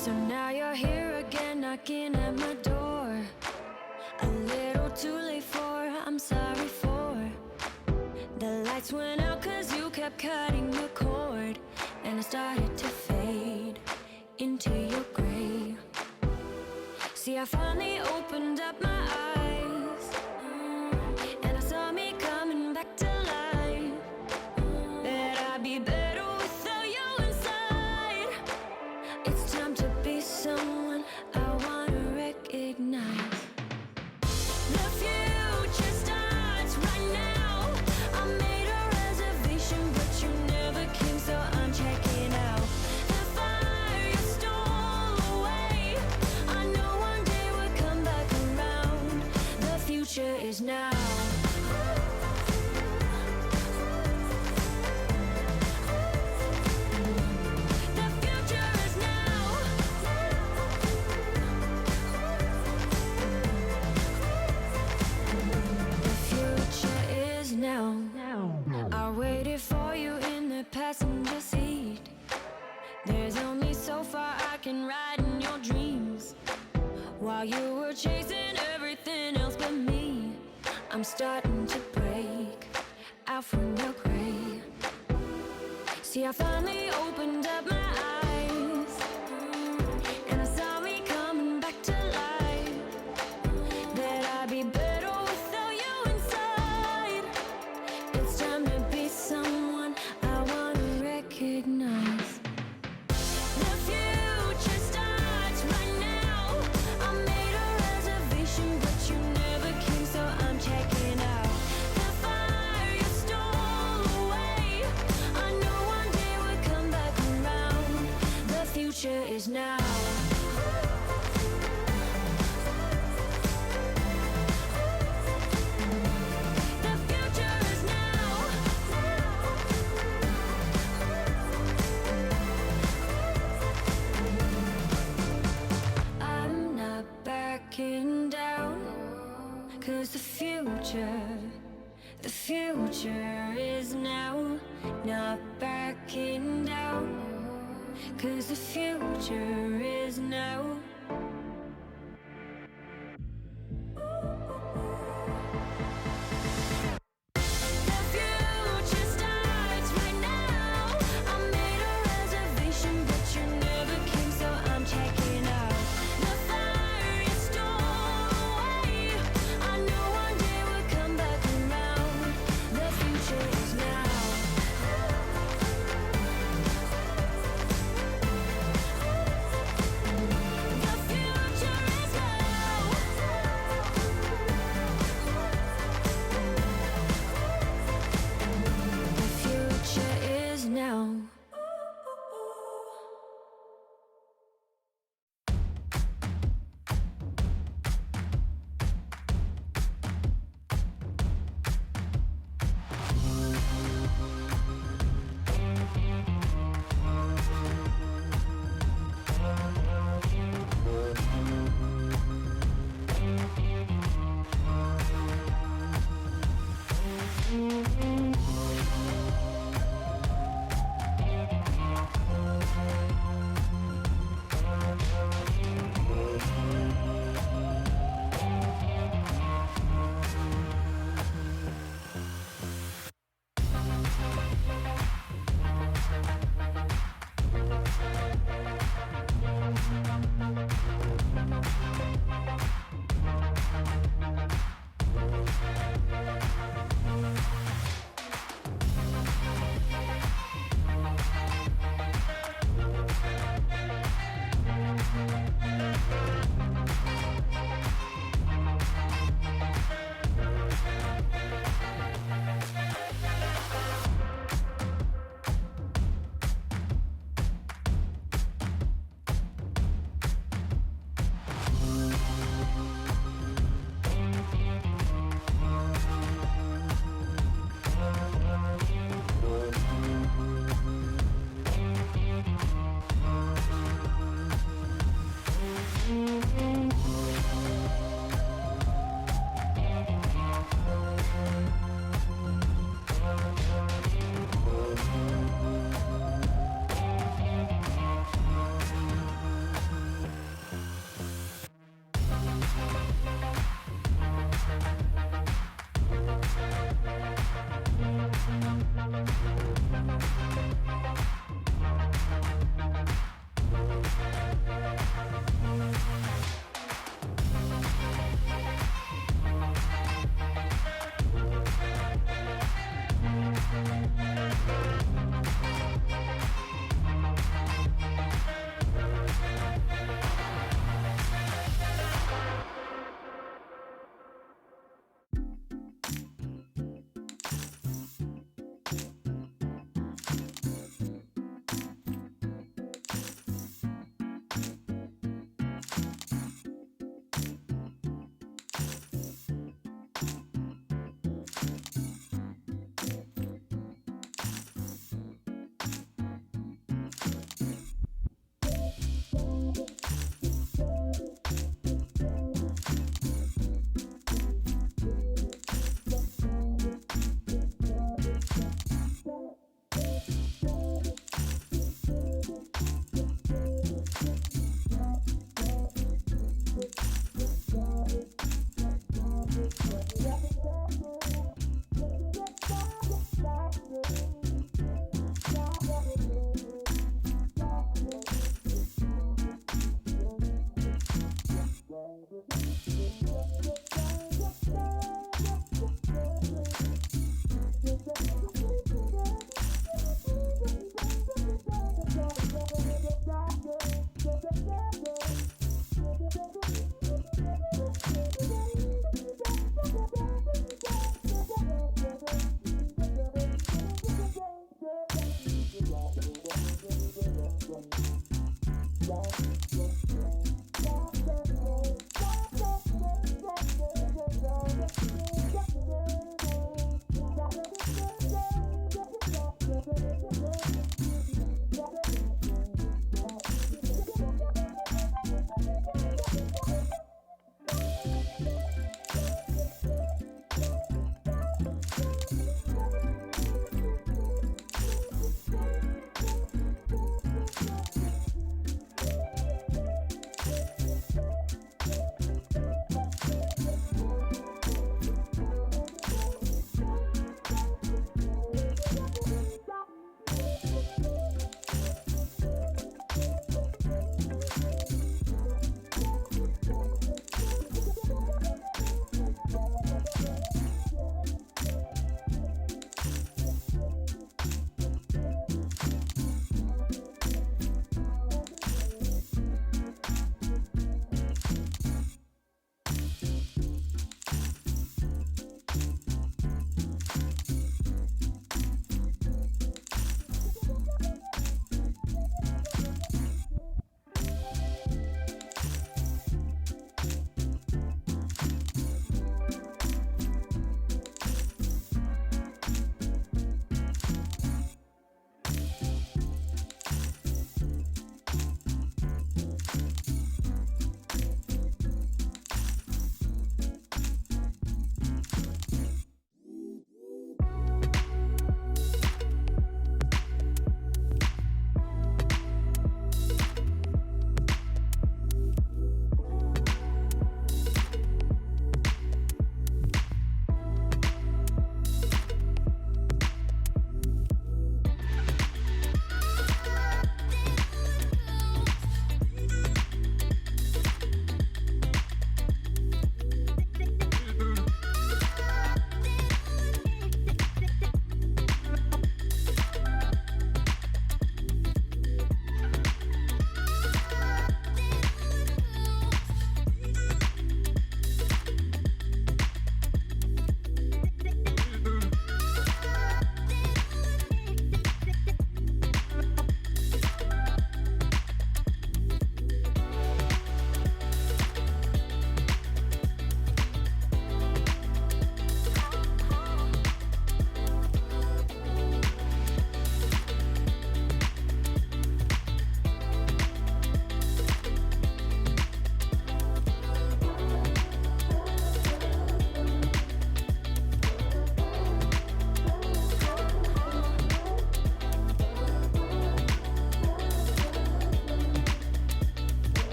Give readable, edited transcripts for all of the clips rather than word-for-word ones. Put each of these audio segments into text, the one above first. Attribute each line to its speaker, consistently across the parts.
Speaker 1: So now you're here again, knocking at my door. A little too late for, I'm sorry for. The lights went out cause you kept cutting the cord, and I started to fade into your gray. See, I finally opened up my eyes, and I saw me coming back to life. That I'd be better without you inside. It's time to be someone I wanna recognize. The future starts right now. I made a reservation, but you never came, so I'm checking out. The fire you stole away, I know one day we'll come back around. The future is now. The future is now. The future is now. I waited for you in the passenger seat. There's only so far I can ride in your dreams, while you were chasing everything else but me. I'm starting to break out from your gray. See, I finally opened up my eyes, and I saw me coming back to life. That I'd be better without you inside. It's time to be someone I wanna recognize. The future starts right now. I made a reservation, but you never came, so I'm checking out. The fire you stole away, I know one day we'll come back around. The future is now. The future is now. I'm not backing down, cause the future is now. Not backing down, cause the future is now. The future starts right now. I made a reservation, but you never came, so I'm checking out. The fire you stole away, I know one day we'll come back around. The future is now. The future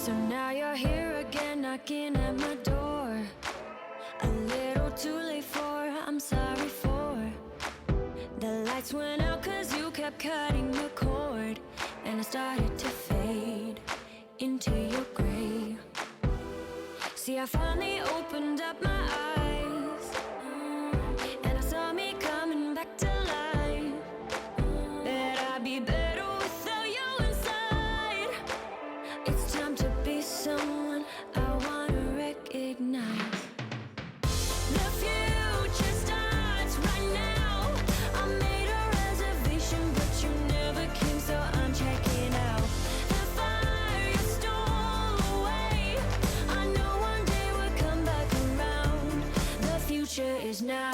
Speaker 1: So now you're here again, knocking at my door. A little too late for, I'm sorry for. The lights went out 'cause you kept cutting the cord, and I started to fade into your gray. See, I finally opened up my eyes, and I saw me coming back to life. That I'd be better without you inside. It's time to be someone I wanna recognize. The future starts right now. I made a reservation, but you never came, so I'm checking out. The fire you stole away, I know one day we'll come back around. The future is now.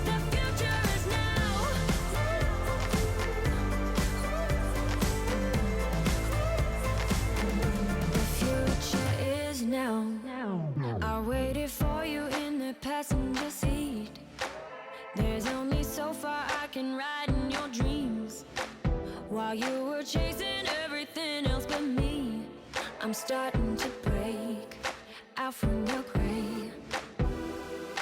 Speaker 1: The future is now. The future is now. I waited for you in the passenger seat. There's only so far I can ride in your dreams. While you were chasing everything else but me, I'm starting to break out from your gray.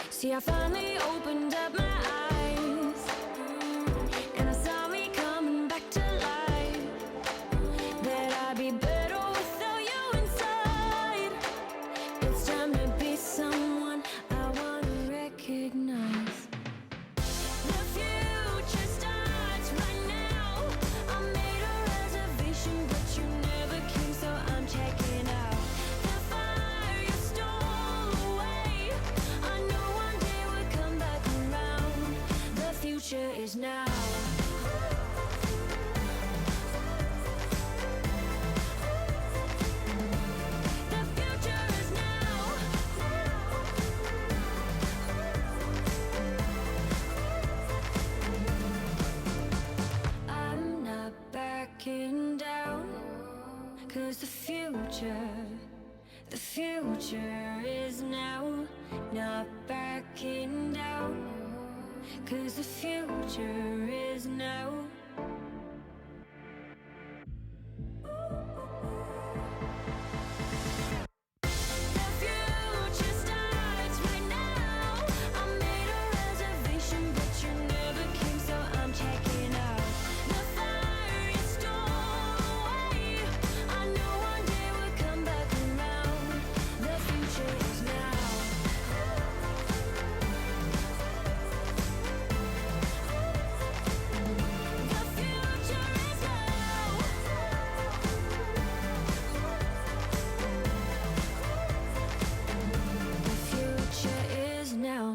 Speaker 1: See, I finally opened up my eyes, and I saw me coming back to life. That I'd be better without you inside. It's time to be someone I wanna recognize. The future starts right now. I made a reservation, but you never came, so I'm checking out. The fire you stole away, I know one day we'll come back around. The future is now. The future is now. I'm not backing down, 'cause the future is now. Not backing down, 'cause the future is now. The future starts right now. I made a reservation, but you never came, so I'm checking out. The fire you stole away, I know one day we'll come back around. The future is now. The future is now. The future is now.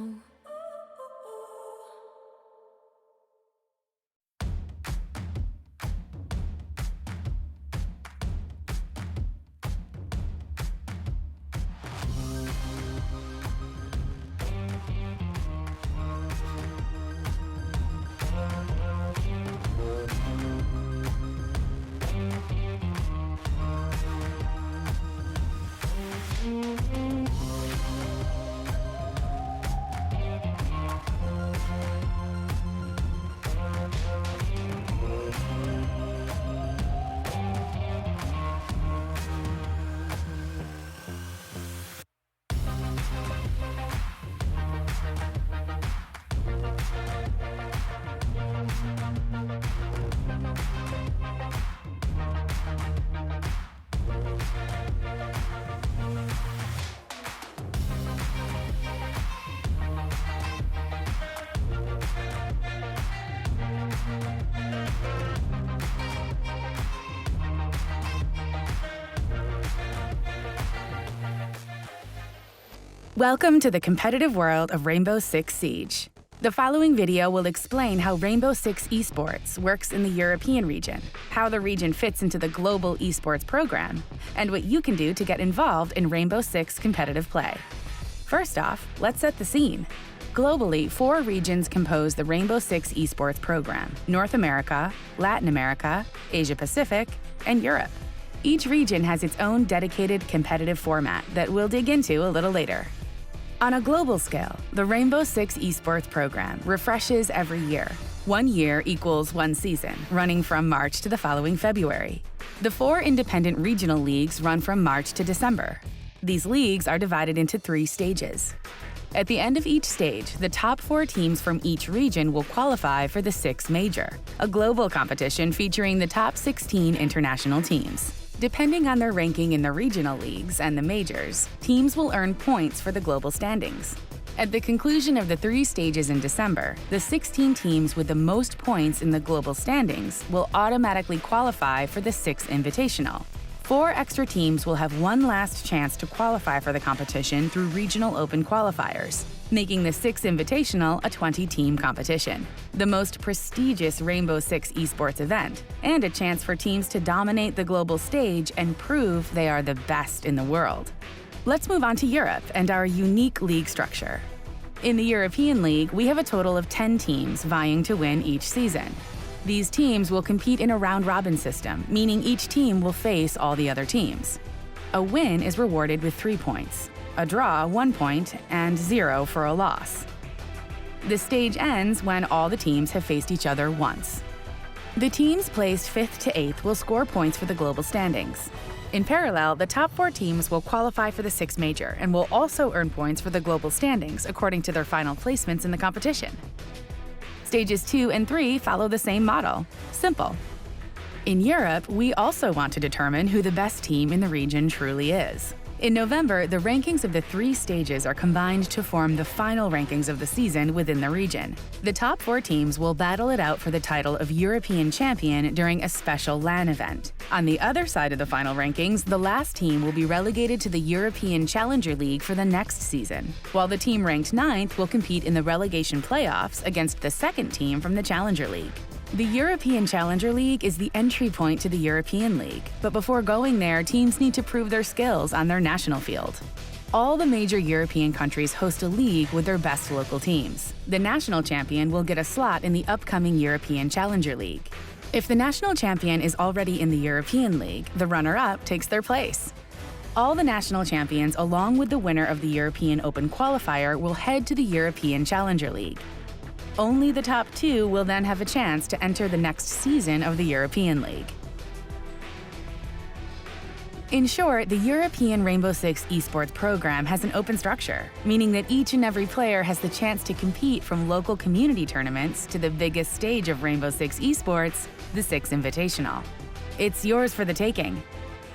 Speaker 2: Welcome to the competitive world of Rainbow Six Siege. The following video will explain how Rainbow Six Esports works in the European region, how the region fits into the global esports program, and what you can do to get involved in Rainbow Six competitive play. First off, let's set the scene. Globally, 4 regions compose the Rainbow Six Esports program: North America, Latin America, Asia Pacific, and Europe. Each region has its own dedicated competitive format that we'll dig into a little later. On a global scale, the Rainbow Six Esports program refreshes every year. 1 year equals 1 season, running from March to the following February. The 4 independent regional leagues run from March to December. These leagues are divided into 3 stages. At the end of each stage, the top 4 teams from each region will qualify for the 6 Major, a global competition featuring the top 16 international teams. Depending on their ranking in the regional leagues and the majors, teams will earn points for the global standings. At the conclusion of the 3 stages in December, the 16 teams with the most points in the global standings will automatically qualify for the 6th Invitational. 4 extra teams will have one last chance to qualify for the competition through regional open qualifiers, making the 6th Invitational a 20-team competition, the most prestigious Rainbow Six esports event, and a chance for teams to dominate the global stage and prove they are the best in the world. Let's move on to Europe and our unique league structure. In the European League, we have a total of 10 teams vying to win each season. These teams will compete in a round-robin system, meaning each team will face all the other teams. A win is rewarded with 3 points, a draw 1 point, and 0 for a loss. The stage ends when all the teams have faced each other once. The teams placed 5th to 8th will score points for the global standings. In parallel, the top 4 teams will qualify for the 6th Major and will also earn points for the global standings according to their final placements in the competition. Stages 2 and 3 follow the same model. Simple. In Europe, we also want to determine who the best team in the region truly is. In November, the rankings of the 3 stages are combined to form the final rankings of the season within the region. The top 4 teams will battle it out for the title of European Champion during a special LAN event. On the other side of the final rankings, the last team will be relegated to the European Challenger League for the next season, while the team ranked 9th will compete in the relegation playoffs against the second team from the Challenger League. The European Challenger League is the entry point to the European League, but before going there, teams need to prove their skills on their national field. All the major European countries host a league with their best local teams. The national champion will get a slot in the upcoming European Challenger League. If the national champion is already in the European League, the runner-up takes their place. All the national champions, along with the winner of the European Open qualifier, will head to the European Challenger League. Only the top 2 will then have a chance to enter the next season of the European League. In short, the European Rainbow Six esports program has an open structure, meaning that each and every player has the chance to compete from local community tournaments to the biggest stage of Rainbow Six esports, the 6th Invitational. It's yours for the taking.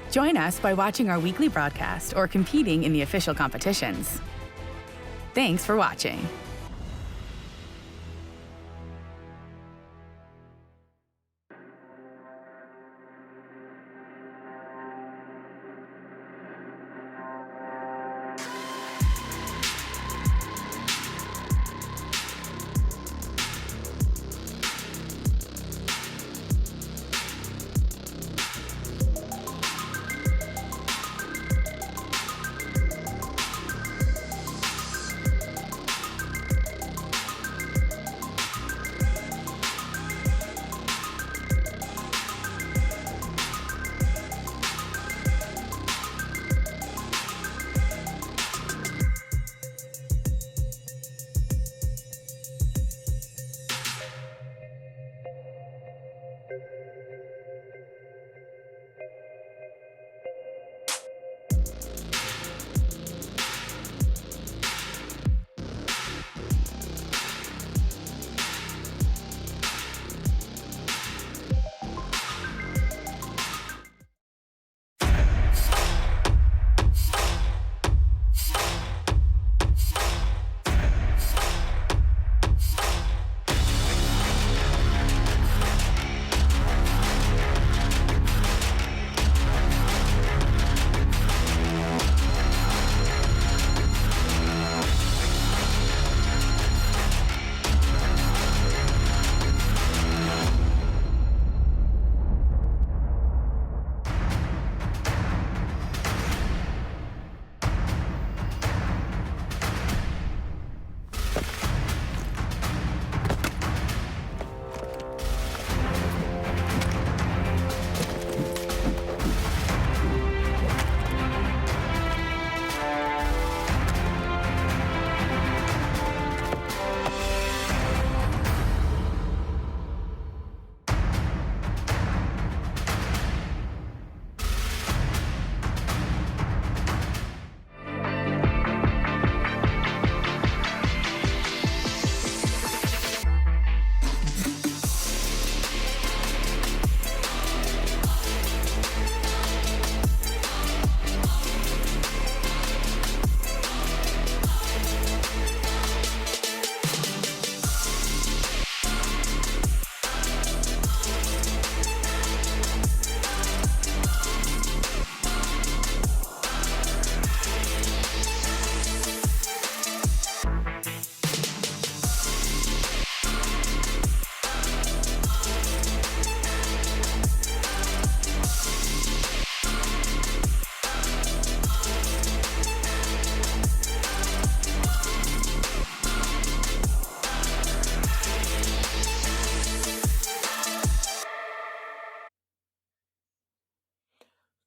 Speaker 2: Join us by watching our weekly broadcast or competing in the official competitions. Thanks for watching.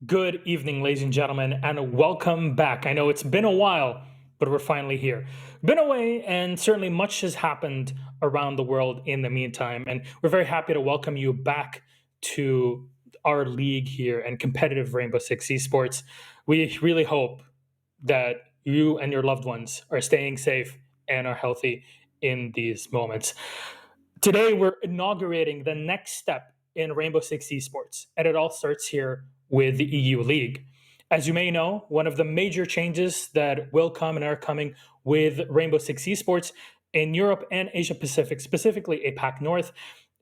Speaker 3: Good evening, ladies and gentlemen, and welcome back. I know it's been a while, but we're finally here. Been away, and certainly much has happened around the world in the meantime. And we're very happy to welcome you back to our league here and competitive Rainbow Six Esports. We really hope that you and your loved ones are staying safe and are healthy in these moments. Today, we're inaugurating the next step in Rainbow Six Esports, and it all starts here with the EU League. As you may know, one of the major changes that will come and are coming with Rainbow Six Esports in Europe and Asia Pacific, specifically APAC North,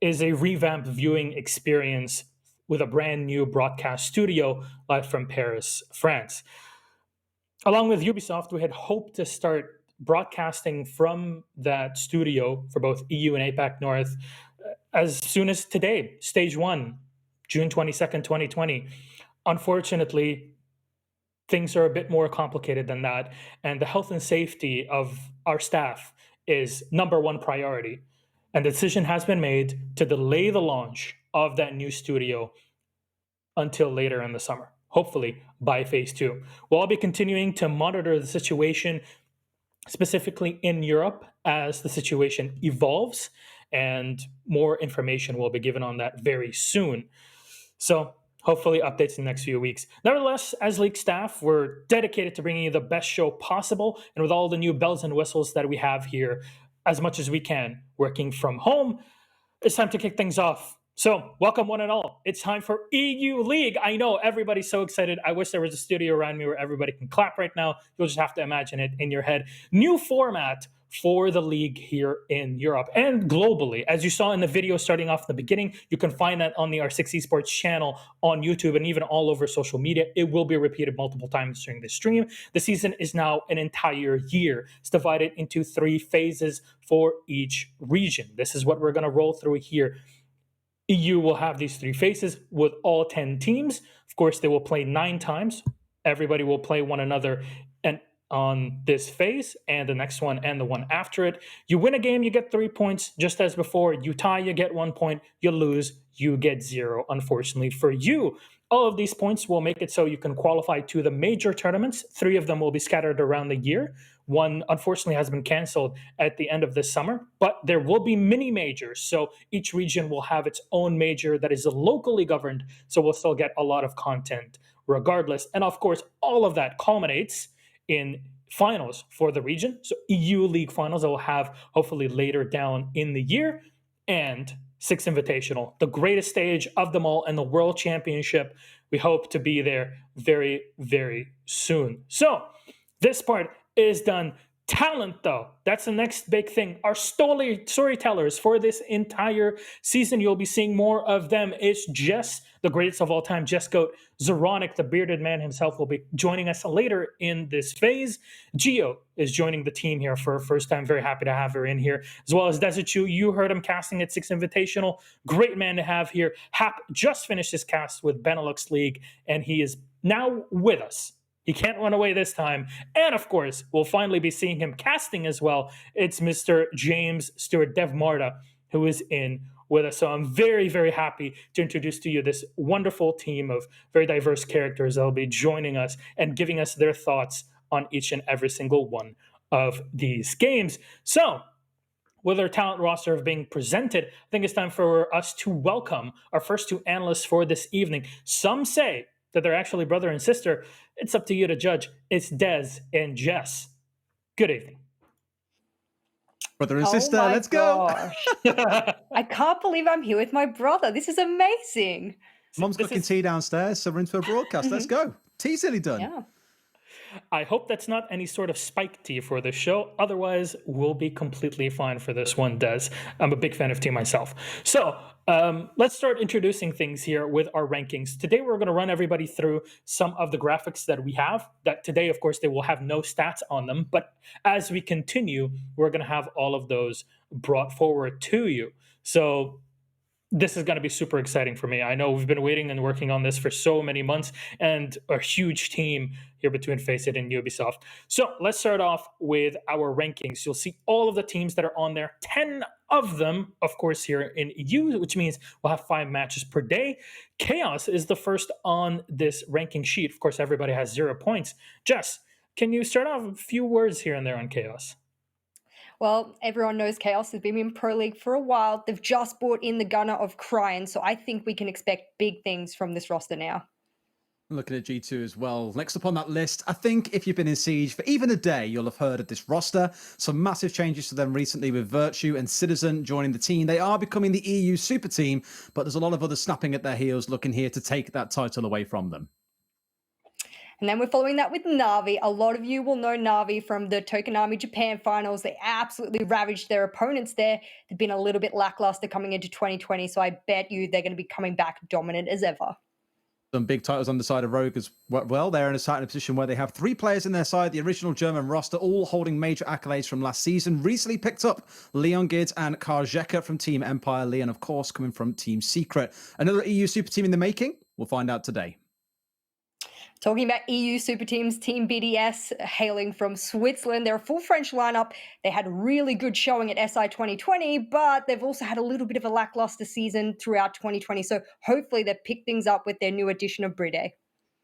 Speaker 3: is a revamped viewing experience with a brand new broadcast studio live from Paris, France. Along with Ubisoft, we had hoped to start broadcasting from that studio for both EU and APAC North as soon as today, stage one, June 22nd, 2020. Unfortunately, things are a bit more complicated than that, and the health and safety of our staff is number one priority. And the decision has been made to delay the launch of that new studio until later in the summer, hopefully by phase two. We'll all be continuing to monitor the situation, specifically in Europe, as the situation evolves, and more information will be given on that very soon. So, hopefully, updates in the next few weeks. Nevertheless, as League staff, we're dedicated to bringing you the best show possible, and with all the new bells and whistles that we have here, as much as we can, working from home, it's time to kick things off. So, welcome one and all. It's time for EU League. I know everybody's so excited. I wish there was a studio around me where everybody can clap right now. You'll just have to imagine it in your head. New format for the league here in Europe and globally. As you saw in the video starting off in the beginning, you can find that on the R6 Esports channel on YouTube and even all over social media. It will be repeated multiple times during the stream. The season is now an entire year. It's divided into 3 phases for each region. This is what we're going to roll through here. EU will have these 3 phases with all 10 teams. Of course, they will play 9 times. Everybody will play one another and on this phase and the next one and the one after it. You win a game, you get 3 points, just as before. You tie, you get 1 point. You lose, you get 0, unfortunately for you. All of these points will make it so you can qualify to the major tournaments. 3 of them will be scattered around the year. One, unfortunately, has been canceled at the end of this summer, but there will be mini majors. So each region will have its own major that is locally governed. So we'll still get a lot of content regardless. And of course, all of that culminates in finals for the region. So EU League finals that we'll have hopefully later down in the year, and Six Invitational, the greatest stage of them all, and the World Championship. We hope to be there very, very soon. So this part is done. Talent, though, that's the next big thing. Our storytellers for this entire season, you'll be seeing more of them. It's Jess, the greatest of all time, Jess Goat. Zoronic, the bearded man himself, will be joining us later in this phase. Geo is joining the team here for a first time. Very happy to have her in here, as well as Dezichu. You heard him casting at Six Invitational. Great man to have here. Hap just finished his cast with Benelux League, and he is now with us. He can't run away this time. And of course, we'll finally be seeing him casting as well. It's Mr. James Stewart Dev Marta, who is in with us. So I'm very, very happy to introduce to you this wonderful team of very diverse characters that will be joining us and giving us their thoughts on each and every single one of these games. So, with our talent roster of being presented, I think it's time for us to welcome our first 2 analysts for this evening. Some say that they're actually brother and sister. It's up to you to judge. It's Des and Jess. Good evening.
Speaker 4: Brother and sister, let's go.
Speaker 5: I can't believe I'm here with my brother. This is amazing.
Speaker 4: Mom's cooking tea downstairs, so we're into a broadcast. Let's go. Tea's nearly done.
Speaker 5: Yeah.
Speaker 3: I hope that's not any sort of spike tea for this show. Otherwise, we'll be completely fine for this one, Des. I'm a big fan of tea myself. So let's start introducing things here with our rankings. Today, we're going to run everybody through some of the graphics that we have. That today, of course, they will have no stats on them. But as we continue, we're going to have all of those brought forward to you. So This is going to be super exciting for me. I know we've been waiting and working on this for so many months, and a huge team here between Face It and Ubisoft. So let's start off with our rankings. You'll see all of the teams that are on there, 10 of them, of course, here in EU, which means we'll have 5 matches per day. Chaos is the first on this ranking sheet. Of course, everybody has 0 points. Jess, can you start off a few words here and there on Chaos?
Speaker 5: Well, everyone knows Chaos has been in Pro League for a while. They've just brought in the gunner of Cryan, so I think we can expect big things from this roster now.
Speaker 4: Looking at G2 as well. Next up on that list, I think if you've been in Siege for even a day, you'll have heard of this roster. Some massive changes to them recently with Virtue and Citizen joining the team. They are becoming the EU super team, but there's a lot of others snapping at their heels looking here to take that title away from them.
Speaker 5: And then we're following that with Na'Vi. A lot of you will know Na'Vi from the Tokonami Japan finals. They absolutely ravaged their opponents there. They've been a little bit lackluster coming into 2020, so I bet you they're going to be coming back dominant as ever.
Speaker 4: Some big titles on the side of Rogue as well. They're in a position where they have 3 players in their side, the original German roster, all holding major accolades from last season. Recently picked up Leon Gids and Karjeka from Team Empire. Leon, of course, coming from Team Secret. Another EU super team in the making? We'll find out today.
Speaker 5: Talking about EU super teams, Team BDS, hailing from Switzerland. They're a full French lineup. They had a really good showing at SI 2020, but they've also had a little bit of a lackluster season throughout 2020. So hopefully they've picked things up with their new addition of Bride.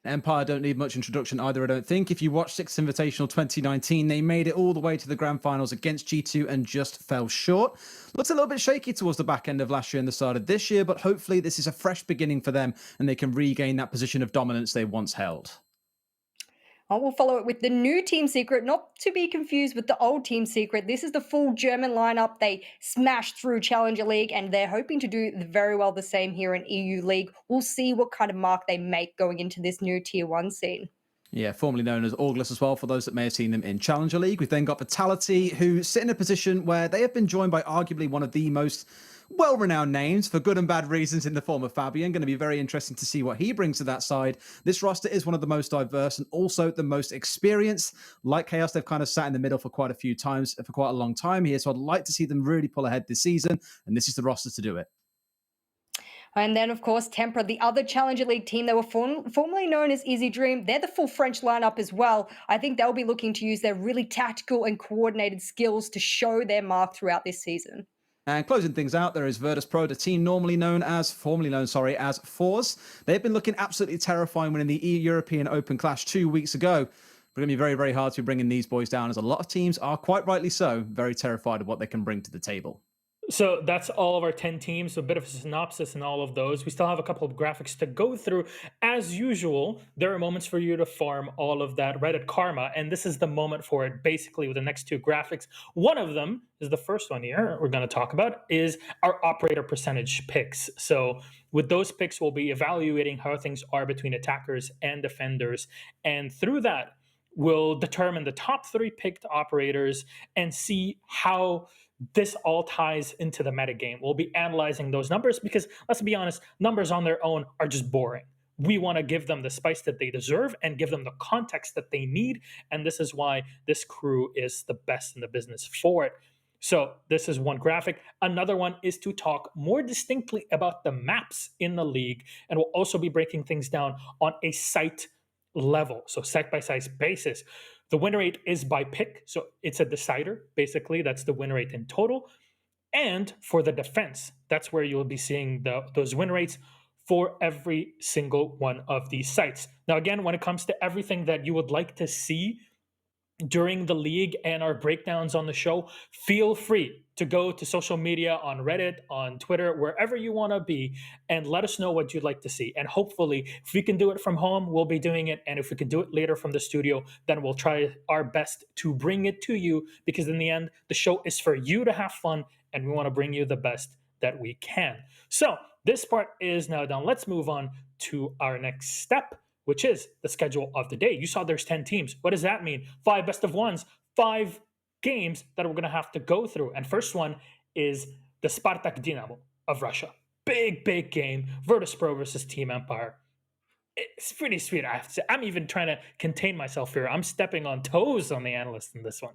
Speaker 4: Empire don't need much introduction either, I don't think. If you watch Sixth Invitational 2019, they made it all the way to the grand finals against G2 and just fell short. Looks a little bit shaky towards the back end of last year and the start of this year, but hopefully this is a fresh beginning for them and they can regain that position of dominance they once held.
Speaker 5: We'll follow it with the new Team Secret, not to be confused with the old Team Secret. This is the full German lineup. They smashed through Challenger League, and they're hoping to do very well the same here in EU League. We'll see what kind of mark they make going into this new Tier 1 scene.
Speaker 4: Yeah, formerly known as August as well, for those that may have seen them in Challenger League. We've then got Vitality, who sit in a position where they have been joined by arguably one of the most well-renowned names for good and bad reasons in the form of Fabian. Going to be very interesting to see what he brings to that side. This roster is one of the most diverse and also the most experienced. Like Chaos, they've kind of sat in the middle for quite a few times, for quite a long time here. So I'd like to see them really pull ahead this season. And this is the roster to do it.
Speaker 5: And then, of course, Tempra, the other Challenger League team, they were formerly known as Easy Dream. They're the full French lineup as well. I think they'll be looking to use their really tactical and coordinated skills to show their mark throughout this season.
Speaker 4: And closing things out, there is Virtus Pro, the team formerly known as Force. They've been looking absolutely terrifying winning the European Open Clash 2 weeks ago. We're going to be very, very hard to be bringing these boys down, as a lot of teams are, quite rightly so, very terrified of what they can bring to the table.
Speaker 3: So that's all of our 10 teams. So a bit of a synopsis in all of those. We still have a couple of graphics to go through. As usual, there are moments for you to farm all of that Reddit karma, and this is the moment for it, basically, with the next 2 graphics. One of them is the first one here we're going to talk about, is our operator percentage picks. So with those picks, we'll be evaluating how things are between attackers and defenders. And through that, we'll determine the top 3 picked operators and see how this all ties into the metagame. We'll be analyzing those numbers because, let's be honest, numbers on their own are just boring. We want to give them the spice that they deserve and give them the context that they need. And this is why this crew is the best in the business for it. So this is one graphic. Another one is to talk more distinctly about the maps in the league. And we'll also be breaking things down on a site level, so site-by-site basis. The win rate is by pick, so it's a decider, basically. That's the win rate in total. And for the defense, that's where you'll be seeing those win rates for every single one of these sites. Now, again, when it comes to everything that you would like to see during the league and our breakdowns on the show, feel free to go to social media, on Reddit, on Twitter, wherever you want to be, and let us know what you'd like to see. And hopefully, if we can do it from home, we'll be doing it. And if we can do it later from the studio, then we'll try our best to bring it to you, because in the end, the show is for you to have fun, and we want to bring you the best that we can. So this part is now done. Let's move on to our next step, which is the schedule of the day. You saw there's 10 teams. What does that mean? 5 best of ones, 5 games that we're going to have to go through. And first one is the Spartak Dynamo of Russia. Big, big game. Virtus Pro versus Team Empire. It's pretty sweet, I have to say. I'm even trying to contain myself here. I'm stepping on toes on the analyst in this one.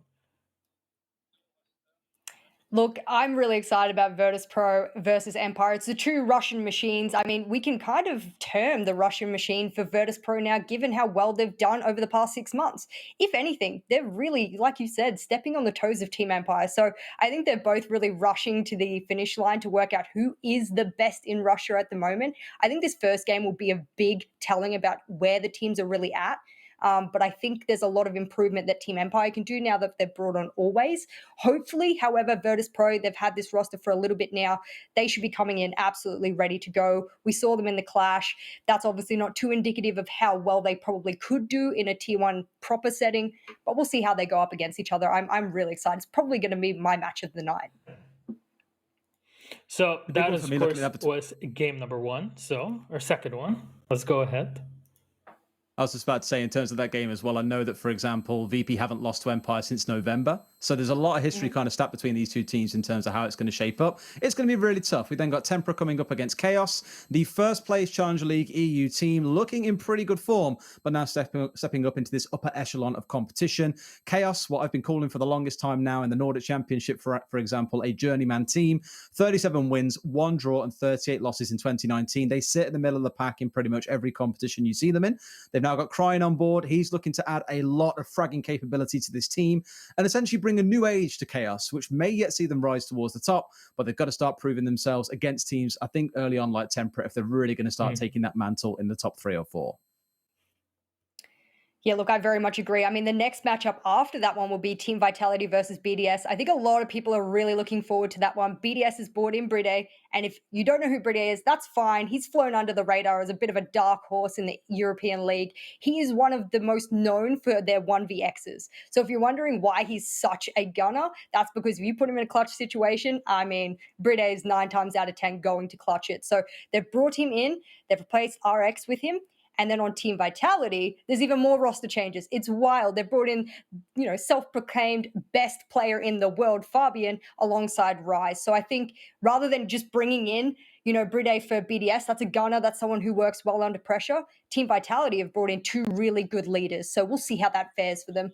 Speaker 5: Look, I'm really excited about Virtus Pro versus Empire. It's the two Russian machines. I mean, we can kind of term the Russian machine for Virtus Pro now, given how well they've done over the past 6 months. If anything, they're really, like you said, stepping on the toes of Team Empire. So I think they're both really rushing to the finish line to work out who is the best in Russia at the moment. I think this first game will be a big telling about where the teams are really at. But I think there's a lot of improvement that Team Empire can do now that they've brought on Always. Hopefully, however, Virtus Pro, they've had this roster for a little bit now. They should be coming in absolutely ready to go. We saw them in the Clash. That's obviously not too indicative of how well they probably could do in a Tier 1 proper setting, but we'll see how they go up against each other. I'm really excited. It's probably going to be my match of the night.
Speaker 3: So
Speaker 4: big
Speaker 3: that
Speaker 4: one
Speaker 3: is,
Speaker 4: for
Speaker 3: of
Speaker 4: me looking
Speaker 3: course,
Speaker 4: at that.
Speaker 3: was game number one. So, or second one. Let's go ahead.
Speaker 4: I was just about to say, in terms of that game as well, I know that, for example, VP haven't lost to Empire since November. So there's a lot of history kind of stacked between these two teams in terms of how it's going to shape up. It's going to be really tough. We then got Tempera coming up against Chaos, the first place Challenger League EU team, looking in pretty good form, but now stepping up into this upper echelon of competition. Chaos, what I've been calling for the longest time now in the Nordic Championship, for example, a journeyman team, 37 wins, 1 draw, and 38 losses in 2019. They sit in the middle of the pack in pretty much every competition you see them in. They've now got Crying on board. He's looking to add a lot of fragging capability to this team and essentially bring a new age to Chaos, which may yet see them rise towards the top, but they've got to start proving themselves against teams, I think, early on like Tempera, if they're really going to start taking that mantle in the top 3 or 4.
Speaker 5: Yeah, look, I very much agree. I mean, the next matchup after that one will be Team Vitality versus BDS. I think a lot of people are really looking forward to that one. BDS has brought in Bride, and if you don't know who Bride is, that's fine. He's flown under the radar as a bit of a dark horse in the European League. He is one of the most known for their 1vx's. So if you're wondering why he's such a gunner, that's because if you put him in a clutch situation, I mean, Bride is 9 times out of 10 going to clutch it. So they've brought him in, they've replaced RX with him. And then on Team Vitality, there's even more roster changes. It's wild. They've brought in, self-proclaimed best player in the world, Fabian, alongside Rise. So I think rather than just bringing in, Bride for BDS, that's a gunner, that's someone who works well under pressure. Team Vitality have brought in 2 really good leaders. So we'll see how that fares for them.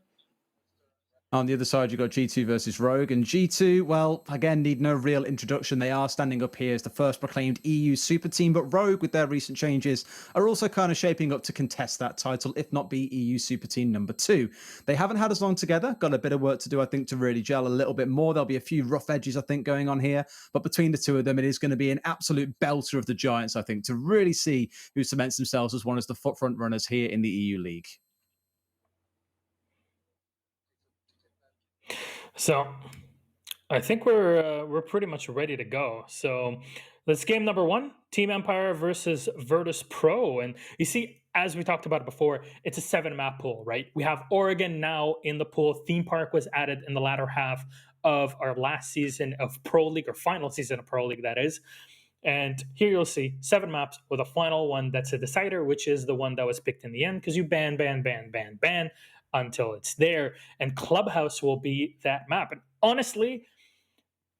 Speaker 4: On the other side, you've got G2 versus Rogue. And G2, well, again, need no real introduction. They are standing up here as the first proclaimed EU super team. But Rogue, with their recent changes, are also kind of shaping up to contest that title, if not be EU super team number 2. They haven't had as long together. Got a bit of work to do, I think, to really gel a little bit more. There'll be a few rough edges, I think, going on here. But between the two of them, it is going to be an absolute belter of the Giants, I think, to really see who cements themselves as one of the front runners here in the EU League.
Speaker 3: So I think we're pretty much ready to go. So let's game number one, Team Empire versus Virtus Pro. And you see, as we talked about before, it's a 7-map pool, right? We have Oregon now in the pool. Theme Park was added in the latter half of our last season of Pro League, or final season of Pro League, that is. And here you'll see 7 maps with a final one that's a decider, which is the one that was picked in the end, because you ban until it's there. And Clubhouse will be that map. And honestly,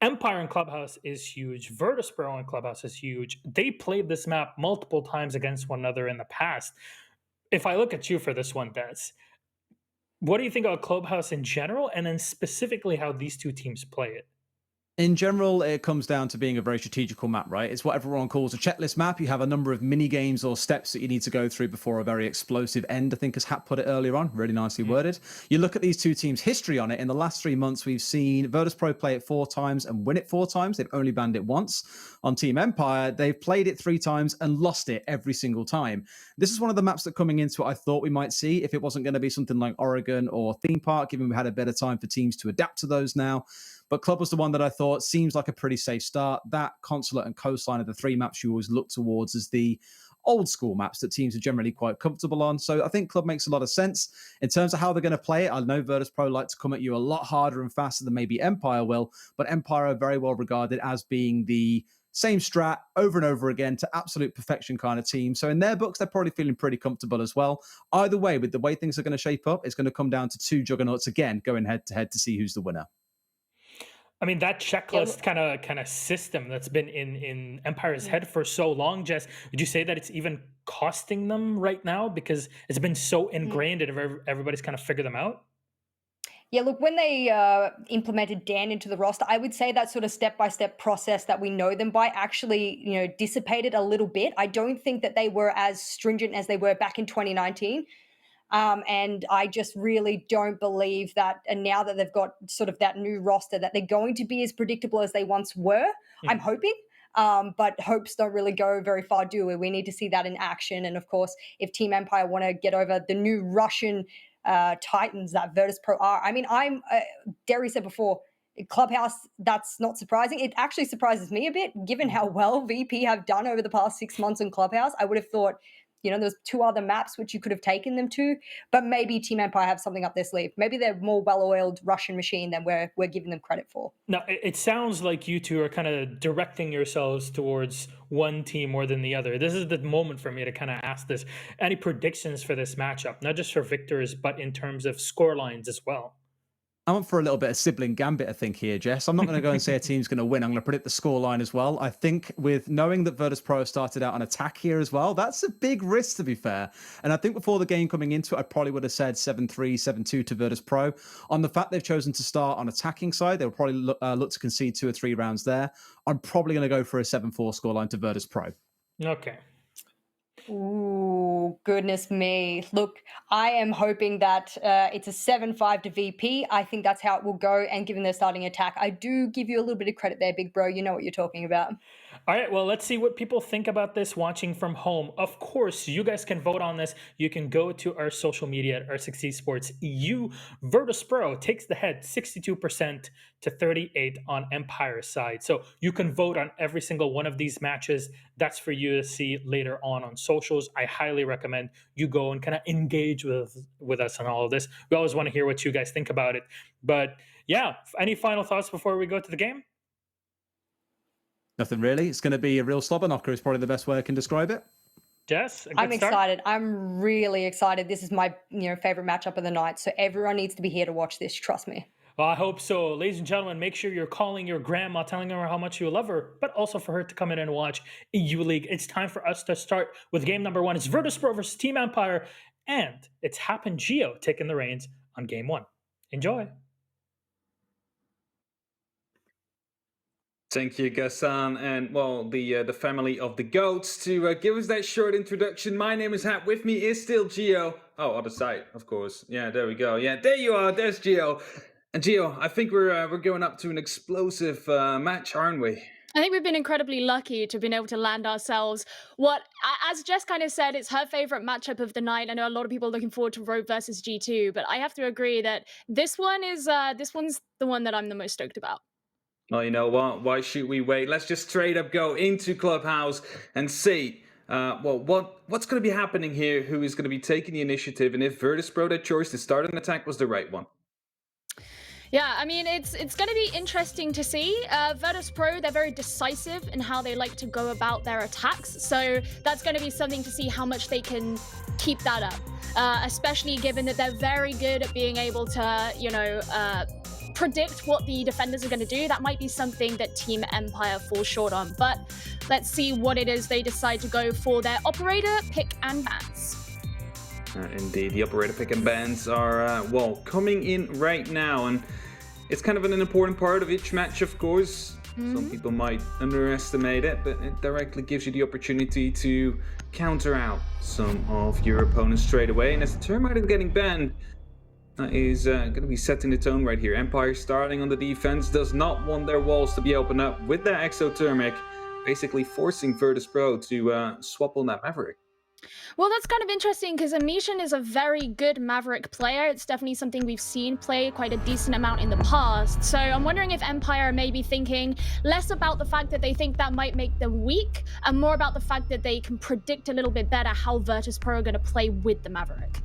Speaker 3: Empire and Clubhouse is huge. Virtus Pro and Clubhouse is huge. They played this map multiple times against one another in the past. If I look at you for this one, Des, what do you think about Clubhouse in general, and then specifically how these two teams play it?
Speaker 4: In general, it comes down to being a very strategical map, right? It's what everyone calls a checklist map. You have a number of mini games or steps that you need to go through before a very explosive end, I think, as Hap put it earlier on. Really nicely worded. You look at these two teams' history on it. In the last 3 months, we've seen Virtus Pro play it 4 times and win it 4 times. They've only banned it once. On Team Empire, they've played it 3 times and lost it every single time. This is one of the maps that coming into it I thought we might see if it wasn't going to be something like Oregon or Theme Park, given we had a better time for teams to adapt to those now. But Club was the one that I thought seems like a pretty safe start. That, Consulate, and Coastline are the 3 maps you always look towards as the old school maps that teams are generally quite comfortable on. So I think Club makes a lot of sense. In terms of how they're going to play it, I know Virtus Pro like to come at you a lot harder and faster than maybe Empire will, but Empire are very well regarded as being the same strat over and over again to absolute perfection kind of team. So in their books, they're probably feeling pretty comfortable as well. Either way, with the way things are going to shape up, it's going to come down to 2 juggernauts again, going head to head to see who's the winner.
Speaker 3: I mean, that checklist kind of system that's been in Empire's head for so long, Jess, would you say that it's even costing them right now because it's been so ingrained and everybody's kind of figured them out?
Speaker 5: Yeah, look, when they implemented Dan into the roster, I would say that sort of step-by-step process that we know them by actually, dissipated a little bit. I don't think that they were as stringent as they were back in 2019. And I just really don't believe that. And now that they've got sort of that new roster, that they're going to be as predictable as they once were. I'm hoping. But hopes don't really go very far, do we? We need to see that in action. And of course, if Team Empire want to get over the new Russian titans that Virtus Pro are, I mean, Derry said before, Clubhouse, that's not surprising. It actually surprises me a bit, given how well VP have done over the past 6 months in Clubhouse. I would have thought, there's 2 other maps which you could have taken them to, but maybe Team Empire have something up their sleeve. Maybe they're more well-oiled Russian machine than we're giving them credit for.
Speaker 3: Now, it sounds like you two are kind of directing yourselves towards one team more than the other. This is the moment for me to kind of ask this. Any predictions for this matchup, not just for victors, but in terms of score lines as well?
Speaker 4: I went for a little bit of sibling gambit, I think, here, Jess. I'm not going to go and say a team's going to win. I'm going to predict the scoreline as well. I think with knowing that Virtus Pro started out on attack here as well, that's a big risk, to be fair. And I think before the game coming into it, I probably would have said 7-3, 7-2 to Virtus Pro. On the fact they've chosen to start on attacking side, they'll probably look to concede 2 or 3 rounds there. I'm probably going to go for a 7-4 scoreline to Virtus Pro.
Speaker 3: Okay.
Speaker 5: Ooh, goodness me. Look, I am hoping that it's a 7-5 to VP. I think that's how it will go. And given their starting attack, I do give you a little bit of credit there, big bro. You know what you're talking about.
Speaker 3: All right, well, let's see what people think about this watching from home. Of course, you guys can vote on this. You can go to our social media at R6 Esports EU. Virtus Pro takes the head 62% to 38% on Empire's side. So you can vote on every single one of these matches. That's for you to see later on socials. I highly recommend you go and kind of engage with us on all of this. We always want to hear what you guys think about it. But yeah, any final thoughts before we go to the game?
Speaker 4: Nothing really. It's going to be a real slobber knocker is probably the best way I can describe it.
Speaker 3: Jess,
Speaker 5: I'm excited. I'm really excited. This is my favorite matchup of the night. So everyone needs to be here to watch this. Trust me.
Speaker 3: Well, I hope so. Ladies and gentlemen, make sure you're calling your grandma, telling her how much you love her, but also for her to come in and watch EU League. It's time for us to start with game number 1. It's Virtus Pro versus Team Empire, and it's Happen Geo taking the reins on game 1. Enjoy.
Speaker 6: Thank you, Gassan, and well, the family of the goats to give us that short introduction. My name is Hap. With me is still Geo. Oh, other side, of course. Yeah, there we go. Yeah, there you are. There's Geo. And Geo, I think we're going up to an explosive match, aren't we?
Speaker 7: I think we've been incredibly lucky to have been able to land ourselves what, as Jess kind of said, it's her favorite matchup of the night. I know a lot of people are looking forward to Rogue versus G2, but I have to agree that this one's the one that I'm the most stoked about.
Speaker 6: Well, you know what? Why should we wait? Let's just straight up go into Clubhouse and see what's going to be happening here, who is going to be taking the initiative, and if Virtus Pro, that choice to start an attack was the right one.
Speaker 7: Yeah, I mean, it's going to be interesting to see. Virtus Pro, they're very decisive in how they like to go about their attacks. So that's going to be something to see how much they can keep that up, especially given that they're very good at being able to, predict what the defenders are going to do. That might be something that Team Empire falls short on. But let's see what it is they decide to go for their operator, pick, and bans.
Speaker 6: Indeed, the operator pick and bans are, coming in right now. And it's kind of an important part of each match, of course. Some people might underestimate it, but it directly gives you the opportunity to counter out some of your opponents straight away. And as the Termite is getting banned, is going to be setting the tone right here. Empire starting on the defense, does not want their walls to be opened up with their exothermic, basically forcing Virtus Pro to swap on that Maverick.
Speaker 7: Well, that's kind of interesting because Amishan is a very good Maverick player. It's definitely something we've seen play quite a decent amount in the past. So I'm wondering if Empire may be thinking less about the fact that they think that might make them weak and more about the fact that they can predict a little bit better how Virtus Pro are going to play with the Maverick.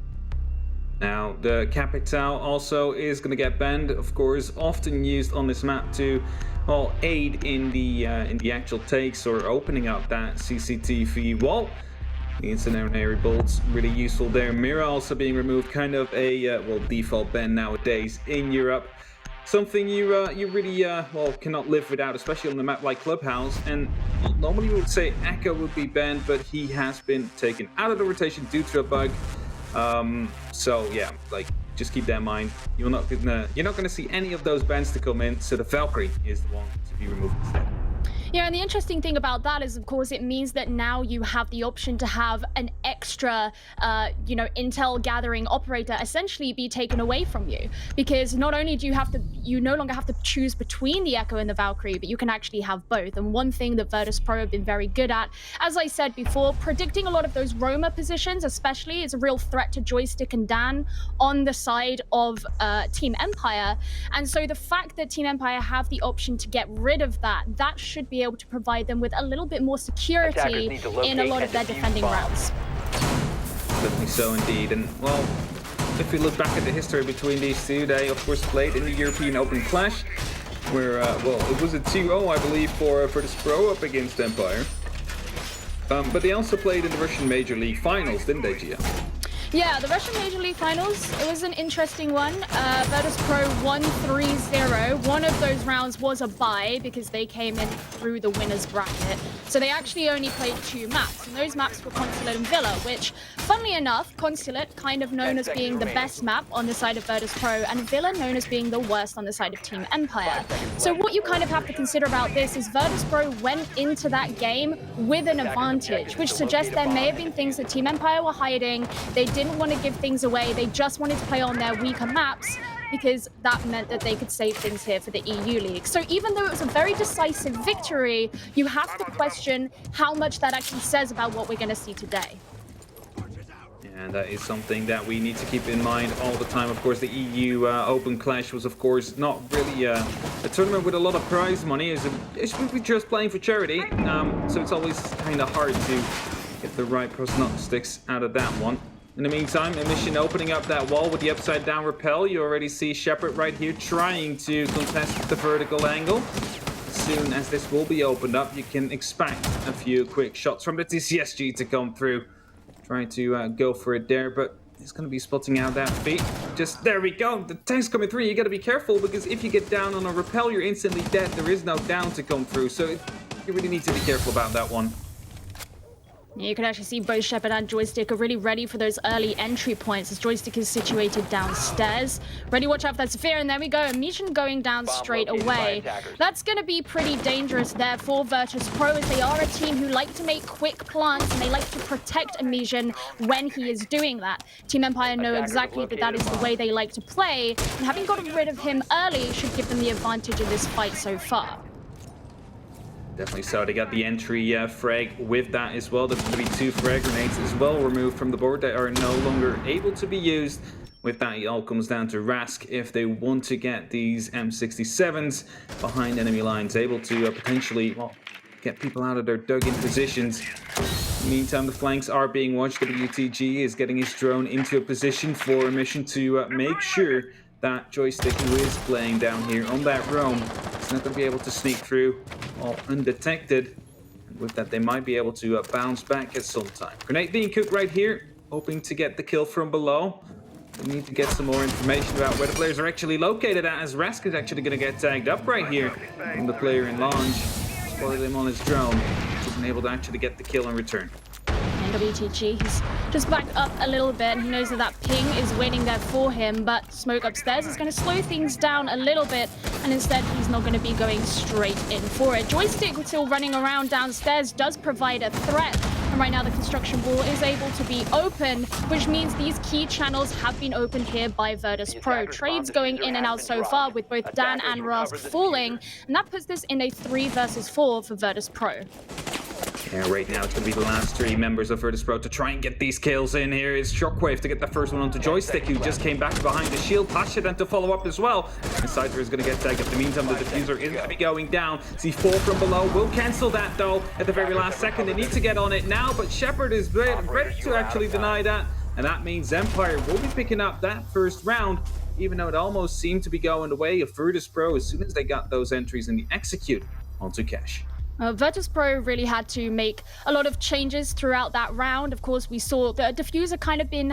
Speaker 6: Now, the Capital also is going to get banned, of course, often used on this map to, aid in the actual takes or opening up that CCTV wall. The incendiary bolts really useful there. Mira also being removed, kind of a default ban nowadays in Europe. Something you really cannot live without, especially on a map like Clubhouse. And normally we would say Echo would be banned, but he has been taken out of the rotation due to a bug. just keep that in mind. You're not gonna see any of those bans to come in, so the Valkyrie is the one to be removed instead.
Speaker 7: Yeah, and the interesting thing about that is, of course, it means that now you have the option to have an extra, intel gathering operator essentially be taken away from you. Because not only do you no longer have to choose between the Echo and the Valkyrie, but you can actually have both. And one thing that Virtus Pro have been very good at, as I said before, predicting a lot of those roamer positions, especially, is a real threat to Joystick and Dan on the side of Team Empire. And so the fact that Team Empire have the option to get rid of that should be able to provide them with a little bit more security in a lot of their defending rounds.
Speaker 6: Certainly so indeed. And well, if we look back at the history between these two, they of course played in the European Open Clash, where it was a 2-0 I believe for this Pro up against Empire. But they also played in the Russian Major League Finals, didn't they, Gia?
Speaker 7: Yeah, the Russian Major League Finals, it was an interesting one. Virtus Pro won 3-0. One of those rounds was a bye because they came in through the winner's bracket. So they actually only played 2 maps, and those maps were Consulate and Villa, which, funnily enough, Consulate kind of known as being the best map on the side of Virtus Pro, and Villa known as being the worst on the side of Team Empire. So what you kind of have to consider about this is Virtus Pro went into that game with an advantage, which suggests there may have been things that Team Empire were hiding. They didn't want to give things away. They just wanted to play on their weaker maps because that meant that they could save things here for the EU League. So even though it was a very decisive victory, you have to question how much that actually says about what we're going to see today.
Speaker 6: And that is something that we need to keep in mind all the time. Of course, the EU Open Clash was, of course, not really a tournament with a lot of prize money. It's just playing for charity, so it's always kind of hard to get the right prognostics out of that one. In the meantime, a mission opening up that wall with the upside down rappel. You already see Shepard right here trying to contest the vertical angle. As soon as this will be opened up, you can expect a few quick shots from the TCSG to come through. Trying to go for it there, but he's going to be spotting out that feet. Just there we go. The tank's coming through. You got to be careful because if you get down on a rappel, you're instantly dead. There is no down to come through, so you really need to be careful about that one.
Speaker 7: You can actually see both Shepard and Joystick are really ready for those early entry points as Joystick is situated downstairs. Ready, watch out for that Sphere, and there we go. Mission going down straight away. That's going to be pretty dangerous there for Virtus Pro, as they are a team who like to make quick plants and they like to protect Amision when he is doing that. Team Empire know exactly that is the way they like to play, and having gotten rid of him early should give them the advantage in this fight so far.
Speaker 6: Definitely so. They got the entry frag with that as well. There's going to be 2 frag grenades as well removed from the board. They are no longer able to be used. With that, it all comes down to Rask if they want to get these M67s behind enemy lines, able to potentially, well, get people out of their dug-in positions. In the meantime, the flanks are being watched. WTG is getting his drone into a position for a mission to make sure that Joystick, who is playing down here on that roam, is not going to be able to sneak through all undetected. And with that, they might be able to bounce back at some time. Grenade being cooked right here, hoping to get the kill from below. We need to get some more information about where the players are actually located at, as Rask is actually going to get tagged up right here from the player in launch. Spotted him on his drone, wasn't able to actually get the kill in return.
Speaker 7: And WTG, he's just backed up a little bit, and he knows that that ping is waiting there for him, but smoke upstairs is going to slow things down a little bit, and instead he's not going to be going straight in for it. Joystick, still running around downstairs, does provide a threat, and right now the construction wall is able to be opened, which means these key channels have been opened here by Virtus Pro. Trades going in and out so far, with both Dan and Rask falling, and that puts this in a 3 versus 4 for Virtus Pro.
Speaker 6: Yeah, right now it's going to be the last 3 members of Virtus Pro to try and get these kills in. Here is Shockwave to get the first one onto Joystick, who just came back behind the shield. Pasha then to follow up as well. And Cypher is going to get tagged. In the meantime, the diffuser is going to be going down. C4 from below will cancel that, though, at the very last second. They need to get on it now, but Shepard is ready to actually deny that. And that means Empire will be picking up that first round, even though it almost seemed to be going the way of Virtus Pro as soon as they got those entries in the execute onto Cash.
Speaker 7: Virtus.pro really had to make a lot of changes throughout that round. Of course, we saw the diffuser kind of been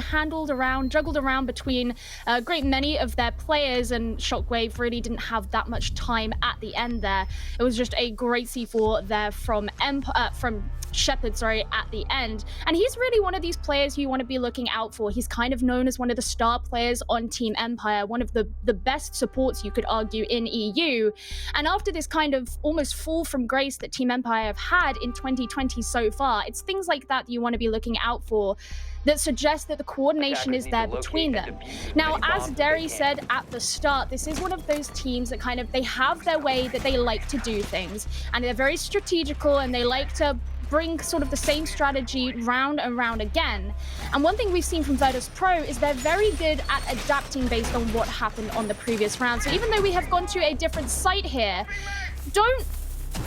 Speaker 7: juggled around between a great many of their players, and Shockwave really didn't have that much time at the end there. It was just a great C4 there from Shepard, at the end. And he's really one of these players you want to be looking out for. He's kind of known as one of the star players on Team Empire, one of the best supports, you could argue, in EU. And after this kind of almost fall from grace that Team Empire have had in 2020 so far, it's things like that you want to be looking out for that suggest that the coordination is there between them. Now, as Derry said at the start, this is one of those teams that they have their way that they like to do things, and they're very strategical, and they like to bring sort of the same strategy round and round again. And one thing we've seen from Virtus.pro is they're very good at adapting based on what happened on the previous round. So even though we have gone to a different site here, don't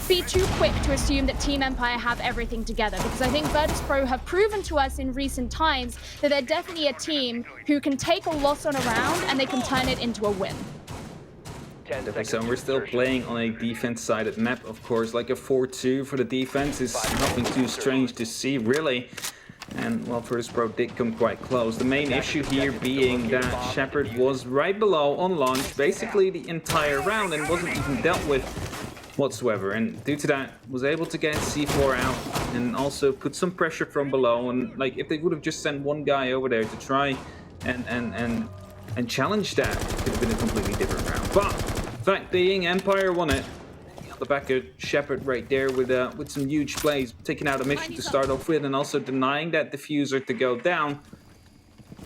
Speaker 7: be too quick to assume that Team Empire have everything together, because I think Virtus.pro have proven to us in recent times that they're definitely a team who can take a loss on a round and they can turn it into a win.
Speaker 6: So we're still playing on a defense-sided map, of course. Like a 4-2 for the defense is nothing too strange to see, really. And, well, Virtus.pro did come quite close. The main issue here being that Shepard was right below on launch basically the entire round and wasn't even dealt with whatsoever. And due to that, was able to get C4 out and also put some pressure from below. And, like, if they would have just sent one guy over there to try and challenge that, it could have been a completely different round. But the fact being, Empire won it. On the back of Shepard right there with some huge plays, taking out a mission to start off with and also denying that diffuser to go down.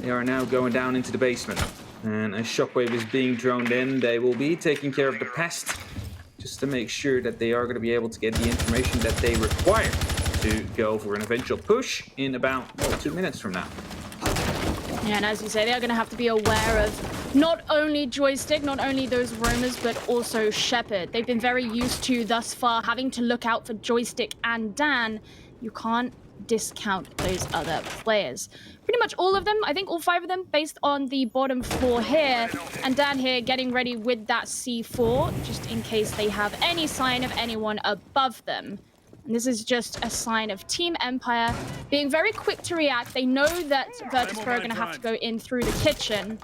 Speaker 6: They are now going down into the basement. And as Shockwave is being droned in, they will be taking care of the pest just to make sure that they are going to be able to get the information that they require to go for an eventual push in about 2 minutes from now.
Speaker 7: Yeah, and as you say, they're going to have to be aware of not only Joystick, not only those roamers, but also Shepard. They've been very used to, thus far, having to look out for Joystick and Dan. You can't discount those other players. Pretty much all of them, I think all 5 of them, based on the bottom 4 here. And Dan here getting ready with that C4, just in case they have any sign of anyone above them. And this is just a sign of Team Empire being very quick to react. They know that Virtus.pro are going to have to go in through the kitchen.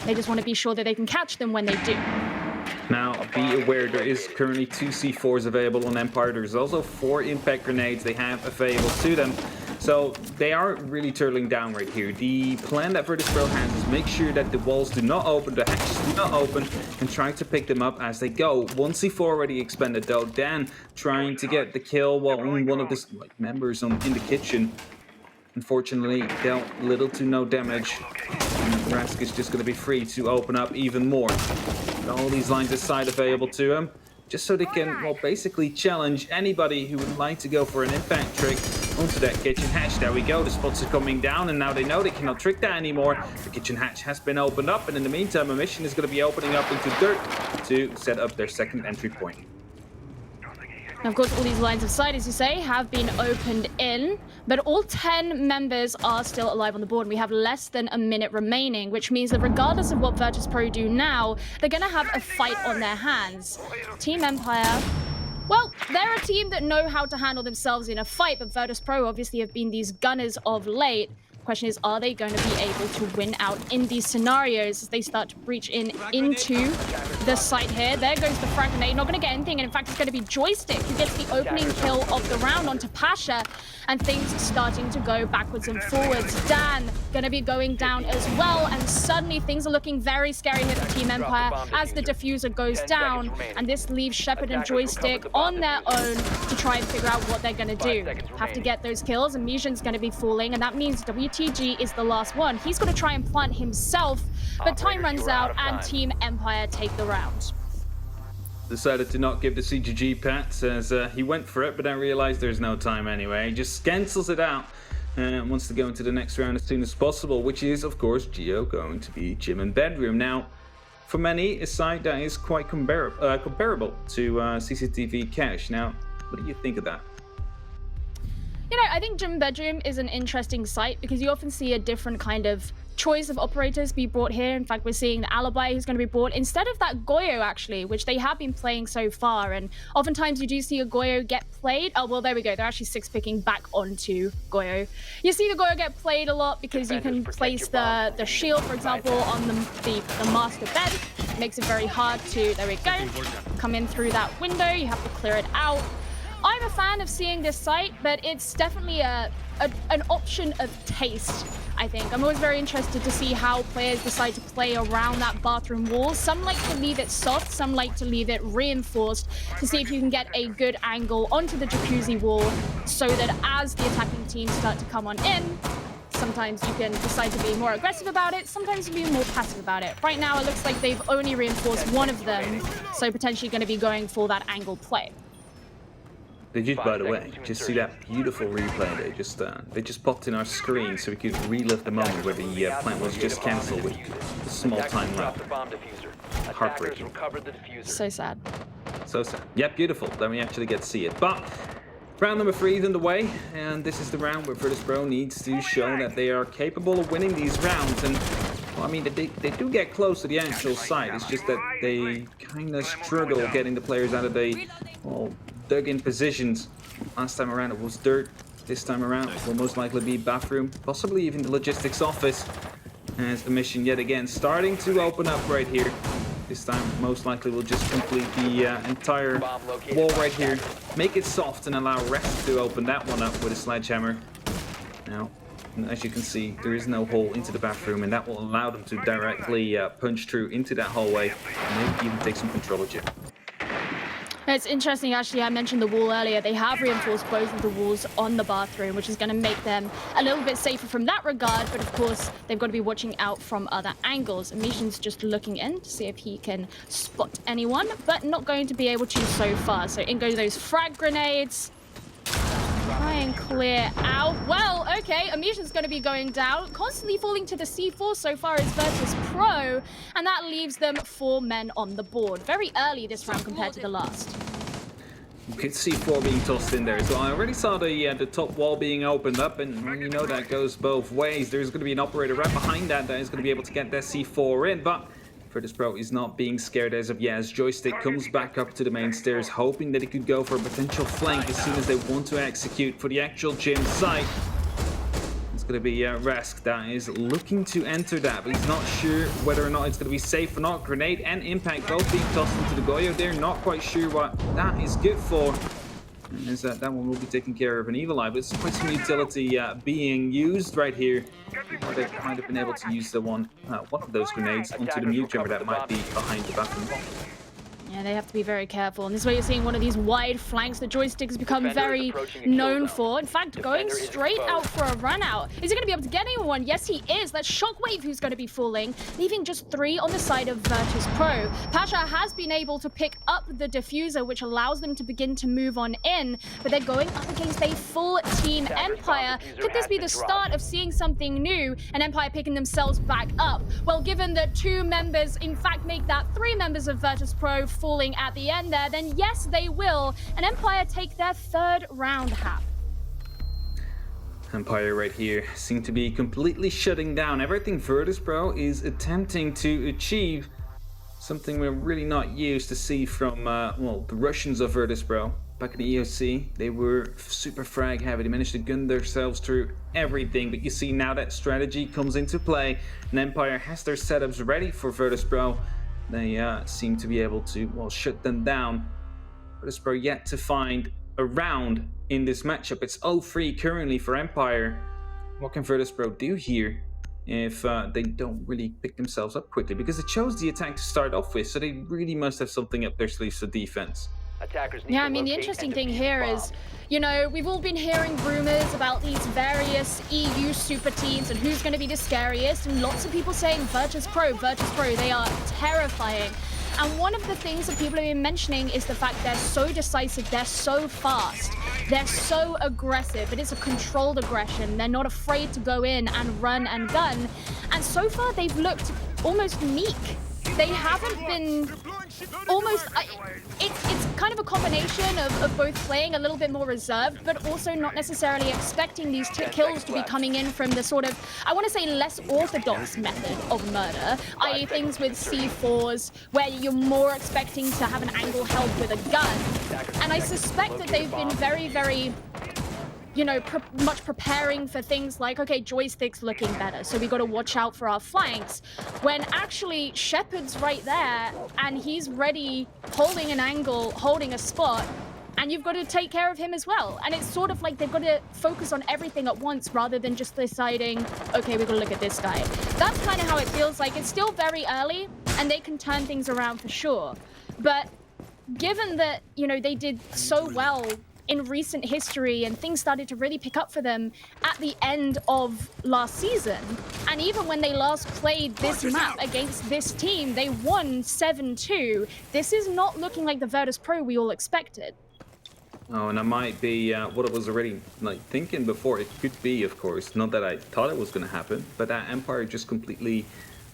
Speaker 7: They just want to be sure that they can catch them when they do.
Speaker 6: Now, be aware there is currently 2 C4s available on Empire. There's also 4 impact grenades they have available to them. So they are really turtling down right here. The plan that Virtus.pro has is make sure that the walls do not open, the hatches do not open, and trying to pick them up as they go. 1 C4 already expended though. Dan trying to get the kill while only one of the members in the kitchen. Unfortunately, dealt little to no damage. And Rask is just going to be free to open up even more. All these lines of sight available to him, just so they can, well, basically challenge anybody who would like to go for an impact trick onto that kitchen hatch. There we go, the spots are coming down, and now they know they cannot trick that anymore. The kitchen hatch has been opened up, and in the meantime, a mission is going to be opening up into dirt to set up their second entry point.
Speaker 7: Now, of course, all these lines of sight, as you say, have been opened in, but all 10 members are still alive on the board, and we have less than a minute remaining, which means that regardless of what Virtus.pro do now, they're going to have a fight on their hands. Team Empire, well, they're a team that know how to handle themselves in a fight, but Virtus.pro obviously have been these gunners of late. The question is, are they going to be able to win out in these scenarios as they start to breach into the site here? There goes the frag grenade. Not going to get anything, and in fact, it's going to be Joystick who gets the opening kill of the round onto Pasha, and things starting to go backwards and forwards. Dan going to be going down as well, and suddenly things are looking very scary here for Team Empire as the diffuser goes down, and this leaves Shepard and Joystick on their own to try and figure out what they're going to do. Have to get those kills, and Mishan's going to be falling, and that means WTG is the last one. He's going to try and plant himself, but time runs out, and Team Empire take the round.
Speaker 6: Decided to not give the CGG pat as he went for it, but then realized there's no time anyway. He just cancels it out and wants to go into the next round as soon as possible, which is, of course, Geo going to be Gym and Bedroom. Now, for many, a side that is quite comparable to CCTV Cash. Now, what do you think of that?
Speaker 7: You know, I think Gym Bedroom is an interesting site because you often see a different kind of choice of operators be brought here. In fact, we're seeing the Alibi who's going to be brought instead of that Goyo, actually, which they have been playing so far. And oftentimes you do see a Goyo get played. Oh, well, there we go. They're actually 6-picking back onto Goyo. You see the Goyo get played a lot because you can place the shield, for example, on the master bed. It makes it very hard to, there we go, come in through that window. You have to clear it out. I'm a fan of seeing this site, but it's definitely an option of taste, I think. I'm always very interested to see how players decide to play around that bathroom wall. Some like to leave it soft, some like to leave it reinforced to see if you can get a good angle onto the jacuzzi wall so that as the attacking teams start to come on in, sometimes you can decide to be more aggressive about it, sometimes you can be more passive about it. Right now, it looks like they've only reinforced one of them, so potentially going to be going for that angle play.
Speaker 6: They just, by the way, just see that beautiful replay. They just popped in our screen so we could relive the moment where the plant was just cancelled with a small time left. Heartbreaking.
Speaker 7: So sad.
Speaker 6: So sad. Yeah, beautiful. Then we actually get to see it. But round number 3 is underway, and this is the round where Virtus.pro needs to show that they are capable of winning these rounds. And well, I mean, they do get close to the actual site. It's just that they kind of struggle getting the players out of the, well, dug-in positions. Last time around it was dirt. This time around it will most likely be bathroom, possibly even the logistics office. As the mission yet again starting to open up right here. This time most likely we'll just complete the entire wall right here. Make it soft and allow rest to open that one up with a sledgehammer. Now, as you can see, there is no hole into the bathroom, and that will allow them to directly punch through into that hallway and maybe even take some control of it.
Speaker 7: It's interesting, actually, I mentioned the wall earlier. They have reinforced both of the walls on the bathroom, which is going to make them a little bit safer from that regard. But of course, they've got to be watching out from other angles. Mission's just looking in to see if he can spot anyone, but not going to be able to so far. So in go those frag grenades. Try and clear out. Well, okay, Amisha's going to be going down. Constantly falling to the C4 so far is Virtus.pro, and that leaves them 4 men on the board. Very early this round compared to the last.
Speaker 6: You can see 4 being tossed in there as well. I already saw the top wall being opened up, and you know that goes both ways. There's going to be an operator right behind that is going to be able to get that C4 in, but Virtus.pro is not being scared as of yet, as Joystick comes back up to the main stairs, hoping that he could go for a potential flank as soon as they want to execute for the actual gym site. It's going to be Resk that is looking to enter that, but he's not sure whether or not it's going to be safe or not. Grenade and Impact both being tossed into the Goyo there, not quite sure what that is good for. As that one will be taking care of an Evil Eye, but it's quite some utility being used right here. They might have been able to use the one of those grenades onto the mute jammer that might be behind the bathroom wall.
Speaker 7: Yeah, they have to be very careful. And this is where you're seeing one of these wide flanks that Joystick has become very known for. In fact, going straight out for a run out. Is he going to be able to get anyone? Yes, he is. That's Shockwave who's going to be falling, leaving just 3 on the side of Virtus.pro. Pasha has been able to pick up the diffuser, which allows them to begin to move on in, but they're going up against a full team Empire. Could this be the start of seeing something new, and Empire picking themselves back up? Well, given that 2 members, in fact, make that 3 members of Virtus.pro falling at the end there, then yes, they will, and Empire take their 3rd round half.
Speaker 6: Empire right here seem to be completely shutting down everything Virtus.pro is attempting to achieve. Something we're really not used to see from, well, the Russians of Virtus.pro. Back at the EOC, they were super frag heavy. They managed to gun themselves through everything, but you see now that strategy comes into play, and Empire has their setups ready for Virtus.pro. They seem to be able to, well, shut them down. Virtus.pro yet to find a round in this matchup. It's 0-3 currently for Empire. What can Virtus.pro do here if they don't really pick themselves up quickly? Because they chose the attack to start off with, so they really must have something up their sleeves for defense.
Speaker 7: Yeah, I mean, the interesting thing here is, you know, we've all been hearing rumors about these various EU super teams and who's going to be the scariest, and lots of people saying Virtus.pro, they are terrifying. And one of the things that people have been mentioning is the fact they're so decisive, they're so fast, they're so aggressive. It is a controlled aggression. They're not afraid to go in and run and gun. And so far, they've looked almost meek. They haven't been almost... It's kind of a combination of both playing a little bit more reserved, but also not necessarily expecting these kills to be coming in from the sort of, I want to say, less orthodox method of murder, i.e. things with C4s, where you're more expecting to have an angle held with a gun. And I suspect that they've been very, very, you know, much preparing for things like, okay, joystick's looking better, so we got to watch out for our flanks. When actually Shepard's right there, and he's ready, holding an angle, holding a spot, and you've got to take care of him as well. And it's sort of like they've got to focus on everything at once rather than just deciding, okay, we've got to look at this guy. That's kind of how it feels like. It's still very early, and they can turn things around for sure. But given that, you know, they did so well in recent history and things started to really pick up for them at the end of last season, and even when they last played this map against this team, they won 7-2. This is not looking like the Virtus Pro we all expected.
Speaker 6: Oh, and that might be what I was already thinking before. It could be, of course, not that I thought it was going to happen, but that Empire just completely,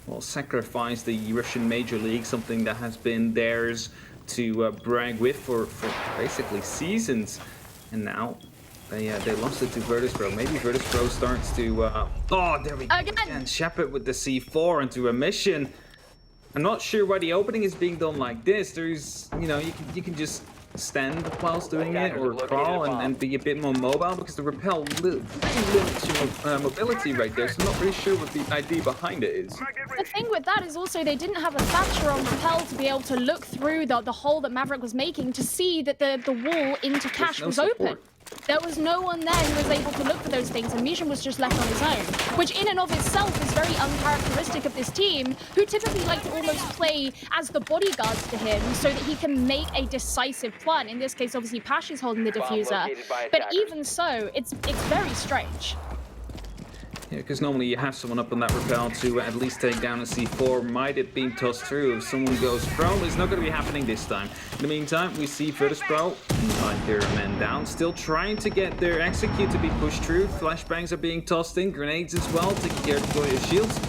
Speaker 6: well, sacrificed the Russian Major League, something that has been theirs to brag with for basically seasons, and now they lost it to Virtus Pro. Maybe Virtus Pro starts to oh, there we go again. Shepard with the C4 into a mission. I'm not sure why the opening is being done like this. There's, you know, you can just stand whilst doing it, or crawl and be a bit more mobile, because the rappel really limits your mobility right there, so I'm not really sure what the idea behind it is.
Speaker 7: The thing with that is also they didn't have a Thatcher on rappel to be able to look through the hole that Maverick was making to see that the wall into cache was open. There was no one there who was able to look for those things, and Mishan was just left on his own, which in and of itself is very uncharacteristic of this team, who typically like to almost play as the bodyguards to him so that he can make a decisive plan. In this case, obviously, Pash is holding the diffuser, but even so, it's very strange.
Speaker 6: Yeah, because normally you have someone up on that rappel to at least take down a C4. Might it be tossed through if someone goes prone? It's not going to be happening this time. In the meantime, we see Virtus Pro, like their men down, still trying to get their execute to be pushed through. Flashbangs are being tossed in, grenades as well, taking care of your shields.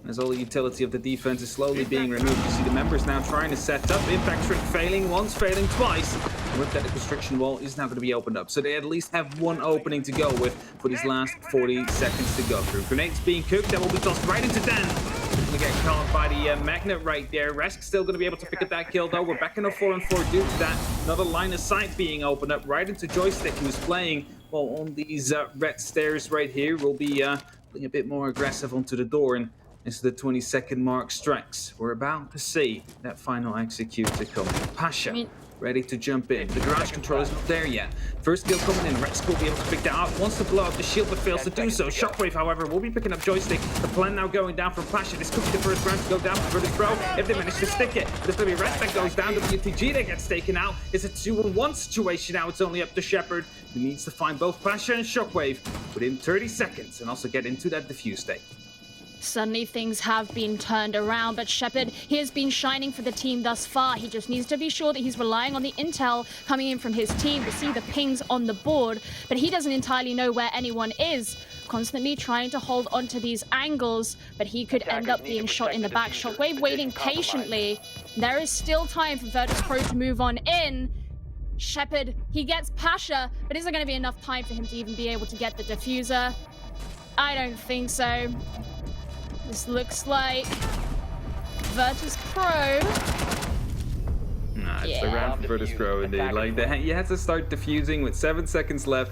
Speaker 6: As all the utility of the defense is slowly being removed, you see the members now trying to set up. Impact trick failing once, failing twice. And with that, the constriction wall is now going to be opened up. So they at least have one opening to go with for these last 40 seconds to go through. Grenades being cooked, that will be tossed right into Dan. We get caught by the magnet right there. Resk still going to be able to pick up that kill though. We're back in a 4-on-4 due to that. Another line of sight being opened up right into Joystick, who's playing, well, on these red stairs right here. We'll be playing a bit more aggressive onto the door, and as the 20-second mark strikes, we're about to see that final execute to come. Pasha, ready to jump in. The garage control is not there yet. First kill coming in. Resk will be able to pick that up. Wants to blow up the shield, but fails to do so. Shockwave, however, will be picking up Joystick. The plan now going down from Pasha. This could be the first round to go down for Virtus Pro if they manage to stick it. But it's going to be Resk that goes down. WTG that gets taken out. It's a 2-on-1 situation now. It's only up to Shepard, who needs to find both Pasha and Shockwave within 30 seconds and also get into that defuse state.
Speaker 7: Suddenly things have been turned around, but Shepard, he has been shining for the team thus far. He just needs to be sure that he's relying on the intel coming in from his team to see the pings on the board, but he doesn't entirely know where anyone is. Constantly trying to hold onto these angles, but he could end up being shot in the back. Shockwave waiting patiently. There is still time for Virtus Pro to move on in. Shepard, he gets Pasha, but is there going to be enough time for him to even be able to get the diffuser? I don't think so. This looks like Virtus Pro.
Speaker 6: Nah, it's the round for Virtus Pro indeed. Like, he had to start defusing with 7 seconds left,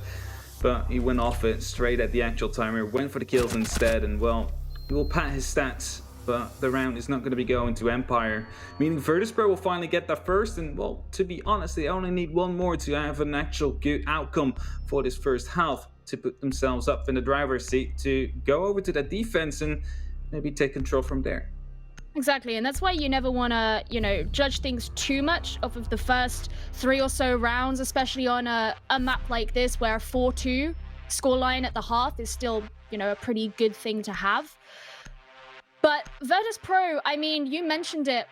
Speaker 6: but he went off it straight at the actual timer, went for the kills instead, and well, he will pad his stats, but the round is not going to be going to Empire, meaning Virtus Pro will finally get that first, and well, to be honest, they only need one more to have an actual good outcome for this first half to put themselves up in the driver's seat to go over to that defense and maybe take control from there.
Speaker 7: Exactly, and that's why you never want to, you know, judge things too much off of the first 3 or so rounds, especially on a map like this where a 4-2 scoreline at the half is still, you know, a pretty good thing to have. But Virtus Pro, I mean, you mentioned it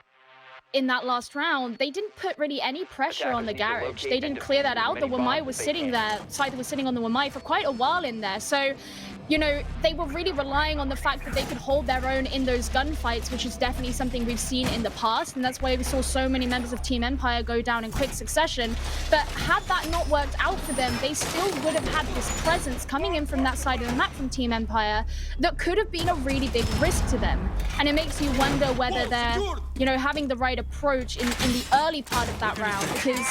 Speaker 7: in that last round, they didn't put really any pressure on the garage. They didn't clear that out. The Wamai was sitting there, Scyther was sitting on the Wamai for quite a while in there. So you know, they were really relying on the fact that they could hold their own in those gunfights, which is definitely something we've seen in the past, and that's why we saw so many members of Team Empire go down in quick succession. But had that not worked out for them, they still would have had this presence coming in from that side of the map from Team Empire that could have been a really big risk to them. And it makes you wonder whether they're, you know, having the right approach in the early part of that round, because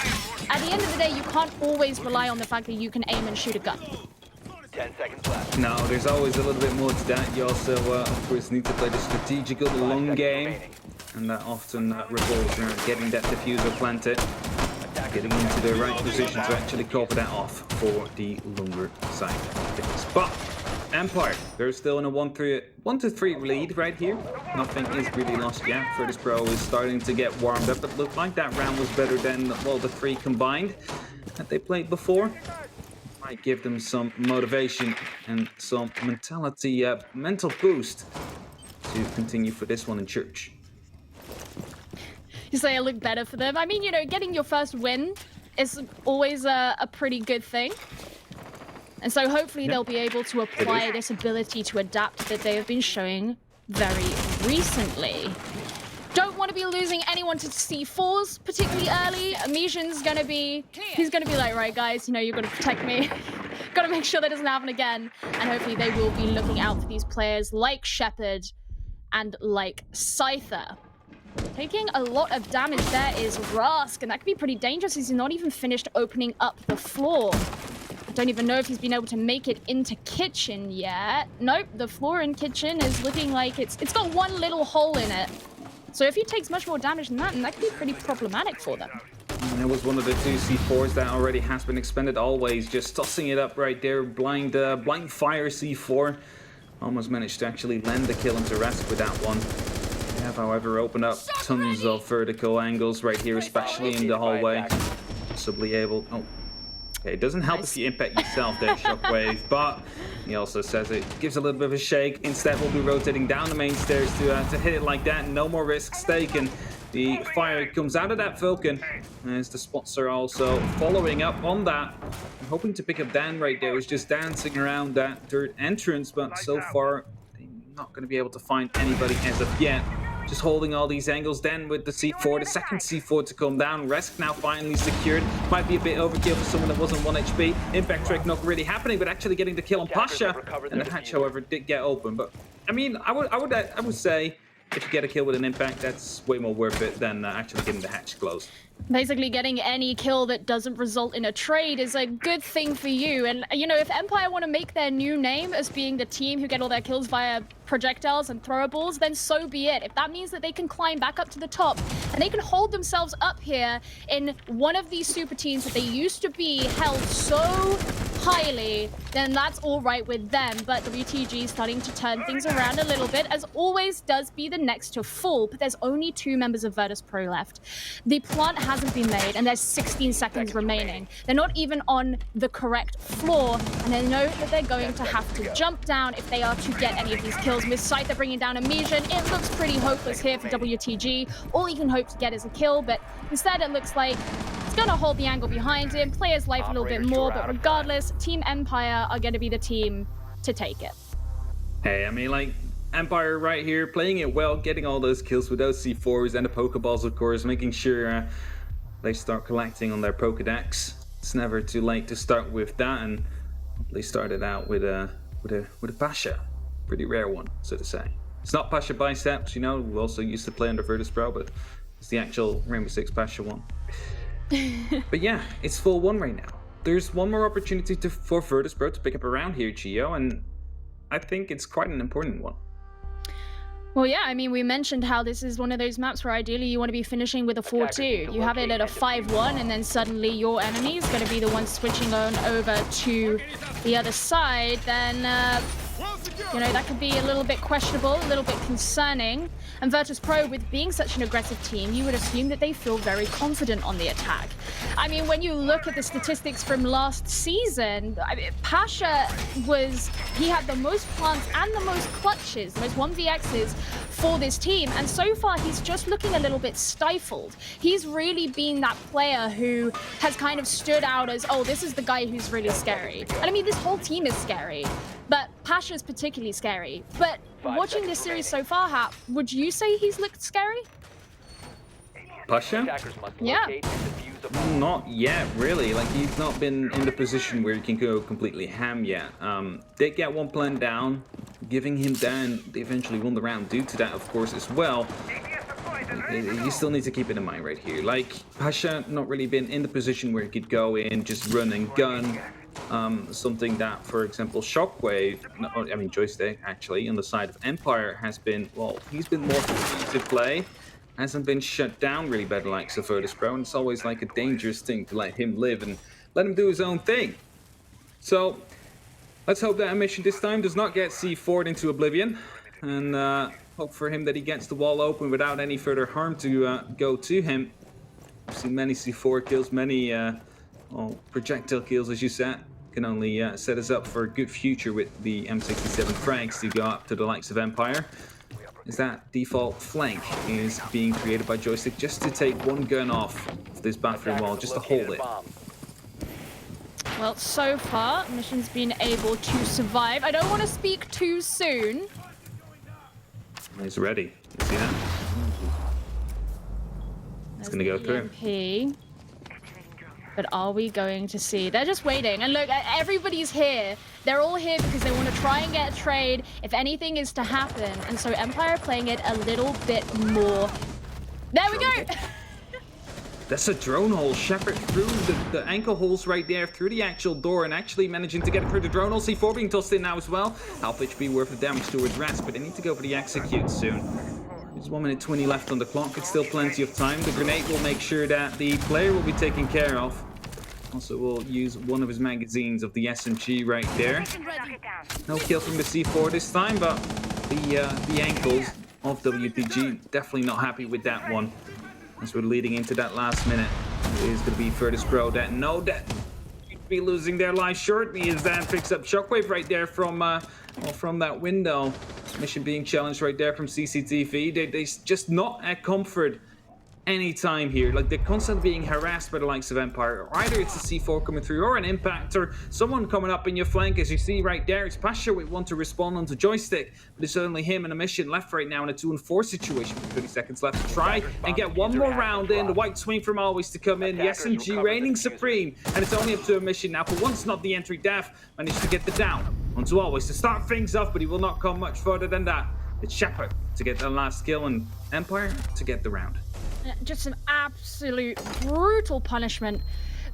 Speaker 7: at the end of the day, you can't always rely on the fact that you can aim and shoot a gun.
Speaker 8: 10 seconds left.
Speaker 6: No, there's always a little bit more to that. You also, of course, need to play the strategical, the long game. And that often revolves around getting that diffuser planted, getting into the right position to actually cover that off for the longer side of things. But Empire, they're still in a 1-3 lead right here. Nothing is really lost yet. Virtus Pro is starting to get warmed up. It looked like that round was better than, well, the 3 combined that they played before. Might give them some motivation and some mentality, mental boost to continue for this one in church.
Speaker 7: You say it looked better for them. I mean, you know, getting your first win is always a pretty good thing. And so hopefully they'll be able to apply this ability to adapt that they have been showing very recently. Don't want to be losing anyone to C4s particularly early. Amision's gonna be, he's gonna be like, right guys, you know, you've got to protect me. Got to make sure that doesn't happen again. And hopefully they will be looking out for these players like Shepard and like Scyther. Taking a lot of damage there is Rask, and that could be pretty dangerous. He's not even finished opening up the floor. I don't even know if he's been able to make it into kitchen yet. Nope, the floor in kitchen is looking like it's got one little hole in it. So if he takes much more damage than that, then that could be pretty problematic for them.
Speaker 6: And it was one of the 2 C4s that already has been expended. Always just tossing it up right there. Blind fire C4. Almost managed to actually land the kill into Rask with that one. They have, however, opened up tons of vertical angles right here, especially in the hallway. Possibly able... Oh. Okay, it doesn't help if you impact yourself there, Shockwave, but he also says it gives a little bit of a shake. Instead, we'll be rotating down the main stairs to hit it like that. No more risks taken. The fire comes out of that Vulcan, as the spots are also following up on that. I'm hoping to pick up Dan right there. He's just dancing around that third entrance, but so far, they're not going to be able to find anybody as of yet. Just holding all these angles. Then with the C4, the second C4 to come down. Resk now finally secured. Might be a bit overkill for someone that wasn't 1 HP. Impact track not really happening, but actually getting the kill on Pasha. And the hatch, however, did get open. But I mean, I would say if you get a kill with an impact, that's way more worth it than actually getting the hatch closed.
Speaker 7: Basically, getting any kill that doesn't result in a trade is a good thing for you. And, you know, if Empire want to make their new name as being the team who get all their kills via projectiles and throwables, then so be it. If that means that they can climb back up to the top and they can hold themselves up here in one of these super teams that they used to be held so highly, then that's all right with them. But WTG is starting to turn things around a little bit, as always does be the next to fall. But there's only 2 members of Virtus Pro left. The plant hasn't been made, and there's 16 seconds remaining. They're not even on the correct floor, and they know that they're going to have to jump down if they are to get any of these kills. With Scyther bringing down a Mission, it looks pretty hopeless here for WTG. All he can hope to get is a kill, but instead it looks like it's going to hold the angle behind him, play his life a little bit more, but regardless, Team Empire are going to be the team to take it.
Speaker 6: Hey, I mean, like, Empire right here, playing it well, getting all those kills with those C4s and the Pokeballs, of course, making sure they start collecting on their Pokedex. It's never too late to start with that, and they started out with a Pasha. Pretty rare one, so to say. It's not Pasha Biceps, you know, we also used to play under Virtus Pro, but it's the actual Rainbow Six Pasha one. But yeah, it's full 1 right now. There's one more opportunity for Virtus Pro to pick up around here, Gio, and I think it's quite an important one.
Speaker 7: Well, yeah, I mean, we mentioned how this is one of those maps where ideally you want to be finishing with a 4-2. You have it at a 5-1, and then suddenly your enemy is going to be the one switching on over to the other side. Then, you know, that could be a little bit questionable, a little bit concerning. And Virtus Pro, with being such an aggressive team, you would assume that they feel very confident on the attack. I mean, when you look at the statistics from last season, Pasha he had the most plants and the most clutches, the most 1vx's for this team, and so far he's just looking a little bit stifled. He's really been that player who has kind of stood out as, oh, this is the guy who's really scary. And I mean, this whole team is scary, but Pasha's particularly scary, but
Speaker 8: 5
Speaker 7: watching
Speaker 8: seconds
Speaker 7: this series
Speaker 8: remaining.
Speaker 7: so far, Hap, would you say he's looked scary?
Speaker 6: Pasha?
Speaker 8: Attackers must
Speaker 7: Yeah.
Speaker 8: locate and defuse a bomb.
Speaker 6: Not yet, really. Like, he's not been in the position where he can go completely ham yet. They get one plant down, giving him down. They eventually won the round due to that, of course, as well. You still need to keep it in mind right here. Like, Pasha not really been in the position where he could go in, just run and gun. Something that, for example, Shockwave, I mean Joystick, actually, on the side of Empire has been, well, he's been more free to play. Hasn't been shut down really by the likes of Virtus Pro, and it's always like a dangerous thing to let him live and let him do his own thing. So, let's hope that mission this time does not get C4'd into oblivion, and hope for him that he gets the wall open without any further harm to go to him. I've seen many C4 kills, many well, projectile kills, as you said. Can only set us up for a good future with the M67 frags to go up to the likes of Empire. Is that default flank is being created by Joystick just to take one gun off of this bathroom wall, just to hold it.
Speaker 7: Well, so far, Mission's been able to survive. I don't want to speak too soon.
Speaker 6: He's ready. You see that? It's gonna go through.
Speaker 7: EMP. But are we going to see? They're just waiting. And look, everybody's here. They're all here because they want to try and get a trade if anything is to happen. And so Empire are playing it a little bit more. There we go!
Speaker 6: That's a drone hole. Shepard through the ankle holes right there, through the actual door, and actually managing to get it through the drone hole. C4 being tossed in now as well. Half HP worth of damage towards Rats, but they need to go for the execute soon. There's 1 minute 20 left on the clock. It's still plenty of time. The grenade will make sure that the player will be taken care of. Also, we'll use one of his magazines of the SMG right there. No kill from the C4 this time, but the ankles of WPG definitely not happy with that one. As we're leading into that last minute, it is going to be Virtus Pro that know that you'd be losing their life shortly as that picks up Shockwave right there from that window. Mission being challenged right there from CCTV. They just not at comfort anytime here. Like, they're constantly being harassed by the likes of Empire. Either it's a C4 coming through or an impact or someone coming up in your flank. As you see right there, it's Pasha with one to respond onto Joystick, but it's only him and a mission left right now in a 2-4 situation with 30 seconds left to try and get one more round in. The white swing from always to come in. The SMG reigning supreme, and it's only up to a mission now. For once, not the entry. Daf managed to get the down onto always to start things off, but he will not come much further than that. It's Shepard to get the last kill and Empire to get the round.
Speaker 7: Just some absolute brutal punishment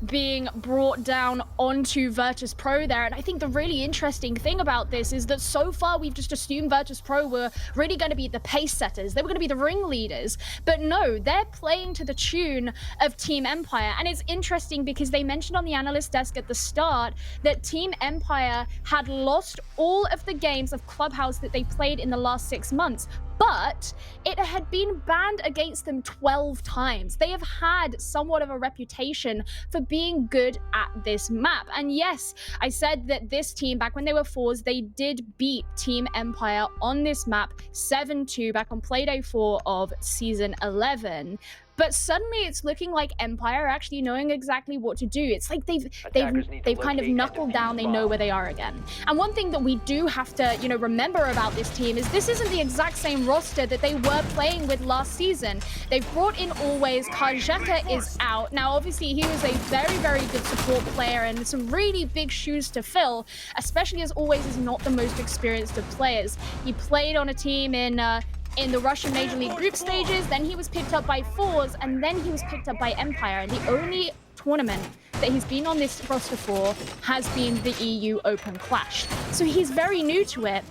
Speaker 7: being brought down onto Virtus Pro there. And I think the really interesting thing about this is that so far we've just assumed Virtus Pro were really going to be the pace setters. They were going to be the ringleaders. But no, they're playing to the tune of Team Empire. And it's interesting because they mentioned on the analyst desk at the start that Team Empire had lost all of the games of Clubhouse that they played in the last 6 months. But it had been banned against them 12 times. They have had somewhat of a reputation for being good at this map. And yes, I said that this team, back when they were fours, they did beat Team Empire on this map 7-2 back on Playday 4 of Season 11. But suddenly it's looking like Empire are actually knowing exactly what to do. It's like they've kind of knuckled down, they know where they are again. And one thing that we do have to, remember about this team is this isn't the exact same roster that they were playing with last season. They've brought in Always. Karjeka is out. Now, obviously, he was a very, very good support player and some really big shoes to fill, especially as Always is not the most experienced of players. He played on a team in the Russian Major League group stages, then he was picked up by Fours, and then he was picked up by Empire. And the only tournament that he's been on this roster for has been the EU Open Clash. So he's very new to it,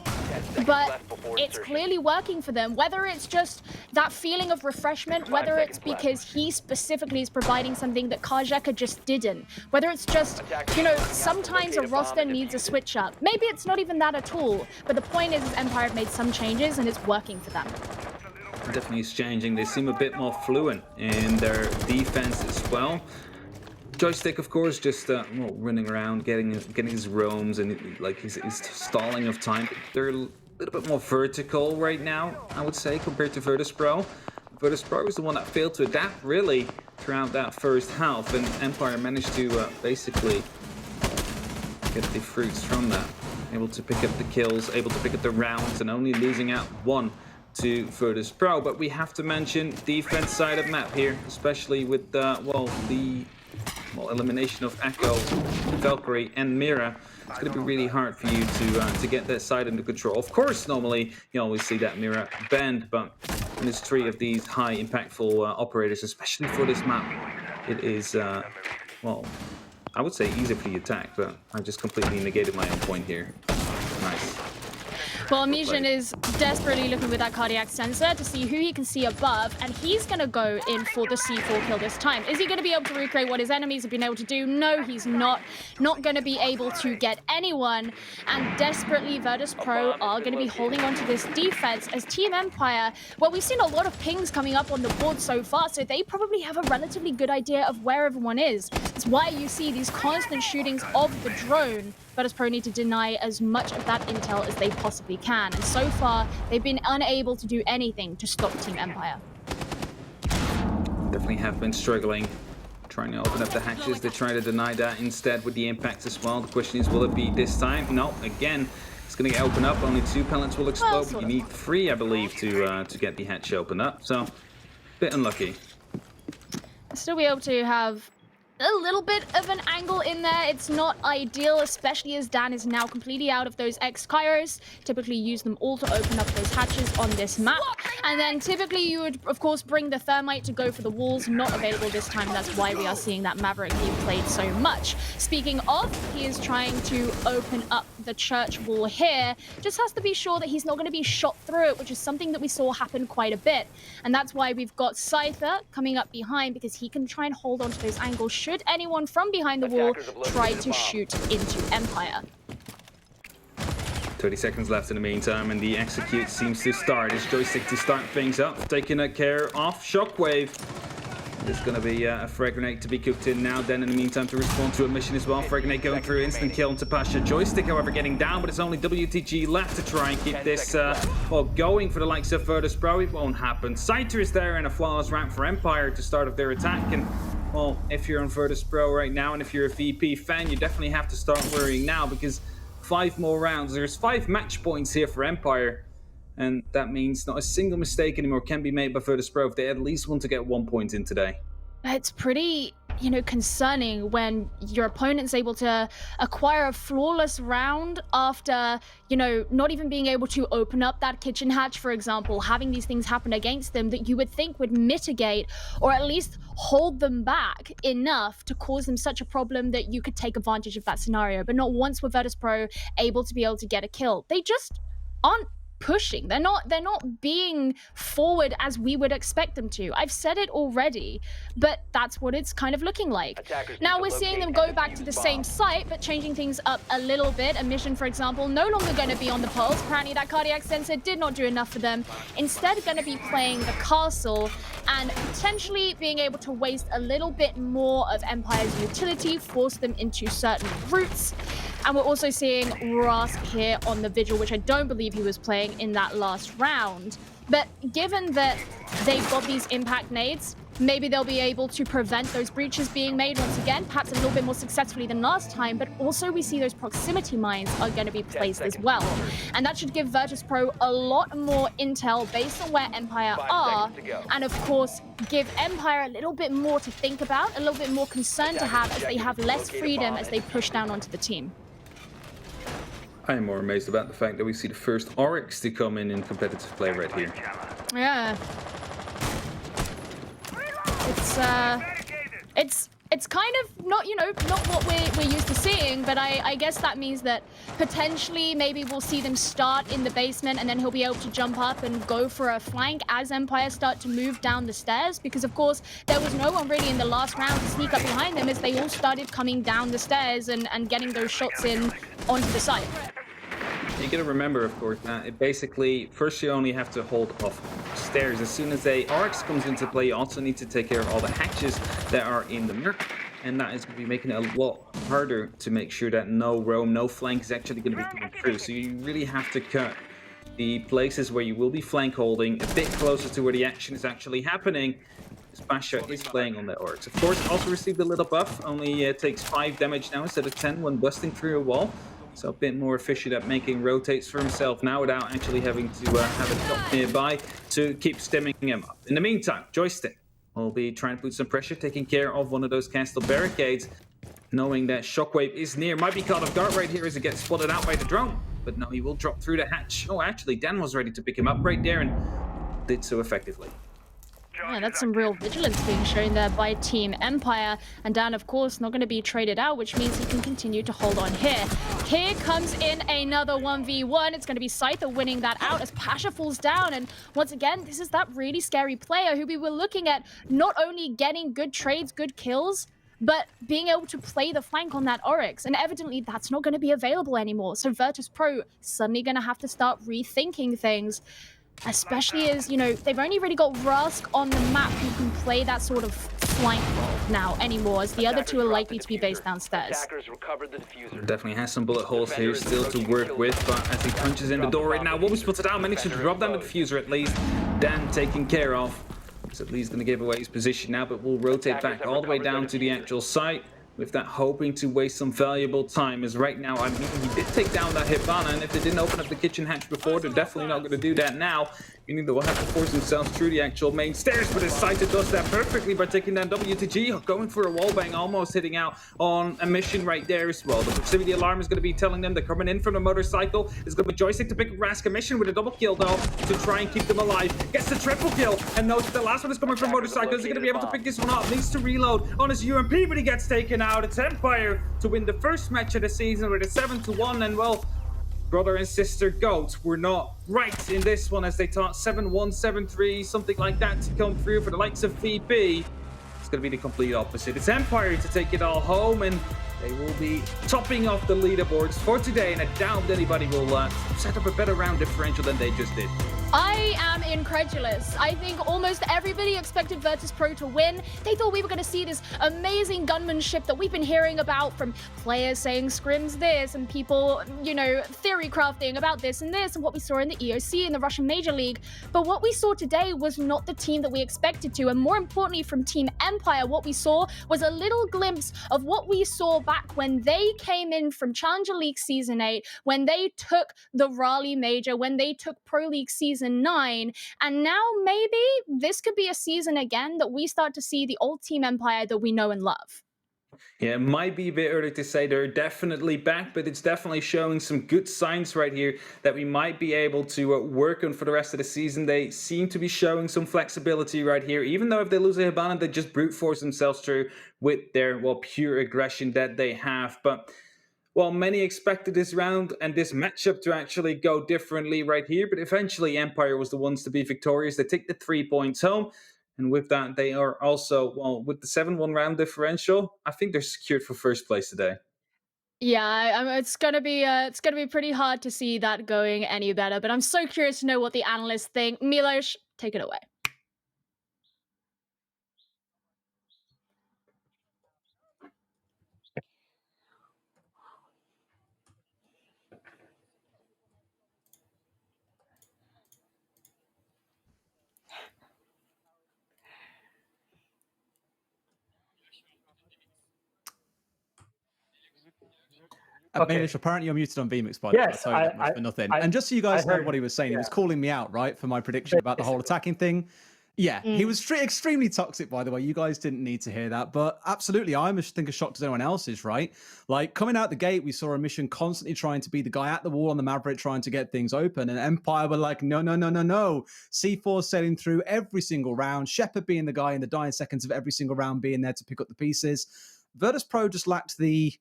Speaker 7: but it's clearly working for them. Whether it's just that feeling of refreshment, whether it's because he specifically is providing something that Karjeka just didn't, whether it's just, sometimes a roster needs a switch up. Maybe it's not even that at all, but the point is Empire have made some changes and it's working for them.
Speaker 6: Definitely is changing. They seem a bit more fluent in their defense as well. Joystick, of course, just running around, getting his roams and his stalling of time. They're a little bit more vertical right now, I would say, compared to Virtus Pro. Virtus Pro was the one that failed to adapt really throughout that first half, and Empire managed to basically get the fruits from that. able to pick up the kills, able to pick up the rounds, and only losing out 1 to Virtus Pro. But we have to mention defense side of map here, especially with the elimination of Echo, Valkyrie, and Mira. It's going to be really hard for you to get that side under control. Of course, normally you always see that Mira banned, but when there's 3 of these high impactful operators, especially for this map, it is I would say easy for the attack, but I just completely negated my own point here. Nice.
Speaker 7: Well, Mijin is desperately looking with that cardiac sensor to see who he can see above, and he's going to go in for the C4 kill this time. Is he going to be able to recreate what his enemies have been able to do? No, he's not. Not going to be able to get anyone, and desperately Virtus Pro are going to be holding on to this defense as Team Empire, well, we've seen a lot of pings coming up on the board so far, so they probably have a relatively good idea of where everyone is. It's why you see these constant shootings of the drone. Virtus Pro need to deny as much of that intel as they possibly can. And so far, they've been unable to do anything to stop Team Empire.
Speaker 6: Definitely have been struggling, trying to open up the hatches. They try to deny that instead with the impacts as well. The question is, will it be this time? No, again, it's going to get opened up. Only 2 pellets will explode, but you need 3, I believe, to get the hatch opened up. So, a bit unlucky.
Speaker 7: Still be able to have a little bit of an angle in there. It's not ideal, especially as Dan is now completely out of those X-Kairos. Typically use them all to open up those hatches on this map. And then typically you would, of course, bring the Thermite to go for the walls. Not available this time. That's why we are seeing that Maverick being played so much. Speaking of, he is trying to open up the church wall here. Just has to be sure that he's not going to be shot through it, which is something that we saw happen quite a bit. And that's why we've got Scyther coming up behind, because he can try and hold on to those angles should anyone from behind the wall try to shoot into Empire.
Speaker 6: 30 seconds left in the meantime, and the execute seems to start. His joystick to start things up, taking care of Shockwave. There's going to be a frag grenade to be cooked in now. Then in the meantime to respond to a mission as well. Frag grenade going through, instant kill into Pasha. Joystick, however, getting down, but it's only WTG left to try and keep this going for the likes of Virtus Pro. It won't happen. Scyther is there in a flawless round for Empire to start off their attack, and well, if you're on Virtus Pro right now and if you're a VP fan, you definitely have to start worrying now, because 5 more rounds. There's 5 match points here for Empire, and that means not a single mistake anymore can be made by Virtus Pro if they at least want to get 1 point in today.
Speaker 7: It's pretty, concerning when your opponent's able to acquire a flawless round after, not even being able to open up that kitchen hatch, for example, having these things happen against them that you would think would mitigate or at least hold them back enough to cause them such a problem that you could take advantage of that scenario. But not once were Virtus Pro able to be able to get a kill. They just aren't pushing. They're not being forward as we would expect them to. I've said it already, but that's what it's kind of looking like. Now we're seeing them go back to the same site, but changing things up a little bit. A mission, for example, no longer going to be on the pulse. Apparently that cardiac sensor did not do enough for them. Instead, going to be playing the castle and potentially being able to waste a little bit more of Empire's utility, force them into certain routes. And we're also seeing Rask here on the Vigil, which I don't believe he was playing in that last round. But given that they've got these impact nades, maybe they'll be able to prevent those breaches being made once again, perhaps a little bit more successfully than last time. But also we see those proximity mines are going to be placed as well. And that should give Virtus Pro a lot more intel based on where Empire are. And of course, give Empire a little bit more to think about, a little bit more concern to have as they have less freedom as they push down onto the team.
Speaker 6: I am more amazed about the fact that we see the first Oryx to come in competitive play right here.
Speaker 7: Yeah. It's kind of not, not what we're used to seeing, but I guess that means that potentially maybe we'll see them start in the basement and then he'll be able to jump up and go for a flank as Empire start to move down the stairs, because of course there was no one really in the last round to sneak up behind them as they all started coming down the stairs and getting those shots in onto the site.
Speaker 6: You gotta remember, of course, that basically first you only have to hold off stairs. As soon as a Oryx comes into play, you also need to take care of all the hatches that are in the map, and that is going to be making it a lot harder to make sure that no roam, no flank is actually going to be coming through. So you really have to cut the places where you will be flank holding a bit closer to where the action is actually happening. Pasha is playing on that Oryx. Of course, also received a little buff. Only takes 5 damage now instead of 10 when busting through a wall. So a bit more efficient at making rotates for himself now without actually having to have a top nearby to keep stemming him up. In the meantime, Joystick will be trying to put some pressure, taking care of one of those castle barricades, knowing that Shockwave is near. Might be caught off guard right here as it gets spotted out by the drone. But no, he will drop through the hatch. Oh, actually, Dan was ready to pick him up right there and did so effectively.
Speaker 7: Yeah, that's some real vigilance being shown there by Team Empire. And Dan, of course, not going to be traded out, which means he can continue to hold on here. Here comes in another 1v1. It's going to be Scyther winning that out as Pasha falls down. And once again, this is that really scary player who we were looking at not only getting good trades, good kills, but being able to play the flank on that Oryx. And evidently, that's not going to be available anymore. So Virtus Pro suddenly going to have to start rethinking things. Especially as, you know, they've only really got Rusk on the map who can play that sort of flank role now anymore, as the other two are likely to be based downstairs.
Speaker 8: Attackers recovered the diffuser.
Speaker 6: Definitely has some bullet holes here still to work with, but as he punches in the door right now, what was spotted out, managed to drop down the diffuser at least. Dan taken care of. It's at least going to give away his position now, but we'll rotate back all the way down to the actual site. With that, hoping to waste some valuable time, as right now, I mean, he did take down that Hibana, and if they didn't open up the kitchen hatch before, they're definitely not going to do that now, meaning they will have to force themselves through the actual main stairs, but Scyther does that perfectly by taking down WTG, going for a wallbang, almost hitting out on a mission right there as well. The proximity alarm is going to be telling them they're coming in from the motorcycle. It's going to be Joystick to pick Rask a mission with a double kill, though, to try and keep them alive. Gets the triple kill, and notes the last one is coming from motorcycle. Is he going to be able to pick this one up? Needs to reload on his UMP, but he gets taken out. It's Empire to win the first match of the season with a 7-1, and well, brother and sister Goat were not right in this one, as they thought 7-1, 7-3, something like that to come through for the likes of VP. It's going to be the complete opposite. It's Empire to take it all home, and they will be topping off the leaderboards for today, and I doubt anybody will set up a better round differential than they just did.
Speaker 7: I am incredulous. I think almost everybody expected Virtus Pro to win. They thought we were going to see this amazing gunmanship that we've been hearing about from players saying scrims this and people, you know, theory crafting about this and what we saw in the EOC in the Russian Major League. But what we saw today was not the team that we expected to. And more importantly, from Team Empire, what we saw was a little glimpse of what we saw back when they came in from Challenger League Season 8, when they took the Raleigh Major, when they took Pro League Season 9, and now maybe this could be a season again that we start to see the old Team Empire that we know and love.
Speaker 6: Yeah, it might be a bit early to say they're definitely back, but it's definitely showing some good signs right here that we might be able to work on for the rest of the season. They seem to be showing some flexibility right here, even though if they lose a Hibana, they just brute force themselves through with their, well, pure aggression that they have. But well, many expected this round and this matchup to actually go differently right here, but eventually Empire was the ones to be victorious. They take the 3 points home, and with that, they are also, well, with the 7-1 round differential, I think they're secured for first place today.
Speaker 7: Yeah, it's gonna be pretty hard to see that going any better. But I'm so curious to know what the analysts think. Milos, take it away.
Speaker 3: Okay.
Speaker 4: Manish, apparently you're muted on VMix, by the way.
Speaker 3: Yes,
Speaker 4: I'll tell you that much for nothing. And just so you guys know what he was saying, he was calling me out, right, for my prediction about the whole attacking thing. Yeah, he was extremely toxic, by the way. You guys didn't need to hear that. But absolutely, I'm as shocked as anyone else is, right? Like, coming out the gate, we saw a mission constantly trying to be the guy at the wall on the Maverick, trying to get things open. And Empire were like, no, no, no, no, no. C4 sailing through every single round. Shepard being the guy in the dying seconds of every single round, being there to pick up the pieces. Virtus Pro just lacked the...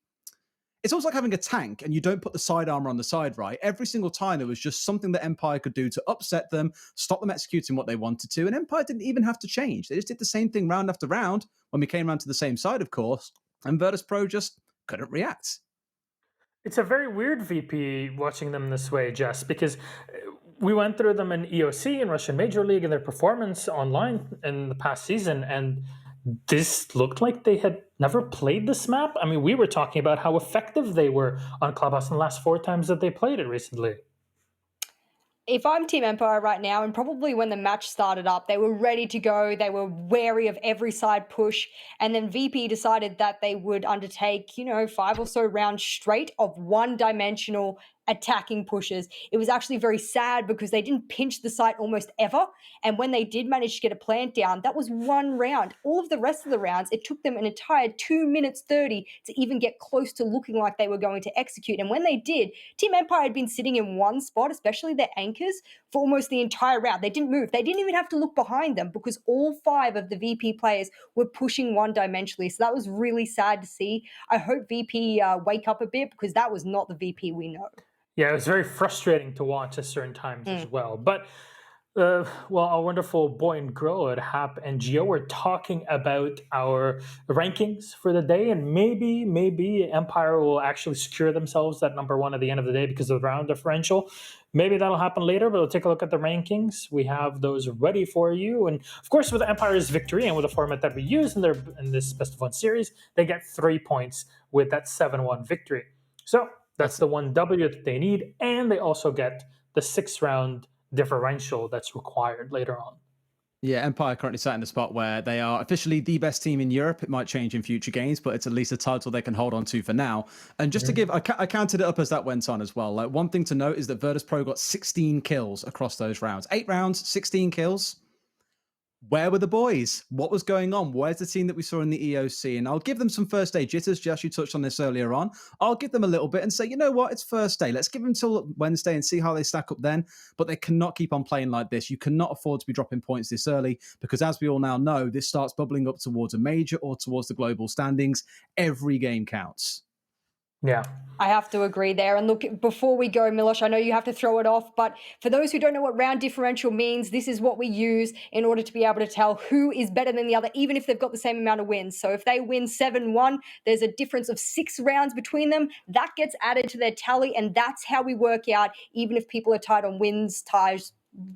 Speaker 4: It's almost like having a tank and you don't put the side armor on the side, right? Every single time there was just something that Empire could do to upset them, stop them executing what they wanted to. And Empire didn't even have to change. They just did the same thing round after round when we came around to the same side, of course. And Virtus Pro just couldn't react.
Speaker 3: It's a very weird VP watching them this way, Jess, because we went through them in EOC and Russian Major League and their performance online in the past season, and this looked like they had never played this map. I mean, we were talking about how effective they were on Clubhouse in the last 4 times that they played it recently.
Speaker 5: if I'm Team Empire right now, and probably when the match started up, they were ready to go. They were wary of every side push. And then VP decided that they would undertake, 5 or so rounds straight of one-dimensional attacking pushes. It was actually very sad because they didn't pinch the site almost ever. And when they did manage to get a plant down, that was one round. All of the rest of the rounds, it took them an entire 2 minutes 30 to even get close to looking like they were going to execute. And when they did, Team Empire had been sitting in one spot, especially their anchors, for almost the entire round. They didn't move. They didn't even have to look behind them because all 5 of the VP players were pushing one-dimensionally. So that was really sad to see. I hope VP wake up a bit because that was not the VP we know.
Speaker 3: Yeah, it was very frustrating to watch at certain times as well. But well, our wonderful boy and girl at Hap and Geo were talking about our rankings for the day, and maybe Empire will actually secure themselves at number 1 at the end of the day because of the round differential. Maybe that'll happen later, but we'll take a look at the rankings. We have those ready for you, and of course, with Empire's victory and with the format that we use in this best of 1 series, they get 3 points with that 7-1 victory. So that's the 1 W that they need, and they also get the 6th round differential that's required later on.
Speaker 4: Yeah, Empire currently sat in the spot where they are officially the best team in Europe. It might change in future games, but it's at least a title they can hold on to for now. And just to give, I counted it up as that went on as well. Like, one thing to note is that Virtus.pro got 16 kills across those rounds. 8 rounds, 16 kills. Where were the boys? What was going on? Where's the team that we saw in the EOC? And I'll give them some first day jitters. Josh, you touched on this earlier on. I'll give them a little bit and say, you know what? It's first day. Let's give them till Wednesday and see how they stack up then. But they cannot keep on playing like this. You cannot afford to be dropping points this early because, as we all now know, this starts bubbling up towards a major or towards the global standings. Every game counts.
Speaker 3: Yeah.
Speaker 5: I have to agree there. And look, before we go, Milosh, I know you have to throw it off, but for those who don't know what round differential means, this is what we use in order to be able to tell who is better than the other, even if they've got the same amount of wins. So if they win 7-1, there's a difference of 6 rounds between them. That gets added to their tally, and that's how we work out, even if people are tied on wins, ties,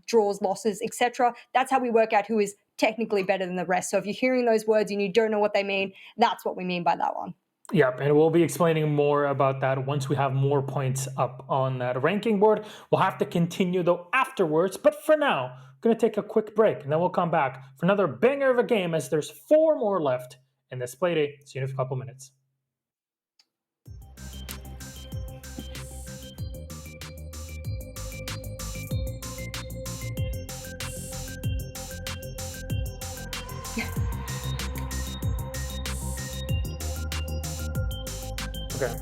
Speaker 5: draws, losses, etc. That's how we work out who is technically better than the rest. So if you're hearing those words and you don't know what they mean, that's what we mean by that one.
Speaker 3: Yep, and we'll be explaining more about that once we have more points up on that ranking board. We'll have to continue, though, afterwards. But for now, I'm going to take a quick break, and then we'll come back for another banger of a game as there's 4 more left in this Playday. See you in a couple minutes. Okay.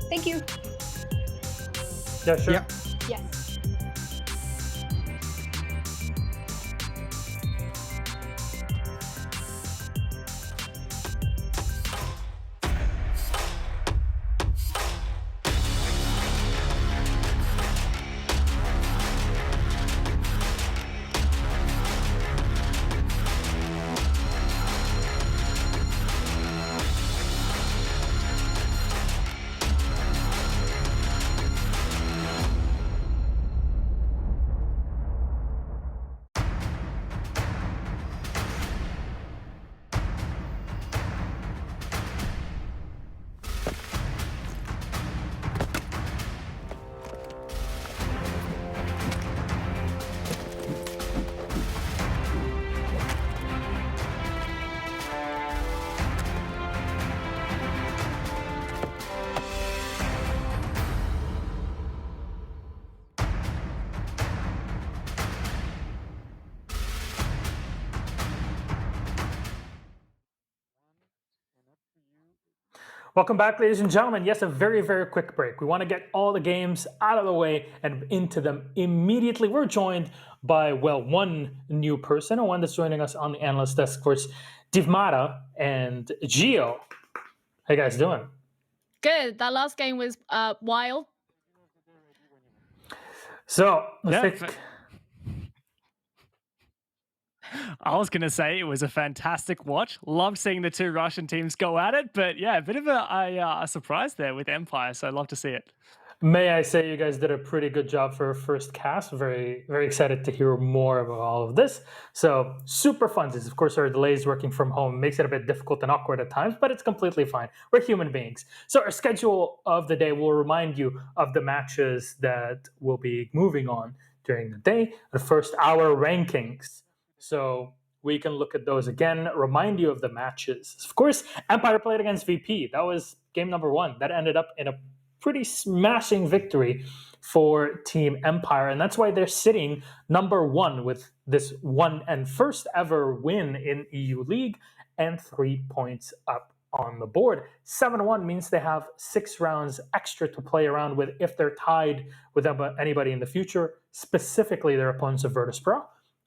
Speaker 5: Thank you.
Speaker 3: Yeah, sure.
Speaker 4: Yep.
Speaker 5: Yes.
Speaker 3: Welcome back, ladies and gentlemen. Yes, a very, very quick break. We want to get all the games out of the way and into them immediately. We're joined by, well, one new person and one that's joining us on the analyst desk, of course, Divmara and Gio. How you guys doing?
Speaker 7: Good. That last game was wild.
Speaker 3: So,
Speaker 9: I was going to say it was a fantastic watch. Loved seeing the 2 Russian teams go at it, but yeah, a bit of a surprise there with Empire, so I'd love to see it.
Speaker 3: May I say you guys did a pretty good job for a first cast. Very, very excited to hear more about all of this. So super fun. This, of course, our delays working from home makes it a bit difficult and awkward at times, but it's completely fine. We're human beings. So our schedule of the day will remind you of the matches that will be moving on during the day. The first hour rankings. So we can look at those again, remind you of the matches. Of course, Empire played against VP. That was game number one. That ended up in a pretty smashing victory for Team Empire. And that's why they're sitting number one with this one and first ever win in EU League and 3 points up on the board. 7-1 means they have 6 rounds extra to play around with if they're tied with anybody in the future, specifically their opponents of Virtus Pro.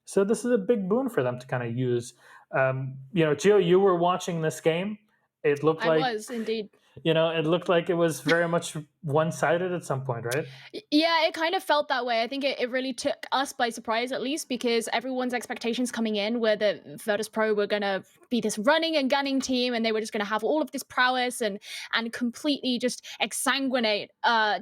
Speaker 3: So this is a big boon for them to kind of use. Gio, you were watching this game. It looked like
Speaker 7: I was indeed.
Speaker 3: It looked like it was very much one-sided at some point, right?
Speaker 7: Yeah, it kind of felt that way. I think it really took us by surprise, at least, because everyone's expectations coming in were that Virtus Pro were going to be this running and gunning team, and they were just going to have all of this prowess and completely just exsanguinate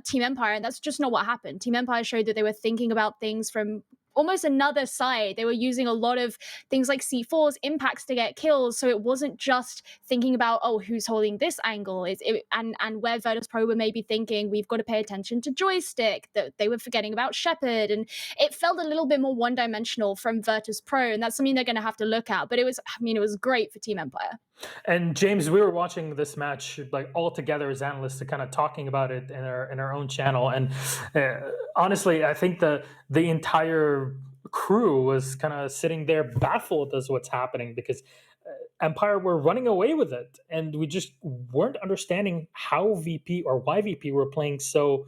Speaker 7: Team Empire, and that's just not what happened. Team Empire showed that they were thinking about things from almost another side. They were using a lot of things like C4s, impacts to get kills. So it wasn't just thinking about, oh, who's holding this angle. And where Virtus Pro were maybe thinking, we've got to pay attention to joystick, that they were forgetting about Shepard. And it felt a little bit more one-dimensional from Virtus Pro. And that's something they're going to have to look at. But it was great for Team Empire.
Speaker 3: And James, we were watching this match like all together as analysts, kind of talking about it in our own channel. And honestly, I think the entire crew was kind of sitting there baffled as what's happening because Empire were running away with it, and we just weren't understanding how VP or why VP were playing so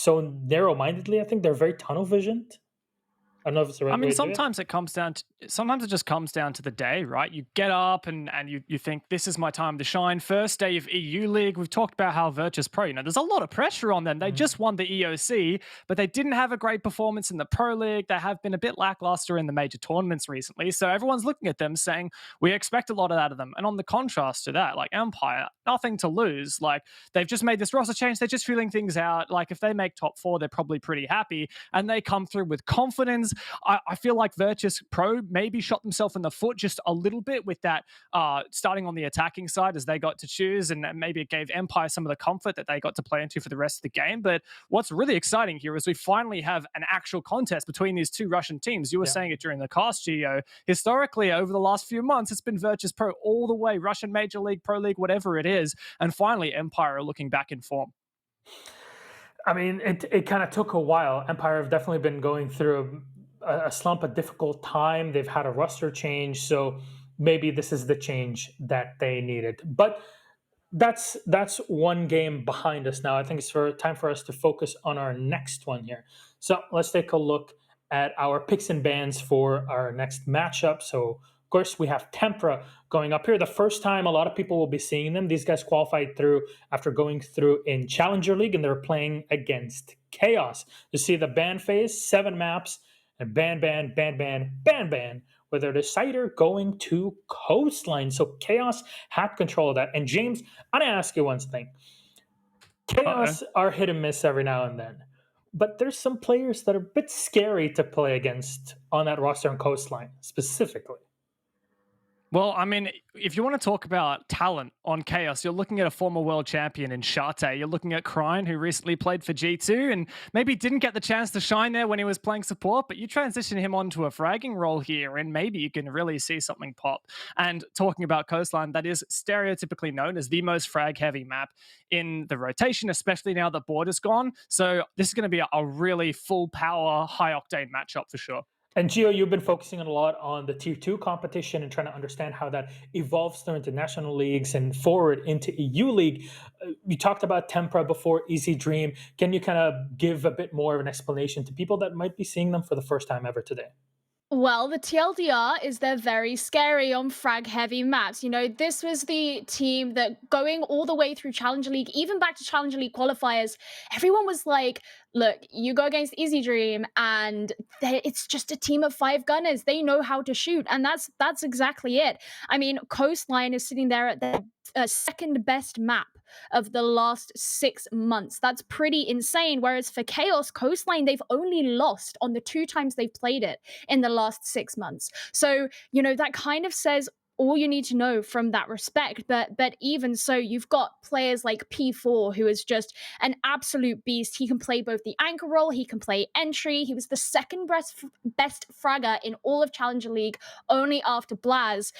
Speaker 3: narrow-mindedly. I think they're very tunnel visioned. I don't know if it's the right
Speaker 9: I
Speaker 3: way
Speaker 9: mean,
Speaker 3: to do it.
Speaker 9: sometimes it just comes down to the day, right? You get up and you think, this is my time to shine. First day of EU League. We've talked about how Virtus Pro, there's a lot of pressure on them. They just won the EOC, but they didn't have a great performance in the Pro League. They have been a bit lackluster in the major tournaments recently. So everyone's looking at them saying, we expect a lot of that of them. And on the contrast to that, like Empire, nothing to lose. Like they've just made this roster change. They're just feeling things out. Like if they make top 4, they're probably pretty happy. And they come through with confidence. I feel like Virtus Pro maybe shot themselves in the foot just a little bit with that starting on the attacking side as they got to choose, and maybe it gave Empire some of the comfort that they got to play into for the rest of the game. But what's really exciting here is we finally have an actual contest between these two Russian teams. You were saying it during the cast, Gio. Historically, over the last few months, it's been Virtus Pro all the way, Russian Major League, Pro League, whatever it is. And finally, Empire are looking back in form.
Speaker 3: I mean, it kind of took a while. Empire have definitely been going through a slump, a difficult time. They've had a roster change, so maybe this is the change that they needed. But that's one game behind us now. I think it's time for us to focus on our next one here. So let's take a look at our picks and bans for our next matchup. So of course we have Tempra going up here. The first time a lot of people will be seeing them. These guys qualified through after going through in Challenger League, and they're playing against Chaos. You see the ban phase, 7 maps, and ban, with their decider going to Coastline. So Chaos had control of that. And James, I'm going to ask you one thing. Chaos are hit and miss every now and then, but there's some players that are a bit scary to play against on that roster on Coastline specifically.
Speaker 9: Well, I mean, if you want to talk about talent on Chaos, you're looking at a former world champion in Shate. You're looking at Kryne, who recently played for G2 and maybe didn't get the chance to shine there when he was playing support, but you transition him onto a fragging role here and maybe you can really see something pop. And talking about Coastline, that is stereotypically known as the most frag-heavy map in the rotation, especially now that Border's gone. So this is going to be a really full-power, high-octane matchup for sure.
Speaker 3: And Gio, you've been focusing a lot on the Tier 2 competition and trying to understand how that evolves through international leagues and forward into EU League. You talked about Tempra before, Easy Dream. Can you kind of give a bit more of an explanation to people that might be seeing them for the first time ever today?
Speaker 7: Well, the TLDR is they're very scary on frag-heavy maps. This was the team that going all the way through Challenger League, even back to Challenger League qualifiers, everyone was like, look, you go against Easy Dream and it's just a team of 5 gunners. They know how to shoot, and that's exactly it. I mean, Coastline is sitting there at their second best map of the last 6 months. That's pretty insane. Whereas for Chaos, Coastline, they've only lost on the 2 times they've played it in the last 6 months. So, that kind of says all you need to know from that respect. But even so, you've got players like P4, who is just an absolute beast. He can play both the anchor role, he can play entry. He was the second best fragger in all of Challenger League, only after Blaz.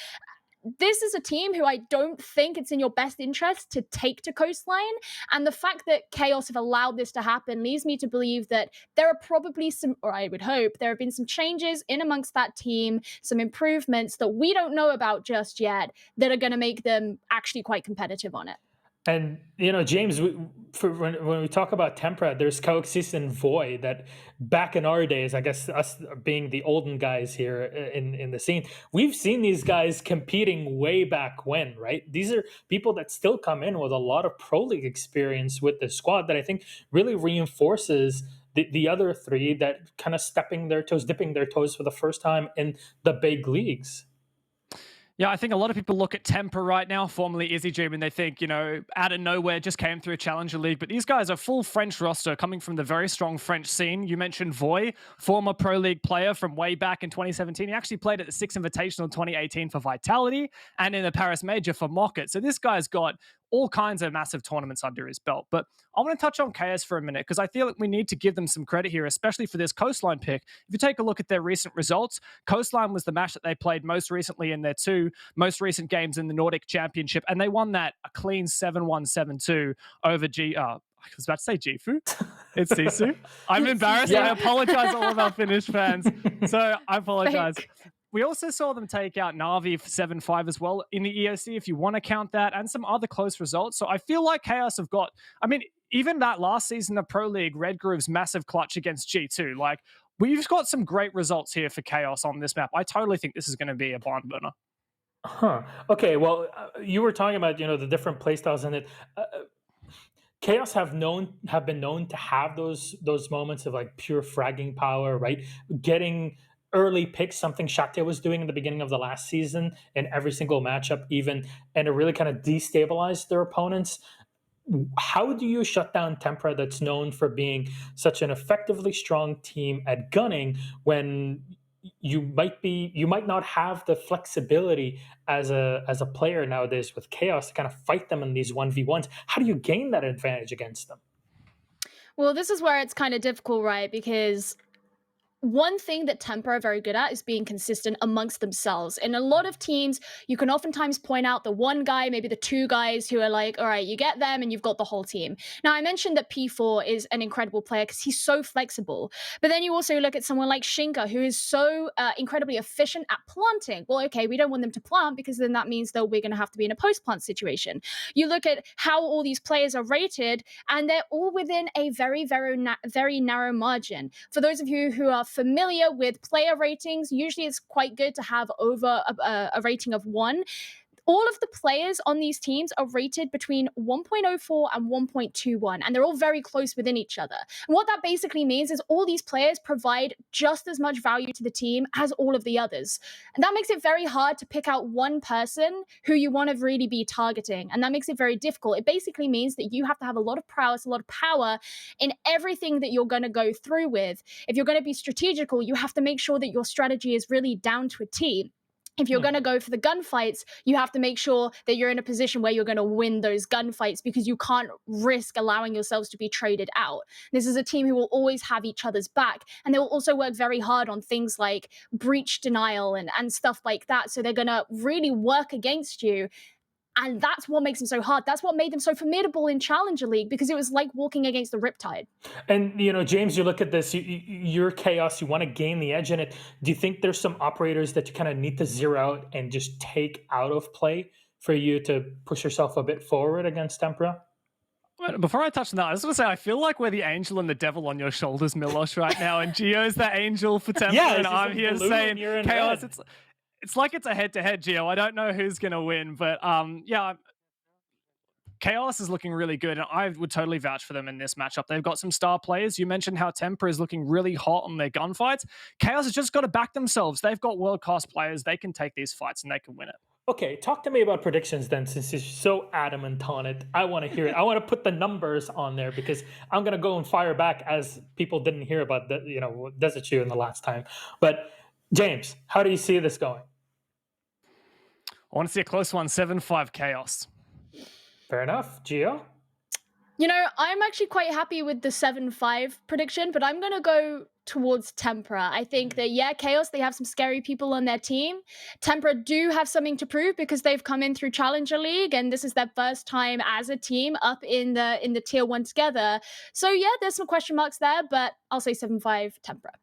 Speaker 7: This is a team who I don't think it's in your best interest to take to Coastline. And the fact that Chaos have allowed this to happen leads me to believe that there are probably some, or I would hope, there have been some changes in amongst that team, some improvements that we don't know about just yet that are going to make them actually quite competitive on it.
Speaker 3: And James, when we talk about Tempra, there's Coexist and Void that back in our days, I guess us being the olden guys here in the scene, we've seen these guys competing way back when, right? These are people that still come in with a lot of pro league experience with the squad that I think really reinforces the other three that kind of dipping their toes for the first time in the big leagues.
Speaker 9: Yeah, I think a lot of people look at Temper right now, formerly Izzy Dream, and they think, out of nowhere, just came through a Challenger League. But these guys are full French roster coming from the very strong French scene. You mentioned Voy, former Pro League player from way back in 2017. He actually played at the Six Invitational in 2018 for Vitality and in the Paris Major for Mocket. So this guy's got all kinds of massive tournaments under his belt. But I want to touch on Chaos for a minute because I feel like we need to give them some credit here, especially for this Coastline pick. If you take a look at their recent results, Coastline was the match that they played most recently in their 2 most recent games in the Nordic Championship, and they won that a clean 7-1, 7-2 over I was about to say Gifu. It's Sisu. I'm embarrassed. Yeah. I apologize to all of our Finnish fans. So I apologize. We also saw them take out Na'Vi for 7-5 as well in the EOC, if you want to count that, and some other close results. So I feel like Chaos have got, even that last season of Pro League, Red Groove's massive clutch against G2, we've got some great results here for Chaos on this map. I totally think this is going to be a barn burner.
Speaker 3: Huh. Okay, well, you were talking about, the different playstyles in it. Chaos have been known to have those moments of pure fragging power, right? Getting early picks, something Shakti was doing in the beginning of the last season in every single matchup even, and it really kind of destabilized their opponents. How do you shut down Tempra that's known for being such an effectively strong team at gunning when you might not have the flexibility as a player nowadays with Chaos to kind of fight them in these 1v1s? How do you gain that advantage against them?
Speaker 7: Well, this is where it's kind of difficult, right? Because one thing that Temper are very good at is being consistent amongst themselves. In a lot of teams, you can oftentimes point out the one guy, maybe the 2 guys who are like, all right, you get them and you've got the whole team. Now, I mentioned that P4 is an incredible player because he's so flexible. But then you also look at someone like Shinka, who is so incredibly efficient at planting. Well, okay, we don't want them to plant because then that means that we're going to have to be in a post-plant situation. You look at how all these players are rated, and they're all within a very, very narrow margin. For those of you who are familiar with player ratings, usually it's quite good to have over a rating of 1. All of the players on these teams are rated between 1.04 and 1.21, and they're all very close within each other. And what that basically means is all these players provide just as much value to the team as all of the others. And that makes it very hard to pick out one person who you want to really be targeting. And that makes it very difficult. It basically means that you have to have a lot of prowess, a lot of power in everything that you're going to go through with. If you're going to be strategical, you have to make sure that your strategy is really down to a T. If you're going to go for the gunfights, you have to make sure that you're in a position where you're going to win those gunfights because you can't risk allowing yourselves to be traded out. This is a team who will always have each other's back, and they will also work very hard on things like breach denial and stuff like that. So they're going to really work against you. And that's what makes them so hard. That's what made them so formidable in Challenger League, because it was like walking against the Riptide.
Speaker 3: And, James, you look at this, you're Chaos, you want to gain the edge in it. Do you think there's some operators that you kind of need to zero out and just take out of play for you to push yourself a bit forward against Tempra?
Speaker 9: Before I touch on that, I just want to say I feel like we're the angel and the devil on your shoulders, Milosh, right now. And Gio's the angel for Tempra, and I'm here saying Chaos. Red. It's like it's a head-to-head, Gio. I don't know who's going to win, but Chaos is looking really good, and I would totally vouch for them in this matchup. They've got some star players. You mentioned how Temper is looking really hot on their gunfights. Chaos has just got to back themselves. They've got world-class players. They can take these fights, and they can win it.
Speaker 3: Okay, talk to me about predictions then, since you're so adamant on it. I want to hear it. I want to put the numbers on there because I'm gonna go and fire back as people didn't hear about the Desert Shoe in the last time. But James, how do you see this going?
Speaker 9: I want to see a close one, 7-5 chaos.
Speaker 3: Fair enough, Gio.
Speaker 7: I'm actually quite happy with the 7-5 prediction, but I'm going to go towards Tempera. I think that, Chaos, they have some scary people on their team. Tempera do have something to prove because they've come in through Challenger League, and this is their first time as a team up in the Tier 1 together. So, there's some question marks there, but I'll say 7-5 Tempera.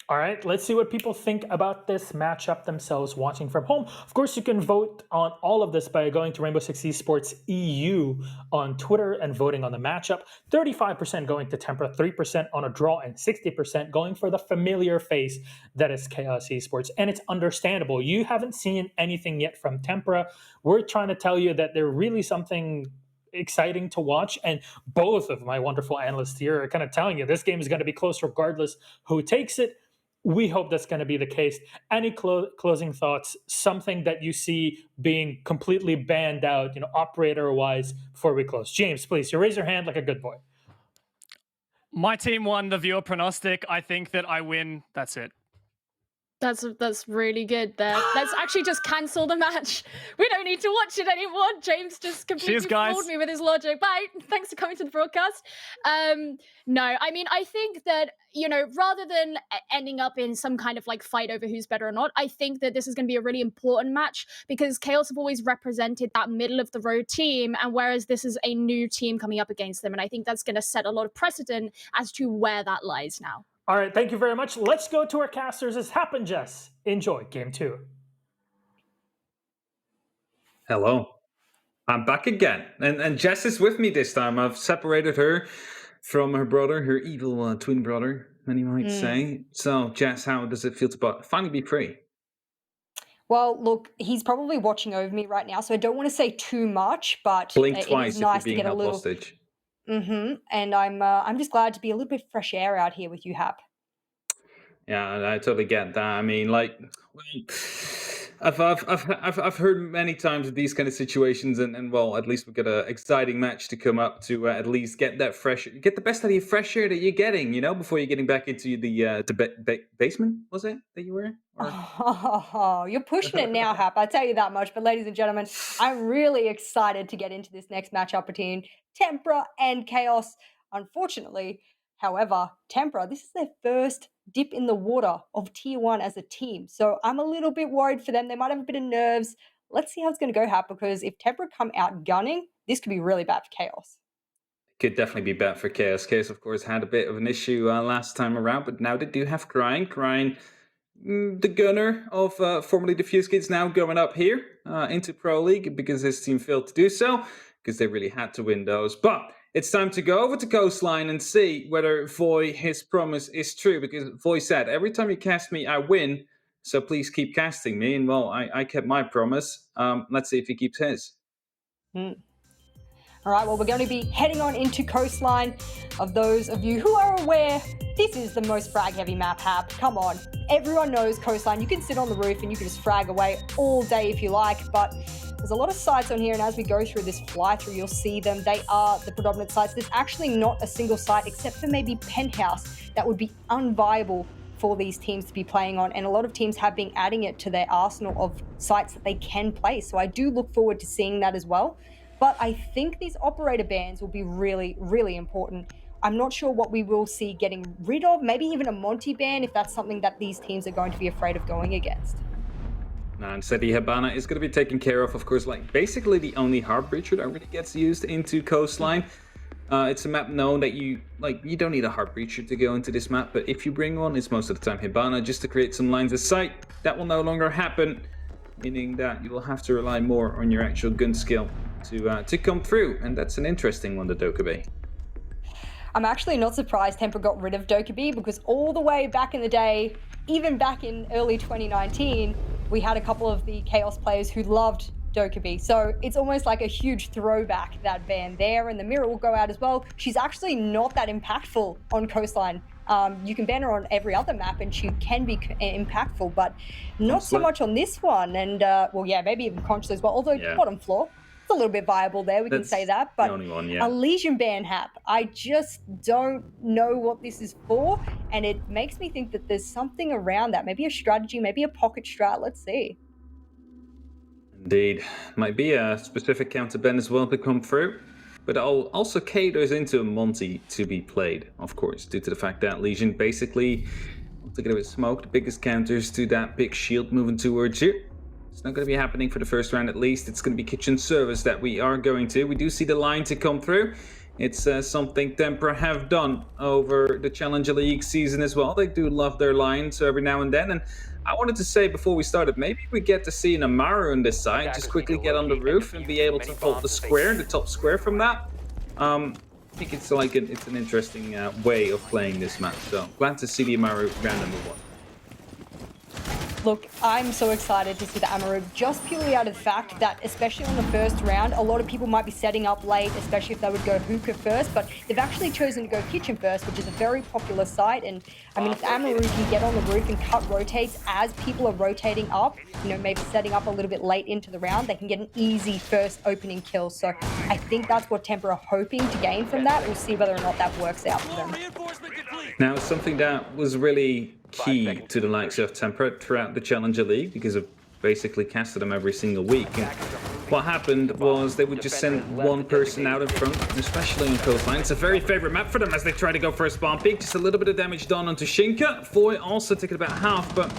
Speaker 3: All right, let's see what people think about this matchup themselves watching from home. Of course, you can vote on all of this by going to Rainbow Six Esports EU on Twitter and voting on the matchup. 35% going to Tempera, 3% on a draw, and 60% going for the familiar face that is Chaos Esports. And it's understandable. You haven't seen anything yet from Tempera. We're trying to tell you that they're really something exciting to watch, and both of my wonderful analysts here are kind of telling you this game is going to be close regardless who takes it. We hope that's going to be the case. Any closing thoughts? Something that you see being completely banned out, operator-wise, before we close? James, please, you raise your hand like a good boy.
Speaker 9: My team won the viewer pronostic. I think that I win. That's it.
Speaker 7: That's really good there. Let's actually just cancel the match. We don't need to watch it anymore. James just completely floored me with his logic. Bye. Thanks for coming to the broadcast. No, I mean, I think that, rather than ending up in some kind of fight over who's better or not, I think that this is going to be a really important match because Chaos have always represented that middle of the road team, and whereas this is a new team coming up against them, and I think that's going to set a lot of precedent as to where that lies now.
Speaker 3: All right, thank you very much. Let's go to our casters. It's happened, Jess. Enjoy Game 2.
Speaker 6: Hello. I'm back again. And Jess is with me this time. I've separated her from her brother, her evil twin brother, many might say. So, Jess, how does it feel to finally be free?
Speaker 5: Well, look, he's probably watching over me right now, so I don't want to say too much, but
Speaker 6: Blink twice
Speaker 5: it is nice
Speaker 6: if you're being
Speaker 5: to get a
Speaker 6: held
Speaker 5: little
Speaker 6: hostage.
Speaker 5: And I'm just glad to be a little bit fresh air out here with you, Hap.
Speaker 6: Yeah, I totally get that. I mean, I've heard many times of these kind of situations, and well, at least we got an exciting match to come up to at least get the best out of your fresh air that you're getting, before you're getting back into the basement. Was it that you were?
Speaker 5: Oh, you're pushing it now, Hap. I tell you that much. But ladies and gentlemen, I'm really excited to get into this next matchup between Tempera and Chaos. Unfortunately, however, Tempera, this is their first dip in the water of Tier 1 as a team. So I'm a little bit worried for them. They might have a bit of nerves. Let's see how it's going to go, Hap, because if Tempera come out gunning, this could be really bad for Chaos.
Speaker 6: Could definitely be bad for Chaos. Chaos, of course, had a bit of an issue last time around, but now they do have Crying. Crying, the gunner of formerly the Fuse Kids, now going up here into Pro League because his team failed to do so, because they really had to win those. But it's time to go over to Coastline and see whether Voy, his promise is true, because Voy said, every time you cast me, I win, so please keep casting me. And well, I kept my promise. Let's see if he keeps his.
Speaker 5: All right, well, we're going to be heading on into Coastline. Of those of you who are aware, this is the most frag-heavy map, Hap. Come on. Everyone knows Coastline. You can sit on the roof and you can just frag away all day if you like, but there's a lot of sites on here, and as we go through this fly-through, you'll see them. They are the predominant sites. There's actually not a single site, except for maybe Penthouse, that would be unviable for these teams to be playing on, and a lot of teams have been adding it to their arsenal of sites that they can play. So I do look forward to seeing that as well. But I think these operator bans will be really, really important. I'm not sure what we will see getting rid of, maybe even a Monty ban, if that's something that these teams are going to be afraid of going against.
Speaker 6: And Seti Habana is going to be taken care of course, basically the only Heartbreacher that really gets used into Coastline. It's a map known that you don't need a Heartbreacher to go into this map, but if you bring one, it's most of the time Hibana, just to create some lines of sight. That will no longer happen, meaning that you will have to rely more on your actual gun skill to come through, and that's an interesting one, the Dokkaebi.
Speaker 5: I'm actually not surprised Tempera got rid of Dokkaebi, because all the way back in the day, even back in early 2019, we had a couple of the Chaos players who loved Dokkaebi. So it's almost like a huge throwback, that ban there, and the mirror will go out as well. She's actually not that impactful on Coastline You can ban her on every other map and she can be impactful, but not so
Speaker 6: Honestly.
Speaker 5: much on this one. And well, yeah, maybe even conscious as well. Although
Speaker 6: Yeah.
Speaker 5: bottom floor, it's a little bit viable there. We can say
Speaker 6: That's
Speaker 5: that. But
Speaker 6: the only one, yeah.
Speaker 5: a Legion ban hap, I just don't know what this is for, and it makes me think that there's something around that. Maybe a strategy, maybe a pocket strat. Let's see.
Speaker 6: Indeed. Might be a specific counter ban as well to come through. But also caters into a Monty to be played, of course, due to the fact that Legion basically to get a bit of smoke. The biggest counters to that big shield moving towards you. It's not going to be happening for the first round at least. It's going to be kitchen service that we are going to. We do see the line to come through. It's something Tempera have done over the Challenger League season as well. They do love their lines every now and then. And I wanted to say before we started, maybe we get to see an Amaru on this side. Just quickly get on the roof and be able to hold the square, the top square from that. I think it's like it's an interesting way of playing this map. So glad to see the Amaru round number 1.
Speaker 5: Look, I'm so excited to see the Amaru, just purely out of the fact that, especially on the first round, a lot of people might be setting up late, especially if they would go hookah first, but they've actually chosen to go kitchen first, which is a very popular site. And I mean, if the Amaru can get on the roof and cut rotates as people are rotating up, you know, maybe setting up a little bit late into the round, they can get an easy first opening kill. So I think that's what Tempera are hoping to gain from that. We'll see whether or not that works out for them.
Speaker 6: Now, something that was really key to the likes of Tempera throughout the Challenger League, because of basically casted them every single week. And what happened was they would just send one person out in front, especially on coastline. It's a very favorite map for them as they try to go for a spawn peak. Just a little bit of damage done onto Shinka. Foy also taking about half, but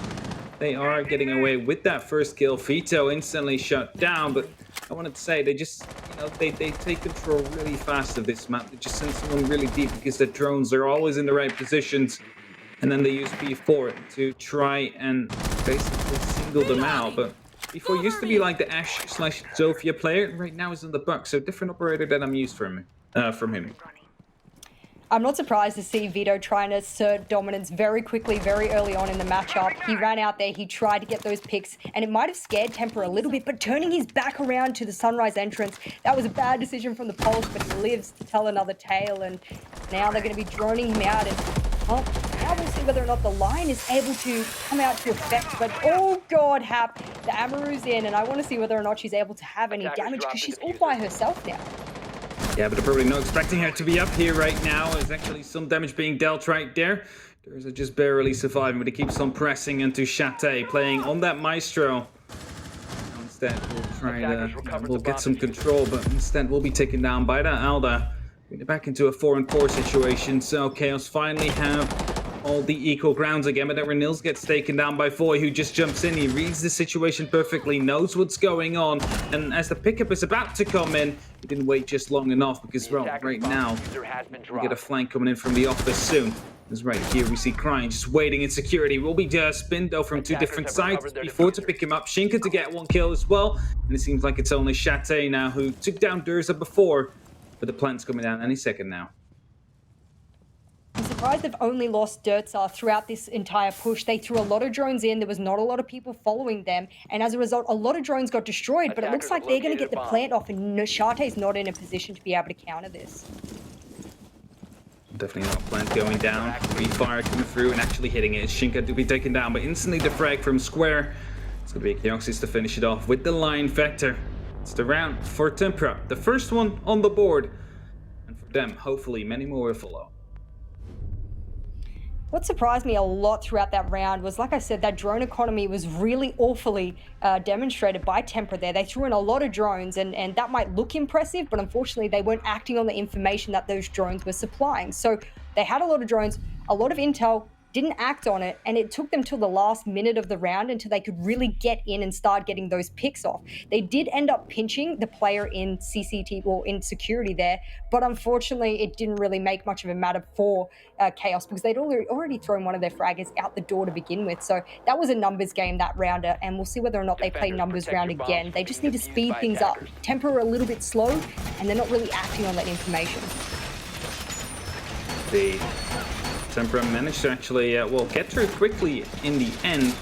Speaker 6: they are getting away with that first kill. Vito instantly shut down, but I wanted to say they just, you know, they take control really fast of this map. They just send someone really deep because the drones are always in the right positions. And then they use B4 to try and basically single them out. But B4 used to be like the Ashe/Zofia player. Right now he's in the Buck, so different operator than I'm used from him.
Speaker 5: I'm not surprised to see Vito trying to assert dominance very quickly, very early on in the matchup. He ran out there, he tried to get those picks, and it might have scared Tempera a little bit, but turning his back around to the Sunrise entrance, that was a bad decision from the Pulse, but he lives to tell another tale, and now they're going to be droning him out, and well, now we'll see whether or not the line is able to come out to effect, but oh god, Hap, the Amaru's in, and I want to see whether or not she's able to have any damage, because she's all by herself now.
Speaker 6: Yeah, but they're probably not expecting her to be up here right now. There's actually some damage being dealt right there. There's just barely surviving, but he keeps on pressing into Chate, playing on that Maestro. Instead, we'll try to we'll get some control, but instead we'll be taken down by that Alda. Bring it back into a 4-on-4 situation, so Chaos finally have all the equal grounds again, but then Renils gets taken down by Foy, who just jumps in. He reads the situation perfectly, knows what's going on, and as the pickup is about to come in, he didn't wait just long enough, because well, right now, we get a flank coming in from the office soon. Because right here we see Crying just waiting in security. Will be spinned though from two different sides before to pick him up. Shinka to get one kill as well, and it seems like it's only Chate now who took down Durza before, but the plant's coming down any second now.
Speaker 5: I'm surprised they've only lost Dirtza throughout this entire push. They threw a lot of drones in. There was not a lot of people following them. And as a result, a lot of drones got destroyed. But it looks like they're going to get the plant off. And Chate's not in a position to be able to counter this.
Speaker 6: Definitely not plant going down. Refire coming through and actually hitting it. Shinka to be taken down, but instantly the frag from Square. It's going to be Kioxis to finish it off with the line vector. It's the round for Tempera. The first one on the board. And for them, hopefully, many more will follow.
Speaker 5: What surprised me a lot throughout that round was, like I said, that drone economy was really awfully demonstrated by Tempera there. They threw in a lot of drones, and that might look impressive, but unfortunately they weren't acting on the information that those drones were supplying. So they had a lot of drones, a lot of intel, didn't act on it, and it took them till the last minute of the round until they could really get in and start getting those picks off. They did end up pinching the player in CCT or in security there, but unfortunately it didn't really make much of a matter for Chaos because they'd already thrown one of their fraggers out the door to begin with. So that was a numbers game, that rounder, and we'll see whether or not they play numbers round again. They just need to speed things up. Tempera are a little bit slow, and they're not really acting on that information.
Speaker 6: Tempera managed to actually, get through quickly in the end.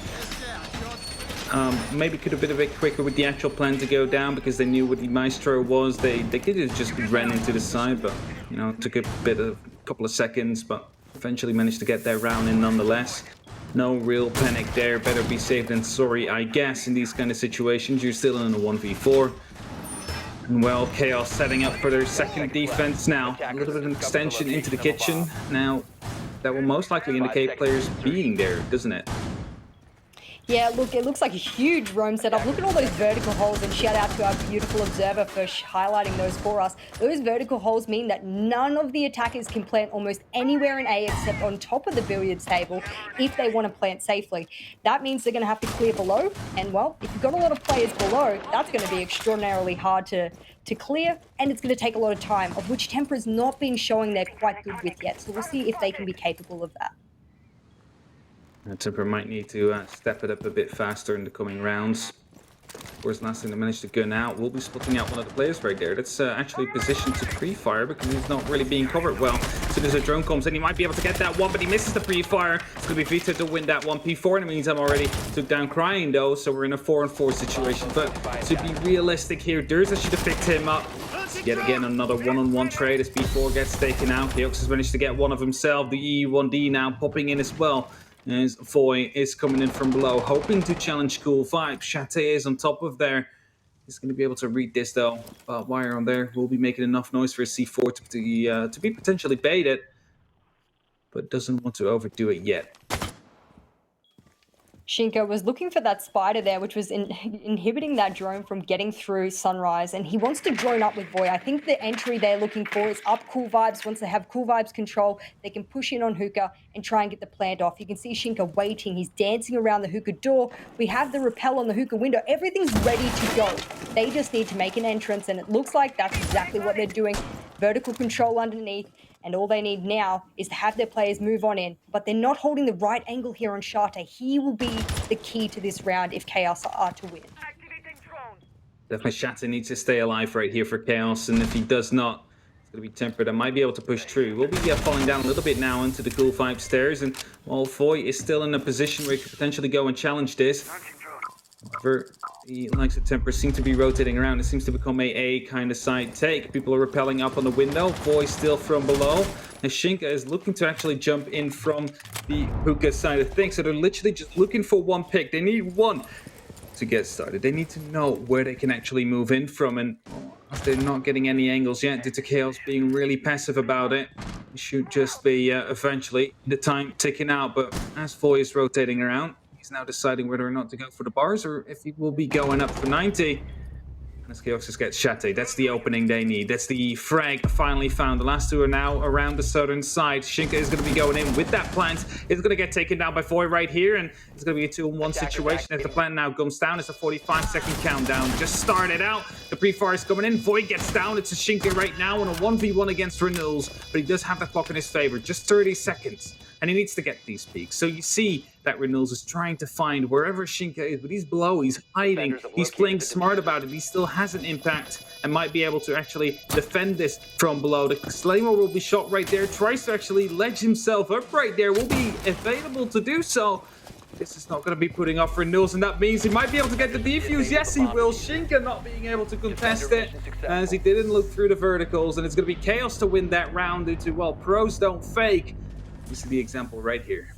Speaker 6: Maybe could have been a bit quicker with the actual plan to go down because they knew what the Maestro was. They could have just ran into the side, but, you know, it took a couple of seconds, but eventually managed to get that round in nonetheless. No real panic there. Better be safe than sorry, I guess, in these kind of situations. You're still in a 1v4. And well, Chaos setting up for their second defense now. A little bit of an extension into the kitchen. Now, that will most likely indicate players being there, doesn't it?
Speaker 5: Yeah, look, it looks like a huge roam setup. Look at all those vertical holes, and shout out to our beautiful observer for highlighting those for us. Those vertical holes mean that none of the attackers can plant almost anywhere in A except on top of the billiards table if they want to plant safely. That means they're going to have to clear below, and well, if you've got a lot of players below, that's going to be extraordinarily hard to clear, and it's going to take a lot of time, of which Tempra's not been showing they're quite good with yet. So we'll see if they can be capable of that.
Speaker 6: Temper might need to step it up a bit faster in the coming rounds. Of course, last thing they managed to gun out. We'll be splitting out one of the players right there. That's actually positioned to pre-fire because he's not really being covered well. So there's a drone comes in, he might be able to get that one, but he misses the pre-fire. It's going to be Vita to win that one. P4 in the meantime already took down Crying though, so we're in a 4-on-4 situation. But to be realistic here, Durza should have picked him up. Yet again, another one-on-one trade as P4 gets taken out. Keox has managed to get one of himself. The E1D now popping in as well. As Foy is coming in from below, hoping to challenge Cool Vibes. Chate is on top of there. He's going to be able to read this though. Wire on there will be making enough noise for a C4 to be potentially baited, but doesn't want to overdo it yet.
Speaker 5: Shinka was looking for that spider there, which was inhibiting that drone from getting through Sunrise, and he wants to drone up with Voy. I think the entry they're looking for is up Cool Vibes. Once they have Cool Vibes control, they can push in on Hookah and try and get the plant off. You can see Shinka waiting. He's dancing around the Hookah door. We have the rappel on the Hookah window. Everything's ready to go. They just need to make an entrance, and it looks like that's exactly what they're doing. Vertical control underneath. And all they need now is to have their players move on in. But they're not holding the right angle here on Shate. He will be the key to this round if Chaos are to win.
Speaker 6: Definitely Shate needs to stay alive right here for Chaos. And if he does not, it's going to be Tempered. I might be able to push through. We'll be falling down a little bit now into the Cool Vibe stairs. And while Foy is still in a position where he could potentially go and challenge this. However, the likes of Temper seem to be rotating around. It seems to become a kind of side take. People are rappelling up on the window. Foy still from below. And Shinka is looking to actually jump in from the Hookah side of things. So they're literally just looking for one pick. They need one to get started. They need to know where they can actually move in from. And they're not getting any angles yet due to Chaos being really passive about it. It should just be eventually the time ticking out. But as Foy is rotating around, he's now deciding whether or not to go for the bars or if he will be going up for 90. And as Chaos just gets Shate, that's the opening they need. That's the frag finally found. The last two are now around the southern side. Shinka is going to be going in with that plant. It's going to get taken down by Foy right here, and it's going to be a 2-on-1 situation. If the plant now comes down, it's a 45-second countdown. Just started out. The pre-fire is coming in. Foy gets down. It's a Shinka right now in a 1v1 against Renewals, but he does have the clock in his favor. Just 30 seconds. And he needs to get these peaks. So you see that Renewals is trying to find wherever Shinka is, but he's below, he's hiding, he's playing smart about it. He still has an impact and might be able to actually defend this from below. The Slaymore will be shot right there, tries to actually ledge himself up right there, will be available to do so. This is not going to be putting off Renewals, and that means he might be able to get the defuse. Yes, he will. Shinka not being able to contest it as he didn't look through the verticals, and it's going to be Chaos to win that round due to, well, pros don't fake. This is the example right here.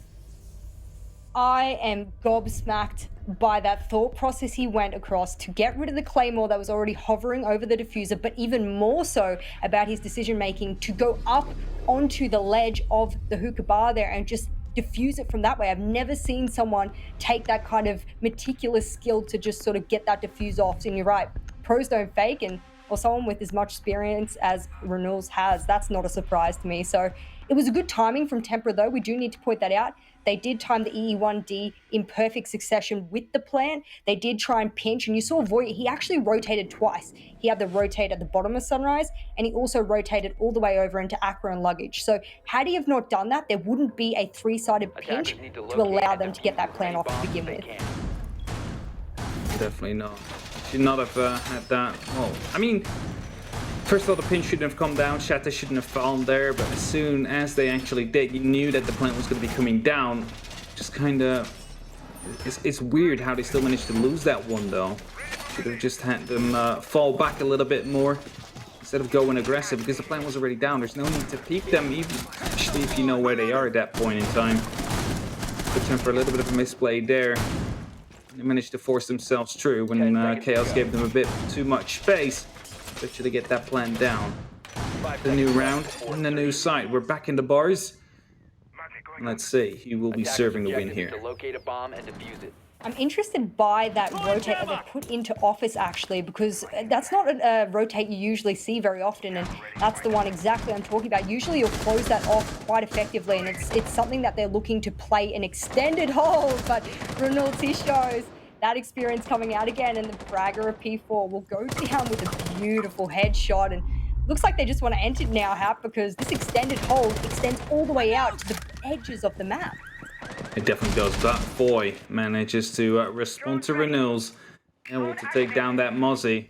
Speaker 5: I am gobsmacked by that thought process he went across to get rid of the Claymore that was already hovering over the diffuser, but even more so about his decision making to go up onto the ledge of the hookah bar there and just diffuse it from that way. I've never seen someone take that kind of meticulous skill to just sort of get that diffuse off. And you're right, pros don't fake, and or someone with as much experience as Renewals has, that's not a surprise to me. So it was a good timing from Tempera, though. We do need to point that out. They did time the EE1D in perfect succession with the plant. They did try and pinch, and you saw Void, he actually rotated twice. He had the rotate at the bottom of Sunrise, and he also rotated all the way over into Accra and Luggage. So had he have not done that, there wouldn't be a three-sided pinch to allow them to get that plant off to begin with.
Speaker 6: Definitely not. Should not have had that. Well, I mean, first of all, the pin shouldn't have come down. Shatter shouldn't have fallen there. But as soon as they actually did, you knew that the plant was going to be coming down. Just kind of... It's weird how they still managed to lose that one, though. Should have just had them fall back a little bit more. instead of going aggressive, because the plant was already down, there's no need to peek them, even especially if you know where they are at that point in time. Good time for a little bit of a misplay there. They managed to force themselves through when Chaos gave them a bit too much space. But to get that plant down. The new round and the new site. We're back in the bars. Let's see who will be serving the win here.
Speaker 8: To locate a bomb and defuse it.
Speaker 5: I'm interested by that rotate that they put into Office, actually, because that's not a rotate you usually see very often, and that's the one exactly I'm talking about. Usually you'll close that off quite effectively, and it's something that they're looking to play an extended hold, but Renulti shows that experience coming out again, and the Bragger of P4 will go down with a beautiful headshot, and looks like they just want to enter now, Hap, because this extended hold extends all the way out to the edges of the map.
Speaker 6: It definitely does, but Boy manages to respond to Renewals, able to take down that Mozzie.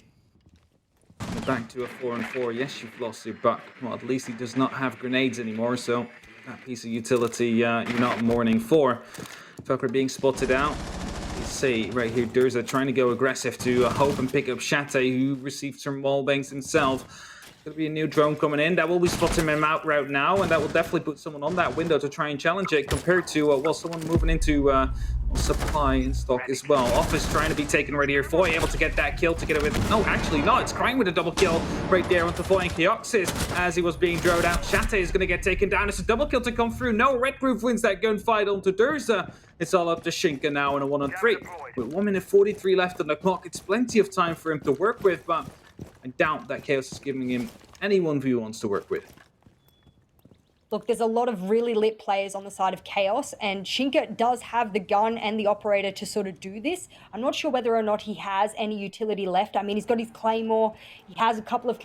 Speaker 6: We're back to a 4-on-4. Yes, you've lost your buck. Well, at least he does not have grenades anymore, so that piece of utility you're not mourning for. Falker being spotted out. You see right here, Durza trying to go aggressive to hope and pick up Shate, who received some wallbangs himself. Going to be a new drone coming in. That will be spotting him out right now, and that will definitely put someone on that window to try and challenge it, compared to, well, someone moving into supply and stock as well. Office trying to be taken right here. Foy able to get that kill to get it with... No, actually not. It's Crying with a double kill right there onto Foy and Keoxys as he was being droned out. Shate is going to get taken down. It's a double kill to come through. No, Red Groove wins that gunfight onto Durza. It's all up to Shinka now in a 1-on-3. With 1 minute 43 left on the clock, it's plenty of time for him to work with, but I doubt that Chaos is giving him anyone who wants to work with.
Speaker 5: Look, there's a lot of really lit players on the side of Chaos, and Shinka does have the gun and the operator to sort of do this. I'm not sure whether or not he has any utility left. I mean, he's got his Claymore, he has a couple of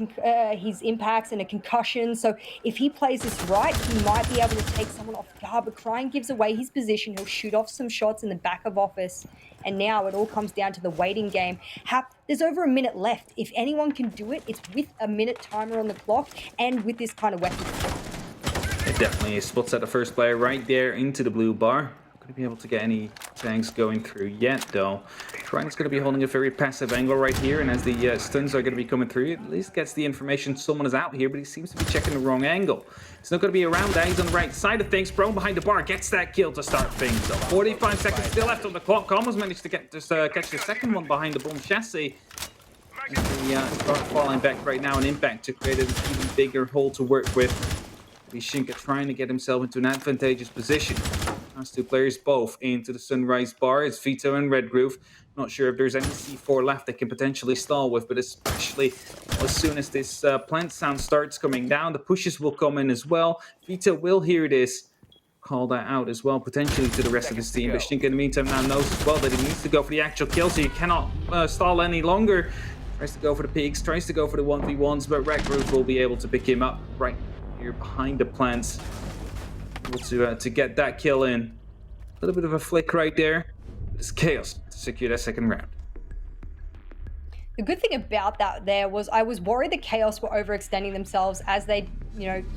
Speaker 5: his impacts and a concussion, so if he plays this right, he might be able to take someone off guard, but Crying gives away his position. He'll shoot off some shots in the back of Office, and now it all comes down to the waiting game. Hap, there's over a minute left. If anyone can do it, it's with a minute timer on the clock and with this kind of weapon.
Speaker 6: It definitely spots out the first player right there into the blue bar. Not going to be able to get any tanks going through yet, though. Crying's going to be holding a very passive angle right here, and as the stuns are going to be coming through, at least gets the information someone is out here, but he seems to be checking the wrong angle. It's not going to be around that. He's on the right side of things. Prone behind the bar, gets that kill to start things up. 45 seconds still left on the clock. Almost managed to get catch the second one behind the bomb chassis. They start falling back right now, an impact to create an even bigger hole to work with. Shinka trying to get himself into an advantageous position. Last two players both into the Sunrise bar. It's Vito and Red Groove. Not sure if there's any C4 left they can potentially stall with, but especially as soon as this plant sound starts coming down, the pushes will come in as well. Vito will hear this, call that out as well, potentially to the rest of his team. But Shinka in the meantime now knows as well that he needs to go for the actual kill, so you cannot stall any longer. Tries to go for the peaks, tries to go for the 1v1s, but Red Groove will be able to pick him up right here behind the plants. Able to get that kill in. A little bit of a flick right there. It's Chaos to secure that second round.
Speaker 5: The good thing about that there was I was worried that Chaos were overextending themselves as they,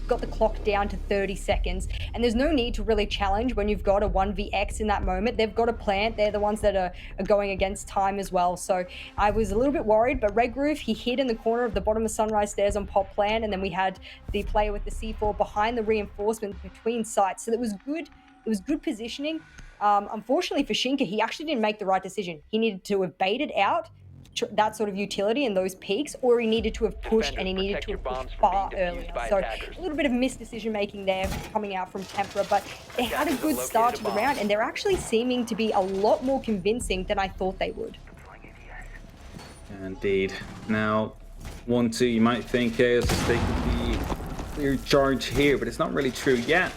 Speaker 5: got the clock down to 30 seconds. And there's no need to really challenge when you've got a 1vx in that moment. They've got a plant. They're the ones that are going against time as well. So I was a little bit worried, but Red Groove, he hid in the corner of the bottom of Sunrise Stairs on Pop Plant. And then we had the player with the C4 behind the reinforcement between sites. So that was good. It was good positioning. Unfortunately for Shinka, he actually didn't make the right decision. He needed to have baited out that sort of utility and those peaks, or he needed to have pushed, and he needed to have pushed far earlier. So a little bit of missed decision making there coming out from Tempera, but they had a good start to the round, and they're actually seeming to be a lot more convincing than I thought they would.
Speaker 6: Indeed. Now, 1-2, you might think Chaos is taking the clear charge here, but it's not really true yet.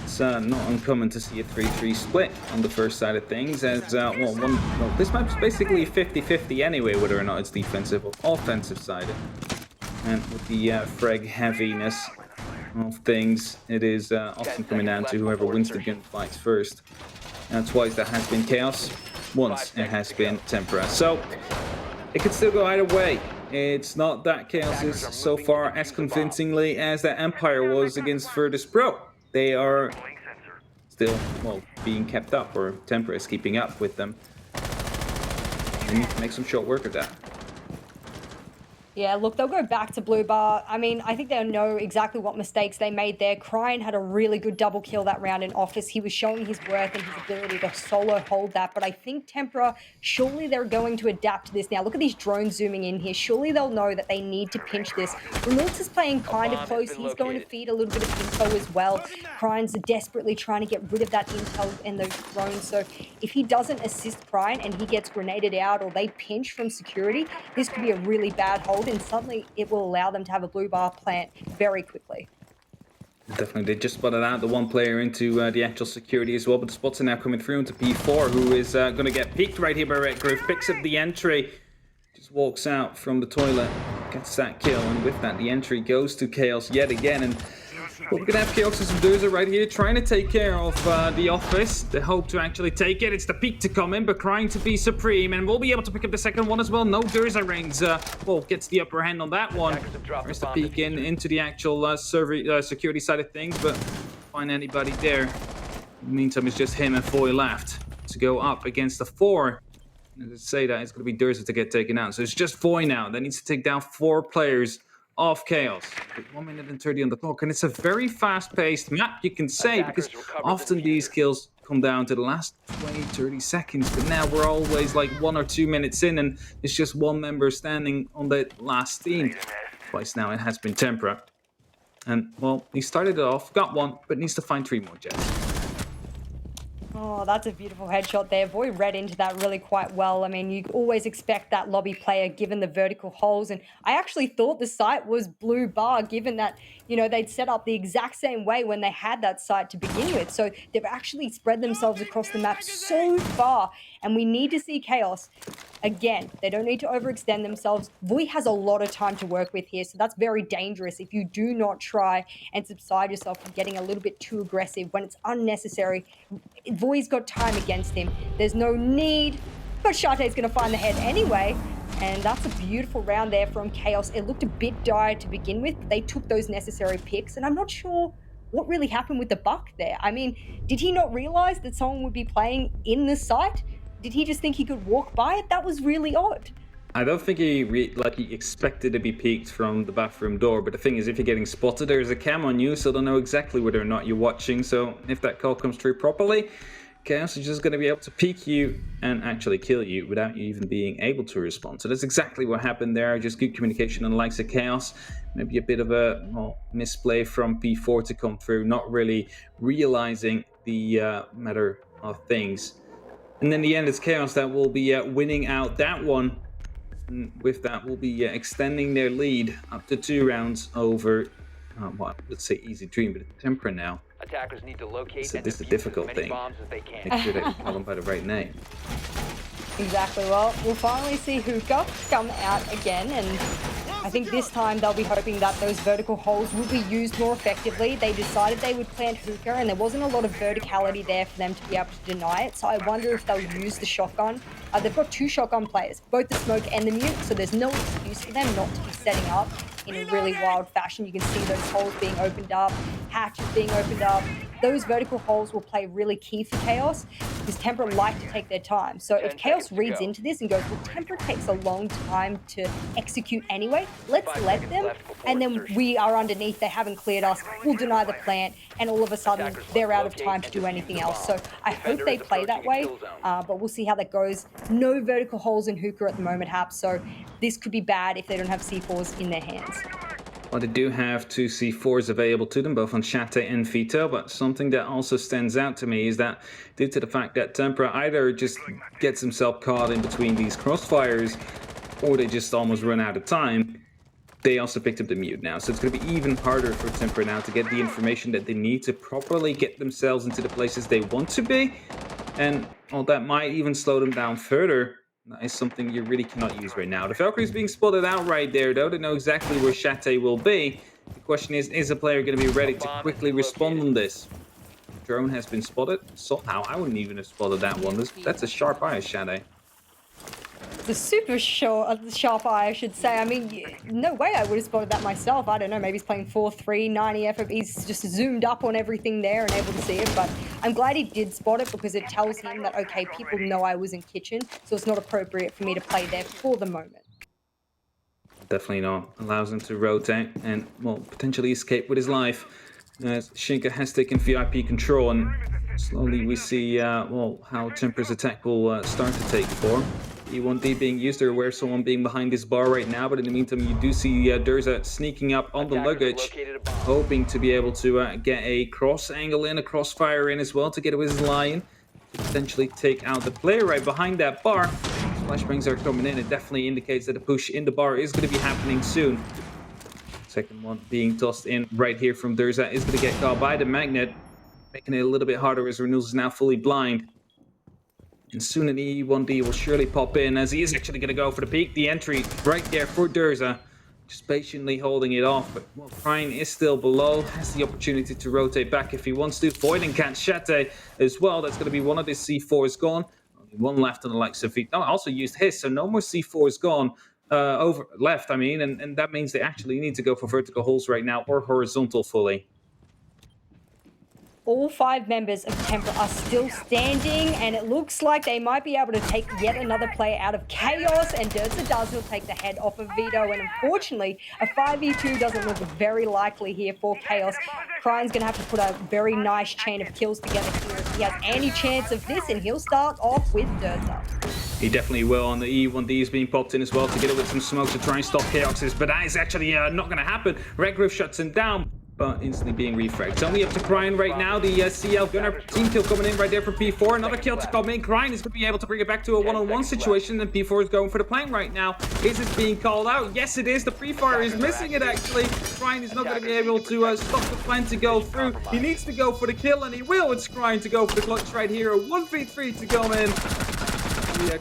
Speaker 6: It's not uncommon to see a 3-3 split on the first side of things, as this map's basically 50-50 anyway, whether or not it's defensive or offensive sided. And with the frag heaviness of things, it is often coming down to whoever wins the gunfights first. And twice that has been Chaos, once it has been Tempera. So it could still go either way. It's not that Chaos is so far as convincingly as that Empire was against Virtus Pro. They are still, being kept up, or Tempera is keeping up with them. They need to make some short work of that.
Speaker 5: Yeah, look, they'll go back to Blue Bar. I mean, I think they'll know exactly what mistakes they made there. Cryan had a really good double kill that round in Office. He was showing his worth and his ability to solo hold that. But I think Tempera, surely they're going to adapt to this now. Look at these drones zooming in here. Surely they'll know that they need to pinch this. Renault is playing kind of
Speaker 8: bomb has
Speaker 5: close.
Speaker 8: been
Speaker 5: He's going to
Speaker 8: located.
Speaker 5: feed a little bit of info as well. Cryan's desperately trying to get rid of that intel and those drones. So if he doesn't assist Cryan and he gets grenaded out or they pinch from security, this could be a really bad hold, and suddenly it will allow them to have a Blue Bar plant very quickly.
Speaker 6: Definitely, they just spotted out the one player into the actual security as well, but the spots are now coming through into P4, who is going to get peeked right here by Red Groove, picks up the entry, just walks out from the toilet, gets that kill, and with that, the entry goes to Chaos yet again, and well, we're going to have Chaos and Seducer right here trying to take care of the Office. They hope to actually take it. It's the peak to come in, but trying to be supreme, and we'll be able to pick up the second one as well. No, Durza Reigns, well, gets the upper hand on that one. Tries to peek into the actual security side of things, but find anybody there. In the meantime, it's just him and Foy left to go up against the 4. And to say that, it's going to be Durza to get taken out. So it's just Foy now. That needs to take down 4 players of Chaos. With 1 minute and 30 on the clock, and it's a very fast-paced map, you can say, because often these kills come down to the last 20, 30 seconds, but now we're always like 1 or 2 minutes in, and it's just one member standing on the last team. Twice now it has been Tempera. And, well, he started it off, got 1, but needs to find 3 more Jets.
Speaker 5: Oh, that's a beautiful headshot there. Boy read into that really quite well. I mean, you always expect that lobby player given the vertical holes. And I actually thought the site was Blue Bar, given that, you know, they'd set up the exact same way when they had that site to begin with. So they've actually spread themselves across the map so far. And we need to see Chaos. Again, they don't need to overextend themselves. Vui has a lot of time to work with here, so that's very dangerous if you do not try and subside yourself from getting a little bit too aggressive when it's unnecessary. Vui's got time against him. There's no need, but Shate's going to find the head anyway. And that's a beautiful round there from Chaos. It looked a bit dire to begin with, but they took those necessary picks, and I'm not sure what really happened with the buck there. I mean, did he not realize that someone would be playing in the site? Did he just think he could walk by it? That was really odd.
Speaker 6: I don't think he expected to be peeked from the bathroom door, but the thing is, if you're getting spotted, there's a cam on you, so they'll know exactly whether or not you're watching. So if that call comes through properly, Chaos is just going to be able to peek you and actually kill you without you even being able to respond. So that's exactly what happened there. Just good communication on the likes of Chaos. Maybe a bit of a misplay from P4 to come through, not really realizing the matter of things. And then the end, it's Chaos that will be winning out that one. And with that, we'll be extending their lead up to 2 rounds over, let's say Easy Dream, but it's Tempera now.
Speaker 8: Attackers need to locate
Speaker 6: So
Speaker 8: and
Speaker 6: this is a
Speaker 8: defuse
Speaker 6: difficult
Speaker 8: as many
Speaker 6: thing.
Speaker 8: bombs as they can.
Speaker 6: Make sure that you call them by the right name.
Speaker 5: Exactly. Well, we'll finally see Hookah come out again, and I think this time they'll be hoping that those vertical holes will be used more effectively. They decided they would plant Hookah, and there wasn't a lot of verticality there for them to be able to deny it, so I wonder if they'll use the shotgun. They've got 2 shotgun players, both the smoke and the mute, so there's no excuse for them not to be setting up in a really wild fashion. You can see those holes being opened up, hatches being opened up. Those vertical holes will play really key for Chaos because Tempera like to take their time. So if Chaos reads into this and goes, well, Tempera takes a long time to execute anyway, let's let them, and then we are underneath, they haven't cleared us, we'll deny the plant, and all of a sudden they're out of time to do anything else. So I hope they play that way, but we'll see how that goes. No vertical holes in Hookah at the moment, Hap, so this could be bad if they don't have C4s in their hands.
Speaker 6: Well, they do have 2 C4s available to them, both on Shate and Vito, but something that also stands out to me is that due to the fact that Tempera either just gets himself caught in between these crossfires, or they just almost run out of time, they also picked up the mute now. So it's going to be even harder for Tempera now to get the information that they need to properly get themselves into the places they want to be, and well, that might even slow them down further. That is something you really cannot use right now. The Valkyrie's being spotted out right there, though. They know exactly where Shate will be. The question is a player going to be ready to quickly respond on this? Drone has been spotted. Somehow, I wouldn't even have spotted that one. That's a sharp eye, Shate.
Speaker 5: It's a super sharp eye, I should say. I mean, no way I would have spotted that myself. I don't know, maybe he's playing 4-3, 90 FF. He's just zoomed up on everything there and able to see it. But I'm glad he did spot it because it tells him that, okay, people know I was in kitchen, so it's not appropriate for me to play there for the moment.
Speaker 6: definitely not. Allows him to rotate and, well, potentially escape with his life. As Shinka has taken VIP control, and slowly we see, well, how Temper's attack will start to take form. E1D being used. They're aware of someone being behind this bar right now, but in the meantime, you do see Durza sneaking up on the luggage, hoping to be able to get a cross angle in, a crossfire in as well to get with his lion, to potentially take out the player right behind that bar. Flashbangs are coming in. It definitely indicates that the push in the bar is going to be happening soon. Second one being tossed in right here from Durza is going to get caught by the magnet, making it a little bit harder as Renuz is now fully blind. And soon an E1D will surely pop in as he is actually going to go for the peak. The entry right there for Durza, just patiently holding it off. But, well, Krine is still below, has the opportunity to rotate back if he wants to. Void and Kanchete as well. That's going to be one of his C4s gone. Only one left on the likes of Vito. Also used his, so no more C4s gone. Over left, I mean, and that means they actually need to go for vertical holes right now or horizontal fully.
Speaker 5: All 5 members of Temper are still standing, and it looks like they might be able to take yet another player out of Chaos, and Durza does. He'll take the head off of Vito, and unfortunately, a 5v2 doesn't look very likely here for Chaos. Krine's going to have to put a very nice chain of kills together here if he has any chance of this, and he'll start off with Durza.
Speaker 6: He definitely will, and the E1D is being popped in as well to get it with some smoke to try and stop Chaos's, but that is actually not going to happen. Redgrove shuts him down, but instantly being refragged. It's only up to Krine right now. The CL Gunner team kill coming in right there for P4. Another kill to come in. Krine is going to be able to bring it back to a one-on-one situation, and P4 is going for the plane right now. Is it being called out? Yes, it is. The pre-fire is missing it, actually. Krine is not going to be able to stop the plan to go through. He needs to go for the kill, and he will. It's Krine to go for the clutch right here. A 1v3 to come in.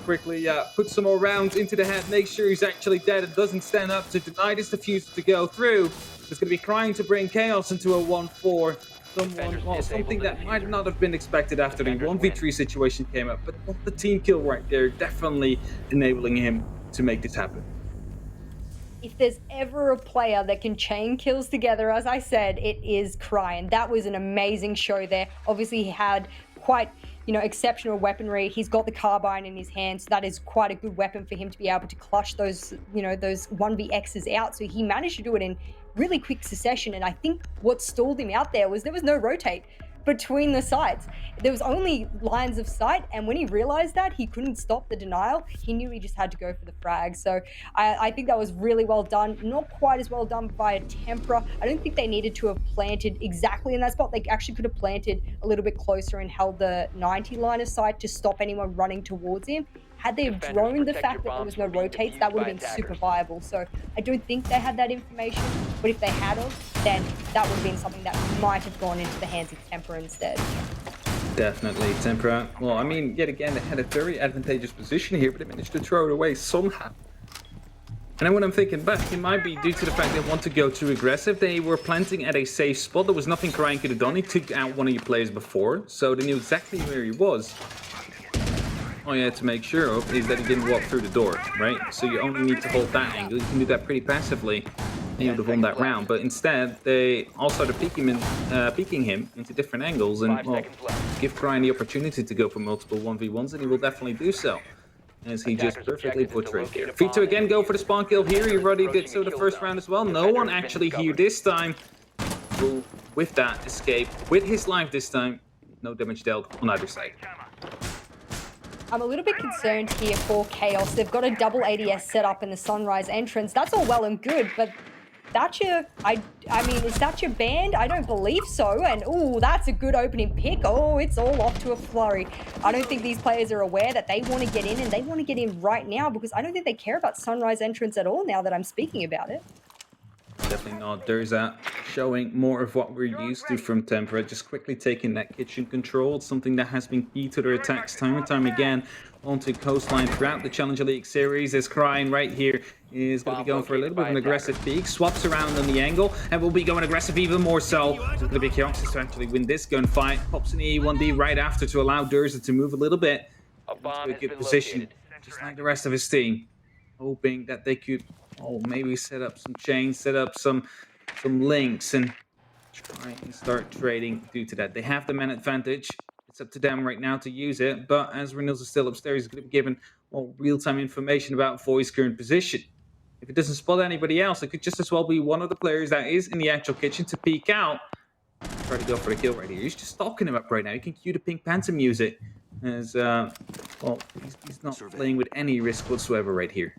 Speaker 6: Quickly put some more rounds into the head, make sure he's actually dead and doesn't stand up to deny this diffuser to go through. It's going to be trying to bring Chaos into a 1-4. Something that might not have been expected after the 1v3 situation came up, but the team kill right there definitely enabling him to make this happen.
Speaker 5: If there's ever a player that can chain kills together, as I said, it is Krine. That was an amazing show there. Obviously, he had quite, exceptional weaponry. He's got the carbine in his hand, so that is quite a good weapon for him to be able to clutch those, those 1vx's out. So he managed to do it in really quick succession. And I think what stalled him out there was no rotate between the sides. There was only lines of sight, and when he realized that, he couldn't stop the denial. He knew he just had to go for the frag. So I think that was really well done. Not quite as well done by Tempera. I don't think they needed to have planted exactly in that spot. They actually could have planted a little bit closer and held the 90 line of sight to stop anyone running towards him. Had they have drone the fact that there was no rotates, that would have been super viable. So I don't think they had that information, but if they had of, then that would have been something that might have gone into the hands of Tempera instead.
Speaker 6: Definitely, Tempera. Well, I mean, yet again, they had a very advantageous position here, but they managed to throw it away somehow. And then when I'm thinking back, it might be due to the fact they want to go too aggressive. They were planting at a safe spot. There was nothing Krine could have done. He took out one of your players before, so they knew exactly where he was. All you had to make sure of is that he didn't walk through the door, right? So you only need to hold that angle. You can do that pretty passively, and you would have won that round. But instead, they all started peeking him into different angles, and well, give Krine the opportunity to go for multiple 1v1s, and he will definitely do so, as he just perfectly portrayed here. Vito again go for the spawn kill here. He already did so the first round as well. No one actually here this time will, with that, escape with his life this time. No damage dealt on either side.
Speaker 5: I'm a little bit concerned here for Chaos. They've got a double ADS set up in the Sunrise entrance. That's all well and good, but Thatcher, I mean, is Thatcher banned? I don't believe so. And, oh, that's a good opening pick. Oh, it's all off to a flurry. I don't think these players are aware that they want to get in, and they want to get in right now, because I don't think they care about Sunrise entrance at all now that I'm speaking about it.
Speaker 6: Definitely not. There's that showing more of what we're used to from Tempera, just quickly taking that kitchen control. It's something that has been key to their attacks time and time again onto Coastline throughout the Challenger League series. As Krine right here is going to be going for a little bit of an aggressive peek, swaps around on the angle, and will be going aggressive even more so. It's going to be Chaos to actually win this gunfight. Pops an E1D right after to allow Durza to move a little bit into a good position, just like the rest of his team, hoping that they could maybe set up some chains, set up some links, and try and start trading due to that. They have the man advantage. It's up to them right now to use it, but as Renils is still upstairs, he's going to be given real-time information about Voi's current position. If it doesn't spot anybody else, it could just as well be one of the players that is in the actual kitchen to peek out. Try to go for the kill right here. He's just stalking him up right now. You can cue the Pink Panther music as, well, he's not playing with any risk whatsoever right here.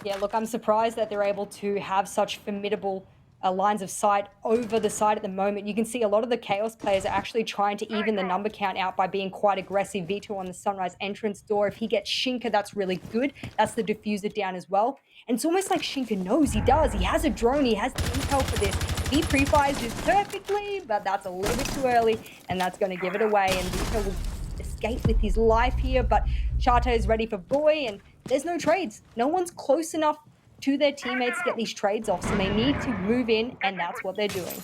Speaker 5: Yeah, look, I'm surprised that they're able to have such formidable lines of sight over the side at the moment. You can see a lot of the Chaos players are actually trying to even the number count out by being quite aggressive. Vito on the Sunrise entrance door. If he gets Shinka, that's really good. That's the diffuser down as well. And it's almost like Shinka knows he does. He has a drone. He has the intel for this. If he pre-fires this perfectly, but that's a little bit too early, and that's going to give it away. And Vito will escape with his life here, but Chato is ready for Boy, and there's no trades. No one's close enough to their teammates to get these trades off, so they need to move in, and that's what they're doing.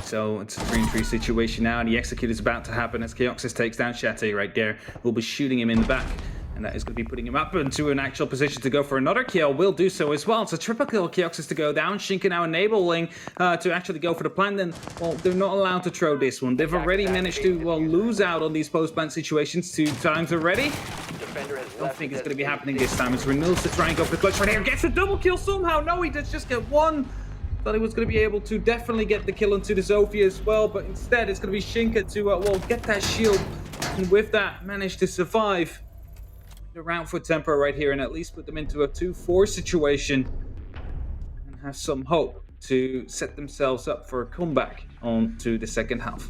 Speaker 6: So it's a 3-3 situation now, and the execute is about to happen as Keoxys takes down Shate right there. We'll be shooting him in the back, and that is going to be putting him up into an actual position to go for another kill. Will do so as well. It's a triple kill. Keoxys to go down. Shinka now enabling to actually go for the plant. Then, well, they're not allowed to throw this one. They've already managed to, well, lose out on these post-plant situations 2 times already. I don't think it's going to be happening this time. It's Renils to try and go for the clutch right here. Gets a double kill somehow. No, he does just get one. Thought he was going to be able to definitely get the kill onto the Zofia as well, but instead it's going to be Shinka to, well, get that shield. And with that, manage to survive the round for Tempo right here and at least put them into a 2-4 situation and have some hope to set themselves up for a comeback onto the second half.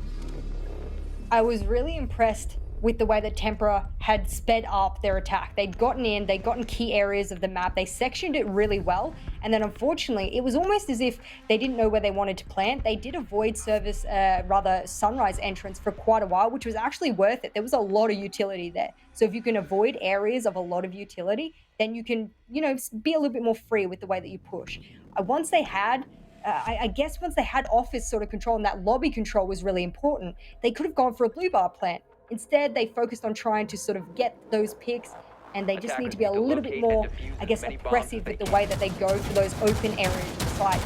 Speaker 5: I was really impressed with the way that Tempera had sped up their attack. They'd gotten in, they'd gotten key areas of the map, they sectioned it really well, and then unfortunately, it was almost as if they didn't know where they wanted to plant. They did avoid Sunrise entrance for quite a while, which was actually worth it. There was a lot of utility there. So if you can avoid areas of a lot of utility, then you can, you know, be a little bit more free with the way that you push. Once they had office sort of control and that lobby control was really important, they could have gone for a blue bar plant. Instead, they focused on trying to sort of get those picks, and they just need to be a little bit more, I guess, aggressive with the way that they go for those open areas of the site.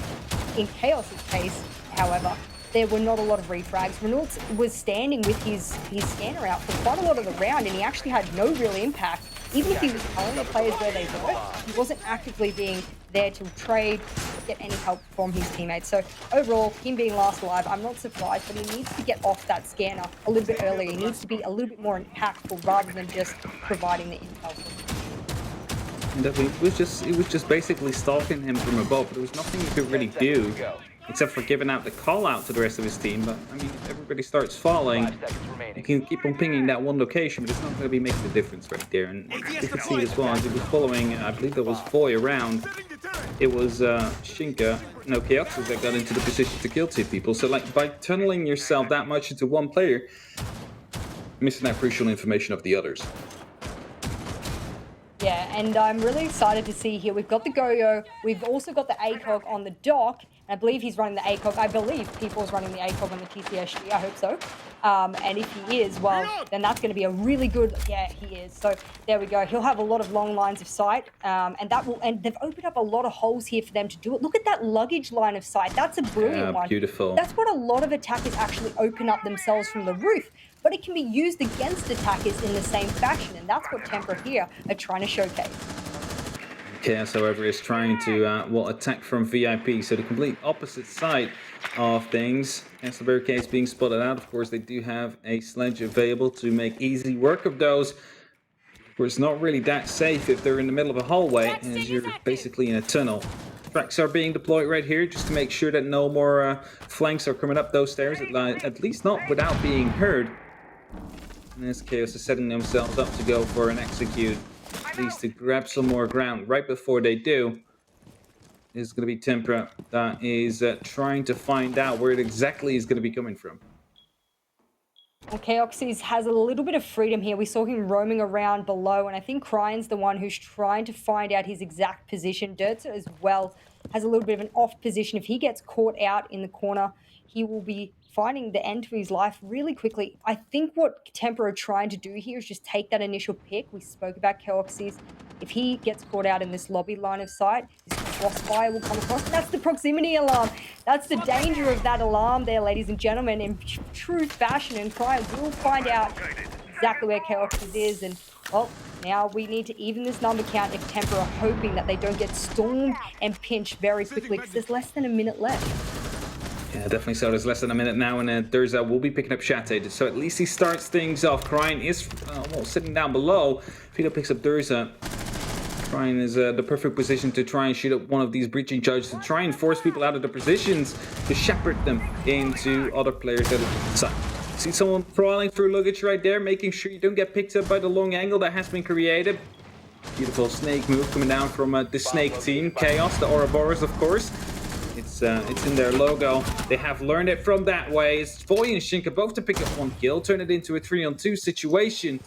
Speaker 5: In Chaos's case, however, there were not a lot of refrags. Renault was standing with his scanner out for quite a lot of the round, and he actually had no real impact. Even if he was telling the players where they were, he wasn't actively being there to trade or get any help from his teammates. So overall, him being last alive, I'm not surprised, but he needs to get off that scanner a little bit earlier. He needs to be a little bit more impactful rather than just providing the intel.
Speaker 6: And it was just basically stalking him from above. There was nothing he could really do except for giving out the call out to the rest of his team. But I mean, if everybody starts falling, you can keep on pinging that one location, but it's not going to be making a difference right there. And you can see as well as he was following, I believe there was Foy around. It was Shinka, no, Keoxys that got into the position to kill 2 people. So like by tunneling yourself that much into one player, missing that crucial information of the others.
Speaker 5: Yeah, and I'm really excited to see here. We've got the Goyo, we've also got the ACOG on the dock. I believe he's running the ACOG. I believe People's running the ACOG on the TCSG. I hope so. And if he is, well, then that's going to be a really good... Yeah, he is. So there we go. He'll have a lot of long lines of sight. And they've opened up a lot of holes here for them to do it. Look at that luggage line of sight. That's a brilliant one.
Speaker 6: Beautiful.
Speaker 5: That's what a lot of attackers actually open up themselves from the roof. But it can be used against attackers in the same fashion. And that's what Temper here are trying to showcase.
Speaker 6: Chaos, however, is trying to attack from VIP, so the complete opposite side of things. As the barricades being spotted out, of course, they do have a sledge available to make easy work of those. Of course, not really that safe if they're in the middle of a hallway, as you're basically in a tunnel. Tracks are being deployed right here just to make sure that no more flanks are coming up those stairs, at least not without being heard. And as Chaos is setting themselves up to go for an execute, at least to grab some more ground right before they do, is going to be Tempera that is trying to find out where it exactly is going to be coming from.
Speaker 5: Well, Chaoxys has a little bit of freedom here. We saw him roaming around below, and I think Kryan's the one who's trying to find out his exact position. Dirtza as well has a little bit of an off position. If he gets caught out in the corner, he will be finding the end to his life really quickly. I think what Temper are trying to do here is just take that initial pick. We spoke about Chaoxys. If he gets caught out in this lobby line of sight, this crossfire will come across. That's the proximity alarm. That's the danger of that alarm there, ladies and gentlemen, in true fashion. And Kryan will find out exactly where Chaos is. And, well, now we need to even this number count if Temper are hoping that they don't get stormed and pinched very quickly because there's less than a minute left.
Speaker 6: Yeah, definitely so. There's less than a minute now, and Durza will be picking up Shattered. So at least he starts things off. Crying is well, sitting down below. Fido picks up Durza. Crying is the perfect position to try and shoot up one of these breaching charges to try and force people out of their positions to shepherd them into other players that are side. See someone crawling through luggage right there, making sure you don't get picked up by the long angle that has been created. Beautiful snake move coming down from the snake team. Chaos, the Ouroboros, of course. It's in their logo. They have learned it from that way. It's Foy and Shinka both to pick up 1 kill, turn it into a 3-on-2 situation.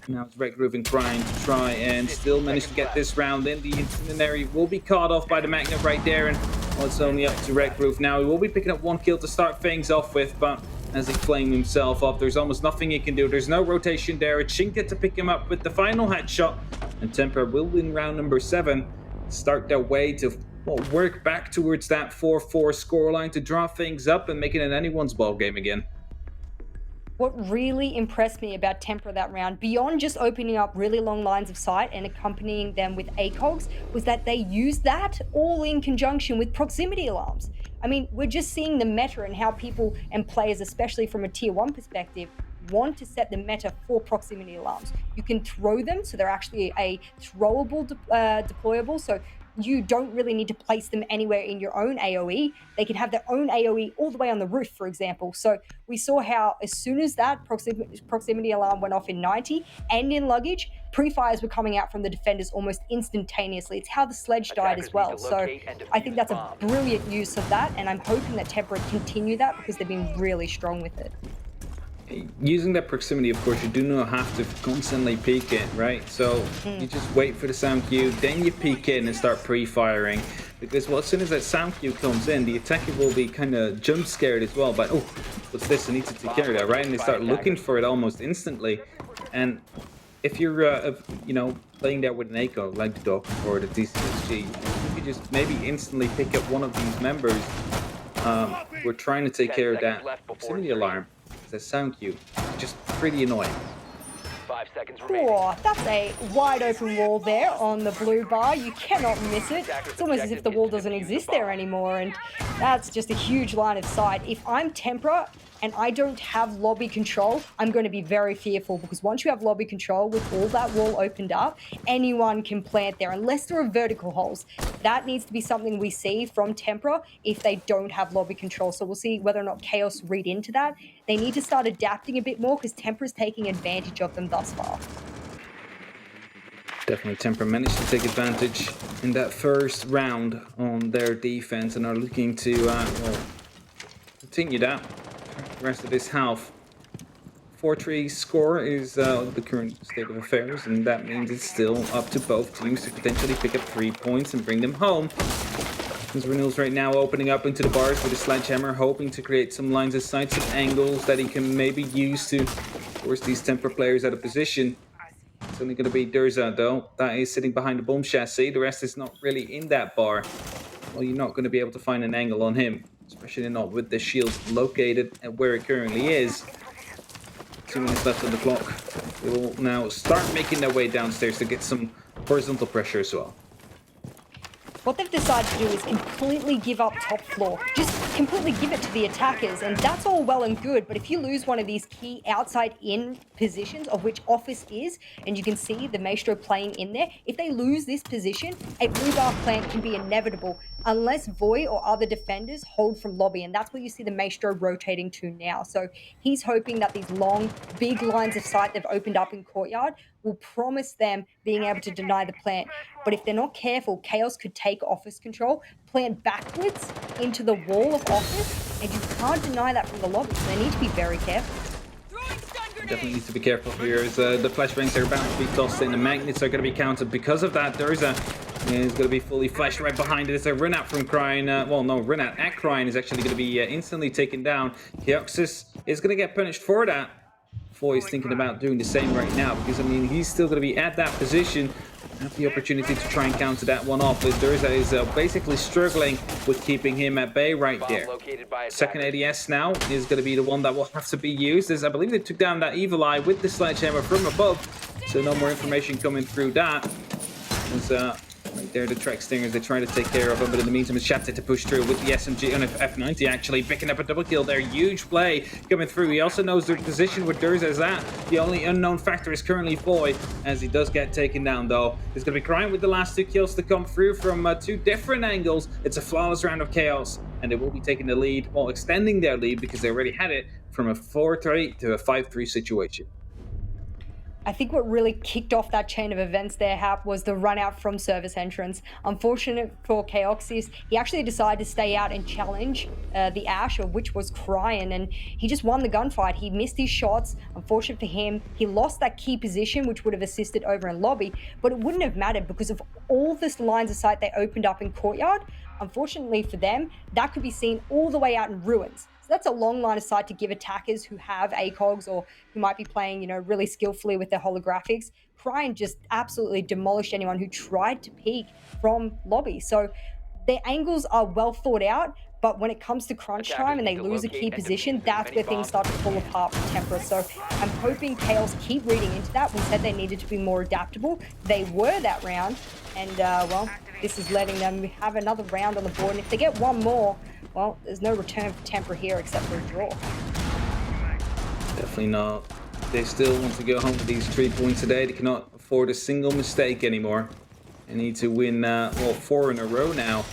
Speaker 6: Now it's Red Groove and Crying to try and still manage to get this round in. The Incendiary will be caught off by the Magnet right there, and well, it's only up to Red Groove now. He will be picking up 1 kill to start things off with, but as he flamed himself up, there's almost nothing he can do. There's no rotation there. It's Shinka to pick him up with the final headshot, and Temper will win round number 7. Start their way to work back towards that 4-4 scoreline to draw things up and make it an anyone's ball game again.
Speaker 5: What really impressed me about Temper that round, beyond just opening up really long lines of sight and accompanying them with ACOGs, was that they used that all in conjunction with proximity alarms. I mean, we're just seeing the meta and how people and players, especially from a tier 1 perspective, want to set the meta for proximity alarms. You can throw them, so they're actually a throwable deployable, so you don't really need to place them anywhere in your own AoE. They can have their own AoE all the way on the roof, for example. So we saw how as soon as that proximity alarm went off in 90 and in luggage, pre-fires were coming out from the defenders almost instantaneously. It's how the sledge died as well. So I think that's a brilliant use of that, and I'm hoping that Temper continue that because they've been really strong with it.
Speaker 6: Using that proximity, of course, you do not have to constantly peek in, right? So you just wait for the sound cue, then you peek in and start pre-firing. Because, well, as soon as that sound cue comes in, the attacker will be kind of jump scared as well. But, oh, what's this? I need to take care of that, right? And they start looking for it almost instantly. And if you're, you know, playing there with an ACO, like the Doc or the DCSG, you could just maybe instantly pick up one of these members. We're trying to take care of that proximity alarm. The sound cue, just pretty annoying.
Speaker 8: 5 seconds remaining.
Speaker 5: Oh, that's a wide open wall there on the blue bar. You cannot miss it. It's almost as if the wall doesn't exist there anymore, and that's just a huge line of sight. If I'm Tempera and I don't have lobby control, I'm going to be very fearful, because once you have lobby control with all that wall opened up, anyone can plant there unless there are vertical holes. That needs to be something we see from Tempera if they don't have lobby control. So we'll see whether or not Chaos read into that. They need to start adapting a bit more, because Tempera's taking advantage of them thus far.
Speaker 6: Definitely Temper managed to take advantage in that first round on their defense and are looking to well, continue that the rest of this half. 4-3 score is the current state of affairs, and that means it's still up to both teams to potentially pick up 3 points and bring them home. As Renewal's right now opening up into the bars with a sledgehammer, hoping to create some lines of sight, some angles that he can maybe use to force these Temper players out of position. It's only going to be Durza, though. That is sitting behind the bomb chassis. The rest is not really in that bar. Well, you're not going to be able to find an angle on him, especially not with the shield located at where it currently is. 2 minutes left on the clock. They will now start making their way downstairs to get some horizontal pressure as well.
Speaker 5: What they've decided to do is completely give up top floor. Just completely give it to the attackers, and that's all well and good, but if you lose one of these key outside-in positions, of which Office is, and you can see the Maestro playing in there, if they lose this position, a blue bar plant can be inevitable, unless Voy or other defenders hold from lobby, and that's where you see the Maestro rotating to now. So he's hoping that these long, big lines of sight they've opened up in Courtyard will promise them being able to deny the plant. But if they're not careful, Chaos could take Office control, plant backwards into the wall of Office, and you can't deny that from the lobby, so they need to be very careful.
Speaker 6: Definitely need to be careful here, as the flashbangs are about to be tossed in. The magnets are going to be counted because of that. Durza is going to be fully flashed right behind it. It's a run out from Crying. Well, no, run out at Crying is actually going to be instantly taken down. Keoxys is going to get punished for that. Foy is thinking about doing the same right now, because, I mean, he's still going to be at that position. have the opportunity to try and counter that one off, as Durza is basically struggling with keeping him at bay right there.
Speaker 8: Located by
Speaker 6: Second
Speaker 8: attackers.
Speaker 6: ADS now is going to be the one that will have to be used, as I believe they took down that Evil Eye with the sledgehammer from above, so no more information coming through that. As, right there, the track stingers, they try to take care of him, but in the meantime, it's Shattered to push through with the SMG and F90 actually picking up a double kill there. Huge play coming through. He also knows their position where Durza is at. The only unknown factor is currently Foy, as he does get taken down though. He's going to be crying with the last 2 kills to come through from 2 different angles. It's a flawless round of chaos, and they will be taking the lead, well, extending their lead because they already had it from a 4-3 to a 5-3 situation.
Speaker 5: I think what really kicked off that chain of events there, Hap, was the run out from service entrance. Unfortunate for Chaoxis, he actually decided to stay out and challenge the Ash, of which was Cryan, and he just won the gunfight. He missed his shots. Unfortunate for him, he lost that key position, which would have assisted over in lobby, but it wouldn't have mattered because of all this lines of sight they opened up in courtyard. Unfortunately for them, that could be seen all the way out in ruins. So that's a long line of sight to give attackers who have ACOGs or who might be playing, really skillfully with their holographics. Cryan just absolutely demolished anyone who tried to peek from lobby. So their angles are well thought out, but when it comes to crunch time and they lose a key position, that's where things start to fall apart for Tempera. So I'm hoping Chaos keep reading into that. We said they needed to be more adaptable. They were that round, and well, this is letting them have another round on the board. And if they get one more, well, there's no return for Tempera here except for a draw.
Speaker 6: Definitely not. They still want to go home with these 3 points today. They cannot afford a single mistake anymore. They need to win, 4 in a row now.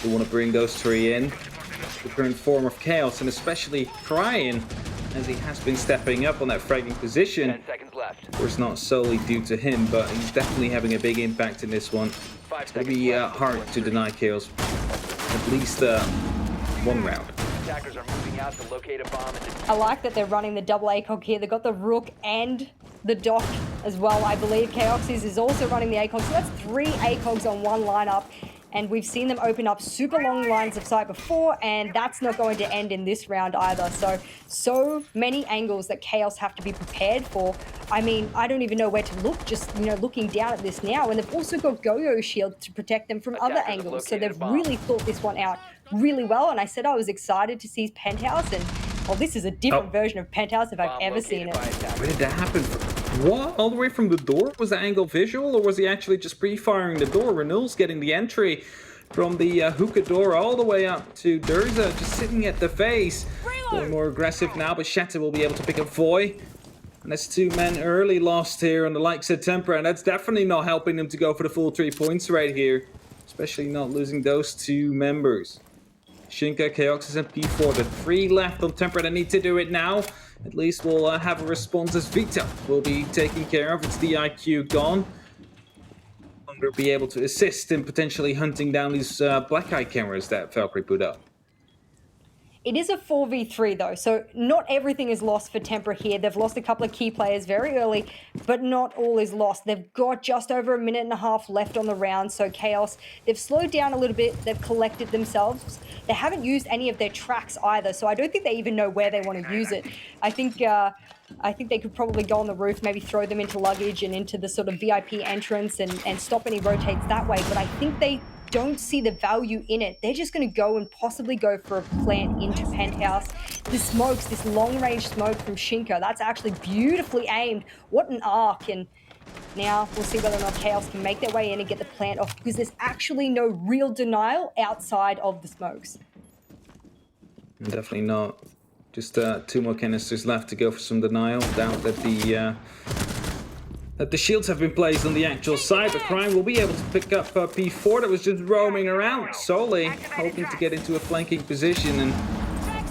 Speaker 6: They want to bring those 3 in. The current form of Chaos, and especially Cryan, as he has been stepping up on that frightening position.
Speaker 8: 10 seconds left.
Speaker 6: Of course, not solely due to him, but he's definitely having a big impact in this one.
Speaker 8: 5
Speaker 6: It's going
Speaker 8: seconds
Speaker 6: to be
Speaker 8: left.
Speaker 6: hard to deny Chaos at least 1 round.
Speaker 8: Attackers are moving out to locate a bomb.
Speaker 5: I like that they're running the double ACOG here. They've got the Rook and the Doc as well. I believe Chaoxis is also running the ACOG. So that's 3 ACOGs on one lineup. And we've seen them open up super long lines of sight before, and that's not going to end in this round either. So many angles that Chaos have to be prepared for. I mean, I don't even know where to look, just, looking down at this now. And they've also got Go-Yo Shield to protect them from other
Speaker 8: Attackers have
Speaker 5: angles. So
Speaker 8: located
Speaker 5: they've
Speaker 8: a bomb.
Speaker 5: really thought this one out really well. And I said I was excited to see Penthouse, and well, this is a different version of Penthouse if I've
Speaker 8: Bomb
Speaker 5: ever
Speaker 8: located
Speaker 5: seen it.
Speaker 8: by attackers.
Speaker 6: Where did that happen? What? All the way from the door? Was the angle visual, or was he actually just pre-firing the door? Renewal's getting the entry from the hookah door all the way up to Durza, just sitting at the face. Going more aggressive now, but Shatter will be able to pick up Foy. And that's 2 men early lost here on the likes of Tempera, and that's definitely not helping them to go for the full 3 points right here. Especially not losing those 2 members. Shinka, Chaoxis, and P4, the 3 left on Tempera that need to do it now. At least we'll have a response as Vita will be taken care of. It's the IQ gone. Longer be able to assist in potentially hunting down these black eye cameras that Valkyrie put up.
Speaker 5: It is a 4v3 though, so not everything is lost for Tempera here. They've lost a couple of key players very early, but not all is lost. They've got just over a minute and a half left on the round, so Chaos, they've slowed down a little bit, they've collected themselves. They haven't used any of their tracks either, so I don't think they even know where they want to use it. I think they could probably go on the roof, maybe throw them into luggage and into the sort of VIP entrance and stop any rotates that way, but I think they don't see the value in it. They're just going to go and possibly go for a plant into Penthouse. The smokes, this long-range smoke from Shinko, that's actually beautifully aimed. What an arc. And now we'll see whether or not Chaos can make their way in and get the plant off, because there's actually no real denial outside of the smokes.
Speaker 6: Definitely not. Just 2 more canisters left to go for some denial. Doubt that the shields have been placed on the actual side, but Cryan will be able to pick up P4 that was just roaming around solely, hoping to get into a flanking position, and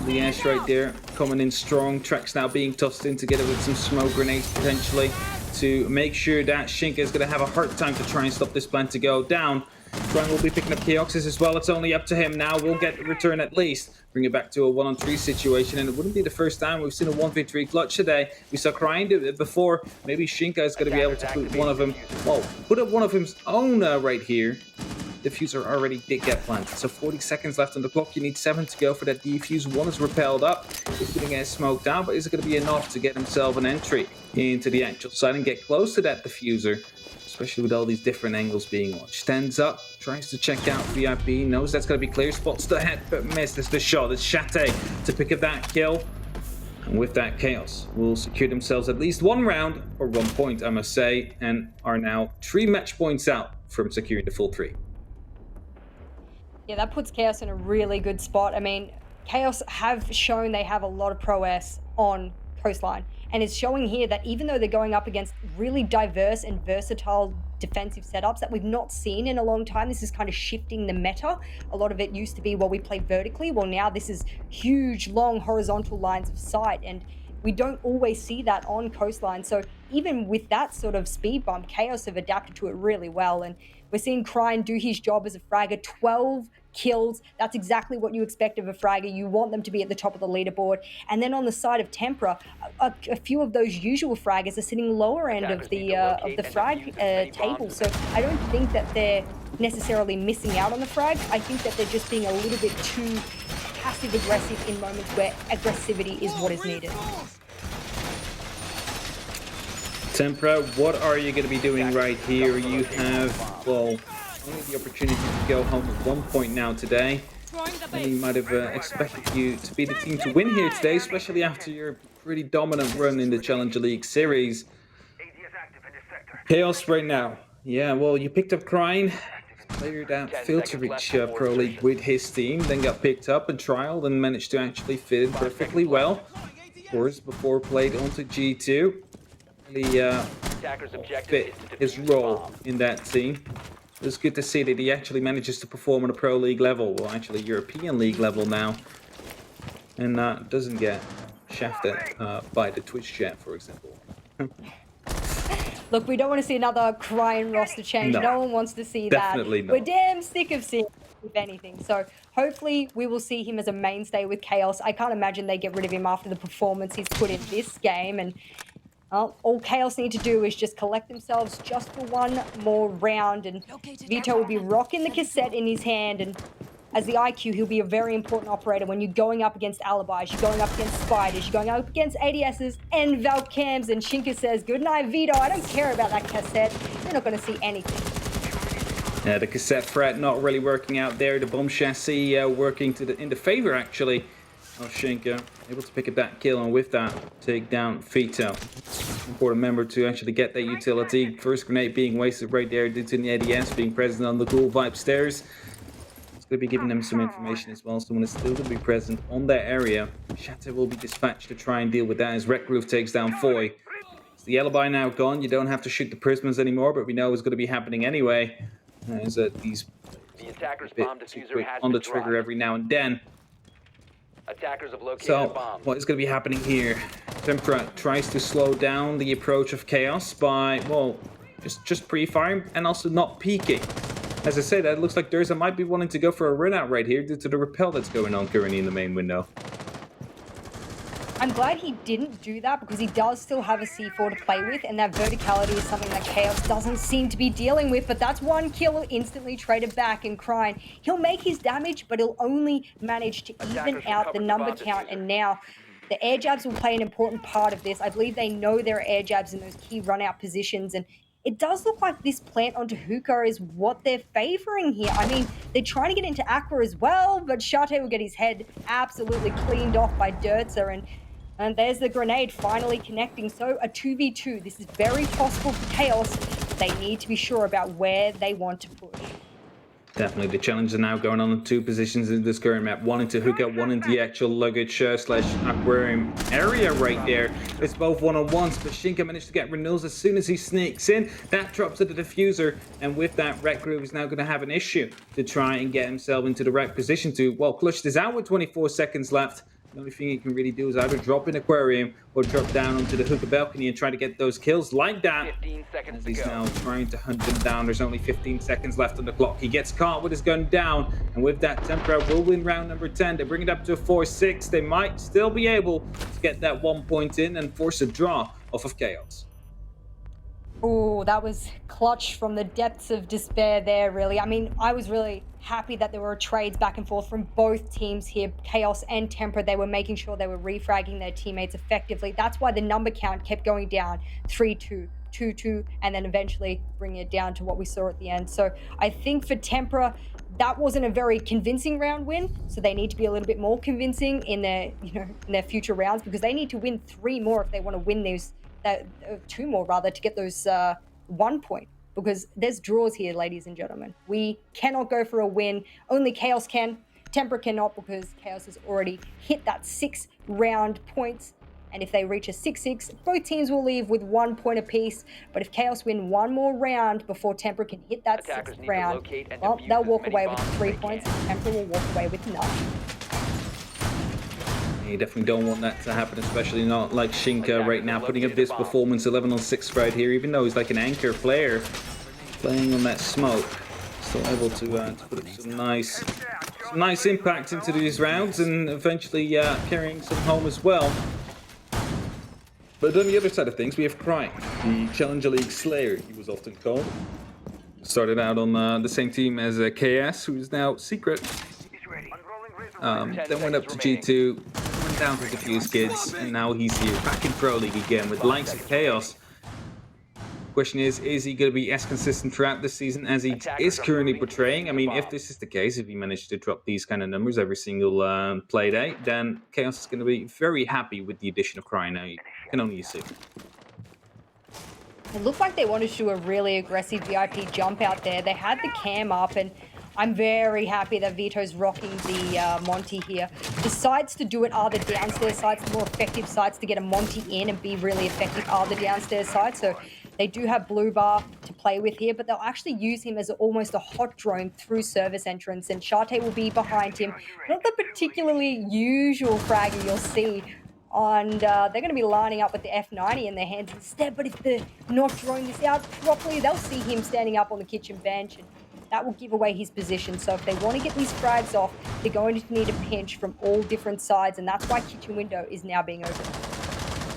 Speaker 6: the Ash right there coming in strong. Tracks now being tossed in together with some smoke grenades potentially to make sure that Shinka is going to have a hard time to try and stop this plan to go down. Cryan will be picking up Chaoxis as well. It's only up to him now. We'll get the return at least. Bring it back to a 1-on-3 situation. And it wouldn't be the first time we've seen a 1v3 clutch today. We saw Cryan do it before. Maybe Shinka is going to be able to put one of them, well, put up one of his own right here. diffuser already did get planted. So 40 seconds left on the clock. You need 7 to go for that defuse. One is repelled up. He's going to get smoked out, but is it going to be enough to get himself an entry into the actual site and get close to that diffuser? Especially with all these different angles being watched. Stands up, tries to check out VIP, knows that's going to be clear. Spots the head, but misses the shot. It's Chate to pick up that kill. And with that, Chaos will secure themselves at least 1 round, or 1 point, I must say, and are now 3 match points out from securing the full 3.
Speaker 5: Yeah, that puts Chaos in a really good spot. I mean, Chaos have shown they have a lot of prowess on Coastline. And it's showing here that even though they're going up against really diverse and versatile defensive setups that we've not seen in a long time, this is kind of shifting the meta. A lot of it used to be, well, we play vertically. Well, now this is huge, long horizontal lines of sight. And we don't always see that on Coastline. So even with that sort of speed bump, Chaos have adapted to it really well. And we're seeing Crine do his job as a fragger, 12 kills. That's exactly what you expect of a fragger. You want them to be at the top of the leaderboard. And then on the side of Tempera, a few of those usual fraggers are sitting lower end of the frag table. So I don't think that they're necessarily missing out on the frag. I think that they're just being a little bit too passive aggressive in moments where aggressivity is what is needed.
Speaker 6: Tempera, what are you going to be doing right here? You have, well, only the opportunity to go home at 1 point now today. And you might have expected you to be the team to win here today, especially after your pretty dominant run in the Challenger League series. Chaos right now. Yeah, well, you picked up Crine, player that failed to reach Pro League with his team, then got picked up and trialed and managed to actually fit in perfectly well. Of course, before played onto G2. Really fit his role in that team. It's good to see that he actually manages to perform on a Pro League level, well actually European League level now, and doesn't get shafted by the Twitch chat, for example.
Speaker 5: Look, we don't want to see another Crine roster change. No one wants to see that.
Speaker 6: Definitely not.
Speaker 5: We're damn sick of seeing it, if anything. So hopefully we will see him as a mainstay with Chaos. I can't imagine they get rid of him after the performance he's put in this game, and all Chaos need to do is just collect themselves just for 1 more round, and Vito will be rocking the cassette in his hand, and as the IQ, he'll be a very important operator when you're going up against Alibis, you're going up against Spiders, you're going up against ADSs and Valcams, and Shinka says, good night, Vito, I don't care about that cassette, you're not going to see anything.
Speaker 6: Yeah, the cassette threat not really working out there, the bomb chassis working in the favor, actually, of Shinka, able to pick up that kill, and with that, take down Vito. Important member to actually get that utility. First grenade being wasted right there due to the ADS being present on the cool vibe stairs. It's going to be giving them some information as well. Someone is still going to be present on that area. Shatter will be dispatched to try and deal with that as Red Groove takes down Foy. It's the alibi now gone. You don't have to shoot the prisoners anymore, but we know it's going to be happening anyway. As these
Speaker 8: The attacker's bomb diffuser has
Speaker 6: on the
Speaker 8: been
Speaker 6: trigger
Speaker 8: dropped.
Speaker 6: every now and then.
Speaker 8: Attackers have located a
Speaker 6: So,
Speaker 8: bomb.
Speaker 6: what is going to be happening here? Tempera tries to slow down the approach of Chaos by, well, just pre-firing and also not peeking. As I say, that looks like Durza might be wanting to go for a run-out right here due to the repel that's going on currently in the main window.
Speaker 5: I'm glad he didn't do that because he does still have a C4 to play with, and that verticality is something that Chaos doesn't seem to be dealing with, but that's 1 kill instantly traded back, and Crine, he'll make his damage, but he'll only manage to even out the number count, and now the air jabs will play an important part of this. I believe they know their air jabs in those key run-out positions, and it does look like this plant onto Hookah is what they're favoring here. I mean, they're trying to get into Aqua as well, but Shate will get his head absolutely cleaned off by Dirtzer, and there's the grenade finally connecting. So a 2v2. This is very possible for Chaos. They need to be sure about where they want to push.
Speaker 6: Definitely, the challenges are now going on in 2 positions in this current map. 1 into Hookah, 1 in the actual luggage slash aquarium area right there. It's both one-on-ones, but Shinka managed to get renewals as soon as he sneaks in. That drops to the diffuser, and with that, Red Groove is now going to have an issue to try and get himself into the right position to, well, clutch this out with 24 seconds left. The only thing he can really do is either drop in aquarium or drop down onto the Hookah balcony and try to get those kills like that.
Speaker 8: 15 seconds
Speaker 6: As
Speaker 8: to
Speaker 6: he's
Speaker 8: go.
Speaker 6: now trying to hunt him down. There's only 15 seconds left on the clock. He gets caught with his gun down, and with that, Tempera will win round number 10. They bring it up to a 4-6. They might still be able to get that 1 point in and force a draw off of Chaos.
Speaker 5: Oh, that was clutch from the depths of despair there, really. I mean, I was really happy that there were trades back and forth from both teams here, Chaos and Temper. They were making sure they were refragging their teammates effectively. That's why the number count kept going down 3-2, 2-2, and then eventually bringing it down to what we saw at the end. So I think for Tempera, that wasn't a very convincing round win. So they need to be a little bit more convincing in their, in their future rounds, because they need to win 3 more if they want to win these 2 more rather, to get those 1 point, because there's draws here, ladies and gentlemen. We cannot go for a win. Only Chaos can. Temper cannot, because Chaos has already hit that 6 round points. And if they reach a 6-6, both teams will leave with 1 point apiece. But if Chaos win 1 more round before Temper can hit that
Speaker 8: Attackers
Speaker 5: 6th
Speaker 8: need to
Speaker 5: round,
Speaker 8: locate and
Speaker 5: well,
Speaker 8: defuse
Speaker 5: they'll
Speaker 8: as
Speaker 5: walk
Speaker 8: many
Speaker 5: away with
Speaker 8: bombs as
Speaker 5: 3
Speaker 8: they
Speaker 5: points.
Speaker 8: can.
Speaker 5: Temper will walk away with none.
Speaker 6: You definitely don't want that to happen, especially not like Shinka right now, putting up this performance 11 on 6 right here, even though he's like an anchor player playing on that smoke. Still able to put up some nice impact into these rounds, and eventually carrying some home as well. But on the other side of things, we have Cry, the Challenger League Slayer, he was often called. Started out on the same team as KS, who is now Secret. Then went up to G2, went down to Diffuse Kids, and now he's here, back in Pro League again with the likes of Chaos. Question is he going to be as consistent throughout this season as he is currently portraying? I mean, if this is the case, if he managed to drop these kind of numbers every single play day, then Chaos is going to be very happy with the addition of Cry. Now, you can only assume.
Speaker 5: It looked like they wanted to do a really aggressive VIP jump out there. They had the cam up, and I'm very happy that Vito's rocking the Monty here. The sites to do it are the downstairs sites. The more effective sites to get a Monty in and be really effective are the downstairs sites. So they do have Blue Bar to play with here, but they'll actually use him as almost a hot drone through service entrance, and Shate will be behind him. Not the particularly usual fragger you'll see. And they're going to be lining up with the F90 in their hands instead. But if they're not drawing this out properly, they'll see him standing up on the kitchen bench, and that will give away his position. So if they want to get these frags off, they're going to need a pinch from all different sides, and that's why kitchen window is now being opened.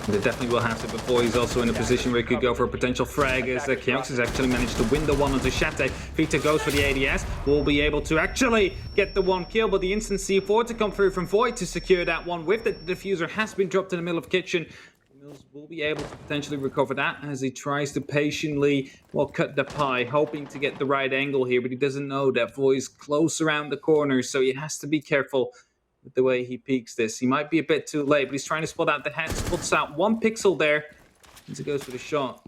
Speaker 6: They definitely will have to before he's also in a position where he could go for a potential frag, as Kiox has actually managed to win the one onto Shate. Vita goes for the ADS, will be able to actually get the 1 kill, but the instant C4 to come through from Void to secure that one with the diffuser has been dropped in the middle of kitchen. Mills will be able to potentially recover that as he tries to patiently, cut the pie, hoping to get the right angle here, but he doesn't know that Void's close around the corner, so he has to be careful with the way he peeks this. He might be a bit too late, but he's trying to spot out the head, spots out 1 pixel there as he goes for the shot.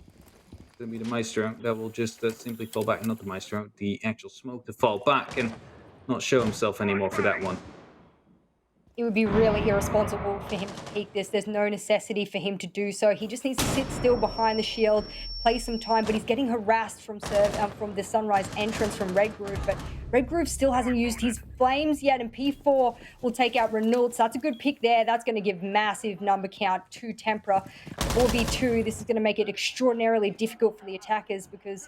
Speaker 6: It's going to be the Maestro that will just simply fall back, not the Maestro, the actual smoke to fall back and not show himself anymore for that one.
Speaker 5: It would be really irresponsible for him to peek this. There's no necessity for him to do so. He just needs to sit still behind the shield, play some time, but he's getting harassed from the Sunrise entrance from Red Groove. But Red Groove still hasn't used his flames yet, and P4 will take out Renault. So that's a good pick there. That's going to give massive number count to Tempera. 4v2, this is going to make it extraordinarily difficult for the attackers, because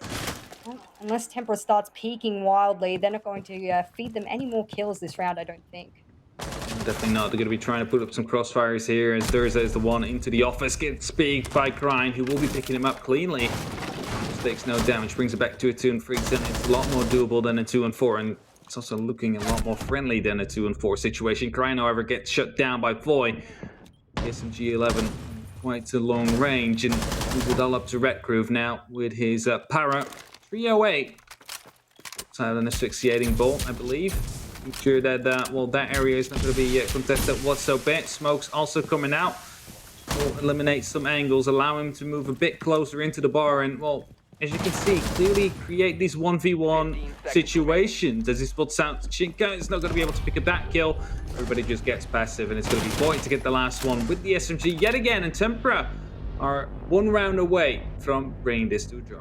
Speaker 5: unless Tempera starts peeking wildly, they're not going to feed them any more kills this round, I don't think.
Speaker 6: Definitely not. They're going to be trying to put up some crossfires here, as Thursday is the one into the office. Gets speaked by Grind, who will be picking him up cleanly. Takes no damage, brings it back to a 2-3 zone. It's a lot more doable than a 2-4, and it's also looking a lot more friendly than a 2-4 situation. Grind, however, gets shut down by Void. SMG-11 quite a long range, and moves it all up to Red Groove now with his Para 308. It's an asphyxiating bolt, I believe. Make sure that that area is not going to be contested whatsoever. Smoke's also coming out. Will eliminate some angles, allow him to move a bit closer into the bar, and as you can see, clearly create these 1v1 situations. As he spots out Chinka, is not going to be able to pick up that kill. Everybody just gets passive, and it's going to be Void to get the last one with the SMG yet again, and Tempera are 1 round away from bringing this to a draw.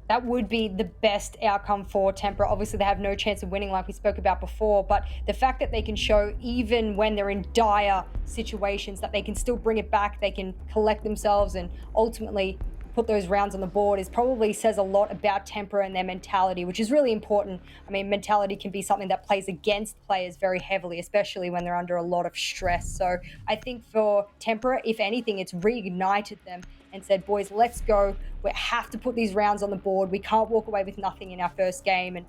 Speaker 5: That would be the best outcome for Tempera. Obviously, they have no chance of winning like we spoke about before, but the fact that they can show, even when they're in dire situations, that they can still bring it back, they can collect themselves and ultimately put those rounds on the board, is probably says a lot about Tempera and their mentality, which is really important. I mean, mentality can be something that plays against players very heavily, especially when they're under a lot of stress. So I think for Tempera, if anything, it's reignited them and said, boys, let's go. We have to put these rounds on the board. We can't walk away with nothing in our first game. And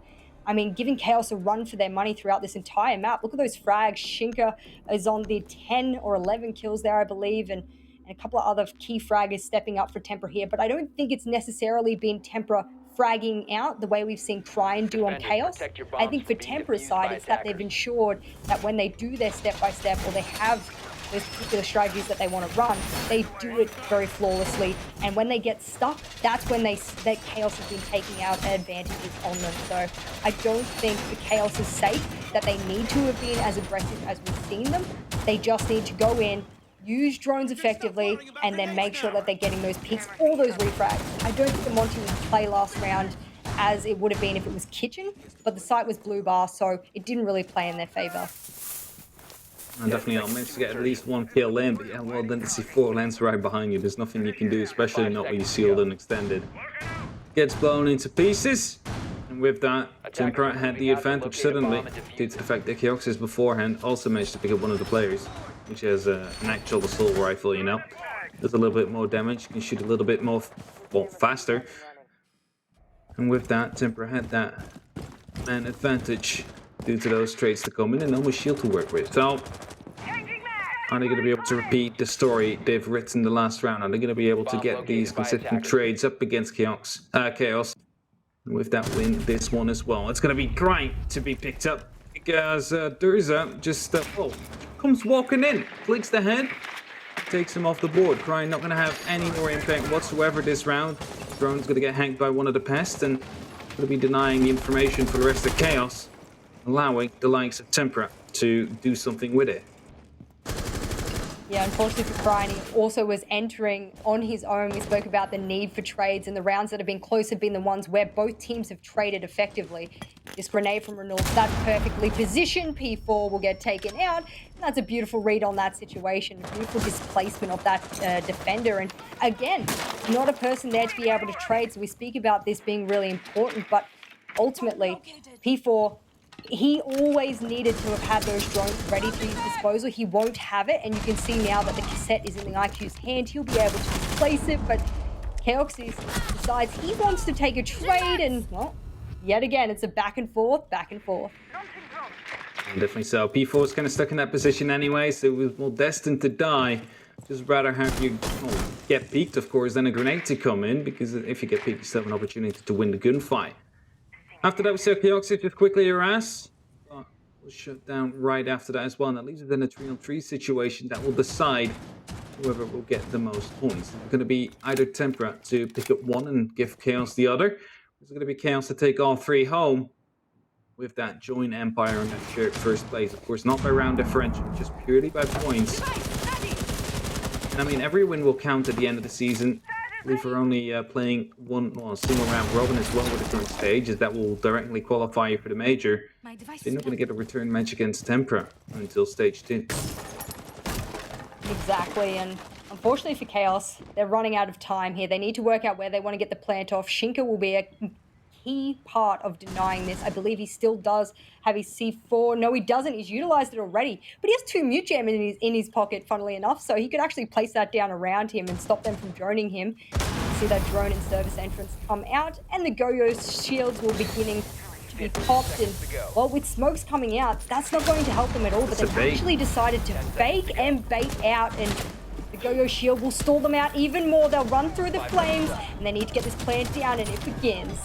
Speaker 5: I mean, giving Chaos a run for their money throughout this entire map. Look at those frags. Shinka is on the 10 or 11 kills there, I believe, and a couple of other key fraggers stepping up for Tempera here. But I don't think it's necessarily been Tempera fragging out the way we've seen Cryan do on
Speaker 8: Defenders,
Speaker 5: Chaos.
Speaker 8: protect your
Speaker 5: I
Speaker 8: bombs
Speaker 5: think
Speaker 8: from
Speaker 5: for
Speaker 8: being
Speaker 5: Tempera's
Speaker 8: defused
Speaker 5: side,
Speaker 8: by
Speaker 5: it's that they've
Speaker 8: attackers.
Speaker 5: ensured that when they do their step-by-step or they have those particular strategies that they want to run, they do it very flawlessly. And when they get stuck, that's when that Chaos has been taking out advantages on them. So I don't think the Chaos is safe, that they need to have been as aggressive as we've seen them. They just need to go in, use drones effectively, and then make sure that they're getting those peaks or those refrags. I don't think the Monty would play last round as it would have been if it was Kitchen, but the site was Blue Bar, so it didn't really play in their favor.
Speaker 6: And definitely I'll manage to get at least one kill in, but yeah, well then to see 4 lands right behind you, there's nothing you can do, especially not when you sealed and extended. Gets blown into pieces, and with that, Tempera had the advantage suddenly, due to the fact that Kioxis beforehand also managed to pick up one of the players, which has an actual assault rifle, you know. Does a little bit more damage, can shoot a little bit more, well, faster. And with that, Tempera had that man advantage due to those trades to come in and no shield to work with. So, are they going to be able to repeat the story they've written the last round? Are they going to be able to get these consistent trades up against Chaos? And with that win, this one as well. It's going to be great to be picked up because Durza just comes walking in, clicks the head, takes him off the board. Cryan not going to have any more impact whatsoever this round. Drone's going to get hacked by one of the pests and going to be denying the information for the rest of Chaos, allowing the likes of Tempera to do something with it.
Speaker 5: Yeah, unfortunately for Cryan, he also was entering on his own. We spoke about the need for trades, and the rounds that have been close have been the ones where both teams have traded effectively. This grenade from Renewal, that's perfectly positioned. P4 will get taken out. And that's a beautiful read on that situation, a beautiful displacement of that defender. And again, not a person there to be able to trade, so we speak about this being really important, but ultimately, P4, he always needed to have had those drones ready for his disposal. He won't have it, and you can see now that the cassette is in the IQ's hand. He'll be able to displace it, but Chaoxis decides he wants to take a trade, and, well, yet again, it's a back and forth, back and forth.
Speaker 6: Definitely so. P4 is kind of stuck in that position anyway, so it was more destined to die. Just rather have you get peeked, of course, than a grenade to come in, because if you get peeked, you still have an opportunity to win the gunfight. After that, we saw Chaoxis just quickly harass. But was shut down right after that as well, and that leaves us in a 3-on-3 situation that will decide whoever will get the most points. It's going to be either Tempera to pick up one and give Chaos the other. It's going to be Chaos to take all 3 home with that joint Empire on that shared first place. Of course, not by round differential, just purely by points. And I mean, every win will count at the end of the season. I believe we're only playing one single round robin as well with the current stage, as that will directly qualify you for the major. They're not going to get a return match against Tempera until stage 2.
Speaker 5: Exactly, and unfortunately for Chaos, they're running out of time here. They need to work out where they want to get the plant off. Shinka will be a key part of denying this. I believe he still does have his C4. No, he doesn't. He's utilized it already. But he has 2 mute gem in his pocket, funnily enough, so he could actually place that down around him and stop them from droning him. See that drone and service entrance come out, and the Go-Yo shields will beginning to be popped. And, well, with smokes coming out, that's not going to help them at all. But they've actually decided to fake and bait out, and the Go-Yo shield will stall them out even more. They'll run through the flames, and they need to get this plant down, and it begins.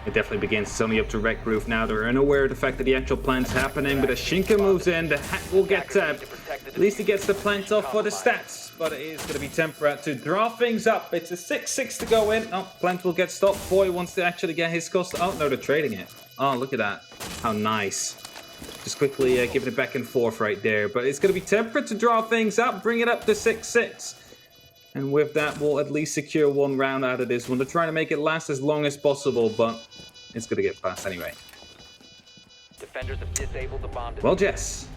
Speaker 6: It definitely begins. It's only up to Wreck Roof now. They're unaware of the fact that the actual plant's happening, but as Shinka moves in, the hack will get tapped. At least he gets the plant off for the stats, but it is going to be Tempera to draw things up. It's a 6-6 to go in. Oh, plant will get stopped. Boy wants to actually get his cost. Oh, no, they're trading it. Oh, look at that. How nice. Just quickly giving it back and forth right there. But it's going to be Tempera to draw things up, bring it up to 6-6. And with that, we'll at least secure 1 round out of this one. They're trying to make it last as long as possible, but it's going to get past anyway.
Speaker 8: Defenders have disabled the bomb.
Speaker 6: Well, Jess,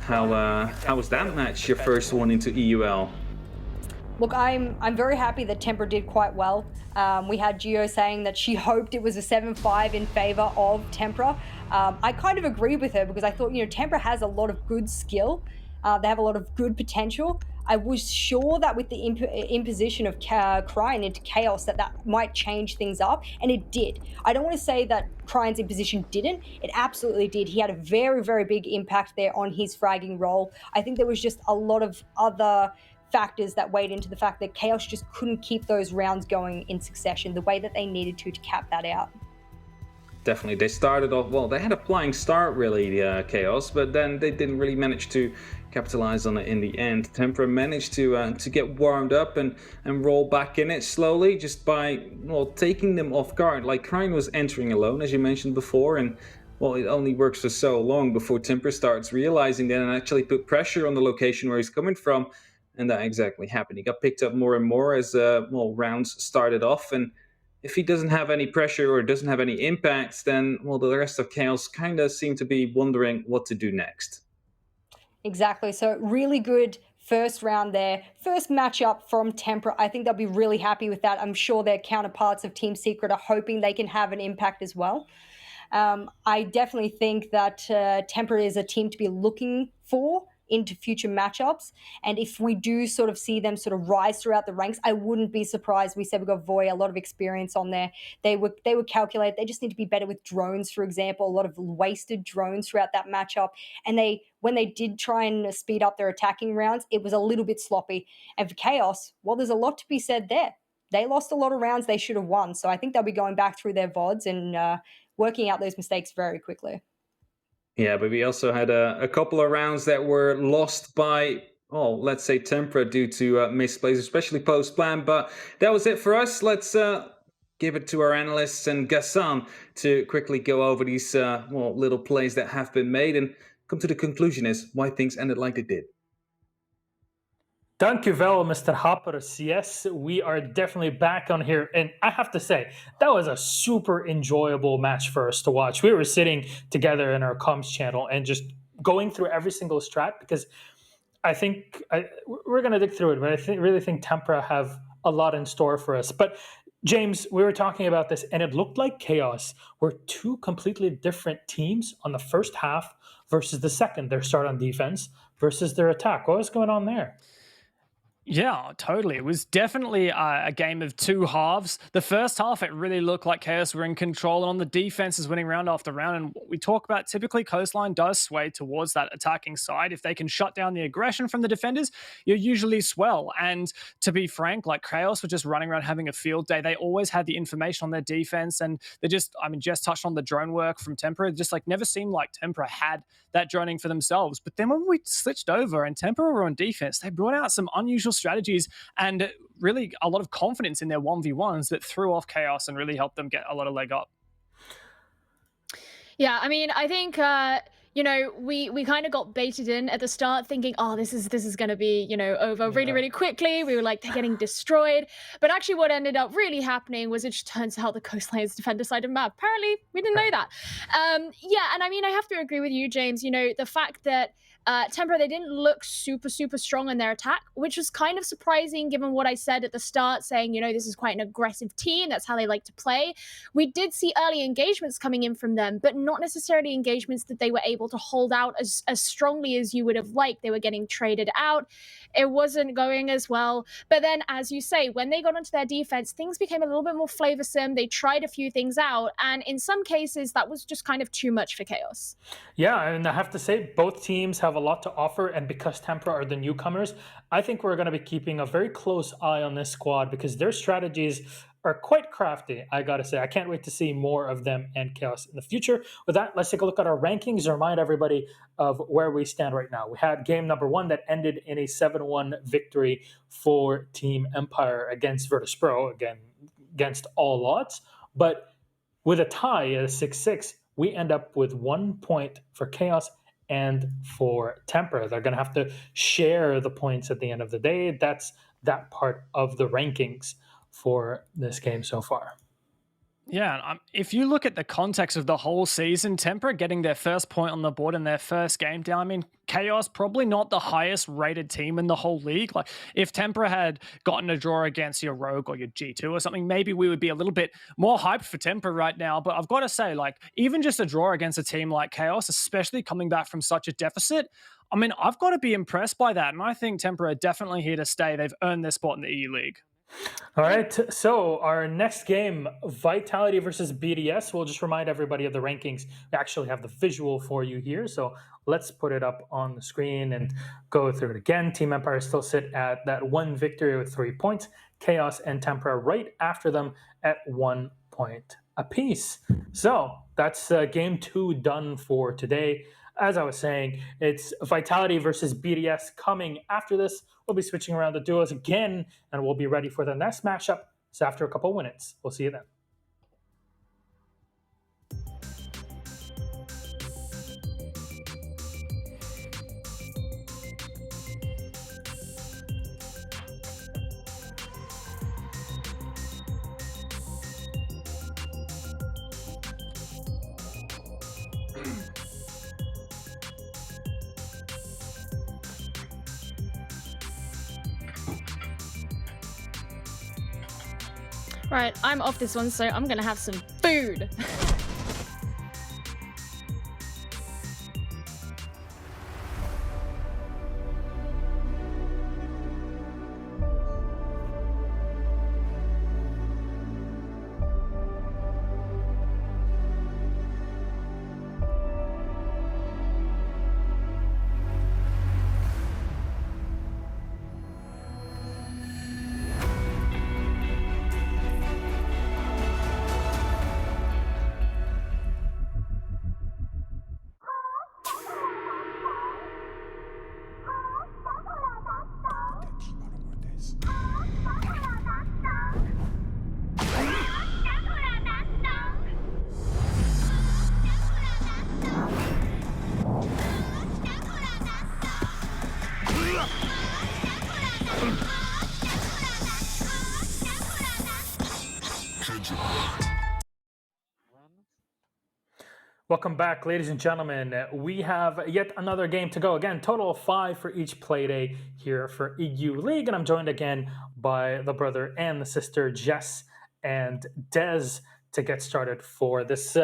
Speaker 6: how was that match, your first one into EUL?
Speaker 5: Look, I'm very happy that Tempera did quite well. We had Gio saying that she hoped it was a 7-5 in favor of Tempera. I kind of agree with her because I thought, Tempera has a lot of good skill. They have a lot of good potential. I was sure that with the imposition of Cryan into Chaos, that might change things up, and it did. I don't want to say that Cryan's imposition didn't. It absolutely did. He had a very, very big impact there on his fragging role. I think there was just a lot of other factors that weighed into the fact that Chaos just couldn't keep those rounds going in succession the way that they needed to cap that out.
Speaker 6: Definitely, they started off well. They had a flying start, really, Chaos, but then they didn't really manage to capitalize on it in the end. Tempera managed to get warmed up and roll back in it slowly, just by taking them off guard. Like Cryan was entering alone, as you mentioned before, and it only works for so long before Tempera starts realizing that and actually put pressure on the location where he's coming from, and that exactly happened. He got picked up more and more as rounds started off, and if he doesn't have any pressure or doesn't have any impacts, then the rest of Chaos kind of seem to be wondering what to do next.
Speaker 5: Exactly. So really good first round there. First matchup from Tempera. I think they'll be really happy with that. I'm sure their counterparts of Team Secret are hoping they can have an impact as well. I definitely think that Tempera is a team to be looking for into future matchups. And if we do sort of see them sort of rise throughout the ranks, I wouldn't be surprised. We said we got Voy, a lot of experience on there. They would calculate. They just need to be better with drones, for example. A lot of wasted drones throughout that matchup. And when they did try and speed up their attacking rounds, it was a little bit sloppy. And for Chaos, there's a lot to be said there. They lost a lot of rounds they should have won. So I think they'll be going back through their VODs and working out those mistakes very quickly.
Speaker 6: Yeah, but we also had a couple of rounds that were lost by, let's say Tempera due to misplays, especially post-plan. But that was it for us. Let's give it to our analysts and Gassan to quickly go over these little plays that have been made and come to the conclusion is why things ended like they did.
Speaker 3: Thank you well, Mr. Hoppers. Yes, we are definitely back on here. And I have to say, that was a super enjoyable match for us to watch. We were sitting together in our comms channel and just going through every single strat because I think we're going to dig through it, but really think Tempera have a lot in store for us. But James, we were talking about this, and it looked like Chaos were two completely different teams on the first half versus the second. Their start on defense versus their attack. What was going on there?
Speaker 9: Yeah, totally. It was definitely a game of two halves. The first half, it really looked like Chaos were in control, and on the defense is winning round after round. And what we talk about, typically Coastline does sway towards that attacking side. If they can shut down the aggression from the defenders, you're usually swell. And to be frank, like Chaos were just running around having a field day. They always had the information on their defense, and they just, Jess touched on the drone work from Tempera. Just like never seemed like Tempera had that droning for themselves. But then when we switched over and Tempera were on defense, they brought out some unusual strategies and really a lot of confidence in their 1v1s that threw off Chaos and really helped them get a lot of leg up.
Speaker 7: Yeah, I think we kind of got baited in at the start thinking, this is going to be, over really, really quickly. We were like, they're getting destroyed. But actually what ended up really happening was it just turns out the Coastline's defender side of the map. Apparently, we didn't know that. I have to agree with you, James. The fact that Tempera, they didn't look super, super strong in their attack, which was kind of surprising given what I said at the start, saying, this is quite an aggressive team. That's how they like to play. We did see early engagements coming in from them, but not necessarily engagements that they were able to hold out as strongly as you would have liked. They were getting traded out. It wasn't going as well. But then, as you say, when they got onto their defense, things became a little bit more flavorsome. They tried a few things out. And in some cases, that was just kind of too much for Chaos.
Speaker 3: Yeah, and I have to say, both teams have a lot to offer. And because Tempera are the newcomers, I think we're going to be keeping a very close eye on this squad because their strategies are quite crafty, I gotta say. I can't wait to see more of them and Chaos in the future. With that, let's take a look at our rankings and remind everybody of where we stand right now. We had game number 1 that ended in a 7-1 victory for Team Empire against Virtus Pro, again, against all odds. But with a tie at 6-6, we end up with 1 point for Chaos and for Tempera. They're going to have to share the points at the end of the day. That's that part of the rankings for this game so far.
Speaker 9: Yeah, if you look at the context of the whole season, Tempera getting their first point on the board in their first game down, I mean, Chaos probably not the highest rated team in the whole league. Like, if Tempera had gotten a draw against your Rogue or your G2 or something, maybe we would be a little bit more hyped for Tempera right now. But I've got to say, like, even just a draw against a team like Chaos, especially coming back from such a deficit, I mean, I've got to be impressed by that. And I think Tempera are definitely here to stay. They've earned their spot in the EU League.
Speaker 3: All right, so our next game, Vitality versus BDS. We'll just remind everybody of the rankings. We actually have the visual for you here, so let's put it up on the screen and go through it again. Team Empire still sit at that 1 victory with 3 points. Chaos and Tempera right after them at 1 point apiece. So that's game 2 done for today. As I was saying, it's Vitality versus BDS coming after this. We'll be switching around the duos again, and we'll be ready for the next matchup. So after a couple of minutes, we'll see you then.
Speaker 7: Right, I'm off this one, so I'm gonna have some food.
Speaker 3: Welcome back, ladies and gentlemen. We have yet another game to go. Again, total of 5 for each Playday here for EU League. And I'm joined again by the brother and the sister, Jess and Des, to get started for this.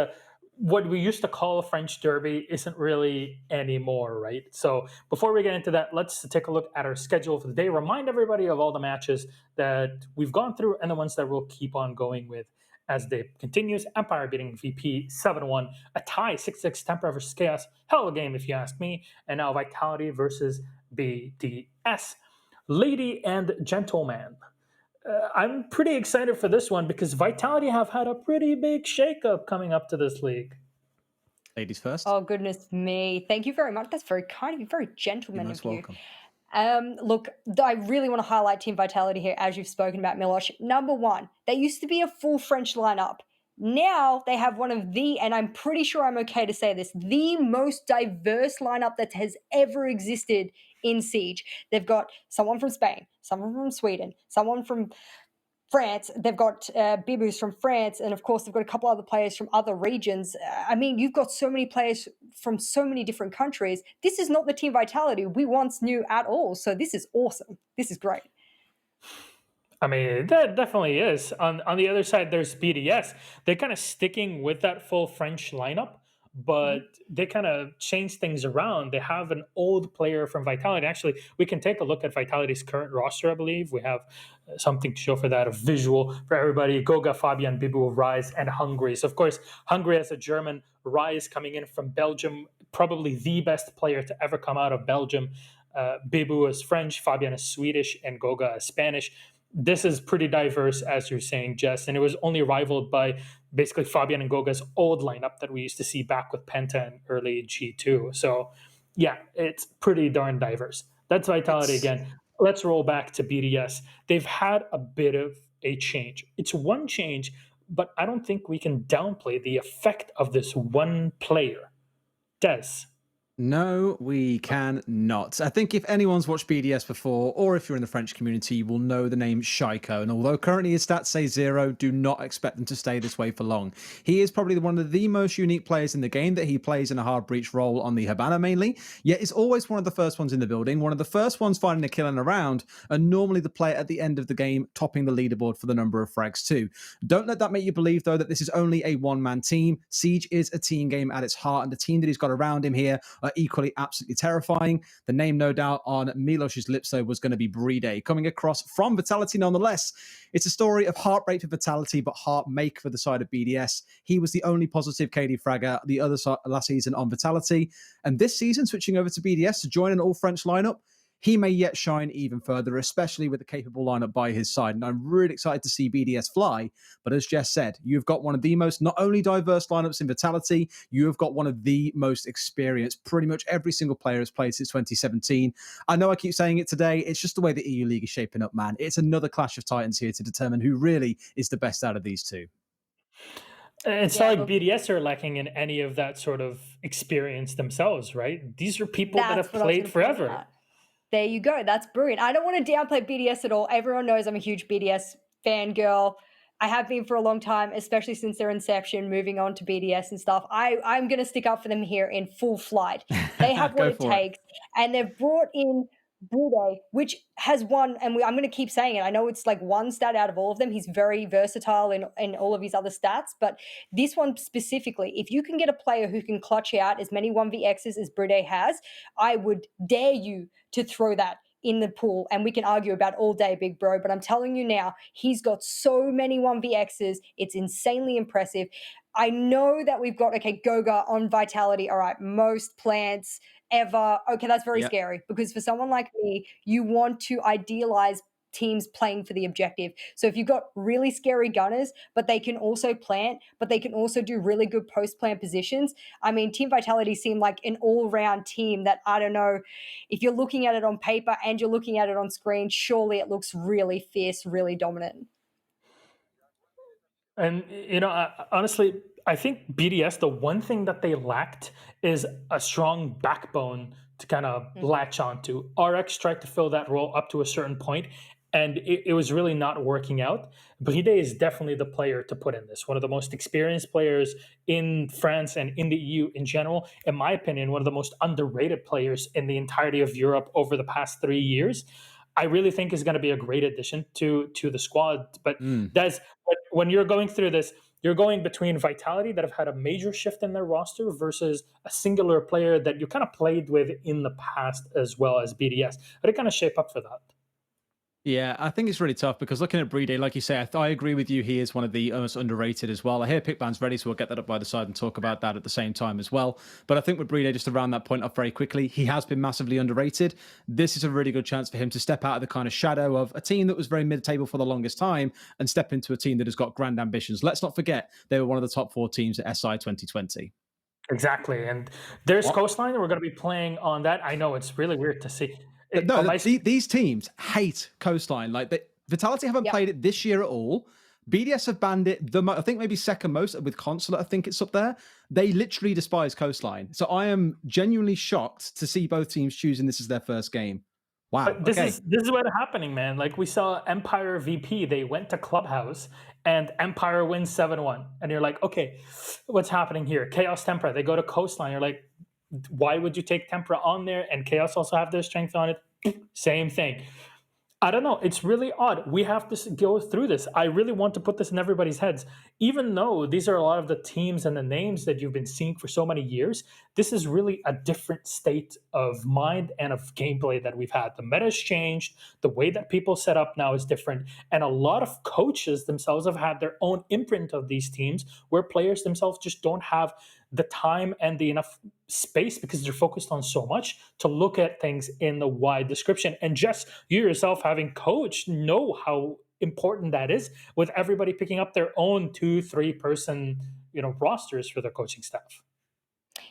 Speaker 3: What we used to call a French Derby isn't really anymore, right? So before we get into that, let's take a look at our schedule for the day. Remind everybody of all the matches that we've gone through and the ones that we'll keep on going with as the continues. Empire beating VP 7-1, a tie 6-6 Tempera versus Chaos. Hell of a game if you ask me. And now Vitality versus BDS. Lady and Gentleman. I'm pretty excited for this one because Vitality have had a pretty big shakeup coming up to this league.
Speaker 4: Ladies first.
Speaker 5: Oh, goodness me. Thank you very much. That's very kind of you, very
Speaker 4: You're
Speaker 5: gentleman
Speaker 4: most
Speaker 5: of you.
Speaker 4: welcome.
Speaker 5: Look, I really want to highlight Team Vitality here, as you've spoken about, Milosh. Number one, they used to be a full French lineup. Now they have one of the, and I'm pretty sure I'm okay to say this, the most diverse lineup that has ever existed in Siege. They've got someone from Spain, someone from Sweden, someone from France. They've got Bibus from France, and of course, they've got a couple other players from other regions. I mean, you've got so many players from so many different countries. This is not the Team Vitality we once knew at all. So this is awesome. This is great.
Speaker 3: I mean, that definitely is. On the other side, there's BDS. They're kind of sticking with that full French lineup, but they kind of change things around. They have an old player from Vitality. Actually, we can take a look at Vitality's current roster, I believe. We have something to show for that, a visual for everybody. Goga, Fabian, Bibu, Rise, and Hungary. So, of course, Hungary has a German, Rise coming in from Belgium, probably the best player to ever come out of Belgium. Bibu is French, Fabian is Swedish, and Goga is Spanish. This is pretty diverse, as you're saying, Jess, and it was only rivaled by basically Fabian and Goga's old lineup that we used to see back with Penta and early G2. So, yeah, it's pretty darn diverse. That's Vitality again. Let's roll back to BDS. They've had a bit of a change. It's one change, but I don't think we can downplay the effect of this one player. Des,
Speaker 4: No, we can not. I think if anyone's watched BDS before, or if you're in the French community, you will know the name Shaiko. And although currently his stats say 0, do not expect them to stay this way for long. He is probably one of the most unique players in the game, that he plays in a hard breach role on the Habana mainly, yet is always one of the first ones in the building, one of the first ones finding a kill in a round, and normally the player at the end of the game topping the leaderboard for the number of frags too. Don't let that make you believe, though, that this is only a one-man team. Siege is a team game at its heart, and the team that he's got around him here are equally absolutely terrifying. The name, no doubt, on Milos's lips, though, was going to be Playday, coming across from Vitality nonetheless. It's a story of heartbreak for Vitality, but heartmake for the side of BDS. He was the only positive KD fragger the other last season on Vitality, and this season, switching over to BDS to join an all-French lineup, he may yet shine even further, especially with the capable lineup by his side. And I'm really excited to see BDS fly. But as Jess said, you've got one of the most not only diverse lineups in Vitality, you have got one of the most experienced. Pretty much every single player has played since 2017. I know I keep saying it today. It's just the way the EU League is shaping up, man. It's another clash of titans here to determine who really is the best out of these two.
Speaker 3: It's
Speaker 5: Yeah,
Speaker 3: not like
Speaker 5: look,
Speaker 3: BDS are lacking in any of that sort of experience themselves, right? These are people that
Speaker 5: that's
Speaker 3: have
Speaker 5: what I was
Speaker 3: played
Speaker 5: going to point
Speaker 3: forever.
Speaker 5: out. There you go. That's brilliant. I don't want to downplay BDS at all. Everyone knows I'm a huge BDS fangirl. I have been for a long time, especially since their inception, moving on to BDS and stuff. I'm going to stick up for them here in full flight. They have what
Speaker 4: Go
Speaker 5: it
Speaker 4: for it.
Speaker 5: takes, and they've brought in Bude, which has won, and I'm going to keep saying it. I know it's like one stat out of all of them. He's very versatile in all of his other stats, but this one specifically, if you can get a player who can clutch out as many 1vx's as Bude has, I would dare you to throw that in the pool, and we can argue about all day, big bro, but I'm telling you now, he's got so many 1vx's. It's insanely impressive. I know that we've got, okay, Goga on Vitality. All right, most plants ever. Okay, that's very
Speaker 4: Yep.
Speaker 5: scary, because for someone like me, you want to idealize teams playing for the objective. So if you've got really scary gunners, but they can also plant, but they can also do really good post-plant positions. I mean, Team Vitality seem like an all-round team that, I don't know, if you're looking at it on paper and you're looking at it on screen, surely it looks really fierce, really dominant.
Speaker 3: And honestly, I think BDS, the one thing that they lacked is a strong backbone to kind of latch onto. RX tried to fill that role up to a certain point, and it was really not working out. Bride is definitely the player to put in this. One of the most experienced players in France and in the EU in general. In my opinion, one of the most underrated players in the entirety of Europe over the past 3 years. I really think is going to be a great addition to the squad. But when you're going through this, you're going between Vitality that have had a major shift in their roster versus a singular player that you kind of played with in the past, as well as BDS. But it kind of shape up for that.
Speaker 4: Yeah, I think it's really tough because looking at Bride, like you say, I agree with you. He is one of the most underrated as well. I hear Pickban's ready, so we'll get that up by the side and talk about that at the same time as well. But I think with Bride, just to round that point up very quickly, he has been massively underrated. This is a really good chance for him to step out of the kind of shadow of a team that was very mid-table for the longest time and step into a team that has got grand ambitions. Let's not forget, they were one of the top 4 teams at SI 2020.
Speaker 3: Exactly. And there's Coastline. We're going to be playing on that. I know it's really weird to see.
Speaker 4: These teams hate Coastline. Like Vitality haven't played it this year at all. BDS have banned it. I think maybe second most with Consulate. I think it's up there. They literally despise Coastline. So I am genuinely shocked to see both teams choosing this as their first game. Wow.
Speaker 3: But this is what's happening, man. Like we saw Empire VP. They went to Clubhouse and Empire wins 7-1. And you're like, okay, what's happening here? Chaos Tempra. They go to Coastline. You're like, why would you take Tempra on there and Chaos also have their strength on it? Same thing. I don't know. It's really odd. We have to go through this. I really want to put this in everybody's heads. Even though these are a lot of the teams and the names that you've been seeing for so many years, this is really a different state of mind and of gameplay that we've had. The meta's changed. The way that people set up now is different. And a lot of coaches themselves have had their own imprint of these teams where players themselves just don't have the time and the enough space because they're focused on so much to look at things in the wide description. And just you yourself having coached know how important that is with everybody picking up their own 2-3 person, rosters for their coaching staff.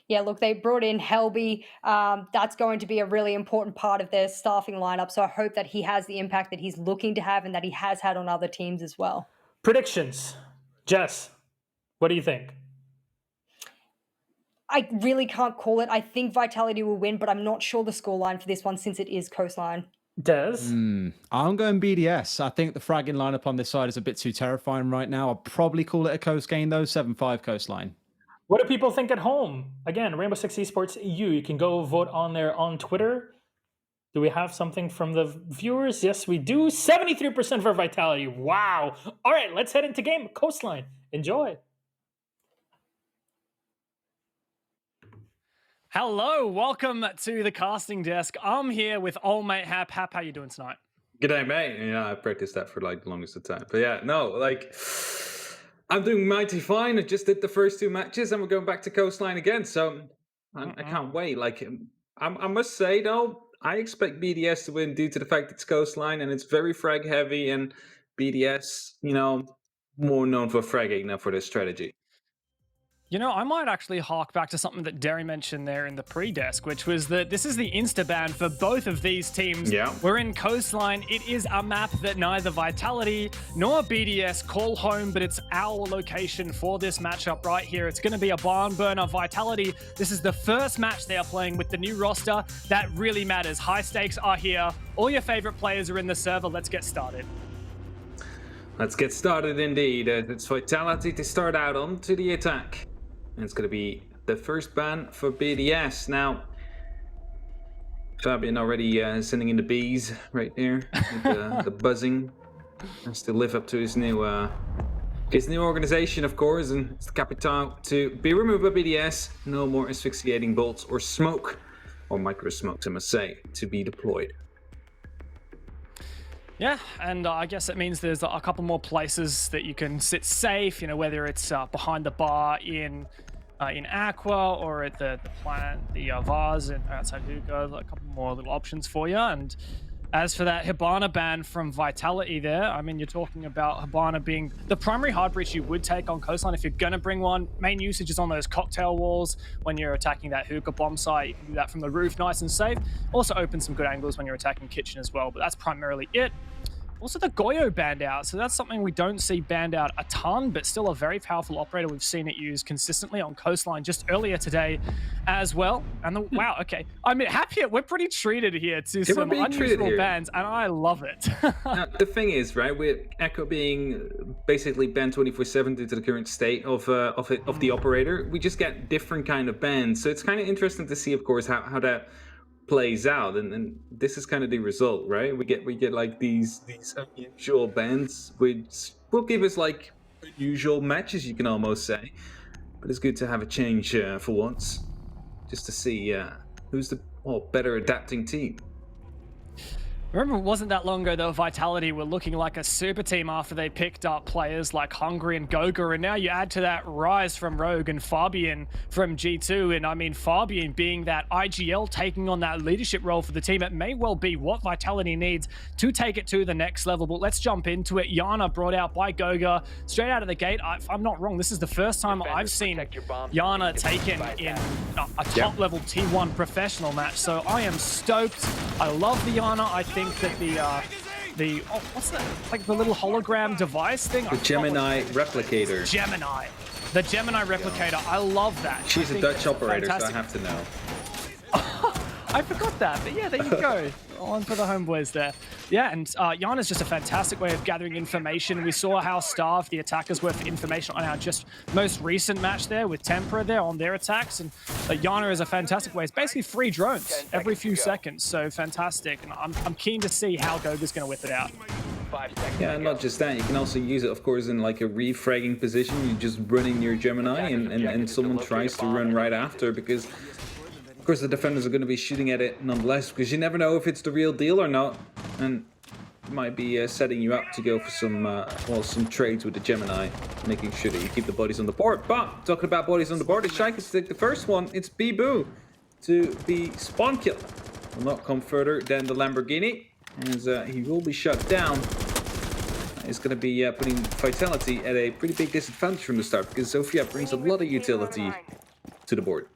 Speaker 5: Yeah, look, they brought in Helby. That's going to be a really important part of their staffing lineup. So I hope that he has the impact that he's looking to have and that he has had on other teams as well.
Speaker 3: Predictions. Jess, what do you think?
Speaker 5: I really can't call it. I think Vitality will win, but I'm not sure the scoreline for this one since it is Coastline.
Speaker 3: Des?
Speaker 4: I'm going BDS. I think the fragging lineup on this side is a bit too terrifying right now. I'll probably call it a coast game though, 7-5 Coastline.
Speaker 3: What do people think at home? Again, Rainbow Six Esports EU. You can go vote on there on Twitter. Do we have something from the viewers? Yes, we do. 73% for Vitality. Wow. All right, let's head into game. Coastline. Enjoy.
Speaker 9: Hello, welcome to the casting desk. I'm here with old mate Hap. Hap, how you doing tonight?
Speaker 6: G'day, mate. Yeah, I practiced that for like the longest of time. But yeah, no, like I'm doing mighty fine. I just did the first 2 matches, and we're going back to Coastline again. So I can't wait. Like I must say though, I expect BDS to win due to the fact it's Coastline and it's very frag heavy, and BDS, more known for fragging than for their strategy.
Speaker 9: You know, I might actually hark back to something that Derry mentioned there in the pre-desk, which was that this is the insta-ban for both of these teams.
Speaker 6: Yeah.
Speaker 9: We're in Coastline. It is a map that neither Vitality nor BDS call home, but it's our location for this matchup right here. It's going to be a barn burner. Vitality, this is the first match they are playing with the new roster. That really matters. High stakes are here. All your favorite players are in the server. Let's get started.
Speaker 6: Let's get started indeed. It's Vitality to start out on to the attack. And it's going to be the first ban for BDS. Now, Fabian already sending in the bees right there, with the buzzing. Has to live up to his new organization, of course, and it's the capital to be removed by BDS. No more asphyxiating bolts or smoke, or micro smokes, I must say, to be deployed.
Speaker 9: Yeah, and I guess it means there's a couple more places that you can sit safe, whether it's behind the bar in Aqua or at the plant, the Vase and outside Hugo. A couple more little options for you. And as for that Hibana ban from Vitality there, I mean, you're talking about Hibana being the primary hard breach you would take on Coastline if you're going to bring one. Main usage is on those cocktail walls when you're attacking that hookah bomb site. You can do that from the roof nice and safe. Also open some good angles when you're attacking kitchen as well, but that's primarily it. Also, the Goyo banned out, so that's something we don't see banned out a ton, but still a very powerful operator. We've seen it used consistently on Coastline just earlier today as well. And wow, okay. I mean, happy we're pretty treated here to some unusual bans, and I love it.
Speaker 6: Now, the thing is, right, with Echo being basically banned 24/7 due to the current state of the operator, we just get different kind of bans. So it's kind of interesting to see, of course, how that plays out, and this is kind of the result, right? We get like these unusual bans, which will give us like unusual matches, you can almost say. But it's good to have a change for once, just to see who's the better adapting team.
Speaker 9: Remember, it wasn't that long ago, though, Vitality were looking like a super team after they picked up players like Hungry and Goga, and now you add to that Rise from Rogue and Fabian from G2, and I mean, Fabian being that IGL taking on that leadership role for the team, it may well be what Vitality needs to take it to the next level, but let's jump into it. Yana brought out by Goga, straight out of the gate. If I'm not wrong, this is the first time I've seen Yana taken in a top-level T1 professional match, so I am stoked. I love the Yana. I think that what's that, like the little hologram device thing?
Speaker 6: The Gemini replicator.
Speaker 9: Gemini. The Gemini replicator. I love that.
Speaker 6: She's a Dutch operator, so I have to know.
Speaker 9: I forgot that, but yeah, there you go. On for the homeboys there. Yeah, and Yana's just a fantastic way of gathering information. We saw how starved the attackers were for information on our just most recent match there with Tempera there on their attacks, and Yana is a fantastic way. It's basically free drones every few seconds, so fantastic. And I'm keen to see how Goga's going to whip it out.
Speaker 6: Yeah, and not just that, you can also use it, of course, in like a refragging position. You're just running your Gemini, and someone tries to run right after, because of course the defenders are going to be shooting at it nonetheless, because you never know if it's the real deal or not, and might be setting you up to go for some trades with the Gemini, making sure that you keep the bodies on the board. But talking about bodies on the board, it's Shaika to take the first one. It's Bibu to be spawn killed. Will not come further than the Lamborghini, as he will be shut down. It's going to be putting Vitality at a pretty big disadvantage from the start, because Sophia brings a lot of utility to the board.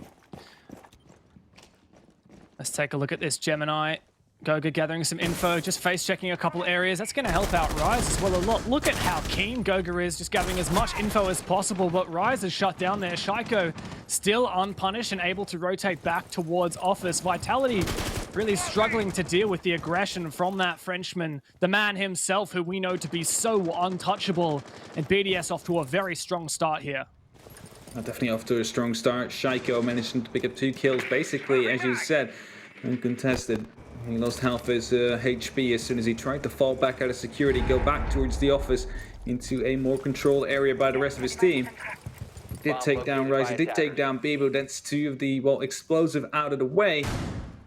Speaker 9: Let's take a look at this Gemini. Goga gathering some info, just face checking a couple areas. That's going to help out Rise as well a lot. Look at how keen Goga is, just gathering as much info as possible, but Rise is shut down there. Shaiko still unpunished and able to rotate back towards Office. Vitality really struggling to deal with the aggression from that Frenchman, the man himself who we know to be so untouchable. And BDS off to a very strong start here.
Speaker 6: Definitely off to a strong start. Shaiko managing to pick up 2 kills, basically, as you said, uncontested. He lost half his HP as soon as he tried to fall back out of security, go back towards the office into a more controlled area by the rest of his team. He did take down Rise, he did take down Bibu. That's 2 of the, well, explosive out of the way.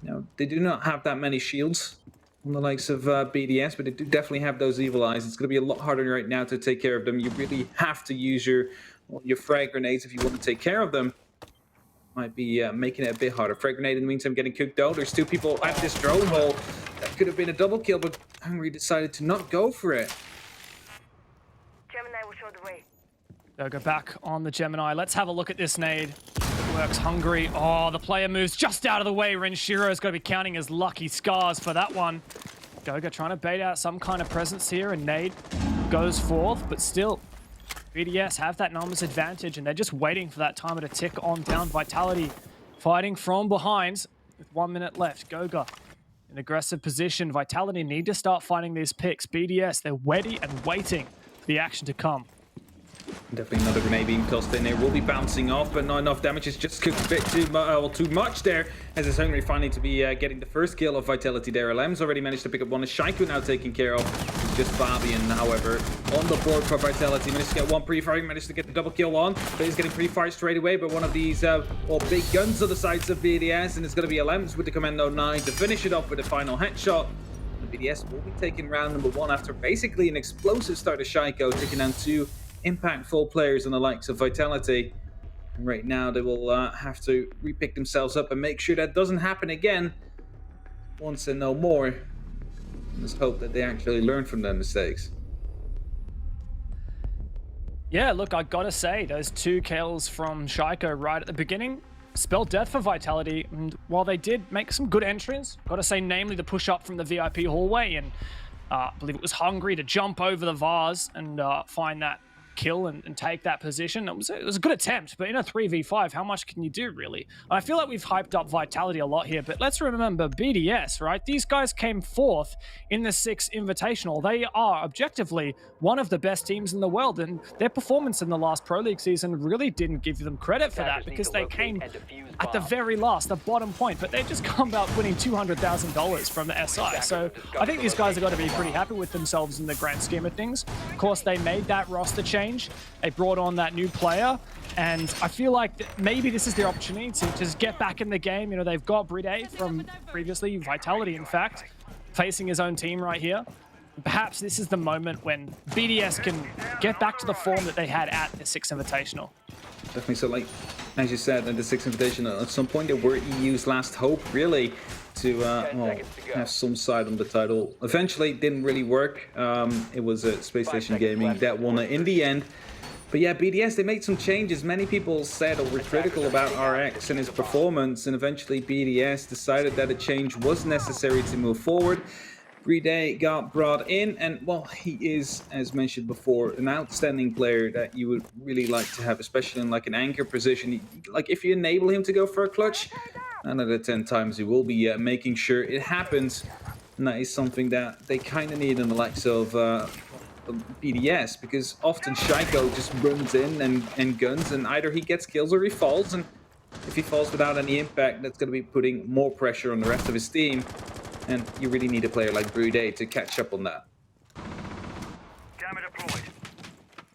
Speaker 6: Now, they do not have that many shields on the likes of BDS, but they do definitely have those evil eyes. It's going to be a lot harder right now to take care of them. You really have to use your frag grenades if you want to take care of them. Might be making it a bit harder. Frag grenade in the meantime getting cooked out. There's 2 people at this drone hole. That could have been a double kill, but Hungry decided to not go for it.
Speaker 1: Gemini will show the way.
Speaker 9: Goga back on the Gemini. Let's have a look at this nade. It works. Hungry. Oh, the player moves just out of the way. Renshiro's got to be counting his lucky scars for that one. Goga trying to bait out some kind of presence here, and nade goes forth, but still BDS have that numbers advantage, and they're just waiting for that timer to tick on down. Vitality fighting from behind with 1 minute left. Goga in aggressive position. Vitality need to start finding these picks. BDS, they're ready and waiting for the action to come.
Speaker 6: Definitely another grenade being tossed in there. Will be bouncing off, but not enough damage. It's just cooked a bit too much there. As it's Hungry finally to be getting the first kill of Vitality there. Lem's already managed to pick up one. Is Shaiko now taken care of? It's just Fabian, however, on the board for Vitality. Managed to get one pre-fire, managed to get the double kill on. But he's getting pre-fired straight away by one of these big guns on the sides of BDS. And it's going to be Lems with the Commando 9 to finish it off with a final headshot. And BDS will be taking round number 1 after basically an explosive start of Shaiko, taking down 2 impactful players on the likes of Vitality. And right now they will have to repick themselves up and make sure that doesn't happen again once and no more. Let's hope that they actually learn from their mistakes.
Speaker 9: Yeah, look, I gotta say, those 2 kills from Shaiko right at the beginning spelled death for Vitality. And while they did make some good entries, gotta say, namely the push up from the VIP hallway, and I believe it was Hungry to jump over the vase and find that kill and take that position. It was a good attempt, but in a 3v5, how much can you do, really? I feel like we've hyped up Vitality a lot here, but let's remember BDS, right? These guys came 4th in the 6 Invitational. They are objectively one of the best teams in the world, and their performance in the last Pro League season really didn't give them credit for that, because they came at the very last, the bottom point, but they just come about winning $200,000 from the SI. So I think these guys have got to be pretty happy with themselves in the grand scheme of things. Of course, they made that roster change. They brought on that new player, and I feel like maybe this is their opportunity to just get back in the game. You know, they've got Playday from previously, Vitality, in fact, facing his own team right here. Perhaps this is the moment when BDS can get back to the form that they had at the 6th Invitational.
Speaker 6: Definitely. So, like, as you said, at the 6th Invitational, at some point they were EU's last hope, really, to have some side on the title. Eventually, it didn't really work. It was Space Station Gaming that won it in the end. But yeah, BDS, they made some changes. Many people said or were critical about RX and his performance, and eventually BDS decided that a change was necessary to move forward. Playday got brought in, and well, he is, as mentioned before, an outstanding player that you would really like to have, especially in like an anchor position. Like if you enable him to go for a clutch, 9 out of 10 times he will be making sure it happens. And that is something that they kind of need in the likes of BDS, because often Shaiko just runs in and guns, and either he gets kills or he falls. And if he falls without any impact, that's going to be putting more pressure on the rest of his team. And you really need a player like Playday to catch up on that.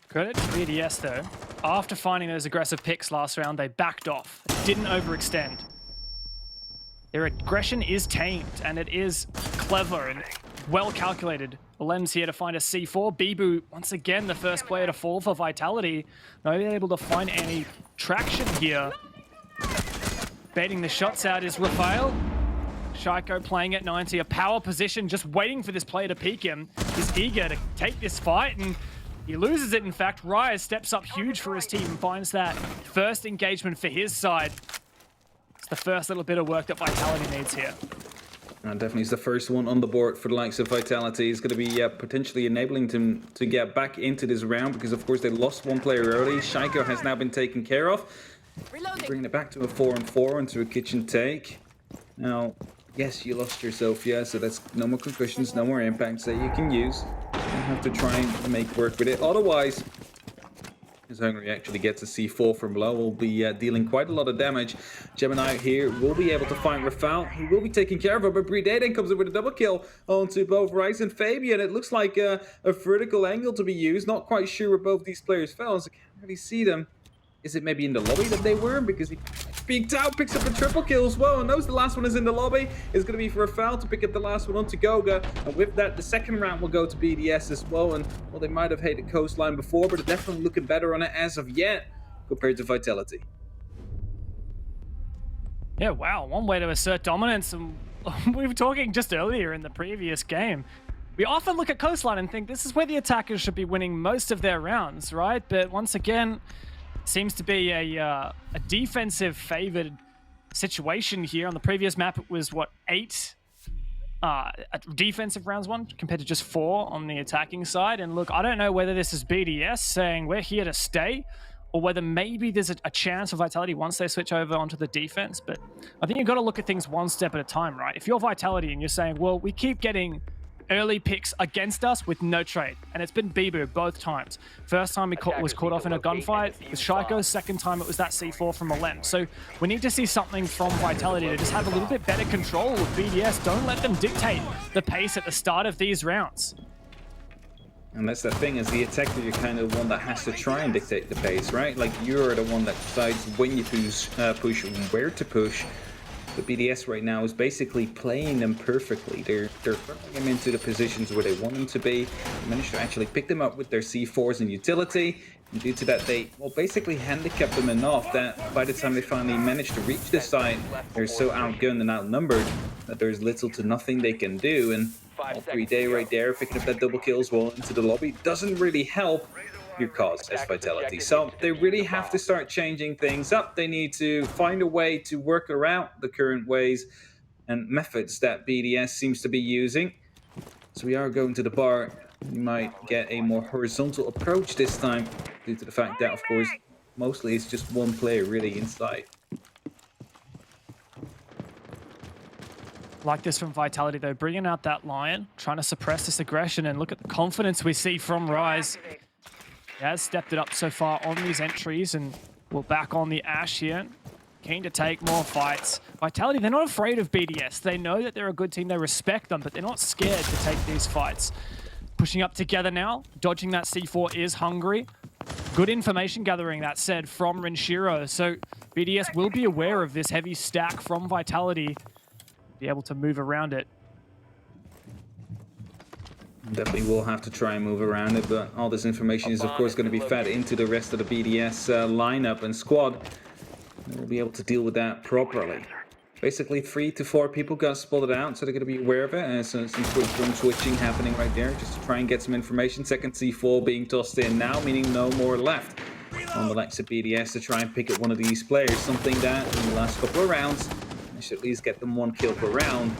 Speaker 9: Credit to BDS, though. After finding those aggressive picks last round, they backed off. Didn't overextend. Their aggression is tamed, and it is clever and well calculated. Len's here to find a C4. Bibu, once again, the first player to fall for Vitality. Not able to find any traction here. Baiting the shots out is Rafael. Shaiko playing at 90, a power position, just waiting for this player to peek him. He's eager to take this fight, and he loses it, in fact. Raya steps up huge for his team and finds that first engagement for his side. It's the first little bit of work that Vitality needs here.
Speaker 6: And definitely is the first one on the board for the likes of Vitality. Is going to be potentially enabling them to get back into this round because, of course, they lost one player early. Shaiko has now been taken care of. Bringing it back to a 4-on-4 into a kitchen take. Now, yes, you lost yourself, yeah, so that's no more concussions, no more impacts that you can use. You have to try and make work with it. Otherwise, as Hungry actually gets a C4 from below, will be dealing quite a lot of damage. Gemini here will be able to find Rafal. He will be taken care of, but Playday then comes in with a double kill onto both Rice and Fabian. It looks like a vertical angle to be used. Not quite sure where both these players fell, so I can't really see them. Is it maybe in the lobby that they were? Because he peeked out, picks up a triple kill as well, and knows the last one is in the lobby. It's going to be for Rafal to pick up the last one onto Goga. And with that, the second round will go to BDS as well. And, well, they might have hated Coastline before, but they're definitely looking better on it as of yet compared to Vitality.
Speaker 9: Yeah, wow. One way to assert dominance. And we were talking just earlier in the previous game. We often look at Coastline and think this is where the attackers should be winning most of their rounds, right? But once again, seems to be a defensive favored situation here. On the previous map, it was, what, 8 defensive rounds won compared to just 4 on the attacking side. And look, I don't know whether this is BDS saying we're here to stay or whether maybe there's a chance of Vitality once they switch over onto the defense. But I think you've got to look at things one step at a time, right? If you're Vitality and you're saying, well, we keep getting early picks against us with no trade, and it's been Bibu both times. First time he was caught off in a gunfight with Shaiko, second time it was that C4 from Alem. So we need to see something from Vitality to just have a little bit better control with BDS. Don't let them dictate the pace at the start of these rounds.
Speaker 6: And that's the thing, as the attacker, you're kind of the one that has to try and dictate the pace, right? Like, you're the one that decides when you push and where to push. But BDS right now is basically playing them perfectly. They're putting them into the positions where they want them to be. They managed to actually pick them up with their C4s and utility. And due to that, they, well, basically handicapped them enough that by the time they finally managed to reach the site, they're so outgunned and outnumbered that there's little to nothing they can do. And Playday right there, picking up that double kill as well into the lobby, doesn't really help your cause as Vitality. So they really have to start changing things up. They need to find a way to work around the current ways and methods that BDS seems to be using. So we are going to the bar. We might get a more horizontal approach this time due to the fact that, of course, mostly it's just one player really inside.
Speaker 9: Like this from Vitality, though, bringing out that Lion, trying to suppress this aggression, and look at the confidence we see from Rise. He has stepped it up so far on these entries, and we're back on the Ash here. Keen to take more fights. Vitality, they're not afraid of BDS. They know that they're a good team, they respect them, but they're not scared to take these fights. Pushing up together now, dodging that C4 is Hungry. Good information gathering, that said, from Renshiro. So BDS will be aware of this heavy stack from Vitality, be able to move around it.
Speaker 6: Definitely will have to try and move around it, but all this information is, of course, going to be fed into the rest of the BDS lineup and squad. We'll be able to deal with that properly. Basically, 3 to 4 people got spotted out, so they're going to be aware of it. So some switching happening right there, just to try and get some information. Second C4 being tossed in now, meaning no more left on the likes of BDS to try and pick up one of these players. Something that, in the last couple of rounds, they should at least get them 1 kill per round.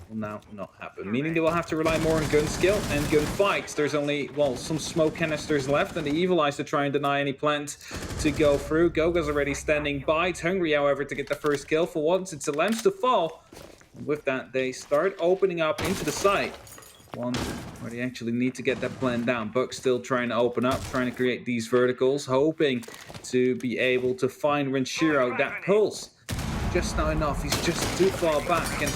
Speaker 6: Will now not happen, meaning they will have to rely more on gun skill and gun fights. There's only, well, some smoke canisters left, and the Evil Eyes to try and deny any plant to go through. Goga's already standing by. It's Hungry, however, to get the first kill. For once, it's Alems to fall. And with that, they start opening up into the site. One where they actually need to get that plan down. Buck still trying to open up, trying to create these verticals, hoping to be able to find Renshiro. That pulse just not enough. He's just too far back, and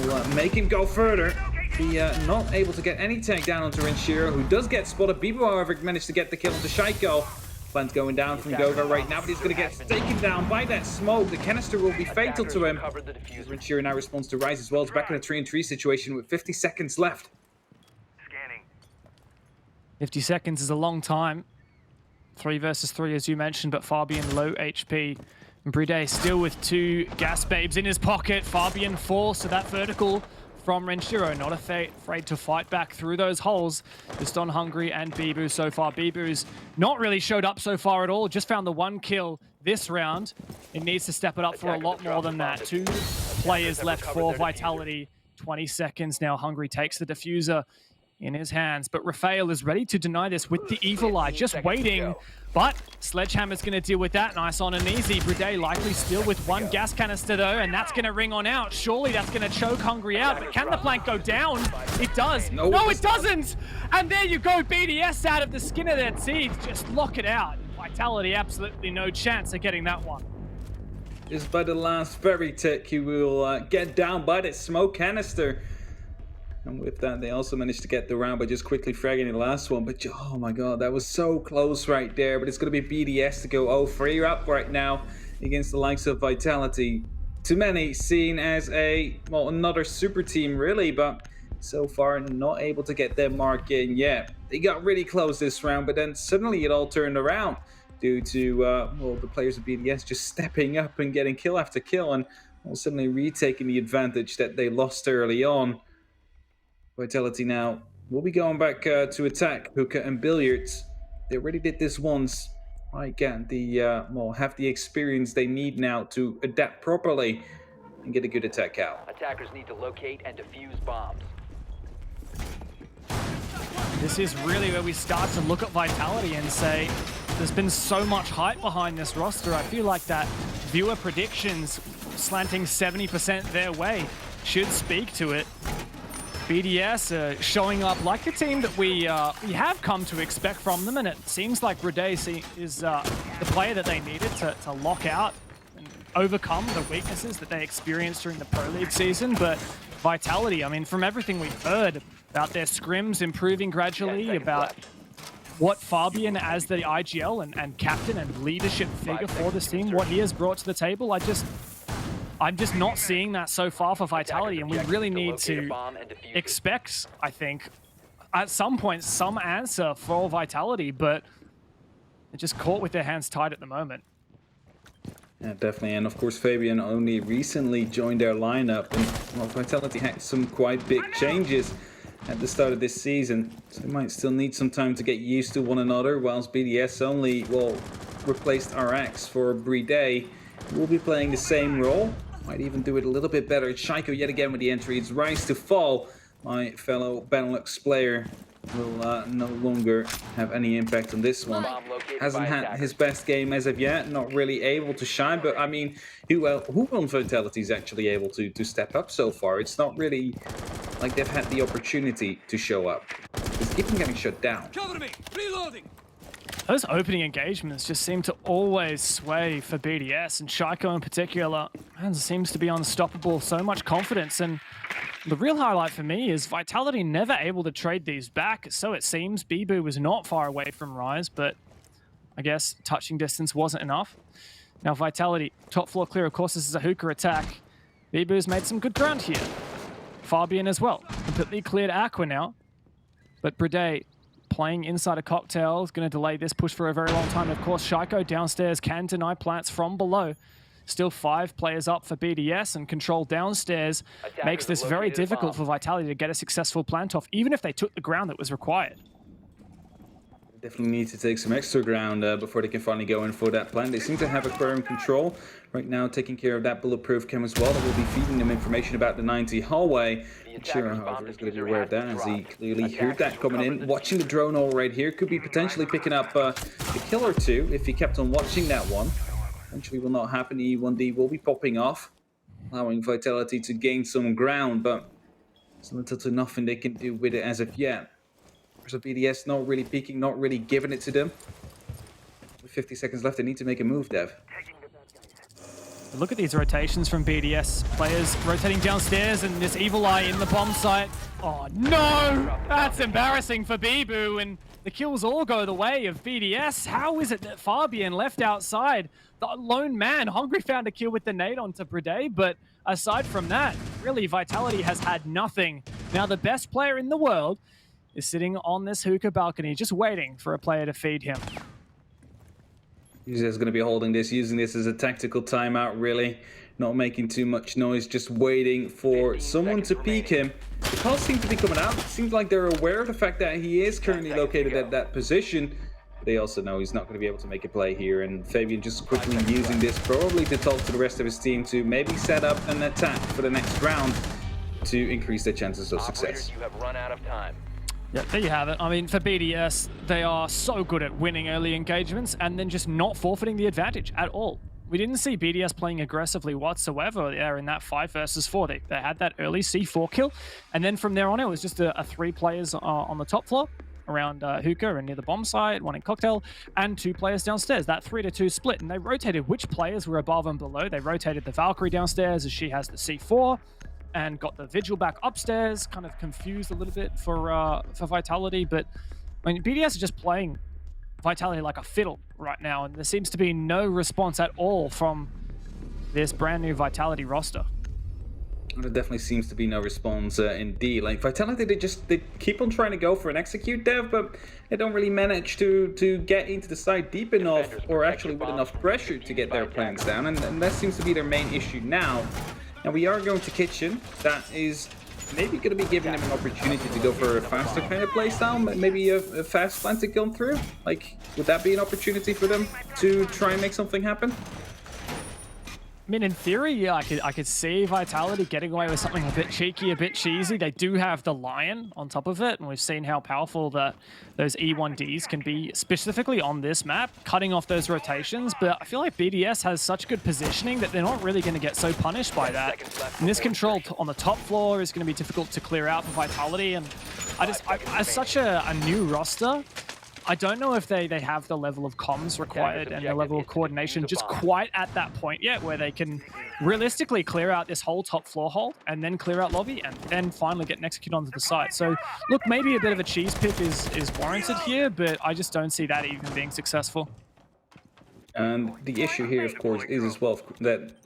Speaker 6: will make him go further. He not able to get any takedown onto Renshiro, who does get spotted. Bibo, however, managed to get the kill onto Shaiko. Plan's going down from Goga right now, but he's going to get taken down by that smoke. The canister will be fatal to him. Renshiro now responds to Rise as well. It's back in a 3-on-3 situation with 50 seconds left.
Speaker 9: 50 seconds is a long time. 3 versus 3, as you mentioned, but Fabian low HP. And Playday still with 2 gas babes in his pocket. Fabian falls to that vertical from Renshiro. Not afraid to fight back through those holes. Just on Hungry and Bibu so far. Bibu's not really showed up so far at all. Just found the 1 kill this round. It needs to step it up for a lot more than that. 2 players
Speaker 8: have
Speaker 9: left
Speaker 8: recovered
Speaker 9: for
Speaker 8: their
Speaker 9: Vitality. 20 seconds now. Hungry takes the diffuser in his hands, but Raphael is ready to deny this with the Evil Eye, just
Speaker 8: 15 seconds to
Speaker 9: waiting.
Speaker 8: go.
Speaker 9: But Sledgehammer's going to deal with that. Nice on and easy. Brede likely still with one gas canister though, and that's going to ring on out. Surely that's going to choke Hungry out, but can the flank go down? It does. No, it doesn't! And there you go, BDS out of the skin of their teeth. Just lock it out. Vitality, absolutely no chance of getting that one.
Speaker 6: Just by the last very tick, he will get down by the smoke canister. And with that, they also managed to get the round by just quickly fragging the last one. But oh my god, that was so close right there. But it's going to be BDS to go 0-3 up right now against the likes of Vitality. Too many seen as well, another super team really, but so far not able to get their mark in yet. They got really close this round, but then suddenly it all turned around due to well, the players of BDS just stepping up and getting kill after kill, and well, suddenly retaking the advantage that they lost early on. Vitality now will be going back to attack hookah and billiards. They already did this once. I get the well, have the experience they need now to adapt properly and get a good attack out.
Speaker 8: Attackers need to locate and defuse bombs.
Speaker 9: This is really where we start to look at Vitality and say, there's been so much hype behind this roster. I feel like that viewer predictions slanting 70% their way should speak to it. BDS showing up like the team that we have come to expect from them, and it seems like Brede is the player that they needed to lock out and overcome the weaknesses that they experienced during the Pro League season. But Vitality, I mean, from everything we've heard about their scrims improving gradually, about what Fabian as the IGL and captain and leadership figure for this team, what he has brought to the table, I'm just not seeing that so far for Vitality, and we really need to expect, I think, at some point, some answer for Vitality, but they're just caught with their hands tied at the moment.
Speaker 6: Yeah, definitely, and of course Fabian only recently joined their lineup, and well, Vitality had some quite big changes at the start of this season, so they might still need some time to get used to one another, whilst BDS only, well, replaced RX for Brede, who will be playing the same role. Might even do it a little bit better. Shaiko yet again with the entry. It's Rise to Fall. My fellow Benelux player will no longer have any impact on this one. Hasn't had his best game as of yet. Not really able to shine. But I mean, who on Vitality is actually able to step up so far? It's not really like they've had the opportunity to show up. It's keeping getting shut down.
Speaker 10: Cover me! Reloading!
Speaker 9: Those opening engagements just seem to always sway for BDS, and Shaiko in particular, man, seems to be unstoppable. So much confidence, and the real highlight for me is Vitality never able to trade these back. So it seems Bibu was not far away from Rise, but I guess touching distance wasn't enough. Now Vitality, top floor clear, of course this is a hookah attack. Bibu's made some good ground here. Fabian as well, completely cleared Aqua now, but Brede playing inside a cocktail is going to delay this push for a very long time. Of course, Shaiko downstairs can deny plants from below. Still 5 players up for BDS, and control downstairs makes this very difficult for Vitality to get a successful plant off, even if they took the ground that was required.
Speaker 6: Definitely need to take some extra ground before they can finally go in for that plant. They seem to have aquarium control right now, taking care of that bulletproof chem as well. That will be feeding them information about the 90 hallway. Shira, however, is going to be aware of that, as he clearly heard that coming in. Watching the drone all right here, could be potentially picking up a kill or two if he kept on watching that one. Eventually will not happen. The E1D will be popping off, allowing Vitality to gain some ground, but there's little to nothing they can do with it as of yet. So BDS not really peeking, not really giving it to them. With 50 seconds left, they need to make a move, Dev.
Speaker 9: Look at these rotations from BDS. Players rotating downstairs, and this Evil Eye in the bomb site. Oh no! That's embarrassing for Bibu, and the kills all go the way of BDS. How is it that Fabian left outside? The lone man, Hungry found a kill with the nade onto Brede, but aside from that, really Vitality has had nothing. Now the best player in the world is sitting on this hookah balcony, just waiting for a player to feed him.
Speaker 6: He's just going to be holding this, using this as a tactical timeout, really. Not making too much noise, just waiting for someone to peek him. The calls seem to be coming out. It seems like they're aware of the fact that he is currently located at that position. They also know he's not going to be able to make a play here, and Fabian just quickly using this probably to talk to the rest of his team to maybe set up an attack for the next round to increase their chances of success.
Speaker 8: Operators, you have run out of time.
Speaker 9: Yeah, there you have it. I mean, for BDS, they are so good at winning early engagements and then just not forfeiting the advantage at all. We didn't see BDS playing aggressively whatsoever there in that 5 versus 4. They had that early C4 kill, and then from there on, it was just a 3 players on the top floor around Hookah and near the bomb site, 1 in Cocktail, and 2 players downstairs. That 3-2 split, and they rotated which players were above and below. They rotated the Valkyrie downstairs as she has the C4, and got the Vigil back upstairs, kind of confused a little bit for Vitality, but I mean, BDS is just playing Vitality like a fiddle right now, and there seems to be no response at all from this brand new Vitality roster.
Speaker 6: There definitely seems to be no response indeed. Like Vitality, they keep on trying to go for an execute dev, but they don't really manage to get into the site deep enough or actually with enough pressure to get their plans down, and that seems to be their main issue now. Now we are going to Kitchen. That is maybe going to be giving them an opportunity to go for a faster kind of playstyle, maybe a fast plan to come through. Like, would that be an opportunity for them to try and make something happen?
Speaker 9: I mean, in theory, yeah, I could see Vitality getting away with something a bit cheeky, a bit cheesy. They do have the Lion on top of it, and we've seen how powerful those E1Ds can be, specifically on this map, cutting off those rotations. But I feel like BDS has such good positioning that they're not really going to get so punished by that. And this control on the top floor is going to be difficult to clear out for Vitality. And as such a new roster, I don't know if they have the level of comms required and the level of coordination just quite at that point yet where they can realistically clear out this whole top floor hold and then clear out lobby and then finally get an execute onto the site. So look, maybe a bit of a cheese pick is warranted here, but I just don't see that even being successful.
Speaker 6: And the issue here, of course, is as well that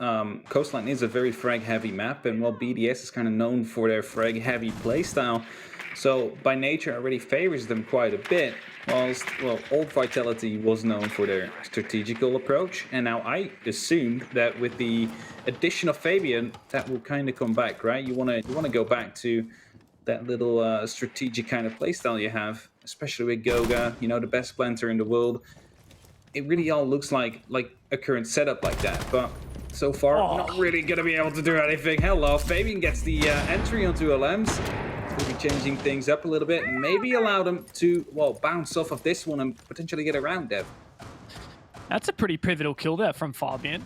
Speaker 6: Coastline is a very frag-heavy map, and while BDS is kind of known for their frag-heavy playstyle, so by nature already favors them quite a bit, whilst, well, old Vitality was known for their strategical approach, and now I assumed that with the addition of Fabian, that will kind of come back, right? You want to go back to that little strategic kind of playstyle you have, especially with Goga, you know, the best planter in the world. It really all looks like a current setup like that, but so far, not really going to be able to do anything. Hello, Fabian gets the entry onto LMs. We'll be changing things up a little bit and maybe allow them to, well, bounce off of this one and potentially get around Dev.
Speaker 9: That's a pretty pivotal kill there from Fabian,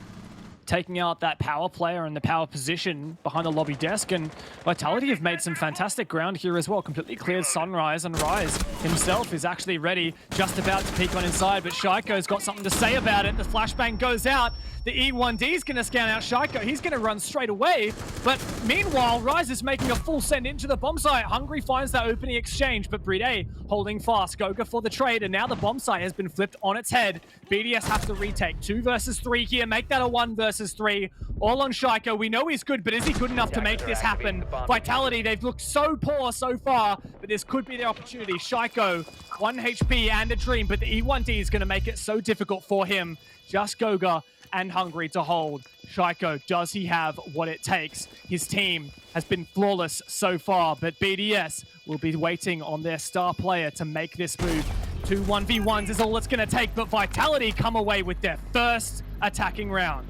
Speaker 9: taking out that power player and the power position behind the lobby desk, and Vitality have made some fantastic ground here as well. Completely cleared Sunrise, and Rise himself is actually ready, just about to peek on inside, but Shaiko's got something to say about it. The flashbang goes out. The E1D is going to scan out Shaiko. He's going to run straight away, but meanwhile, Rise is making a full send into the bomb site. Hungry finds that opening exchange, but Playday holding fast. Goga for the trade, and now the bomb site has been flipped on its head. BDS have to retake 2 versus 3 here, make that a 1 versus 3. All on Shaiko. We know he's good, but is he good enough to make this happen? Vitality, they've looked so poor so far, but this could be their opportunity. Shaiko, 1 HP and a dream, but the E1D is going to make it so difficult for him. Just Goga and Hungry to hold. Shaiko, does he have what it takes? His team has been flawless so far, but BDS will be waiting on their star player to make this move. 2 1v1s is all it's going to take, but Vitality come away with their first attacking round.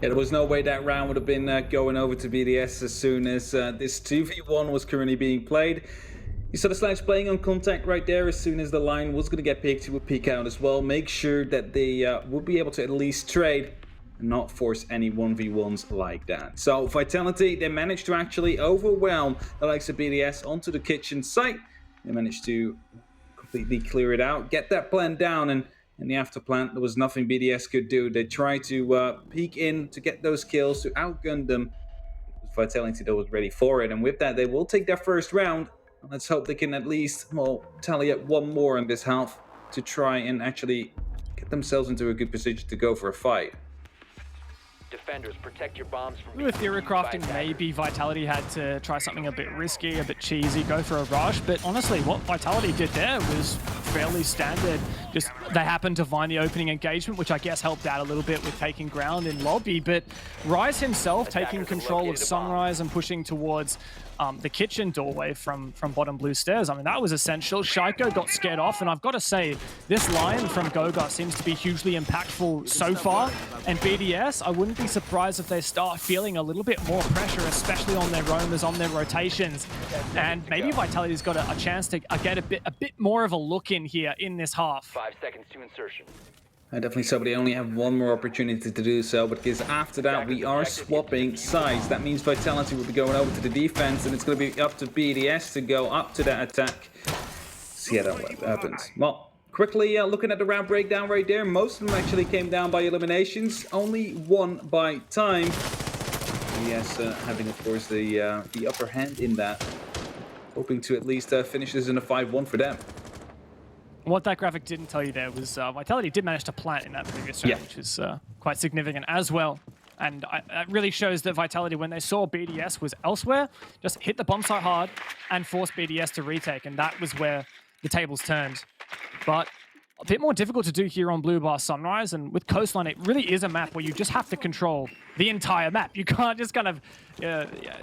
Speaker 6: Yeah, there was no way that round would have been going over to BDS as soon as this 2v1 was currently being played. You saw the Slash playing on contact right there. As soon as the line was going to get picked, he would peek out as well. Make sure that they would be able to at least trade and not force any 1v1s like that. So Vitality, they managed to actually overwhelm the likes of BDS onto the kitchen site. They managed to completely clear it out, get that plan down, and in the after plant, there was nothing BDS could do. They tried to peek in to get those kills, to outgun them. It was Vitality that was ready for it, and with that, they will take their first round. Let's hope they can at least, well, tally up one more in this half to try and actually get themselves into a good position to go for a fight.
Speaker 8: Defenders, protect your bombs from
Speaker 9: With theory crafting, maybe Vitality had to try something a bit risky, a bit cheesy, go for a rush. But honestly, what Vitality did there was fairly standard Just they happened to find the opening engagement, which I guess helped out a little bit with taking ground in lobby. But Rise himself taking control of Sunrise and pushing towards the kitchen doorway from bottom blue stairs. I mean, that was essential. Shaiko got scared off, and I've got to say, this line from Goga seems to be hugely impactful so far. And BDS, I wouldn't be surprised if they start feeling a little bit more pressure, especially on their roamers, on their rotations. And maybe Vitality's got a chance to get a bit more of a look in here in this half.
Speaker 8: 5 seconds to insertion.
Speaker 6: I definitely so, but they only have one more opportunity to do so, because after that we are swapping sides. That means Vitality will be going over to the defense, and it's going to be up to BDS to go up to that attack. See how that happens. Well, quickly looking at the round breakdown right there, most of them actually came down by eliminations, only one by time. BDS having, of course, the upper hand in that, hoping to at least finish this in a 5-1 for them.
Speaker 9: What that graphic didn't tell you there was Vitality did manage to plant in that previous round, which is quite significant as well. And that really shows that Vitality, when they saw BDS was elsewhere, just hit the bomb site hard and forced BDS to retake. And that was where the tables turned. But a bit more difficult to do here on Blue Bar Sunrise. And with Coastline, it really is a map where you just have to control the entire map. You can't just kind of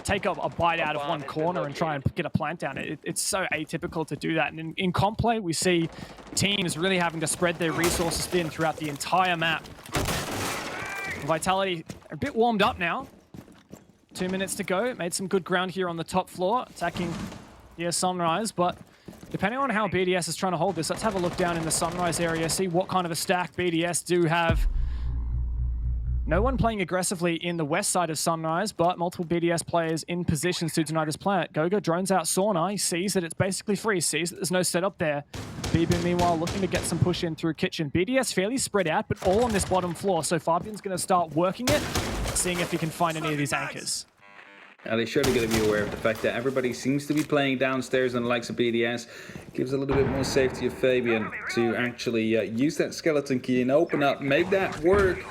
Speaker 9: take a bite out of one corner and try and get a plant down. It's so atypical to do that. And in comp play, we see teams really having to spread their resources thin throughout the entire map. Vitality are a bit warmed up now. 2 minutes to go. Made some good ground here on the top floor, attacking here Sunrise, but depending on how BDS is trying to hold this, let's have a look down in the Sunrise area, see what kind of a stack BDS do have. No one playing aggressively in the west side of Sunrise, but multiple BDS players in positions to deny this plant. Goga drones out Sauna. He sees that it's basically free. He sees that there's no setup there. Bibu, meanwhile, looking to get some push in through kitchen. BDS fairly spread out, but all on this bottom floor. So Fabian's going to start working it, seeing if he can find any of these anchors.
Speaker 6: They're surely going to be aware of the fact that everybody seems to be playing downstairs on the likes of BDS. Gives a little bit more safety of Fabian to actually use that skeleton key and open up, make that work.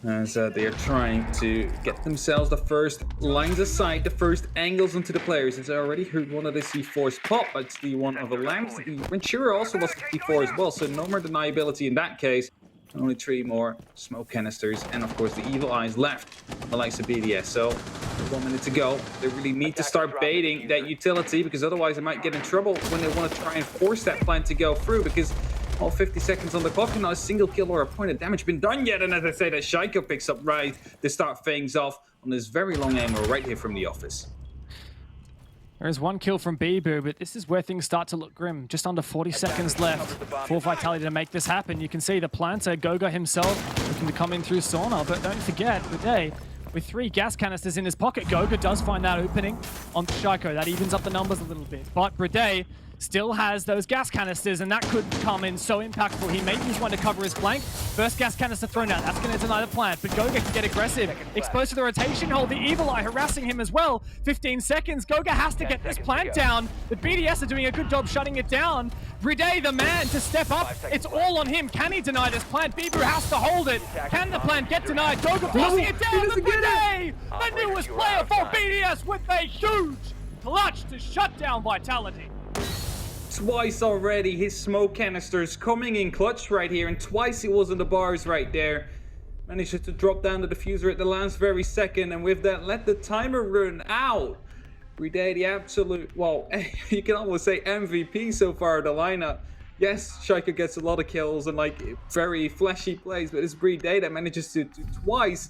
Speaker 6: As they are trying to get themselves the first lines of sight, the first angles onto the players. As I already heard one of the C4s pop, it's the one of the lamps. The Ventura also was C4 as well, so no more deniability in that case. Only 3 more smoke canisters, and of course the evil eyes left on the likes of BDS. So 1 minute to go. They really need to start baiting that utility, because otherwise they might get in trouble when they want to try and force that plan to go through, because all 50 seconds on the clock and not a single kill or a point of damage been done yet. And as I say, that Shaiko picks up right to start things off on this very long angle right here from the office.
Speaker 9: There is 1 kill from Bibu, but this is where things start to look grim. Just under 40 seconds left for Vitality to make this happen. You can see the planter, Goga himself, looking to come in through Sauna, but don't forget, Bride, with 3 gas canisters in his pocket, Goga does find that opening on Shaiko. That evens up the numbers a little bit, but Bride still has those gas canisters, and that could come in so impactful. He may use one to cover his flank. First gas canister thrown out. That's going to deny the plant, but Goga can get aggressive. Exposed to the rotation hold, the Evil Eye harassing him as well. 15 seconds. Goga has to get this plant down, but BDS are doing a good job shutting it down. Bride, the man to step up. It's all on him. Can he deny this plant? Bibu has to hold it. Can the plant get denied? Goga forcing it down. The Bride, the newest player for BDS with a huge clutch to shut down Vitality.
Speaker 6: Twice already, his smoke canisters coming in clutch right here, and twice it was on the bars right there. Managed to drop down the diffuser at the last very second, and with that, let the timer run out. Bride, the absolute, well, you can almost say MVP so far of the lineup. Yes, Shaiko gets a lot of kills and like very flashy plays, but it's Bride that manages to twice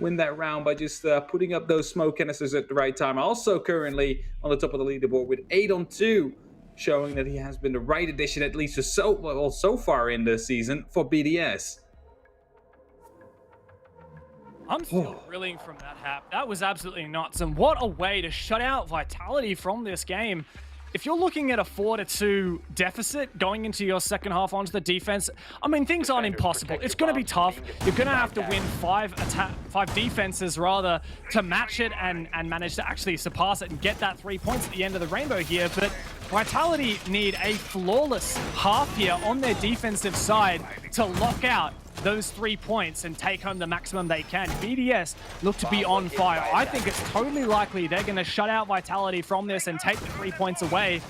Speaker 6: win that round by just putting up those smoke canisters at the right time. Also currently on the top of the leaderboard with 8 on 2. Showing that he has been the right addition, at least so far in the season, for BDS.
Speaker 9: I'm still reeling from that hap. That was absolutely nuts, and what a way to shut out Vitality from this game. If you're looking at a 4-2 deficit going into your second half onto the defense, I mean, things aren't impossible. It's going to be tough. You're going to have to win 5 defenses rather to match it and manage to actually surpass it and get that 3 points at the end of the rainbow here. But Vitality need a flawless half here on their defensive side to lock out those 3 points and take home the maximum they can. BDS look to be on fire. I think it's totally likely they're going to shut out Vitality from this and take the 3 points away.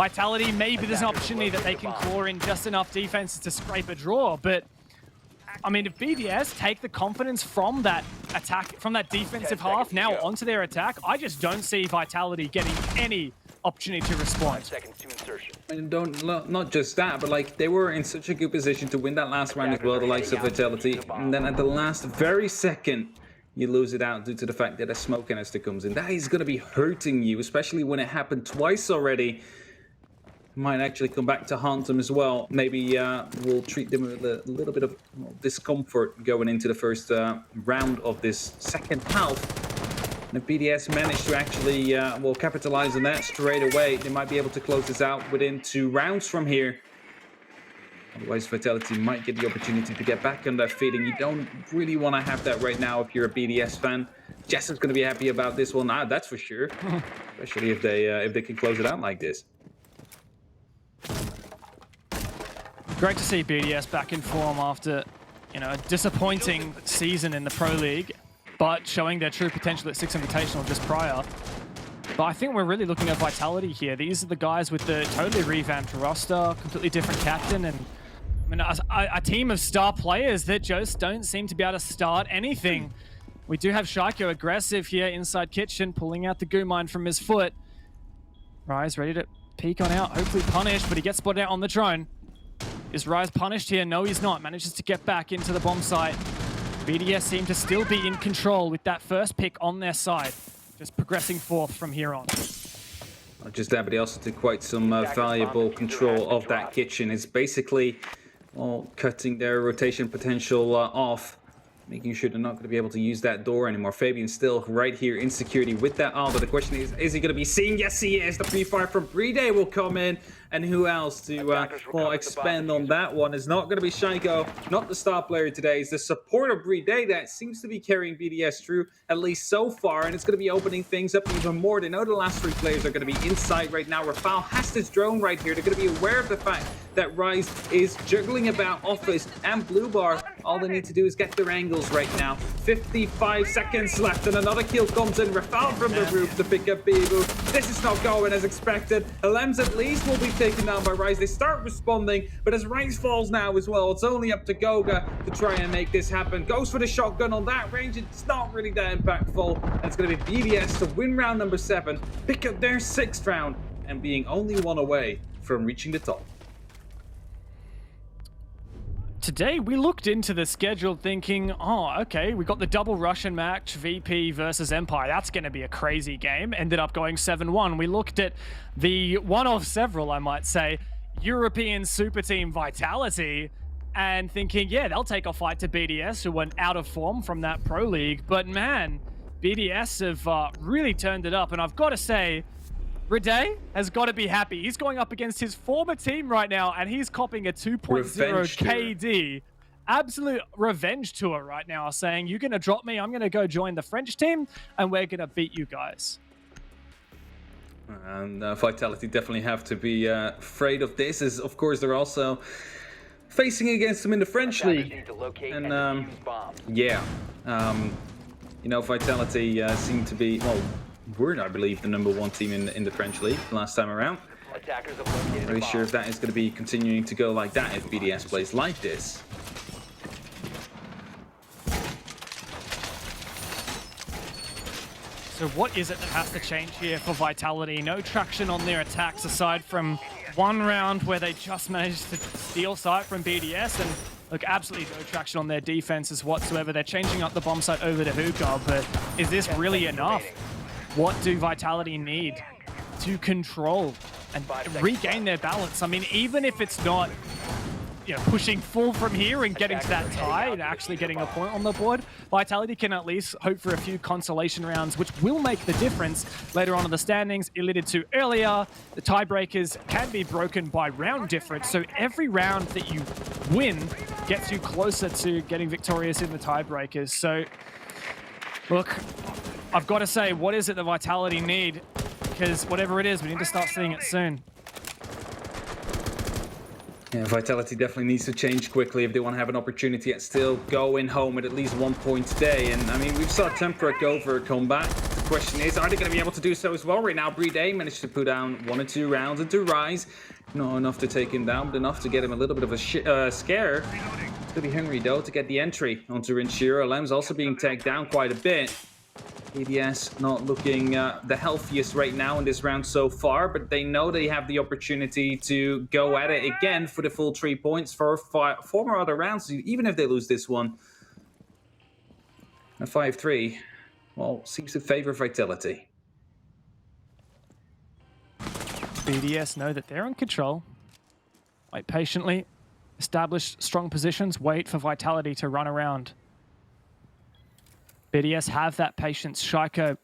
Speaker 9: Vitality, maybe there's an opportunity that they can claw in just enough defenses to scrape a draw, but I mean, if BDS take the confidence from that attack, from that defensive half now onto their attack, I just don't see Vitality getting any opportunity to respond.
Speaker 8: Seconds to insertion.
Speaker 6: And not just that, but like they were in such a good position to win that last round as well, the likes of Vitality. And then at the last very second, you lose it out due to the fact that a smoke canister comes in. That is going to be hurting you, especially when it happened twice already. Might actually come back to haunt them as well. Maybe we'll treat them with a little bit of discomfort going into the first round of this second half. And if BDS manage to actually capitalize on that straight away, they might be able to close this out within 2 rounds from here. Otherwise, Vitality might get the opportunity to get back on their feet, and you don't really want to have that right now if you're a BDS fan. Jessups going to be happy about this one, that's for sure. Especially if they can close it out like this.
Speaker 9: Great to see BDS back in form after, a disappointing season in the Pro League, but showing their true potential at 6 Invitational just prior. But I think we're really looking at Vitality here. These are the guys with the totally revamped roster, completely different captain, and I mean, a team of star players that just don't seem to be able to start anything. We do have Shaiko aggressive here inside Kitchen, pulling out the goo mine from his foot. Rise ready to peek on out, hopefully punished, but he gets spotted out on the drone. Is Rise punished here? No, he's not. Manages to get back into the bomb site. BDS seem to still be in control with that first pick on their side. Just progressing forth from here on.
Speaker 6: Not just that, but he also took quite some valuable control of that kitchen. It's basically cutting their rotation potential off, making sure they're not going to be able to use that door anymore. Fabian still right here in security with that Alba. The question is he going to be seen? Yes, he is. The pre-fire from Playday will come in. And who else to expand on that one is not going to be Shaiko, not the star player today. It's the support of Playday that seems to be carrying BDS through, at least so far, and it's going to be opening things up even more. They know the last 3 players are going to be inside right now. Rafale has this drone right here. They're going to be aware of the fact that Rise is juggling about Office and Blue Bar. All they need to do is get their angles right now. 55 seconds left, and another kill comes in. Rafale from the roof to pick up Bibu. This is not going as expected. Alems at least will be taken down by Rise. They start responding, but as Rise falls now as well, it's only up to Goga to try and make this happen. Goes for the shotgun on that range. It's not really that impactful. And it's going to be BDS to win round number 7, pick up their 6th round, and being only 1 away from reaching the top.
Speaker 9: Today, we looked into the schedule thinking, okay, we got the double Russian match, VP versus Empire. That's going to be a crazy game. Ended up going 7-1. We looked at the one of several, I might say, European super team Vitality, and thinking, yeah, they'll take a fight to BDS, who went out of form from that Pro League. But man, BDS have really turned it up. And I've got to say, Playday has got to be happy. He's going up against his former team right now, and he's copping a 2.0 KD. Absolute revenge tour right now, saying, you're going to drop me, I'm going to go join the French team, and we're going to beat you guys.
Speaker 6: And Vitality definitely have to be afraid of this, as of course they're also facing against them in the French league. And Vitality seem to be, were, I believe, the #1 team in the French league last time around. Not really sure if that is going to be continuing to go like that if BDS plays like this.
Speaker 9: So what is it that has to change here for Vitality? No traction on their attacks aside from one round where they just managed to steal site from BDS, and look, absolutely no traction on their defenses whatsoever. They're changing up the bomb site over to Hookah, but is this really enough? What do Vitality need to control and regain their balance? I mean, even if it's not, pushing full from here and getting to that tie and actually getting a point on the board, Vitality can at least hope for a few consolation rounds, which will make the difference later on in the standings. Alluded to earlier, the tiebreakers can be broken by round difference, so every round that you win gets you closer to getting victorious in the tiebreakers. So, look, I've got to say, what is it that Vitality need? Because whatever it is, we need to start seeing it soon.
Speaker 6: Yeah, Vitality definitely needs to change quickly if they want to have an opportunity at still going home with at least 1 point today. And I mean, we saw Tempera go for a comeback. question is, are they going to be able to do so as well? Right now, Playday managed to put down 1 or 2 rounds into Rise. Not enough to take him down, but enough to get him a little bit of a scare. Still be hungry, though, to get the entry onto Rinchiro. Lem's also being tagged down quite a bit. BDS not looking the healthiest right now in this round so far, but they know they have the opportunity to go at it again for the full 3 points for 4 more other rounds, even if they lose this one. A 5-3, well, seems to favor Vitality.
Speaker 9: BDS know that they're in control. Wait patiently, establish strong positions, wait for Vitality to run around. BDS have that patience. Shaiko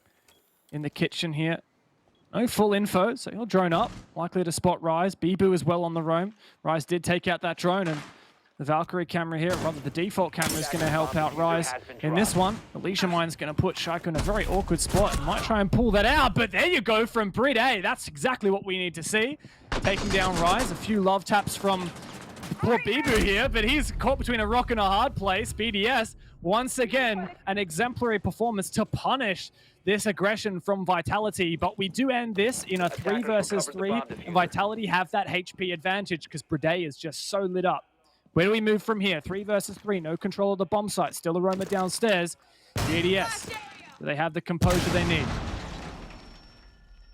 Speaker 9: in the kitchen here. No full info, so he'll drone up. Likely to spot Rise. Bibu as well on the roam. Rise did take out that drone, and the Valkyrie camera here, rather the default camera, is going to help out Rise in this one. Alicia Mine's going to put Shaiko in a very awkward spot and might try and pull that out, but there you go from Playday. That's exactly what we need to see. Taking down Rise. A few love taps from poor Bibu here, but he's caught between a rock and a hard place. BDS, once again, an exemplary performance to punish this aggression from Vitality, but we do end this in a 3 versus 3, and Vitality have that HP advantage because Playday is just so lit up. Where do we move from here? 3 versus 3, no control of the bomb site, still Aroma downstairs. BDS, do they have the composure they need?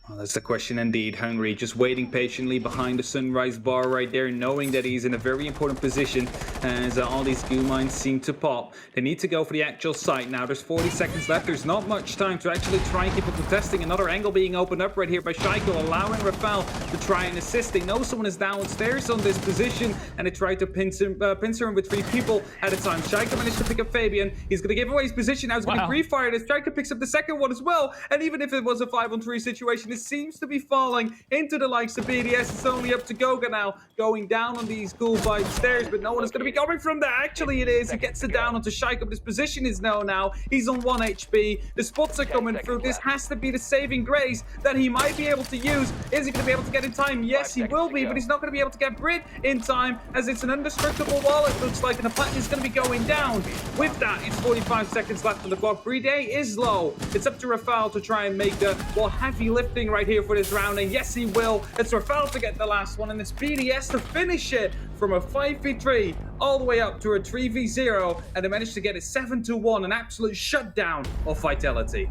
Speaker 6: Well, that's the question indeed. Hungry, just waiting patiently behind the Sunrise bar right there, knowing that he's in a very important position as all these goo mines seem to pop. They need to go for the actual site now. There's 40 seconds left. There's not much time to actually try and keep up the testing. Another angle being opened up right here by Shaiko, allowing Rafael to try and assist. They know someone is downstairs on this position, and they try to pincer him with 3 people at a time. Shaiko managed to pick up Fabian. He's going to give away his position. Now he's going to be pre-fired as Shaiko picks up the second one as well. And even if it was a 5-on-3 situation, it seems to be falling into the likes of BDS. It's only up to Goga now, going down on these cool fight stairs, but no one is going to be coming from there. Actually, it is. He gets it down onto Shaiko, but his position is now. He's on 1 HP. The spots are coming through. This has to be the saving grace that he might be able to use. Is he going to be able to get in time? Yes, he will be, but he's not going to be able to get Brit in time as it's an indestructible wall, it looks like, and the platinum is going to be going down. With that, it's 45 seconds left on the clock. Playday is low. It's up to Rafael to try and make the, heavy lifting right here for this round, and yes, he will. It's Rafael to get the last one, and it's BDS to finish it from a 5v3 all the way up to a 3v0, and they managed to get it 7-1, an absolute shutdown of Vitality.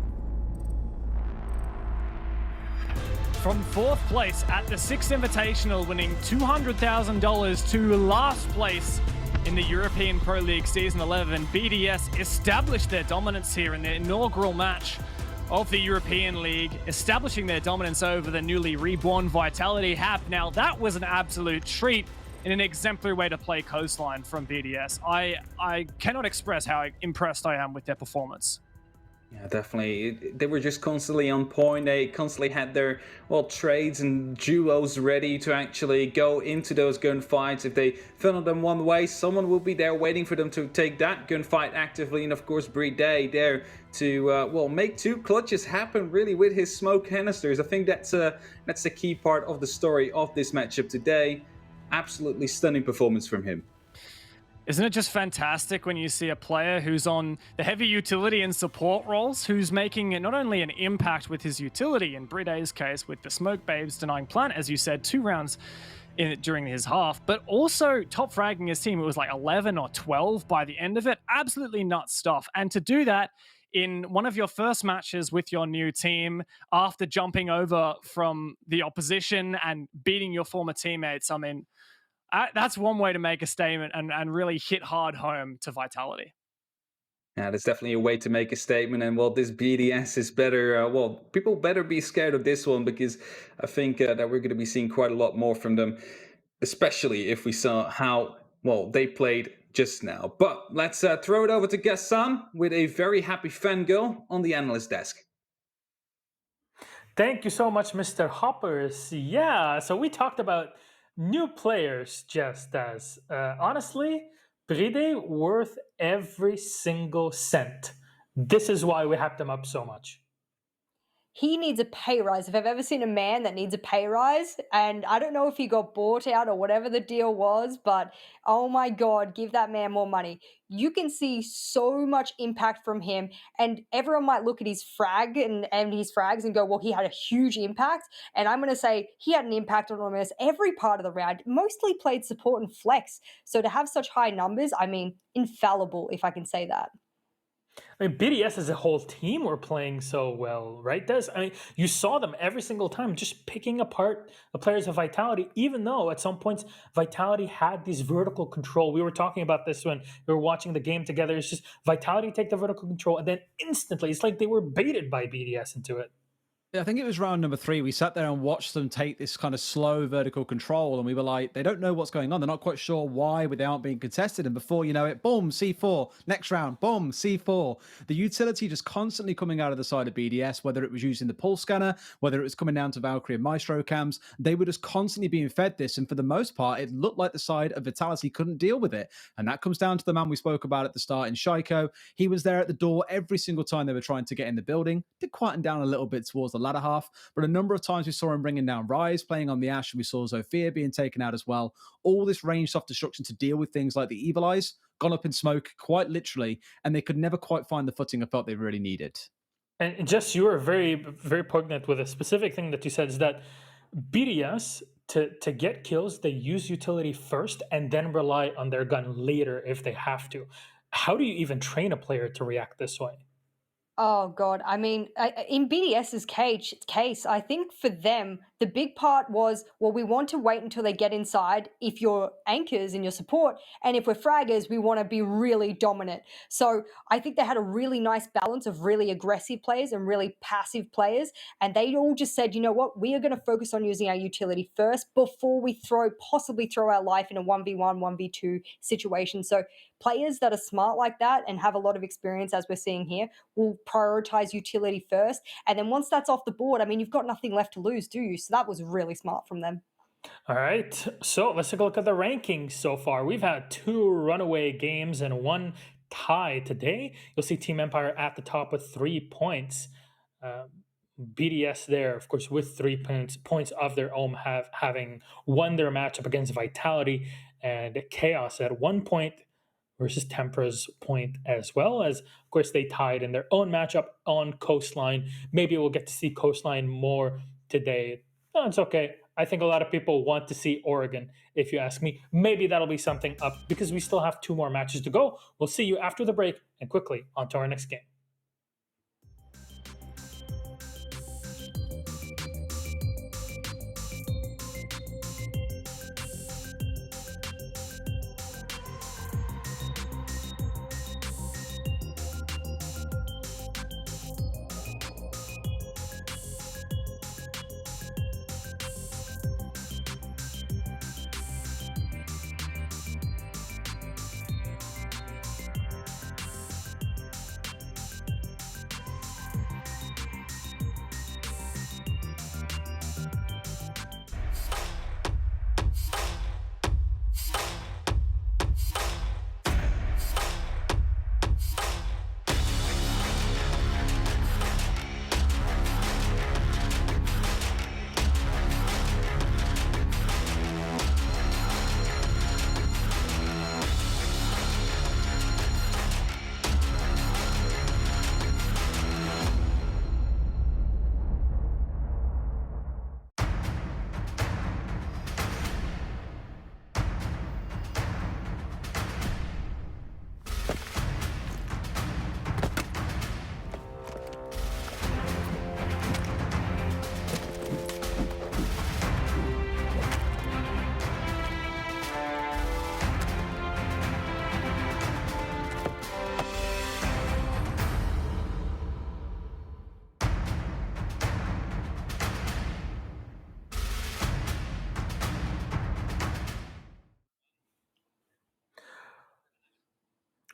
Speaker 9: From 4th place at the 6th Invitational, winning $200,000 to last place in the European Pro League Season 11, BDS established their dominance here in their inaugural match of the European League, establishing their dominance over the newly reborn Vitality Hap. Now, that was an absolute treat in an exemplary way to play Coastline from BDS. I cannot express how impressed I am with their performance.
Speaker 6: Yeah, definitely. They were just constantly on point. They constantly had their, trades and duos ready to actually go into those gunfights. If they funnel them one way, someone will be there waiting for them to take that gunfight actively. And of course, Playday there to, make 2 clutches happen really with his smoke canisters. I think that's the key part of the story of this matchup today. Absolutely stunning performance from him.
Speaker 9: Isn't it just fantastic when you see a player who's on the heavy utility and support roles, who's making not only an impact with his utility, in Playday's case with the Smoke Babes denying plant, as you said, 2 rounds during his half, but also top fragging his team. It was like 11 or 12 by the end of it. Absolutely nuts stuff. And to do that in one of your first matches with your new team, after jumping over from the opposition and beating your former teammates, I mean, that's one way to make a statement and really hit hard home to Vitality.
Speaker 6: Yeah, there's definitely a way to make a statement, and this BDS is better. People better be scared of this one, because I think that we're going to be seeing quite a lot more from them, especially if we saw how they played just now. But let's throw it over to Gassan with a very happy fangirl on the analyst desk.
Speaker 3: Thank you so much, Mr. Hoppers. Yeah, so we talked about new players just as. Honestly, Playday worth every single cent. This is why we hyped them up so much.
Speaker 5: he needs a pay rise. If I've ever seen a man that needs a pay rise, and I don't know if he got bought out or whatever the deal was, but oh my God, give that man more money. You can see so much impact from him, and everyone might look at his and his frags and go, well, he had a huge impact. And I'm going to say he had an impact on almost every part of the round, mostly played support and flex. So to have such high numbers, I mean, infallible, if I can say that.
Speaker 3: I mean, BDS as a whole team were playing so well, right, Des? I mean, you saw them every single time just picking apart the players of Vitality, even though at some points Vitality had this vertical control. We were talking about this when we were watching the game together. It's just Vitality take the vertical control, and then instantly, it's like they were baited by BDS into it.
Speaker 4: Yeah, I think it was round number 3. We sat there and watched them take this kind of slow vertical control, and we were like, they don't know what's going on. They're not quite sure why they aren't being contested. And before you know it, boom, C4. Next round, boom, C4. The utility just constantly coming out of the side of BDS, whether it was using the pulse scanner, whether it was coming down to Valkyrie and Maestro cams, they were just constantly being fed this. And for the most part, it looked like the side of Vitality couldn't deal with it. And that comes down to the man we spoke about at the start in Shaiko. He was there at the door every single time they were trying to get in the building. Did quieten down a little bit towards the latter half, but a number of times we saw him bringing down Rise, playing on the Ash, and we saw Zofia being taken out as well. All this range soft destruction to deal with things like the Evil Eyes, gone up in smoke, quite literally, and they could never quite find the footing I felt they really needed.
Speaker 3: And Jess, you were very, very poignant with a specific thing that you said, is that BDS, to get kills, they use utility first and then rely on their gun later if they have to. How do you even train a player to react this way?
Speaker 5: Oh God! I mean, in BDS's case, I think for them the big part was, well, we want to wait until they get inside. If you're anchors and your support, and if we're fraggers, we want to be really dominant. So I think they had a really nice balance of really aggressive players and really passive players, and they all just said, you know what, we are going to focus on using our utility first before we possibly throw our life in a 1v1, 1v2 situation. So players that are smart like that and have a lot of experience, as we're seeing here, will prioritize utility first. And then once that's off the board, I mean, you've got nothing left to lose, do you? So that was really smart from them.
Speaker 3: All right, so let's take a look at the rankings so far. We've had 2 runaway games and 1 tie today. You'll see Team Empire at the top with 3 points. BDS there, of course, with 3 points of their own, having won their matchup against Vitality, and Chaos at 1 point versus Tempra's point, as well as, of course, they tied in their own matchup on Coastline. Maybe we'll get to see Coastline more today. No, it's okay. I think a lot of people want to see Oregon, if you ask me. Maybe that'll be something up because we still have 2 more matches to go. We'll see you after the break, and quickly on to our next game.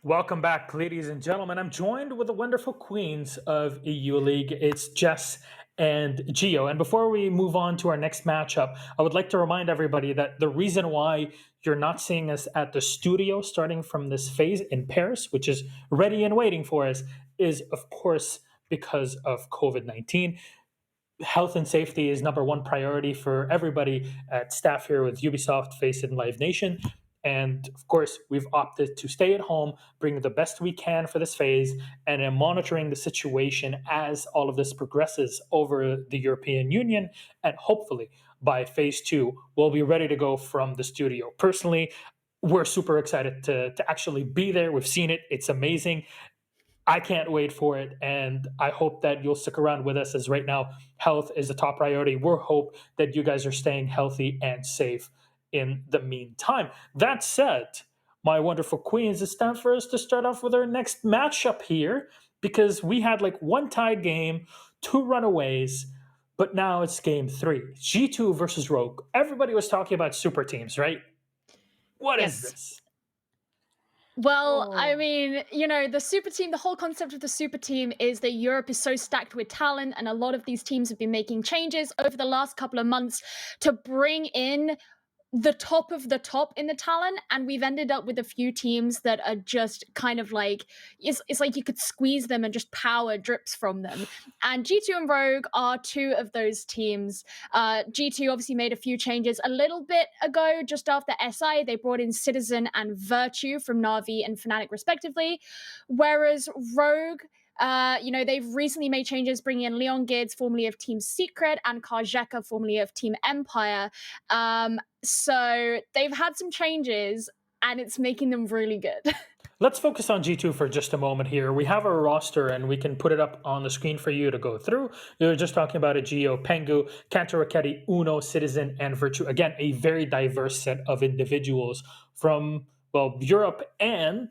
Speaker 3: Welcome back, ladies and gentlemen. I'm joined with the wonderful queens of EU League. It's Jess and Gio. And before we move on to our next matchup, I would like to remind everybody that the reason why you're not seeing us at the studio starting from this phase in Paris, which is ready and waiting for us, is, of course, because of COVID-19. health and safety is number one priority for everybody at staff here with Ubisoft, Face It, and Live Nation. And of course, we've opted to stay at home, bring the best we can for this phase, and then monitoring the situation as all of this progresses over the European Union. And hopefully, by phase two, we'll be ready to go from the studio. Personally, we're super excited to actually be there. We've seen it, it's amazing. I can't wait for it, and I hope that you'll stick around with us, as right now health is the top priority. We hope that you guys are staying healthy and safe in the meantime. That said, my wonderful queens, it's time for us to start off with our next matchup here, because we had like one tied game, two runaways, but now it's game three. G2 versus Rogue. Everybody was talking about super teams, right? What is
Speaker 7: Yes.
Speaker 3: this?
Speaker 7: Well, I
Speaker 5: Oh.
Speaker 7: mean, the super team, the whole concept of the super team is that Europe is so stacked with talent, and a lot of these teams have been making changes over the last couple of months to bring in the top of the top in the talent, and we've ended up with a few teams that are just kind of like it's like you could squeeze them and just power drips from them. And G2 and Rogue are two of those teams. G2 obviously made a few changes a little bit ago, just after SI. They brought in Citizen and Virtue from Navi and Fnatic respectively, whereas Rogue, they've recently made changes, bringing in Leon Gids, formerly of Team Secret, and Karjeka, formerly of Team Empire. So they've had some changes, and it's making them really good.
Speaker 3: Let's focus on G2 for just a moment here. We have our roster and we can put it up on the screen for you to go through. You're just talking about a Geo, Pengu, Kanto Raketti, Uno, Citizen, and Virtue. Again, a very diverse set of individuals from, well, Europe, and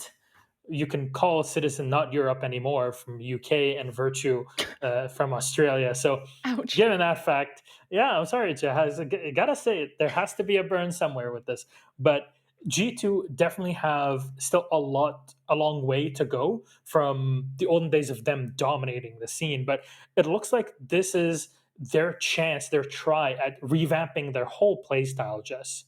Speaker 3: you can call Citizen not Europe anymore, from UK, and Virtue from Australia. So
Speaker 7: Ouch.
Speaker 3: given that fact, yeah, I'm sorry, Jahaz, I gotta say it, there has to be a burn somewhere with this. But G2 definitely have still a long way to go from the olden days of them dominating the scene. But it looks like this is their chance, their try at revamping their whole playstyle, Jess.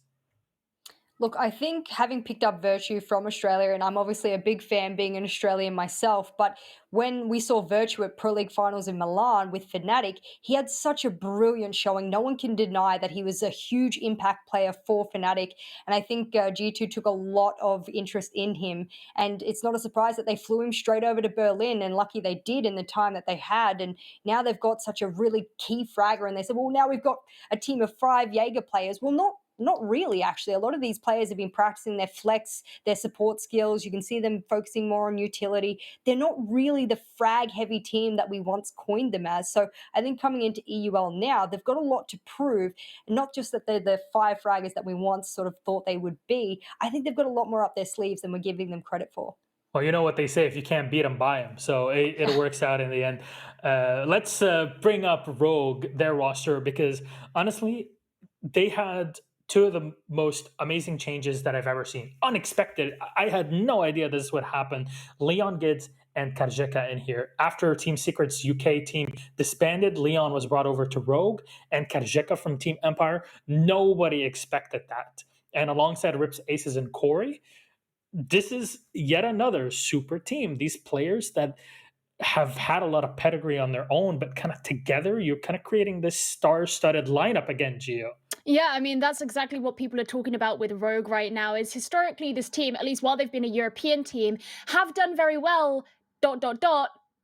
Speaker 5: Look, I think having picked up Virtue from Australia, and I'm obviously a big fan being an Australian myself, but when we saw Virtue at Pro League finals in Milan with Fnatic, he had such a brilliant showing. No one can deny that he was a huge impact player for Fnatic. And I think G2 took a lot of interest in him. And it's not a surprise that they flew him straight over to Berlin, and lucky they did in the time that they had. And now they've got such a really key fragger, and they said, well, now we've got a team of 5 Jaeger players. Well, not really, actually. A lot of these players have been practicing their flex, their support skills. You can see them focusing more on utility. They're not really the frag heavy team that we once coined them as. So I think coming into EUL now, they've got a lot to prove. And not just that they're the 5 fraggers that we once sort of thought they would be. I think they've got a lot more up their sleeves than we're giving them credit for.
Speaker 3: Well, you know what they say: if you can't beat them, buy them. So it works out in the end. Let's bring up Rogue, their roster, because honestly, they had two of the most amazing changes that I've ever seen. Unexpected. I had no idea this would happen. Leon Gids and Karjeka in here. After Team Secret's UK team disbanded, Leon was brought over to Rogue, and Karjeka from Team Empire. Nobody expected that. And alongside Rips, Aces, and Corey, this is yet another super team. These players that have had a lot of pedigree on their own, but kind of together, you're kind of creating this star-studded lineup again, Gio.
Speaker 7: Yeah, I mean, that's exactly what people are talking about with Rogue right now, is historically this team, at least while they've been a European team, have done very well, ...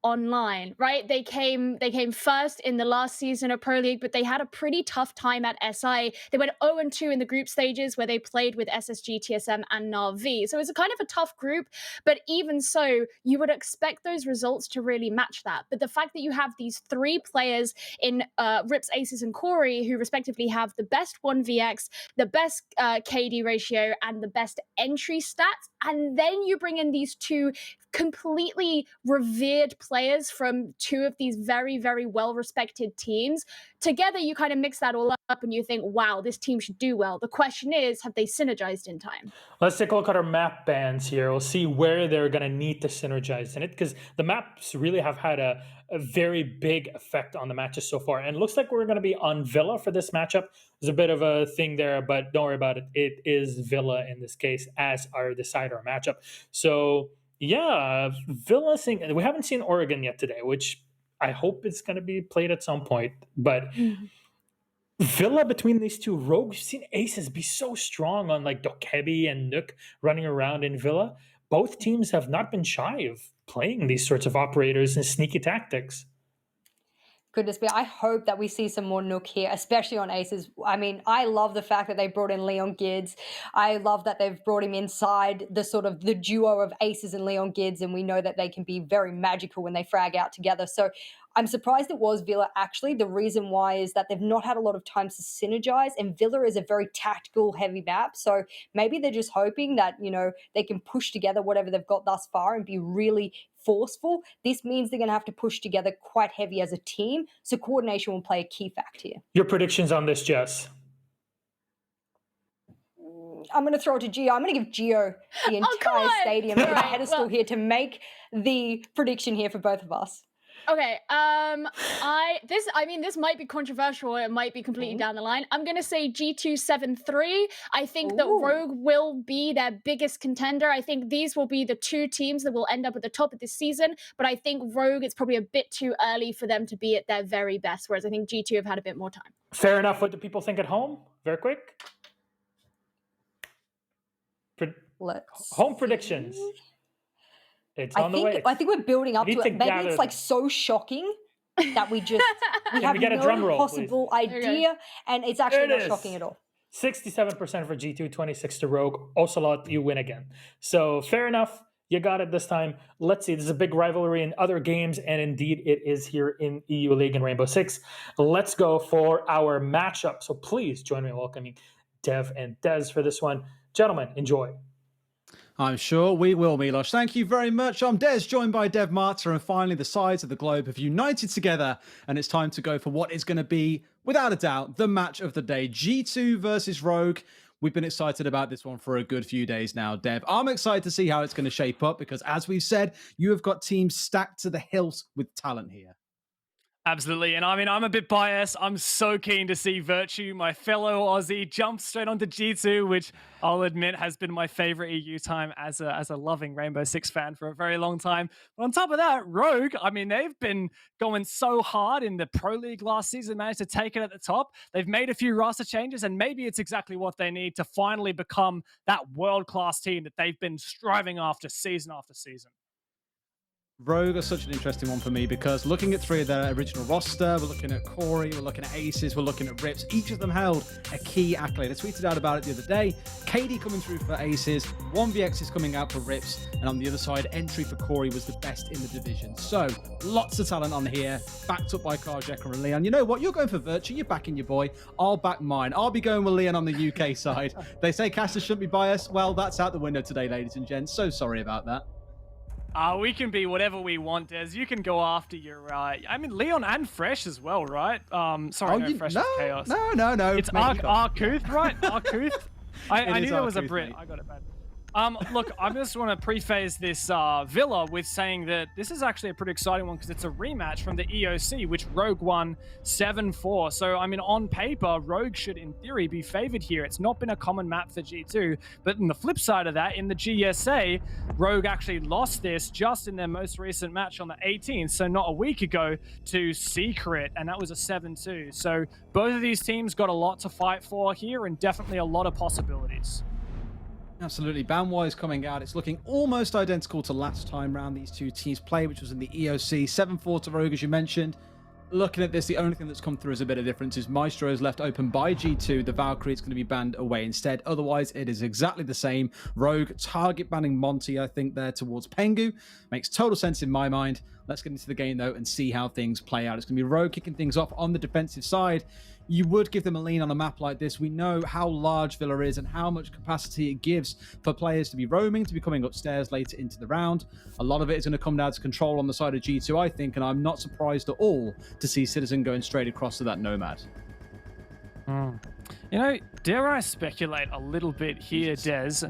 Speaker 7: online, right? They came first in the last season of Pro League, but they had a pretty tough time at SI. They went 0-2 in the group stages, where they played with SSG, TSM, and Na'Vi. So it's a kind of a tough group, but even so, you would expect those results to really match that. But the fact that you have these 3 players in Rips, Aces, and Corey, who respectively have the best 1vx, the best KD ratio, and the best entry stats, and then you bring in these 2 completely revered players from 2 of these very, very well-respected teams. Together, you kind of mix that all up and you think, wow, this team should do well. The question is, have they synergized in time?
Speaker 3: Let's take a look at our map bans here. We'll see where they're going to need to synergize in it, because the maps really have had a very big effect on the matches so far. And it looks like we're going to be on Villa for this matchup. There's a bit of a thing there, but don't worry about it. It is Villa in this case as our decider matchup. So yeah, Villa, we haven't seen Oregon yet today, which I hope it's going to be played at some point. But Villa, between these two, Rogue, we've seen aces be so strong on like Dokebi and Nook running around in Villa. Both teams have not been shy of playing these sorts of operators and sneaky tactics.
Speaker 5: Goodness me, I hope that we see some more Nook here, especially on aces. I mean, I love the fact that they brought in Leon Gids. I love that they've brought him inside the sort of the duo of aces and Leon Gids, and we know that they can be very magical when they frag out together. So I'm surprised it was Villa. Actually, the reason why is that they've not had a lot of time to synergize, and Villa is a very tactical heavy map. So maybe they're just hoping that, you know, they can push together whatever they've got thus far and be really forceful. This means they're going to have to push together quite heavy as a team. So coordination will play a key factor here.
Speaker 3: Your predictions on this, Jess?
Speaker 5: I'm going to throw it to Gio. I'm going to give Gio the entire stadium and a pedestal here to make the prediction here for both of us.
Speaker 7: Okay, this might be controversial. It might be completely down the line. I'm gonna say G273. I think that Rogue will be their biggest contender. I think these will be the two teams that will end up at the top of this season. But I think Rogue, it's probably a bit too early for them to be at their very best. Whereas I think G2 have had a bit more time.
Speaker 3: Fair enough. What do people think at home? Very quick. Home predictions. It's on the way.
Speaker 5: I think we're building up to it. Maybe it's like so shocking that we have no possible idea, and it's actually not shocking at all.
Speaker 3: 67% for G2, 26 to Rogue. Ocelot, you win again. So fair enough. You got it this time. Let's see. There's a big rivalry in other games, and indeed it is here in EU League and Rainbow Six. Let's go for our matchup. So please join me in welcoming Dev and Dez for this one. Gentlemen, enjoy.
Speaker 4: I'm sure we will, Milos. Thank you very much. I'm Des, joined by Dev Marta, and finally the sides of the globe have united together, and it's time to go for what is going to be, without a doubt, the match of the day. G2 versus Rogue. We've been excited about this one for a good few days now, Dev. I'm excited to see how it's going to shape up because, as we've said, you have got teams stacked to the hilt with talent here.
Speaker 9: Absolutely. And I mean, I'm a bit biased. I'm so keen to see Virtue, my fellow Aussie, jump straight onto G2, which I'll admit has been my favorite EU time as a loving Rainbow Six fan for a very long time. But on top of that, Rogue, I mean, they've been going so hard in the Pro League last season, managed to take it at the top. They've made a few roster changes, and maybe it's exactly what they need to finally become that world-class team that they've been striving after season.
Speaker 4: Rogue are such an interesting one for me because looking at three of their original roster, we're looking at Corey, we're looking at Aces, we're looking at Rips. Each of them held a key accolade. I tweeted out about it the other day. KD coming through for Aces, 1vx is coming out for Rips, and on the other side, entry for Corey was the best in the division. So, lots of talent on here, backed up by Karjeka and Leon. You know what? You're going for Virtue, you're backing your boy. I'll back mine. I'll be going with Leon on the UK side. They say casters shouldn't be biased. Well, that's out the window today, ladies and gents. So sorry about that.
Speaker 9: We can be whatever we want, Des. You can go after your, I mean, Leon and Fresh as well, right? Sorry, Fresh is Chaos.
Speaker 4: No.
Speaker 9: It's Arkuth, right? Arkuth. I knew there was a Brit.
Speaker 4: Mate.
Speaker 9: I got it bad. Look, I just want to preface this Villa with saying that this is actually a pretty exciting one because it's a rematch from the EOC, which Rogue won 7-4. So, I mean, on paper, Rogue should, in theory, be favored here. It's not been a common map for G2. But on the flip side of that, in the GSA, Rogue actually lost this just in their most recent match on the 18th, so not a week ago, to Secret, and that was a 7-2. So both of these teams got a lot to fight for here and definitely a lot of possibilities.
Speaker 4: Absolutely. Ban-wise coming out, it's looking almost identical to last time round these two teams play, which was in the EOC. 7-4 to Rogue, as you mentioned. Looking at this, the only thing that's come through as a bit of difference is Maestro is left open by G2. The Valkyrie is going to be banned away instead. Otherwise, it is exactly the same. Rogue target banning Monty, I think, there towards Pengu. Makes total sense in my mind. Let's get into the game, though, and see how things play out. It's going to be Rogue kicking things off on the defensive side. You would give them a lean on a map like this. We know how large Villa is and how much capacity it gives for players to be roaming, to be coming upstairs later into the round. A lot of it is going to come down to control on the side of G2, I think, and I'm not surprised at all to see Citizen going straight across to that Nomad.
Speaker 9: You know, dare I speculate a little bit here, Des?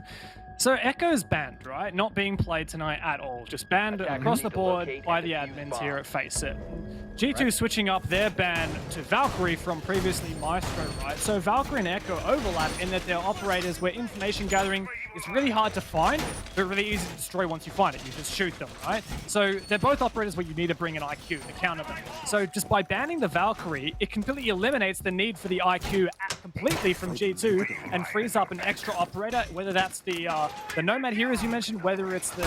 Speaker 9: So Echo's banned, right? Not being played tonight at all. Just banned across the board by the admins here at FaceIt. G2 switching up their ban to Valkyrie from previously Maestro, right? So Valkyrie and Echo overlap in that they're operators where information gathering is really hard to find, but really easy to destroy once you find it. You just shoot them, right? So they're both operators where you need to bring an IQ to counter them. So just by banning the Valkyrie, it completely eliminates the need for the IQ completely from G2 and frees up an extra operator, whether that's the Nomad here, as you mentioned, whether it's the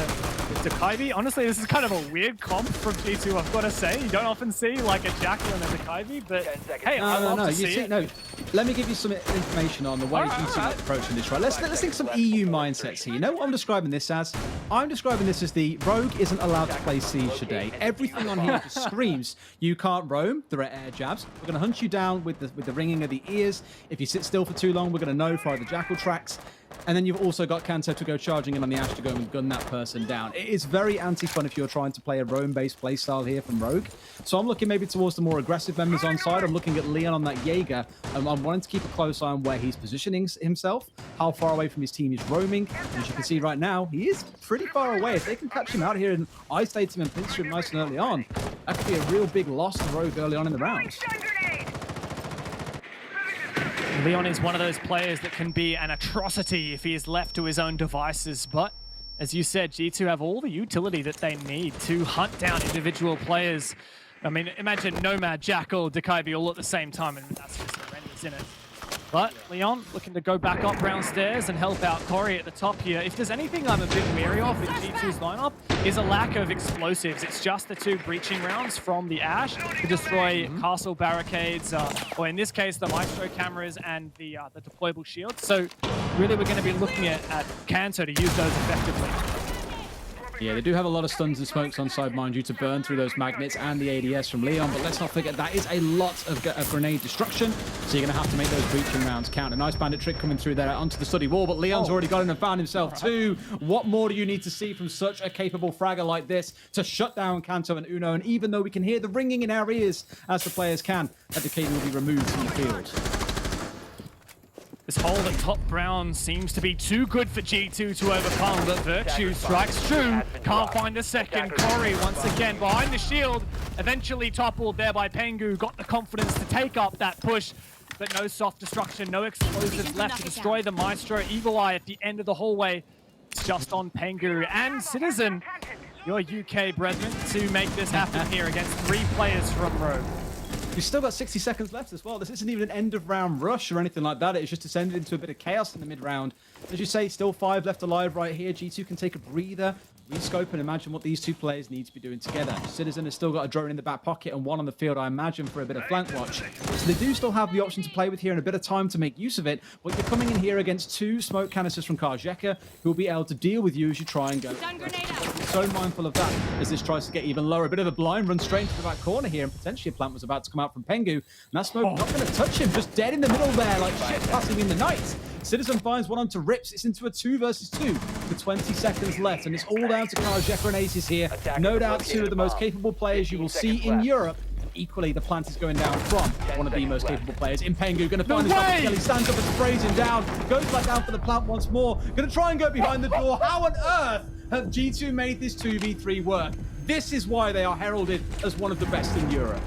Speaker 9: Dakaibi. Honestly, this is kind of a weird comp from G2, I've got to say. You don't often see like a Jackal and a Dakaibi, but hey, I love to see it.
Speaker 4: No, let me give you some information on the way G2 are approaching this, right? Let's think some EU mindsets here. You know what I'm describing this as? I'm describing this as the Rogue isn't allowed to play Siege today. Everything on here just screams, you can't roam, there are air jabs. We're going to hunt you down with the ringing of the ears. If you sit still for too long, we're going to notify the Jackal tracks. And then you've also got Kanto to go charging in on the Ash to go and gun that person down. It is very anti-fun if you're trying to play a roam-based playstyle here from Rogue. So I'm looking maybe towards the more aggressive members on side. I'm looking at Leon on that Jaeger. I'm wanting to keep a close eye on where he's positioning himself, how far away from his team he's roaming. And as you can see right now, he is pretty far away. If they can catch him out here and isolate him and pinch him nice and early on, that could be a real big loss to Rogue early on in the round.
Speaker 9: Leon is one of those players that can be an atrocity if he is left to his own devices, but as you said, G2 have all the utility that they need to hunt down individual players. I mean, imagine Nomad, Jackal, Dakaibi all at the same time, and that's just horrendous, isn't it? But Leon looking to go back up downstairs and help out Corey at the top here. If there's anything I'm a bit wary of in G2's lineup, is a lack of explosives. It's just the 2 breaching rounds from the Ash to destroy castle barricades, or in this case, the Maestro cameras and the deployable shields. So really we're going to be looking at Kanto to use those effectively.
Speaker 4: Yeah, they do have a lot of stuns and smokes on side, mind you, to burn through those magnets and the ADS from Leon, but let's not forget that is a lot of grenade destruction, so you're going to have to make those breaching rounds count. A nice bandit trick coming through there onto the study wall, but Leon's already got in and found himself too. What more do you need to see from such a capable fragger like this to shut down Kanto and Uno? And even though we can hear the ringing in our ears, as the players can, Educator will be removed from the field.
Speaker 9: This hold at top brown seems to be too good for G2 to overcome, but Virtue strikes true. Can't find a second. Corey once again behind the shield, eventually toppled there by Pengu, got the confidence to take up that push, but no soft destruction, no explosives left to destroy the Maestro. Eagle Eye at the end of the hallway. It's just on Pengu and Citizen, your UK brethren, to make this happen here against 3 players from Rogue.
Speaker 4: We've still got 60 seconds left as well. This isn't even an end of round rush or anything like that. It's just descended into a bit of chaos in the mid round. As you say, still 5 left alive right here. G2 can take a breather, rescope, and imagine what these 2 players need to be doing together. Citizen has still got a drone in the back pocket and 1 on the field, I imagine, for a bit of flank watch. So they do still have the option to play with here and a bit of time to make use of it. But you're coming in here against 2 smoke canisters from Karjeka, who will be able to deal with you as you try and go. So mindful of that as this tries to get even lower. A bit of a blind run straight into the back corner here, and potentially a plant was about to come out from Pengu. And that smoke not going to touch him, just dead in the middle there, like shit passing in the night. Citizen finds one onto Rips. It's into a 2 versus 2 with 20 seconds left, and it's all down to Karjeka and Aces here. No doubt 2 of the most capable players you will see in Europe. And equally, the plant is going down from one of the most capable players in Pengu. Going to find himself a kill. He stands up and sprays him down. Goes back down for the plant once more. Going to try and go behind the door. How on earth have G2 made this 2v3 work? This is why they are heralded as one of the best in Europe.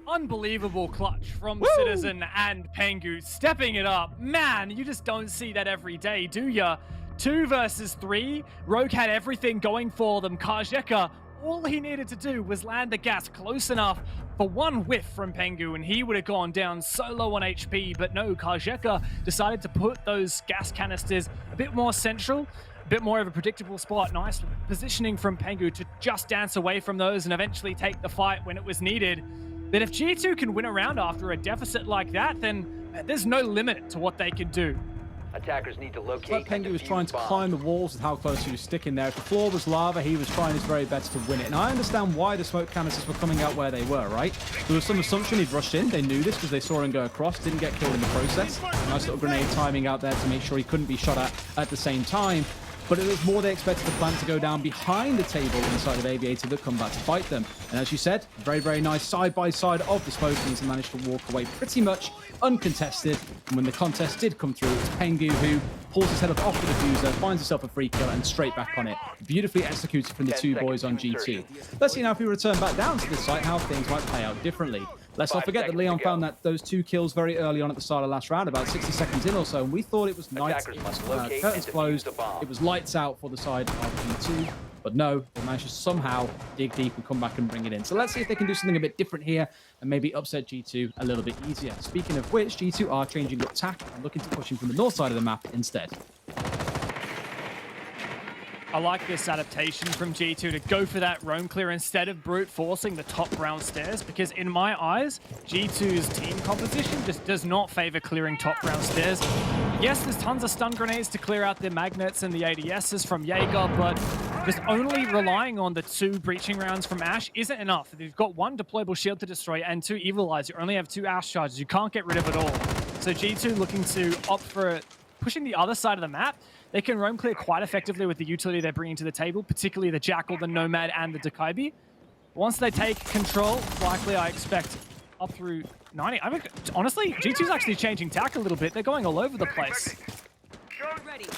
Speaker 9: Unbelievable clutch from Citizen and Pengu, stepping it up. Man, you just don't see that every day, do ya? 2 versus 3. Rogue had everything going for them. Karjeka, all he needed to do was land the gas close enough for 1 whiff from Pengu, and he would have gone down so low on HP. But no, Karjeka decided to put those gas canisters a bit more central, a bit more of a predictable spot. Nice positioning from Pengu to just dance away from those and eventually take the fight when it was needed. But if G2 can win a round after a deficit like that, then there's no limit to what they can do.
Speaker 8: Attackers need to locate.
Speaker 4: It's like Pengu was trying to climb the walls with how close he was sticking there. If the floor was lava, he was trying his very best to win it. And I understand why the smoke canisters were coming out where they were, right? There was some assumption he'd rushed in. They knew this because they saw him go across, didn't get killed in the process. Nice little grenade timing out there to make sure he couldn't be shot at the same time. but it was more they expected the plan to go down behind the table inside of Aviator that come back to fight them. And as you said, very, very nice side-by-side of the Smokings and managed to walk away pretty much uncontested. And when the contest did come through, it was Pengu who pulls his head up off the diffuser, finds himself a free kill, and straight back on it. Beautifully executed from the two boys on G2. Let's see now if we return back down to this site, how things might play out differently. Let's not forget that Leon found those 2 kills very early on at the start of last round, about 60 seconds in or so, and we thought it was night, curtains closed, it was lights out for the side of G2, but no, they managed to somehow dig deep and come back and bring it in. So let's see if they can do something a bit different here and maybe upset G2 a little bit easier. Speaking of which, G2 are changing up tack and looking to push him from the north side of the map instead.
Speaker 9: I like this adaptation from G2 to go for that roam clear instead of brute forcing the top brown stairs, because in my eyes, G2's team composition just does not favor clearing top brown stairs. Yes, there's tons of stun grenades to clear out the magnets and the ADSs from Jaeger, but just only relying on the 2 breaching rounds from Ash isn't enough. If you've got 1 deployable shield to destroy and 2 Evil Eyes, you only have 2 Ash charges. You can't get rid of it all. So G2 looking to opt for pushing the other side of the map. They can roam clear quite effectively with the utility they're bringing to the table, particularly the Jackal, the Nomad, and the Dakaibi. Once they take control, likely I expect up through 90. I mean, honestly, G2's actually changing tack a little bit. They're going all over the place.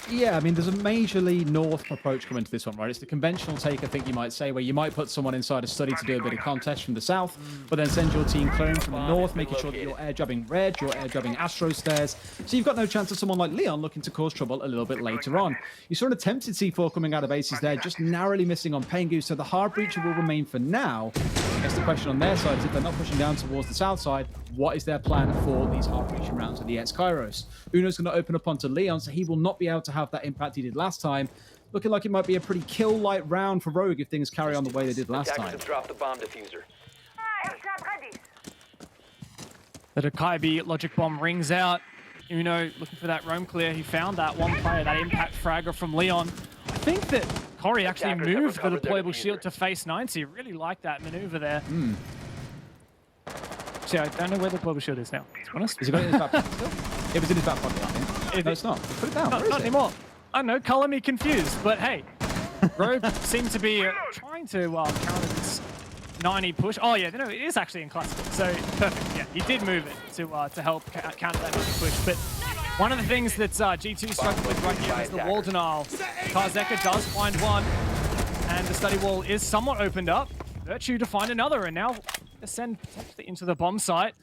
Speaker 4: Yeah, I mean, there's a majorly north approach coming to this one, right? It's the conventional take, I think you might say, where you might put someone inside a study to do a bit of contest from the south, but then send your team clearing from the north, making sure that you're air jabbing red, you're air jabbing Astro stairs, so you've got no chance of someone like Leon looking to cause trouble a little bit later on. You saw an attempted C4 coming out of Aces there, just narrowly missing on Pengu, so the hard breacher will remain for now. I guess the question on their side is if they're not pushing down towards the south side, what is their plan for these hard breaching rounds with the X-Kairos? Uno's going to open up onto Leon, so he will not be able to have that impact he did last time. Looking like it might be a pretty kill-light round for Rogue if things carry on the way they did last time.
Speaker 8: Drop the bomb diffuser.
Speaker 9: The Dakaibi Logic Bomb rings out. Uno looking for that roam clear. He found that one player, that impact fragger from Leon. I think that Corey actually moved the deployable shield to face 90. Really like that maneuver there. Actually, I don't know where the deployable shield is now, to be honest.
Speaker 4: Has he got it in his back pocket still? It was in his back pocket, I think. No, it's not. Put it down.
Speaker 9: Not anymore. I don't know, color me confused, but hey. Rogue seemed to be trying to counter this 90 push. Oh yeah, no, it is actually in classical, so perfect. Yeah, he did move it to help counter that 90 push, but one of the things that G2 struggled with right here is the wall denial. Karzeka does find one, and the study wall is somewhat opened up. Virtue to find another, and now ascend potentially into the bomb site.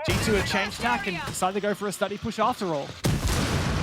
Speaker 9: G2 have changed tack and decided to go for a study push after all.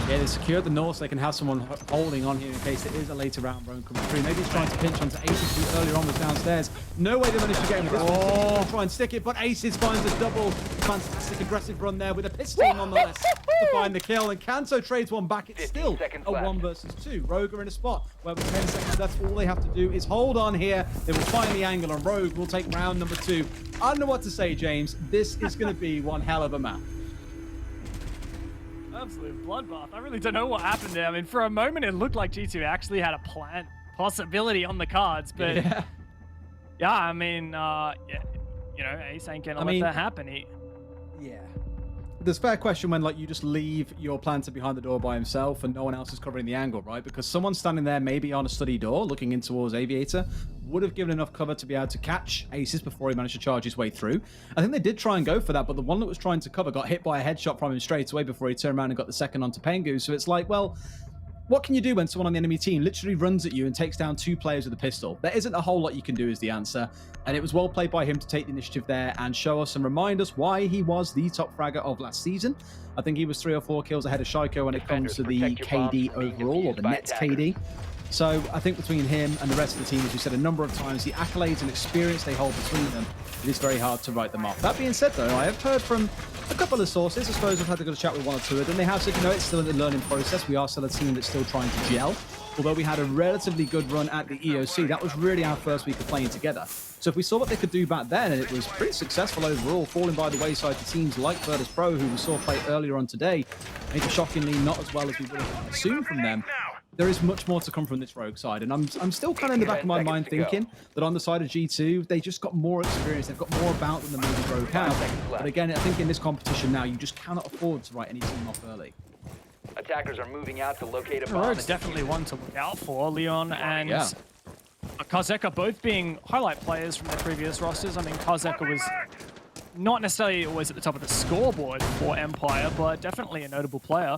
Speaker 4: Yeah, they secured the north so they can have someone holding on here in case it is a later round roam coming through. Maybe he's trying to pinch onto Aces, who earlier on was downstairs. No way they managed to get him. Oh, try and stick it, but Aces finds a double fantastic aggressive run there with a pistol nonetheless to find the kill. And Kanto trades one back. It's still a 1 versus 2. Rogue are in a spot where with 10 seconds left, all they have to do is hold on here. They will find the angle, and Rogue will take round number 2. I don't know what to say, James. This is going to be one hell of a map.
Speaker 9: Absolute bloodbath. I really don't know what happened there. I mean, for a moment, it looked like G2 actually had a plan, possibility on the cards, but yeah, I mean, yeah, you know, Ace ain't gonna let that happen.
Speaker 4: Yeah. There's a fair question when like you just leave your planter behind the door by himself and no one else is covering the angle, right? Because someone standing there maybe on a study door looking in towards Aviator would have given enough cover to be able to catch Aces before he managed to charge his way through. I think they did try and go for that, but the one that was trying to cover got hit by a headshot from him straight away before he turned around and got the second onto Pengu. So it's like, well, what can you do when someone on the enemy team literally runs at you and takes down 2 players with a pistol? There isn't a whole lot you can do is the answer. And it was well played by him to take the initiative there and show us and remind us why he was the top fragger of last season. I think he was 3 or 4 kills ahead of Shaiko when it comes to the KD overall, or the net KD. So I think between him and the rest of the team, as we said a number of times, the accolades and experience they hold between them, it is very hard to write them off. That being said, though, I have heard from a couple of sources. I suppose I've had a good chat with 1 or 2 of them. They have said, you know, it's still in the learning process. We are still a team that's still trying to gel. Although we had a relatively good run at the EOC, that was really our first week of playing together. So if we saw what they could do back then, and it was pretty successful overall, falling by the wayside to teams like Virtus Pro, who we saw play earlier on today, maybe shockingly not as well as we would have assumed from them. There is much more to come from this Rogue side, and I'm still kind of in the back of my mind thinking that on the side of G2, they just got more experience, they've got more about them than maybe Rogue have. But again, I think in this competition now, you just cannot afford to write any team off early.
Speaker 8: Attackers are moving out to locate a bomb.
Speaker 9: Rogue's definitely one to look out for. Leon and
Speaker 4: Yeah.
Speaker 9: Karzeka both being highlight players from their previous rosters. I mean, Karzeka was not necessarily always at the top of the scoreboard for Empire, but definitely a notable player.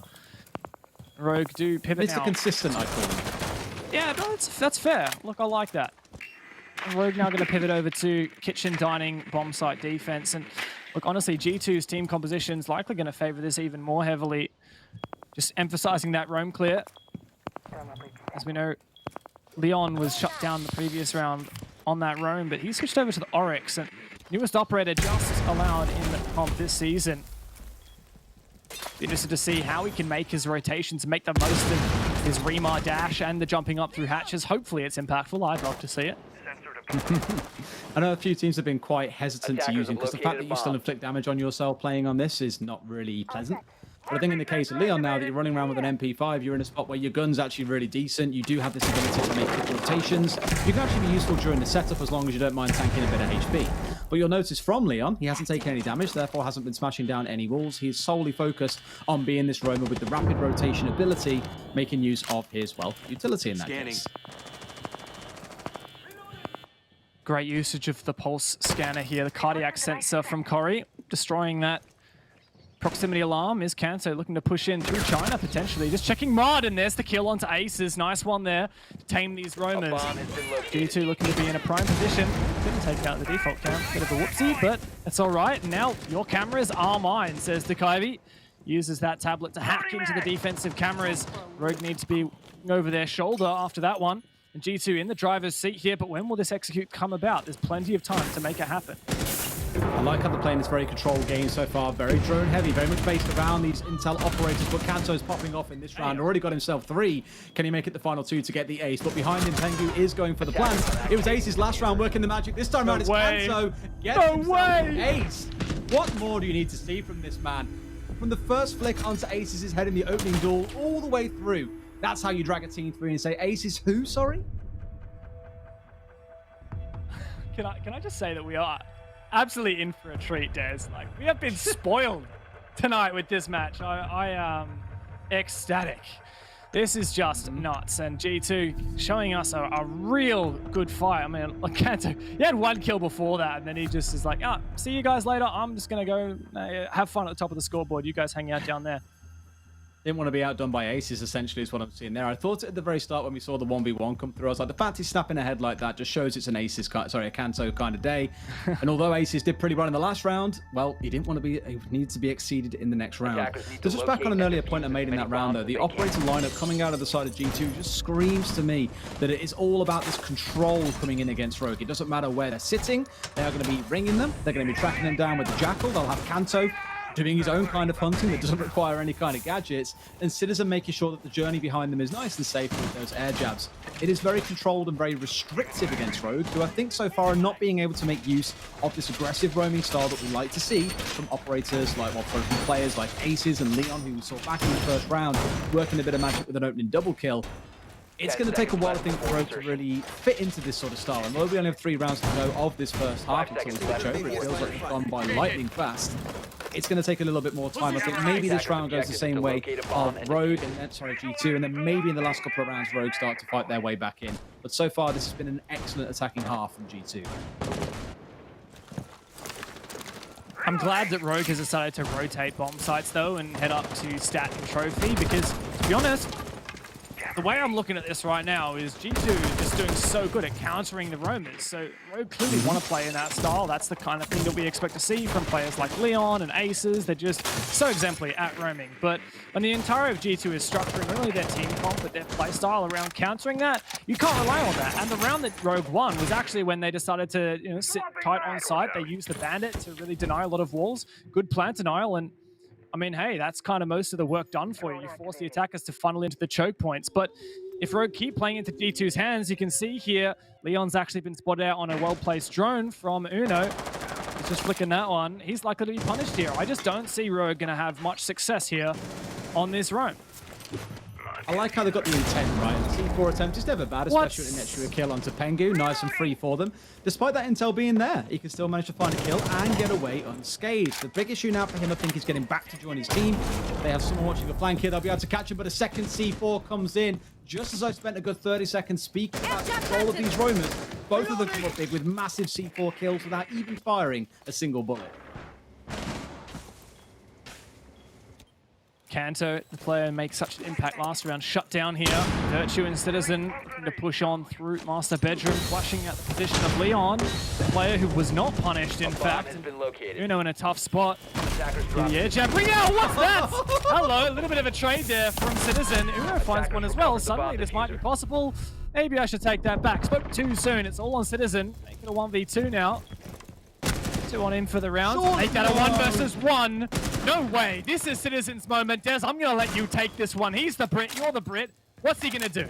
Speaker 9: Rogue do pivot
Speaker 4: Mr.
Speaker 9: now.
Speaker 4: Consistent, I call him.
Speaker 9: Yeah, no, that's fair. Look, I like that. Rogue now going to pivot over to kitchen, dining, bomb site defense. And look, honestly, G2's team composition is likely going to favor this even more heavily. Just emphasizing that roam clear. As we know, Leon was shut down the previous round on that roam, but he switched over to the Oryx, and newest operator just allowed in the comp this season. Be interested to see how he can make his rotations, make the most of his Remar dash and the jumping up through hatches. Hopefully it's impactful. I'd love to see it.
Speaker 4: I know a few teams have been quite hesitant to
Speaker 8: Attackers
Speaker 4: use him
Speaker 8: have
Speaker 4: because the fact
Speaker 8: located
Speaker 4: that
Speaker 8: a
Speaker 4: you still
Speaker 8: bomb.
Speaker 4: inflict damage on yourself playing on this is not really pleasant. But I think in the case of Leon now that you're running around with an MP5, you're in a spot where your gun's actually really decent. You do have this ability to make quick rotations. You can actually be useful during the setup as long as you don't mind tanking a bit of HP. But you'll notice from Leon, he hasn't taken any damage, therefore hasn't been smashing down any walls. He's solely focused on being this roamer with the rapid rotation ability, making use of his, well, utility in that case.
Speaker 9: Great usage of the pulse scanner here, the cardiac sensor from Corey, destroying that proximity alarm. Is Kanto looking to push in through China potentially? Just checking Mod, and there's the kill onto Aces. Nice one there to tame these roamers.
Speaker 8: Bomb has been located.
Speaker 9: G2 looking to be in a prime position. Couldn't take out the default cam. Bit of a whoopsie, but that's all right. Now your cameras are mine, says Dekaivi. Uses that tablet to hack into the defensive cameras. Rogue needs to be over their shoulder after that one. And G2 in the driver's seat here, but when will this execute come about? There's plenty of time to make it happen.
Speaker 4: I like how they're playing this very controlled game so far. Very drone heavy, very much based around these intel operators. But Kanto's popping off in this round. Already got himself 3. Can he make it the final 2 to get the ace? But behind him, Tengu is going for the plant. It was Ace's last round working the magic. This time around, it's Kanto. Gets himself the ace. What more do you need to see from this man? From the first flick onto Ace's head in the opening duel, all the way through. That's how you drag a team through and say, Aces who, sorry?
Speaker 9: Can I just say that we are absolutely in for a treat, Des. Like, we have been spoiled tonight with this match. I am ecstatic. This is just nuts. And G2 showing us a real good fight. I mean, like Kanto, he had 1 kill before that, and then he just is like, oh, see you guys later. I'm just going to go have fun at the top of the scoreboard. You guys hang out down there.
Speaker 4: Didn't want to be outdone by Aces, essentially, is what I'm seeing there. I thought at the very start when we saw the 1v1 come through, I was like, the fact he's snapping ahead like that just shows it's an Aces, a Kanto kind of day. And although Aces did pretty well in the last round, well, he didn't want to be, he needed to be exceeded in the next round. To just back on an earlier point I made in that round, though, the operator lineup coming out of the side of G2 just screams to me that it is all about this control coming in against Rogue. It doesn't matter where they're sitting, they are going to be ringing them, they're going to be tracking them down with the Jackal, they'll have Kanto doing his own kind of hunting that doesn't require any kind of gadgets, and Citizen making sure that the journey behind them is nice and safe with those air jabs. It is very controlled and very restrictive against Rogue, who I think so far are not being able to make use of this aggressive roaming style that we like to see from operators like, well, from players like Aces and Leon, who we saw back in the first round, working a bit of magic with an opening double kill. It's going to take a while, I think, for Rogue to really fit into this sort of style. And although we only have 3 rounds to go of this first half until we switch over, it feels like it's gone by lightning fast. It's going to take a little bit more time. I think maybe this round goes the same way of Rogue, and then, sorry, G2, and then maybe in the last couple of rounds, Rogue start to fight their way back in. But so far, this has been an excellent attacking half from G2.
Speaker 9: I'm glad that Rogue has decided to rotate bomb sites, though, and head up to Stat and Trophy, because, to be honest, the way I'm looking at this right now is G2 is just doing so good at countering the roamers. So Rogue clearly want to play in that style. That's the kind of thing that we expect to see from players like Leon and Aces. They're just so exemplary at roaming. But when the entire of G2 is structuring not only their team comp, but their play style around countering that, you can't rely on that. And the round that Rogue won was actually when they decided to sit tight on site. They used the Bandit to really deny a lot of walls. Good plant denial, and I mean, hey, that's kind of most of the work done for you. You force the attackers to funnel into the choke points. But if Rogue keep playing into G2's hands, you can see here, Leon's actually been spotted out on a well-placed drone from Uno. He's just flicking that one. He's likely to be punished here. I just don't see Rogue going to have much success here on this roam.
Speaker 4: I like how they got the intent right. The C4 attempt is never bad, especially with an extra kill onto Pengu. Nice and free for them. Despite that intel being there, he can still manage to find a kill and get away unscathed. The big issue now for him, I think, is getting back to join his team. They have someone watching the flank here. They'll be able to catch him, but a second C4 comes in. Just as I spent a good 30 seconds speaking about control of these roamers, both of them come up big with massive C4 kills without even firing a single bullet.
Speaker 9: Kanto, the player, makes such an impact last round. Shut down here. Virtue and Citizen looking to push on through Master Bedroom, flashing out the position of Leon, the player who was not punished, in fact. Uno in a tough spot. Yeah, jab. Bring out! What's that? Hello, a little bit of a trade there from Citizen. Uno finds one as well. Suddenly this might be possible. Maybe I should take that back. Spoke too soon. It's all on Citizen. Make it a 1v2 now. 2 on in for the round. Make that a 1 versus 1. No way. This is Citizen's moment. Des, I'm going to let you take this one. He's the Brit. You're the Brit. What's he going to do?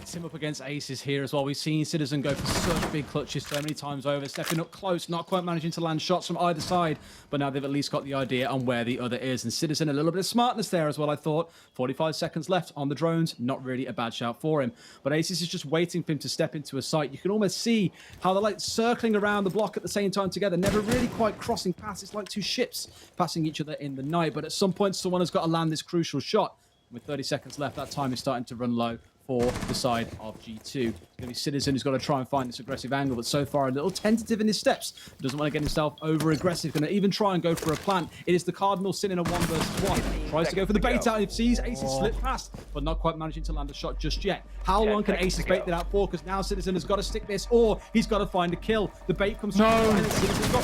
Speaker 4: It's him up against Aces here as well. We've seen Citizen go for such big clutches so many times over, stepping up close, not quite managing to land shots from either side, but now they've at least got the idea on where the other is. And Citizen, a little bit of smartness there as well, I thought. 45 seconds left on the drones, not really a bad shout for him. But Aces is just waiting for him to step into a site. You can almost see how they're like circling around the block at the same time together, never really quite crossing paths. It's like two ships passing each other in the night. But at some point, someone has got to land this crucial shot. With 30 seconds left, that time is starting to run low for the side of G2. It's going to be Citizen who's got to try and find this aggressive angle, but so far a little tentative in his steps. Doesn't want to get himself over-aggressive. Going to even try and go for a plant. It is the Cardinal Sin in a 1 versus 1. Tries to go for the bait out. He sees Aces slip past, but not quite managing to land a shot just yet. How long can Aces bait that out for? Because now Citizen has got to stick this, or he's got to find a kill. The bait comes through.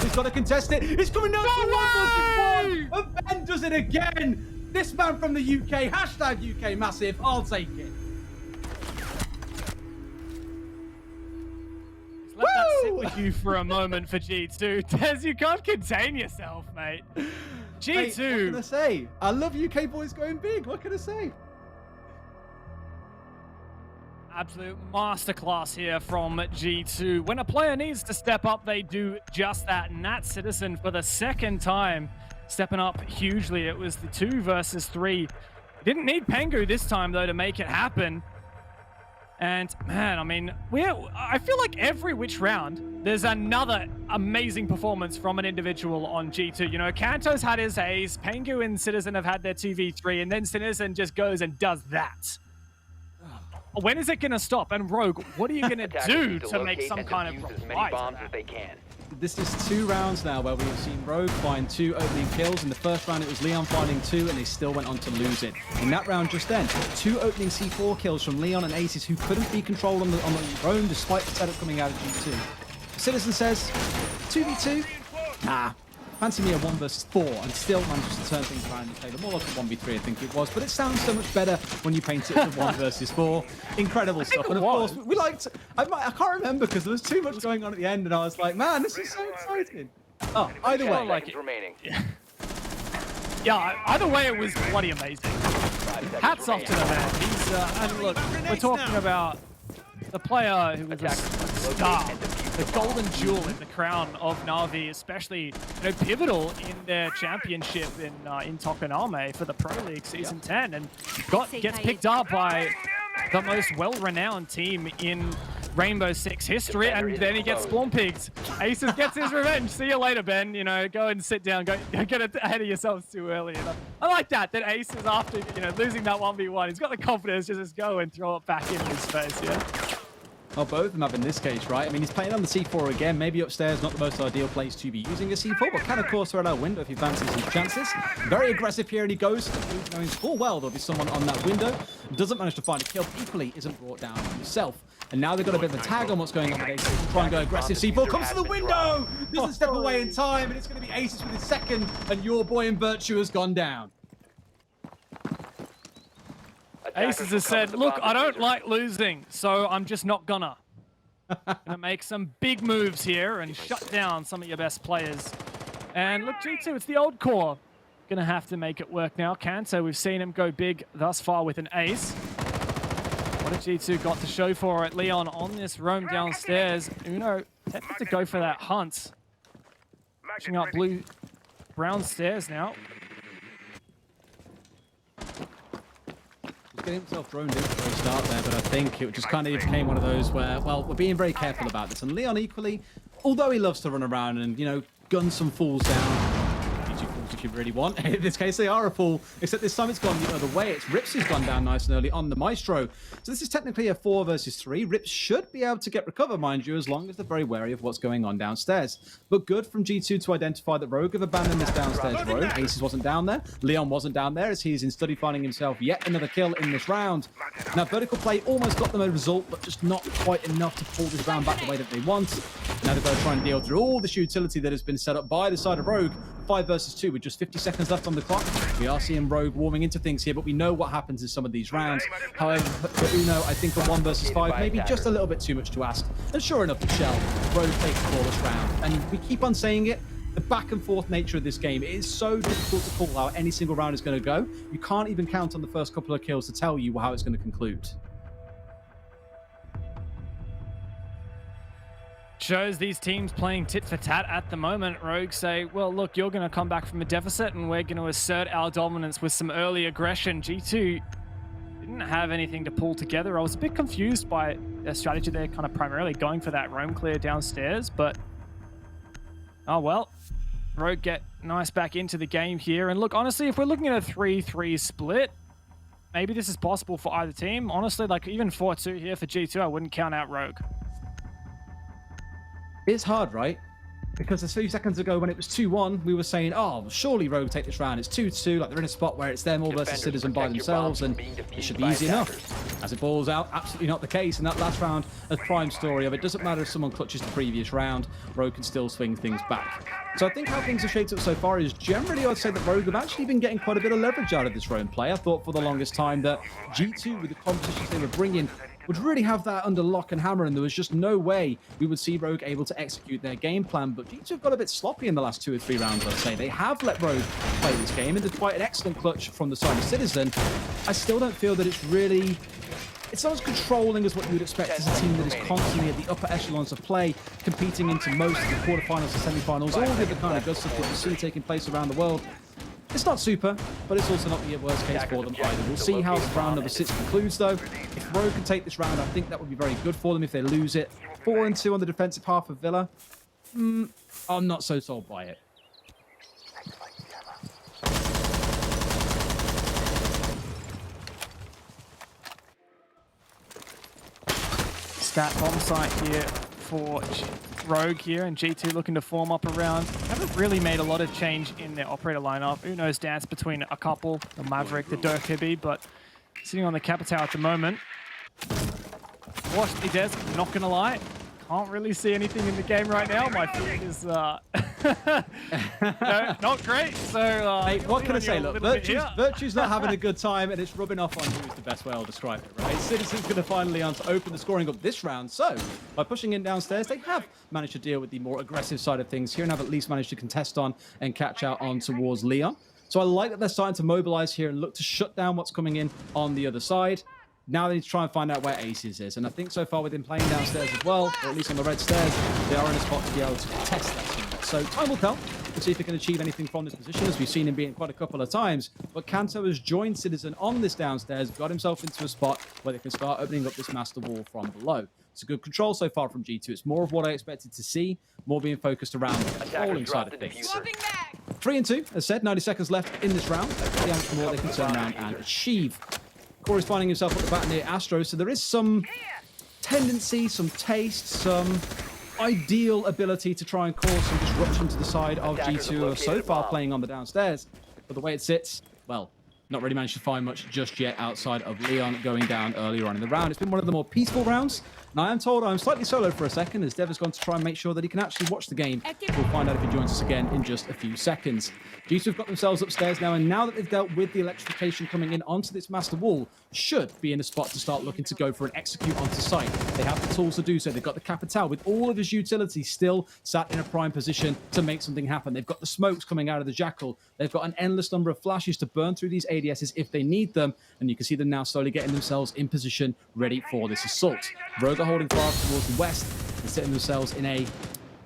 Speaker 4: He's got to contest it. It's coming down to 1 versus 1. And Ben does it again. This man from the UK, hashtag UK massive, I'll take it.
Speaker 9: Let that sit with you for a moment for G2. Des, you can't contain yourself, mate. G2.
Speaker 4: Mate, what can I say? I love UK boys going big. What can I say?
Speaker 9: Absolute masterclass here from G2. When a player needs to step up, they do just that. And that Citizen, for the second time, stepping up hugely. It was the 2 versus 3. Didn't need Pengu this time, though, to make it happen. And, man, I mean, I feel like every which round, there's another amazing performance from an individual on G2. You know, Kanto's had his ace, Pengu and Citizen have had their 2v3, and then Citizen just goes and does that. When is it going to stop? And Rogue, what are you going to do to make some kind of reply to that?
Speaker 4: This is 2 rounds now where we have seen Rogue find 2 opening kills. In the first round, it was Leon finding 2, and they still went on to lose it. In that round just then, 2 opening C4 kills from Leon and Aces, who couldn't be controlled on the roam despite the setup coming out of G2. Citizen says, 2v2? Nah. Fancy me a 1 versus 4 and still manages to turn things around in his favor. More like a 1v3, I think it was. But it sounds so much better when you paint it as a 1 versus 4. Incredible stuff. And of course, we liked... I can't remember because there was too much going on at the end and I was like, man, this is so exciting. Oh, either way.
Speaker 9: Like it. Yeah, either way, it was bloody amazing. Hats off to the man. He's, and look, we're talking about the player who was a star. The golden jewel in the crown of Na'Vi, especially pivotal in their championship in Tokoname for the Pro League Season 10, and gets picked up by the most well-renowned team in Rainbow Six history, and then he gets spawn picked. Aces gets his revenge. See you later, Ben. You know, go and sit down. Go get ahead of yourselves too early. I like that Aces, after losing that 1v1, he's got the confidence to just go and throw it back in his face. Yeah.
Speaker 4: Well, both of them have in this case, right? I mean, he's playing on the C4 again. Maybe upstairs, not the most ideal place to be using a C4, but can, of course, throw it out window if he fancies his chances. Very aggressive here, and he goes, knowing full well there'll be someone on that window. Doesn't manage to find a kill, but equally isn't brought down himself. And now they've got a bit of a tag on what's going on with Aces. Try and go aggressive. C4 comes to the window! Doesn't step away in time, and it's going to be Aces with his second, and your boy in Virtue has gone down.
Speaker 9: Aces has said, look, I don't like losing, so I'm just not gonna. Gonna make some big moves here and shut down some of your best players. And look, G2, it's the old core. Gonna have to make it work now. Kanto, we've seen him go big thus far with an ace. What have G2 got to show for it? Leon on this roam downstairs. Uno tempted to go for that hunt. Pushing up brown stairs now.
Speaker 4: getting himself droned in for a start there, but I think it just kind of became one of those where, well, we're being very careful about this. And Leon equally, although he loves to run around and, you know, gun some fools down, if you really want. In this case, they are a fool, except this time it's gone the other way. It's Rips who's gone down nice and early on the Maestro. So this is technically a 4 versus 3. Rips should be able to get recover, mind you, as long as they're very wary of what's going on downstairs. But good from G2 to identify that Rogue have abandoned this downstairs road. Aces wasn't down there. Leon wasn't down there, as he's in study finding himself yet another kill in this round. Now, vertical play almost got them a result, but just not quite enough to pull this round back the way that they want. Now they've got to try and deal through all this utility that has been set up by the side of Rogue. 5 versus 2 with just 50 seconds left on the clock. We are seeing Rogue warming into things here, but we know what happens in some of these rounds. However, for Uno, I think a 1 versus 5 maybe just a little bit too much to ask. And sure enough, the Shell, Rogue takes the flawless round. And we keep on saying it, the back and forth nature of this game, it is so difficult to call how any single round is going to go. You can't even count on the first couple of kills to tell you how it's going to conclude.
Speaker 9: Shows these teams playing tit for tat at the moment. Rogue say, well, look, you're going to come back from a deficit and we're going to assert our dominance with some early aggression. G2 didn't have anything to pull together. I was a bit confused by their strategy. They're kind of primarily going for that roam clear downstairs, but oh well. Rogue get nice back into the game here. And look, honestly, if we're looking at a 3-3 split, maybe this is possible for either team. Honestly, like even 4-2 here for G2, I wouldn't count out Rogue.
Speaker 4: It's hard, right? Because a few seconds ago when it was 2-1, we were saying, oh, surely Rogue take this round. It's 2-2, like they're in a spot where it's them all versus Citizen by themselves, and it should be easy enough. As it balls out, absolutely not the case. And that last round, a prime story of it doesn't matter if someone clutches the previous round, Rogue can still swing things back. So I think how things have shaped up so far is generally I'd say that Rogue have actually been getting quite a bit of leverage out of this roam play. I thought for the longest time that G2, with the competitions they were bringing, would really have that under lock and hammer, and there was just no way we would see Rogue able to execute their game plan. But G2 have got a bit sloppy in the last 2 or 3 rounds, I'd say. They have let Rogue play this game, and despite an excellent clutch from the side of Citizen, I still don't feel that it's not as controlling as what you would expect as a team that is constantly at the upper echelons of play, competing into most of the quarterfinals and semi-finals, all the other kind of good stuff that you see taking place around the world. It's not super, but it's also not the worst case for them either. We'll see how round number 6 concludes, though. If Rogue can take this round, I think that would be very good for them if they lose it. 4-2 on the defensive half of Villa. I'm not so sold by it.
Speaker 9: Stat bomb site here for Rogue here, and G2 looking to form up around. Haven't really made a lot of change in their operator lineup. Uno's dance between a couple, the Maverick, the Durkibby, but sitting on the Capitao at the moment. What he does, not gonna lie, can't really see anything in the game right now. My feed is no, not great. So
Speaker 4: hey, what can I say? Look, Virtue's not having a good time, and it's rubbing off on you is the best way I'll describe it, right? Citizen's going to find Leon to open the scoring up this round. So by pushing in downstairs, they have managed to deal with the more aggressive side of things here and have at least managed to contest on and catch out on towards Leon. So I like that they're starting to mobilize here and look to shut down what's coming in on the other side. Now they need to try and find out where Aces is. And I think so far with him playing downstairs as well, or at least on the red stairs, they are in a spot to be able to contest that somewhat. So time will tell. We'll see if he can achieve anything from this position, as we've seen him being quite a couple of times. But Kanto has joined Citizen on this downstairs, got himself into a spot where they can start opening up this master wall from below. It's a good control so far from G2. It's more of what I expected to see, more being focused around the controlling side of things. 3-2, as said, 90 seconds left in this round. See how much more they can turn around and achieve. Corey's finding himself at the back near Astro, so there is some tendency, some taste, some ideal ability to try and cause some disruption to the side of G2, who are so far playing on the downstairs. But the way it sits, well, not really managed to find much just yet outside of Leon going down earlier on in the round. It's been one of the more peaceful rounds. And I am told I'm slightly solo for a second, as Dev has gone to try and make sure that he can actually watch the game. We'll find out if he joins us again in just a few seconds. G2 have got themselves upstairs now, and now that they've dealt with the electrification coming in onto this master wall, should be in a spot to start looking to go for an execute onto site. They have the tools to do so. They've got the Capitao with all of his utility still sat in a prime position to make something happen. They've got the smokes coming out of the Jackal. They've got an endless number of flashes to burn through these ADSs if they need them, and you can see them now slowly getting themselves in position ready for this assault. Rogue are holding fast towards the west and setting themselves in a,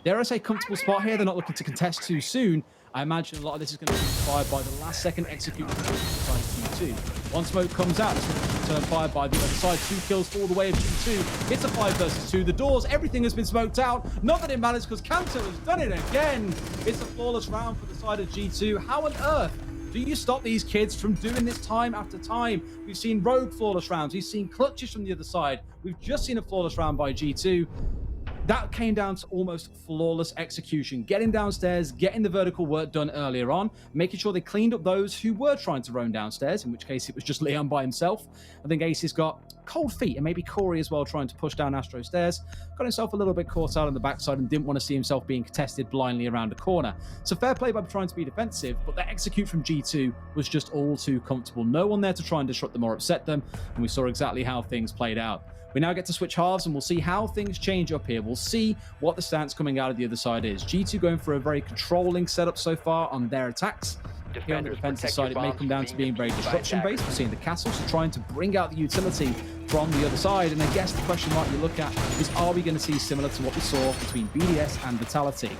Speaker 4: dare I say, comfortable spot here. They're not looking to contest too soon. I imagine a lot of this is going to be inspired by the last-second execution by G2. One smoke comes out, it's turned fire by the other side. 2 kills all the way of G2. It's a 5 versus 2. The doors, everything has been smoked out. Not that it matters because Kanto has done it again. It's a flawless round for the side of G2. How on earth do you stop these kids from doing this time after time? We've seen Rogue flawless rounds. We've seen clutches from the other side. We've just seen a flawless round by G2. That came down to almost flawless execution. Getting downstairs, getting the vertical work done earlier on, making sure they cleaned up those who were trying to roam downstairs, in which case it was just Leon by himself. I think Ace has got cold feet, and maybe Corey as well trying to push down Astro stairs. Got himself a little bit caught out on the backside and didn't want to see himself being contested blindly around a corner. So fair play by trying to be defensive, but the execute from G2 was just all too comfortable. No one there to try and disrupt them or upset them, and we saw exactly how things played out. We now get to switch halves, and we'll see how things change up here. We'll see what the stance coming out of the other side is. G2 going for a very controlling setup so far on their attacks. Here on the defensive side, it may come down to being very disruption-based. We're seeing the castles trying to bring out the utility from the other side. And I guess the question mark you look at is, are we going to see similar to what we saw between BDS and Vitality?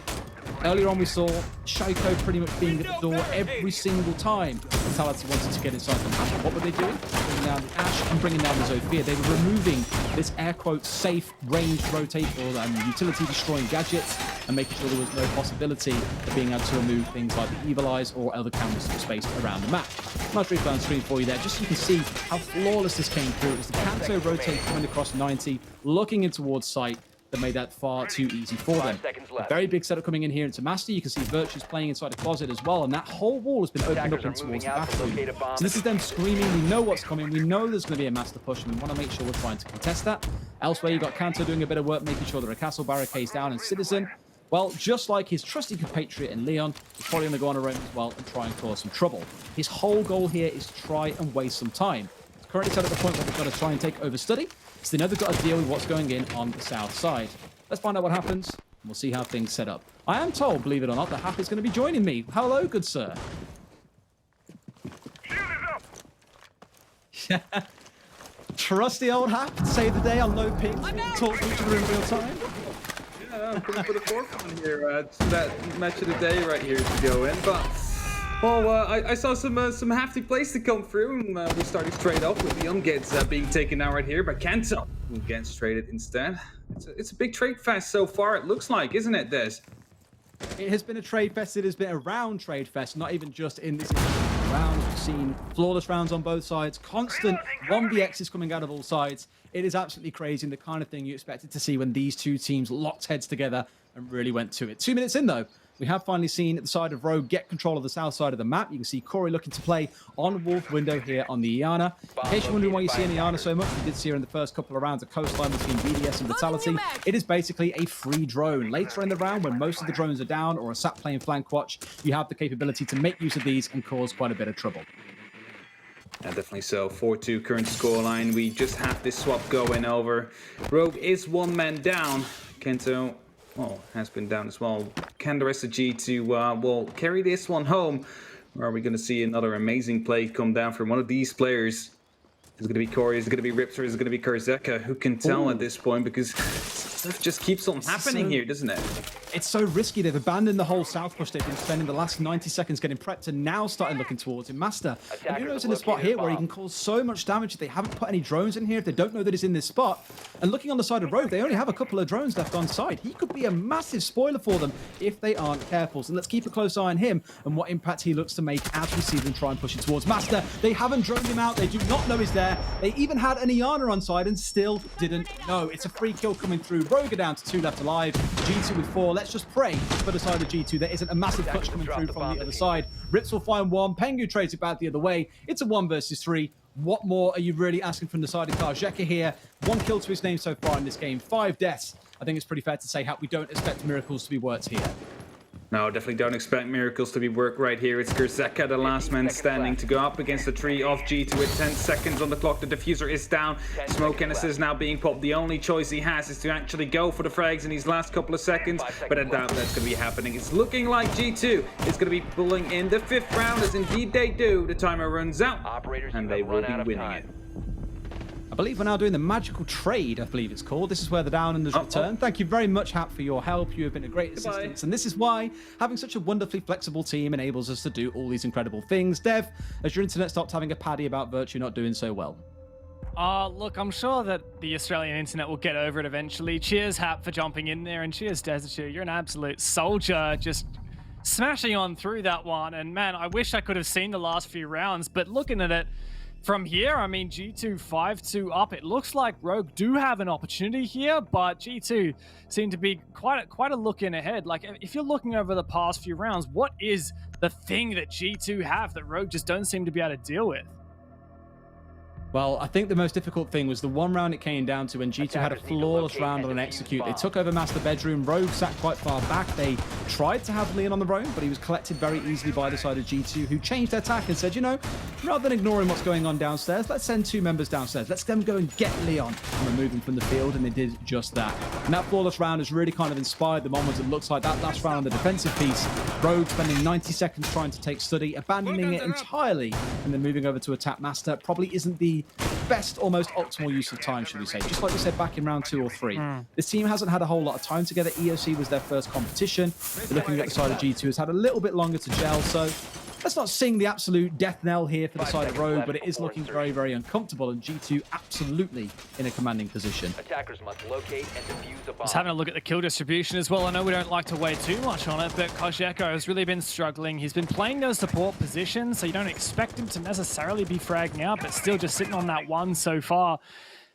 Speaker 4: Earlier on, we saw Shaiko pretty much being at the door every single time Vitality wanted to get inside the map. What were they doing? Bringing down the Ash and bringing down the Zofia. They were removing this air quote safe range rotate or utility destroying gadgets and making sure there was no possibility of being able to remove things like the Evil Eyes or other cameras that were spaced around the map. Nice replay on screen for you there, just so you can see how flawless this came through. It was the Kanto rotate coming across 90, looking in towards sight, that made that far too easy for them. A very big setup coming in here into Master. You can see Virtue's playing inside a closet as well, and that whole wall has been opened up in towards the bathroom. So this is them screaming. We know what's coming. We know there's going to be a Master push, and we want to make sure we're trying to contest that. Elsewhere, you got Kanto doing a bit of work, making sure there are castle barricades down, and Citizen, well, just like his trusty compatriot in Leon, he's probably going to go on a roam as well and try and cause some trouble. His whole goal here is to try and waste some time. It's currently set at the point where they've got to try and take over study, so they know they've got to deal with what's going in on the south side. Let's find out what happens, and we'll see how things set up. I am told, believe it or not, that Hap is going to be joining me. Hello, good sir. Yeah. Trusty old Hap to save the day on no pings. Talk to each other in real time.
Speaker 6: Yeah, I'm putting for the forefront here. That match of the day right here to go in, but... Well, I saw some hefty plays to come through, and we're starting straight off with the young kids being taken out right here by Kanto, who gets traded instead. It's a big trade fest so far, it looks like, isn't it, Des?
Speaker 4: It has been a trade fest. It has been a round trade fest, not even just in this round. We've seen flawless rounds on both sides, constant 1vx's coming out of all sides. It is absolutely crazy, and the kind of thing you expected to see when these two teams locked heads together and really went to it. 2 minutes in, though. We have finally seen the side of Rogue get control of the south side of the map. You can see Corey looking to play on Wolf window here on the Iana. In case you're wondering why you see Iana so much, we did see her in the first couple of rounds of Coastline between BDS and Vitality. It is basically a free drone. Later in the round, when most of the drones are down or are sat playing flank watch, you have the capability to make use of these and cause quite a bit of trouble.
Speaker 6: Yeah, definitely so. 4-2 current scoreline. We just have this swap going over. Rogue is 1 man down. Kanto, well, has been down as well. Can the rest of G2 will carry this one home? Or are we going to see another amazing play come down from one of these players? Is it going to be Corey? Is it going to be Ripster? Is it going to be Kurzeka? Who can tell at this point? Because stuff just keeps on happening here, doesn't it?
Speaker 4: It's so risky. They've abandoned the whole south push. They've been spending the last 90 seconds getting prepped and now starting looking towards him. Master, and Nuno's in a spot here where he can cause so much damage. They haven't put any drones in here if they don't know that he's in this spot. And looking on the side of Rogue, they only have a couple of drones left on side. He could be a massive spoiler for them if they aren't careful. So let's keep a close eye on him and what impact he looks to make as we see them try and push it towards Master. They haven't droned him out. They do not know he's there. They even had an Iana on side and still didn't know. It's a free kill coming through. Rogue are down to 2 left alive. G2 with 4. Let's just pray for the side of G2 there isn't a massive push coming through from the other side. Rips will find 1. Pengu trades it back the other way. It's a 1 versus 3. What more are you really asking from the side of Kurzeka here? 1 kill to his name so far in this game. 5 deaths. I think it's pretty fair to say how we don't expect miracles to be worked here.
Speaker 6: No, definitely don't expect miracles to be worked right here. It's Kurzeka, the last man standing, to go up against the 3 of G2 with 10 seconds on the clock. The diffuser is down. Smoke Ennis is now being popped. The only choice he has is to actually go for the frags in these last couple of seconds, but I doubt that's going to be happening. It's looking like G2 is going to be pulling in the 5th round, as indeed they do. The timer runs out, and they will be winning it.
Speaker 4: I believe we're now doing the magical trade, I believe it's called. This is where the Down Unders return. Thank you very much, Hap, for your help. You have been a great assistance. And this is why having such a wonderfully flexible team enables us to do all these incredible things. Dev, has your internet stopped having a paddy about Virtue not doing so well?
Speaker 9: Look, I'm sure that the Australian internet will get over it eventually. Cheers, Hap, for jumping in there, and cheers, Desertu. You're an absolute soldier, just smashing on through that one. And man, I wish I could have seen the last few rounds, but looking at it from here, I mean, G2 5-2 up. It looks like Rogue do have an opportunity here, but G2 seem to be quite a look in ahead. Like, if you're looking over the past few rounds, what is the thing that G2 have that Rogue just don't seem to be able to deal with?
Speaker 4: Well, I think the most difficult thing was the one round it came down to when G2 had a flawless round on an execute. They took over Master Bedroom. Rogue sat quite far back. They tried to have Leon on the roam, but he was collected very easily by the side of G2, who changed their tack and said, you know, rather than ignoring what's going on downstairs, let's send 2 members downstairs. Let's them go and get Leon and remove him from the field, and they did just that. And that flawless round has really kind of inspired them onwards. It looks like that last round on the defensive piece, Rogue spending 90 seconds trying to take study, abandoning it entirely, and then moving over to attack Master probably isn't the best, almost optimal use of time, should we say. Just like we said back in round 2 or 3. This team hasn't had a whole lot of time together. EOC was their first competition. They're looking at the side of G2 has had a little bit longer to gel, so let's not sing the absolute death knell here for the side of Rogue, but it is looking very, very uncomfortable, and G2 absolutely in a commanding position.
Speaker 8: Attackers must locate and defuse a bomb.
Speaker 9: Just having a look at the kill distribution as well. I know we don't like to weigh too much on it, but Kojeko has really been struggling. He's been playing those support positions, so you don't expect him to necessarily be fragging out, but still just sitting on that one so far.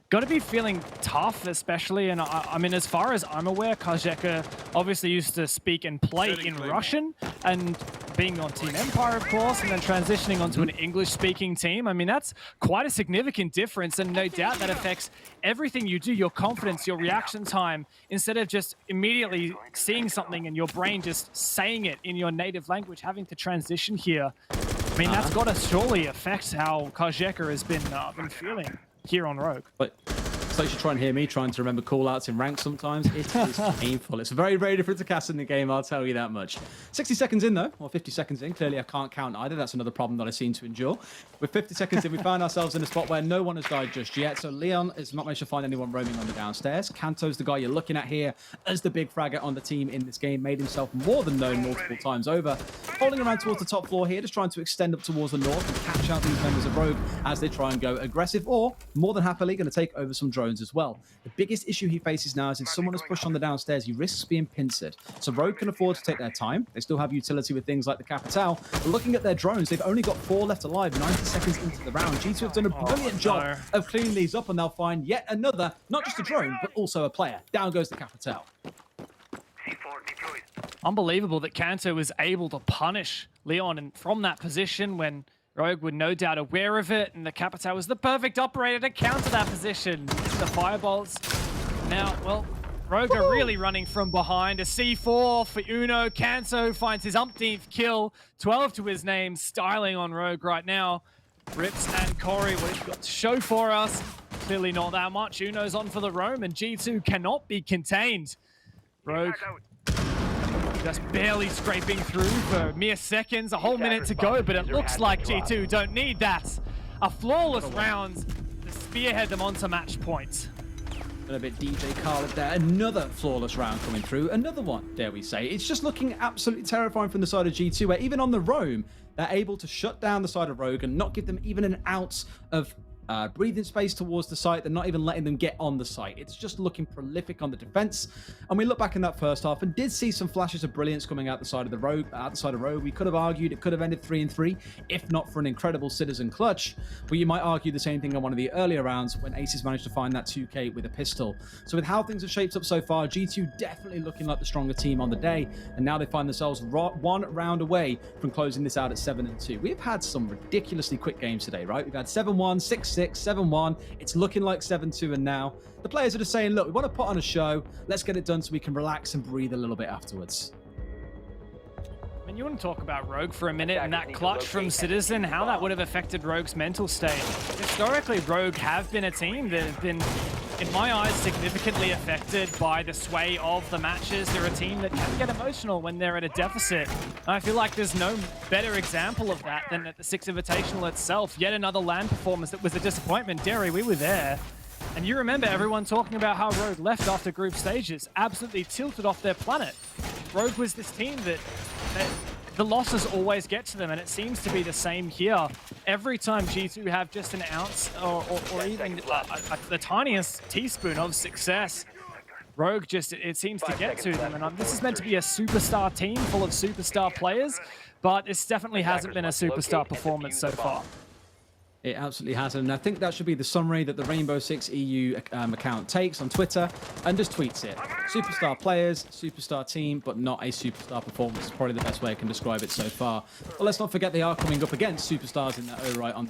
Speaker 9: Got to be feeling tough, especially, and I mean, as far as I'm aware, Kajeka obviously used to speak and play in Russian, and being on Team Empire, of course, and then transitioning onto an English-speaking team. I mean, that's quite a significant difference, and no doubt that affects everything you do, your confidence, your reaction time, instead of just immediately seeing something and your brain just saying it in your native language, having to transition here. I mean, that's got to surely affect how Kajeka has been feeling here on Rogue.
Speaker 4: But so you should try and hear me trying to remember call-outs in rank sometimes. It is painful. It's very, very different to cast in the game, I'll tell you that much. 60 seconds in, though, or 50 seconds in. Clearly, I can't count either. That's another problem that I seem to endure. With 50 seconds in, we found ourselves in a spot where no one has died just yet. So Leon has not managed to find anyone roaming on the downstairs. Kanto's the guy you're looking at here as the big fragger on the team in this game. Made himself more than known multiple times over. Holding around towards the top floor here, just trying to extend up towards the north and catch out these members of Rogue as they try and go aggressive, or more than happily going to take over some drones as well. The biggest issue he faces now is if someone is pushed on the downstairs, he risks being pincered. So Rogue can afford to take their time. They still have utility with things like the Capital. But looking at their drones, they've only got 4 left alive 90 seconds into the round. G2 have done a brilliant job of cleaning these up, and they'll find yet another, not just a drone, but also a player. Down goes the Capital.
Speaker 9: Unbelievable that Kanto was able to punish Leon and from that position when Rogue were no doubt aware of it, and the Capital was the perfect operator to counter that position. The firebolts. Now, well, Rogue are really running from behind. A C4 for Uno. Kanto finds his umpteenth kill. 12 to his name. Styling on Rogue right now. Rips and Corey, what he's got to show for us. Clearly not that much. Uno's on for the roam, and G2 cannot be contained. Rogue just barely scraping through for mere seconds, a whole minute to go, but it looks like G2 don't need that. A flawless round to spearhead them onto match point.
Speaker 4: And a bit DJ Khaled there. Another flawless round coming through. Another one, dare we say. It's just looking absolutely terrifying from the side of G2, where even on the roam, they're able to shut down the side of Rogue and not give them even an ounce of breathing space towards the site. They're not even letting them get on the site. It's just looking prolific on the defense. And we look back in that first half and did see some flashes of brilliance coming out the side of the Rogue. We could have argued it could have ended 3-3 if not for an incredible Citizen clutch. But you might argue the same thing on one of the earlier rounds when Aces managed to find that 2K with a pistol. So with how things have shaped up so far, G2 definitely looking like the stronger team on the day. And now they find themselves one round away from closing this out at 7-2. We've had some ridiculously quick games today, right? We've had 7-1, 6-6, 7-1. It's looking like 7-2, and now the players are just saying, look, we want to put on a show. Let's get it done so we can relax and breathe a little bit afterwards.
Speaker 9: I mean, you want to talk about Rogue for a minute and that clutch from Citizen, how that would have affected Rogue's mental state. Historically, Rogue have been a team that have been in my eyes, significantly affected by the sway of the matches. They're a team that can get emotional when they're at a deficit. And I feel like there's no better example of that than at the Six Invitational itself. Yet another LAN performance that was a disappointment. Derry, we were there. And you remember everyone talking about how Rogue left after group stages, absolutely tilted off their planet. Rogue was this team that the losses always get to them, and it seems to be the same here. Every time G2 have just an ounce or even the tiniest teaspoon of success, Rogue just, it seems to get to them. And this is meant to be a superstar team full of superstar players, but this definitely hasn't been a superstar performance so far.
Speaker 4: It absolutely hasn't. And I think that should be the summary that the Rainbow Six EU account takes on Twitter and just tweets it. Superstar players, superstar team, but not a superstar performance. It's probably the best way I can describe it so far. But let's not forget they are coming up against superstars in their own right on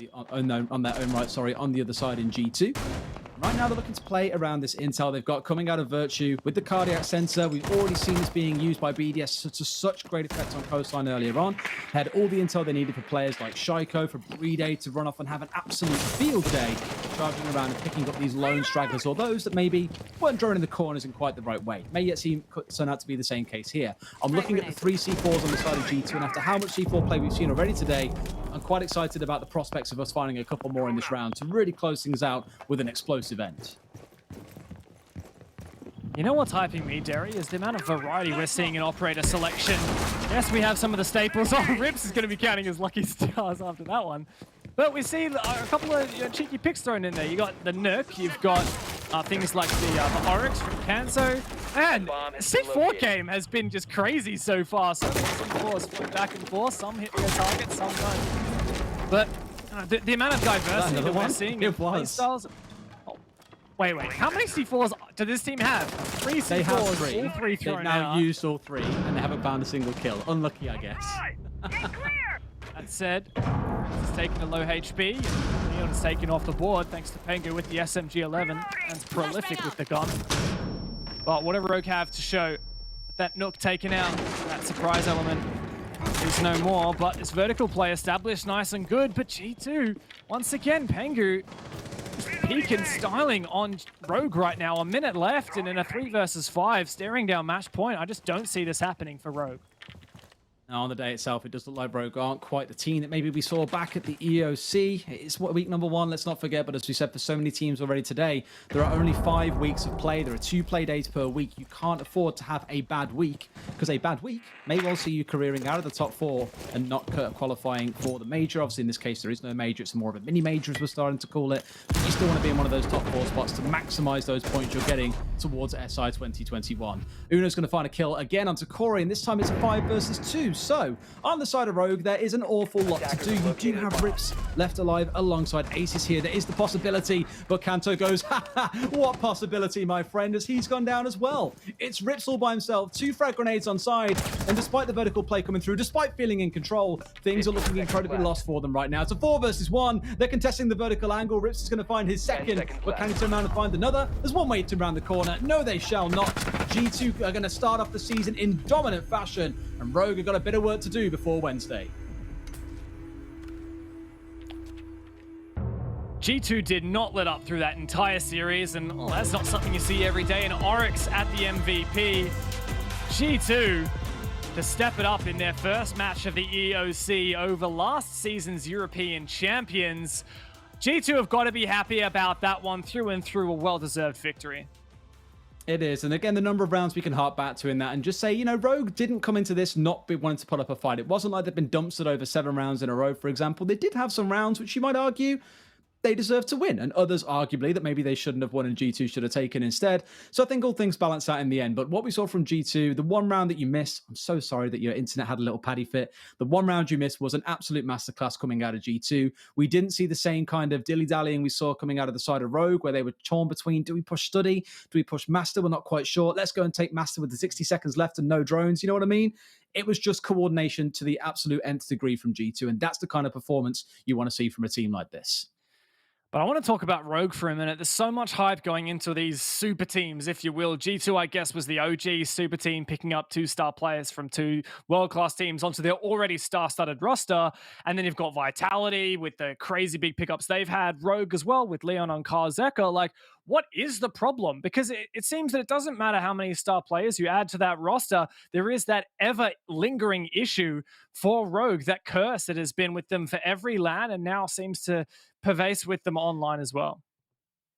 Speaker 4: the other side in G2. Right now, they're looking to play around this intel they've got coming out of Virtue with the cardiac sensor. We've already seen this being used by BDS to such great effect on Coastline earlier on. Had all the intel they needed for players like Shaiko, for Playday to run off and have an absolute field day, charging around and picking up these lone stragglers or those that maybe weren't drawing in the corners in quite the right way. May yet turn out to be the same case here. I'm looking at the 3 C4s on the side of G2, and after how much C4 play we've seen already today, I'm quite excited about the prospects of us finding a couple more in this round to really close things out with an explosive end.
Speaker 9: You know what's hyping me, Derry, is the amount of variety we're seeing in operator selection. Yes, we have some of the staples. Oh, Rips is going to be counting as lucky stars after that one. But we see a couple of cheeky picks thrown in there. You got the Nook, you've got things like the Oryx from Kanso, and C4 game has been just crazy so far. So many C4s flying back and forth, some hit their targets, some don't. But the amount of diversity that we're seeing in play styles. Oh, wait, how many C4s do this team have? 3 C4s,
Speaker 4: they have 3.
Speaker 9: All 3 thrown
Speaker 4: They've now
Speaker 9: out.
Speaker 4: used all 3, and they haven't found a single kill. Unlucky, I guess.
Speaker 9: That said, he's taking a low HP, and Leon's taken off the board thanks to Pengu with the SMG-11, and prolific with the gun. But what do Rogue have to show? That Nook taken out, that surprise element is no more, but this vertical play established nice and good, but G2, once again, Pengu peak and styling on Rogue right now. A minute left, and in a 3 versus 5, staring down match point. I just don't see this happening for Rogue.
Speaker 4: Now, on the day itself, it does look like Rogue aren't quite the team that maybe we saw back at the EOC. It's week number 1, let's not forget, but as we said, for so many teams already today, there are only 5 weeks of play. There are 2 play days per week. You can't afford to have a bad week, because a bad week may well see you careering out of the top 4 and not qualifying for the major. Obviously, in this case, there is no major. It's more of a mini major, as we're starting to call it. But you still want to be in one of those top 4 spots to maximize those points you're getting towards SI 2021. Uno's going to find a kill again onto Corey, and this time it's a 5 versus 2. So, on the side of Rogue, there is an awful lot to do. You do have Rips left alive alongside Aces here. There is the possibility, but Kanto goes, ha ha, what possibility, my friend, as he's gone down as well. It's Rips all by himself, 2 frag grenades on side, and despite the vertical play coming through, despite feeling in control, things are looking incredibly lost for them right now. It's a 4 versus 1. They're contesting the vertical angle. Rips is going to find his second, but can he turn around and find another? There's one way to round the corner. No, they shall not. G2 are going to start off the season in dominant fashion, and Rogue have got a bit of work to do before Wednesday.
Speaker 9: G2 did not let up through that entire series, and that's not something you see every day. And Oryx at the MVP. G2 to step it up in their first match of the EOC over last season's European champions. G2 have got to be happy about that one through and through. A well-deserved victory.
Speaker 4: It is, and again, the number of rounds we can hark back to in that and just say, you know, Rogue didn't come into this not be wanting to put up a fight. It wasn't like they've been dumpstered over 7 rounds in a row, for example. They did have some rounds which you might argue they deserve to win, and others arguably that maybe they shouldn't have won and G2 should have taken instead. So I think all things balance out in the end. But what we saw from G2, the one round that you missed, I'm so sorry that your internet had a little paddy fit. The one round you missed was an absolute masterclass coming out of G2. We didn't see the same kind of dilly-dallying we saw coming out of the side of Rogue, where they were torn between, do we push Study? Do we push Master? We're not quite sure. Let's go and take Master with the 60 seconds left and no drones. You know what I mean? It was just coordination to the absolute nth degree from G2, and that's the kind of performance you want to see from a team like this.
Speaker 9: But I want to talk about Rogue for a minute. There's so much hype going into these super teams, if you will. G2, I guess, was the OG super team, picking up 2-star players from 2 world-class teams onto their already star-studded roster. And then you've got Vitality with the crazy big pickups they've had. Rogue as well with Leon on Karzeka. Like, what is the problem? Because it seems that it doesn't matter how many star players you add to that roster, there is that ever lingering issue for Rogue, that curse that has been with them for every LAN and now seems to pervade with them online as well.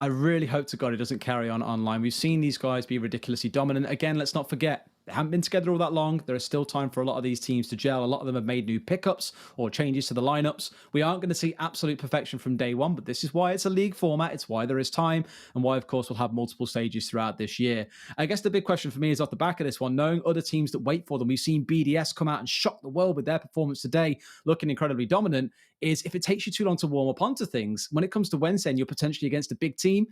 Speaker 4: I really hope to God it doesn't carry on online. We've seen these guys be ridiculously dominant. Again, let's not forget, they haven't been together all that long. There is still time for a lot of these teams to gel. A lot of them have made new pickups or changes to the lineups. We aren't going to see absolute perfection from day one, but this is why it's a league format. It's why there is time, and why, of course, we'll have multiple stages throughout this year. I guess the big question for me is off the back of this one, knowing other teams that wait for them. We've seen BDS come out and shock the world with their performance today, looking incredibly dominant, is if it takes you too long to warm up onto things, when it comes to Wednesday and you're potentially against a big team,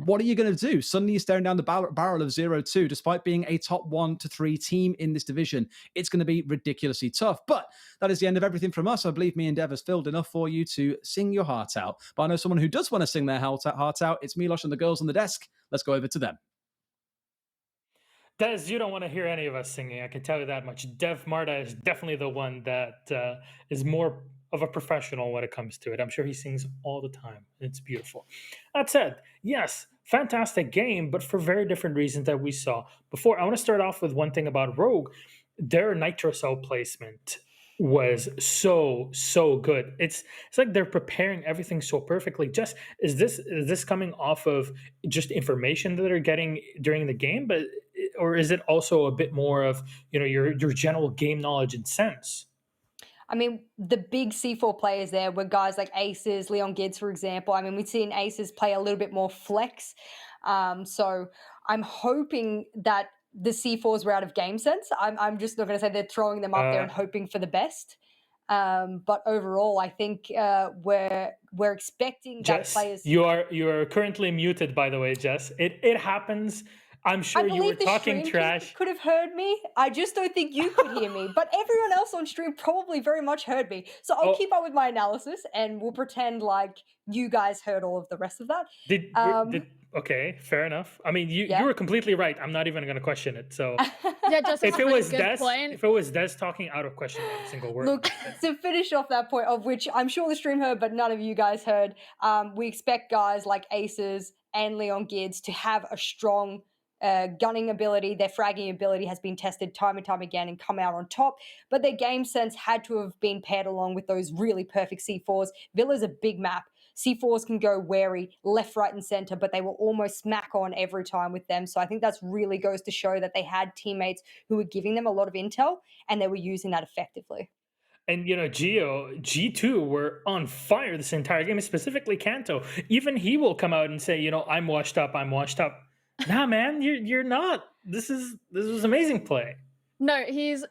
Speaker 4: what are you going to do? Suddenly you're staring down the barrel of 0-2, despite being a top 1 to 3 team in this division. It's going to be ridiculously tough. But that is the end of everything from us. I believe me and Dev has filled enough for you to sing your heart out. But I know someone who does want to sing their heart out. It's Milosh and the girls on the desk. Let's go over to them.
Speaker 3: Des, you don't want to hear any of us singing. I can tell you that much. Dev Marta is definitely the one that is more of a professional when it comes to it. I'm sure he sings all the time. It's beautiful. That said, yes, fantastic game, but for very different reasons that we saw before. I want to start off with one thing about Rogue. Their nitro cell placement was so good. It's like they're preparing everything so perfectly. Just is this coming off of just information that they're getting during the game, but or is it also a bit more of your general game knowledge and sense?
Speaker 5: I mean, the big C4 players there were guys like Aces, Leon Gids, for example. I mean, we've seen Aces play a little bit more flex. So I'm hoping that the C4s were out of game sense. I'm just not going to say they're throwing them up there and hoping for the best. But overall, I think we're expecting that
Speaker 3: Jess,
Speaker 5: players.
Speaker 3: you are currently muted, by the way, Jess. It happens. I'm sure you were talking trash.
Speaker 5: Could have heard me. I just don't think you could hear me. But everyone else on stream probably very much heard me. So I'll keep up with my analysis and we'll pretend like you guys heard all of the rest of that.
Speaker 3: Okay, fair enough. I mean, you were completely right. I'm not even going to question it. So
Speaker 7: Yeah, just
Speaker 3: if it was Des,
Speaker 7: point.
Speaker 3: if it was Des talking, I would question every single word.
Speaker 5: Look, to finish off that point, of which I'm sure the stream heard, but none of you guys heard, we expect guys like Aces and Leon Gids to have a strong gunning ability. Their fragging ability has been tested time and time again and come out on top, but their game sense had to have been paired along with those really perfect C4s. Villa's a big map. C4s can go wary, left, right, and center, but they will almost smack on every time with them. So I think that's really goes to show that they had teammates who were giving them a lot of intel and they were using that effectively.
Speaker 3: And G2 were on fire this entire game, specifically Kanto. Even he will come out and say, I'm washed up. Nah, man, you're not. This was amazing play.
Speaker 7: No, he's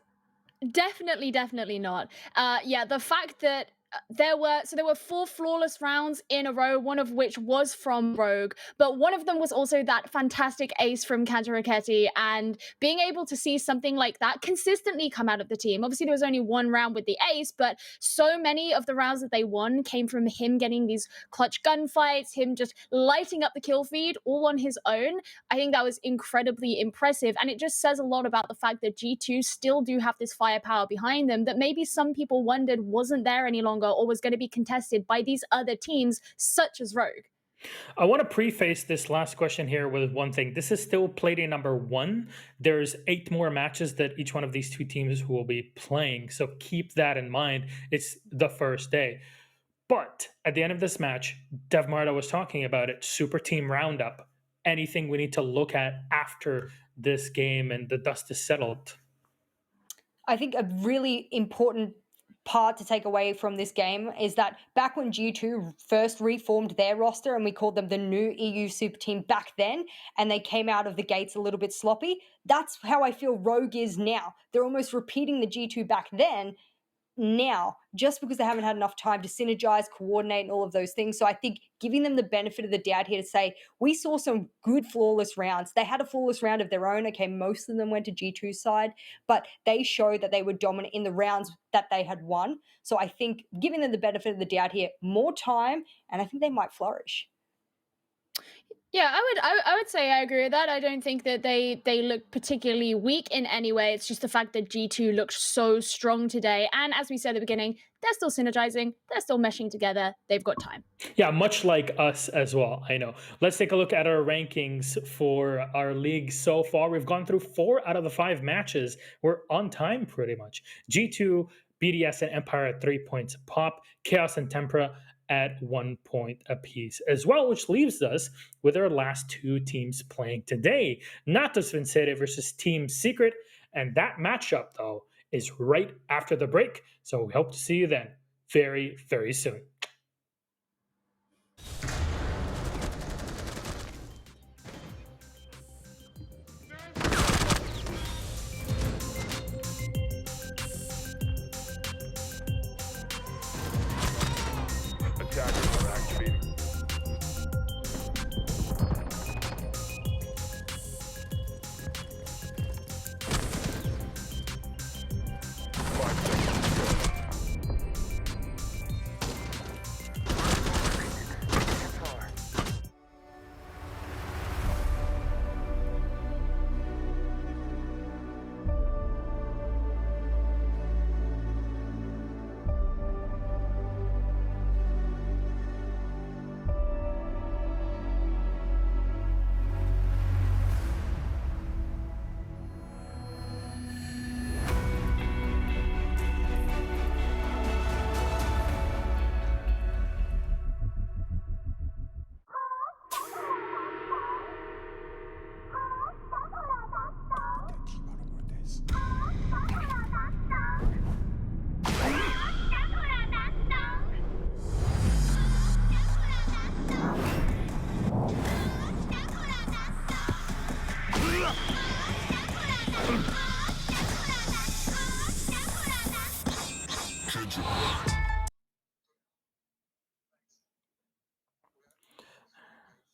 Speaker 7: definitely not. The fact that there were 4 flawless rounds in a row, one of which was from Rogue, but one of them was also that fantastic ace from Kantaraketi, and being able to see something like that consistently come out of the team. Obviously, there was only one round with the ace, but so many of the rounds that they won came from him getting these clutch gunfights, him just lighting up the kill feed all on his own. I think that was incredibly impressive, and it just says a lot about the fact that G2 still do have this firepower behind them that maybe some people wondered wasn't there any longer or was going to be contested by these other teams such as Rogue.
Speaker 3: I want to preface this last question here with one thing. This is still Playday number 1. There's 8 more matches that each one of these 2 teams will be playing. So keep that in mind. It's the first day. But at the end of this match, Dev Marta was talking about it, super team roundup. Anything we need to look at after this game and the dust is settled?
Speaker 5: I think a really important part to take away from this game is that back when G2 first reformed their roster and we called them the new EU super team back then, and they came out of the gates a little bit sloppy, that's how I feel Rogue is now. They're almost repeating the G2 back then now, just because they haven't had enough time to synergize, coordinate, and all of those things. So I think giving them the benefit of the doubt here to say, we saw some good flawless rounds. They had a flawless round of their own. Okay, most of them went to G2's side, but they showed that they were dominant in the rounds that they had won. So I think giving them the benefit of the doubt here, more time, and I think they might flourish.
Speaker 7: Yeah, I would say I agree with that. I don't think that they look particularly weak in any way. It's just the fact that G2 looked so strong today. And as we said at the beginning, they're still synergizing, they're still meshing together. They've got time.
Speaker 3: Yeah, much like us as well. I know. Let's take a look at our rankings for our league so far. We've gone through 4 out of the 5 matches. We're on time pretty much. G2, BDS, and Empire at 3 points pop. Chaos and Tempera at 1 point apiece as well, which leaves us with our last 2 teams playing today. Natos Vincere versus Team Secret. And that matchup, though, is right after the break. So we hope to see you then very, very soon.
Speaker 10: Attackers are activating.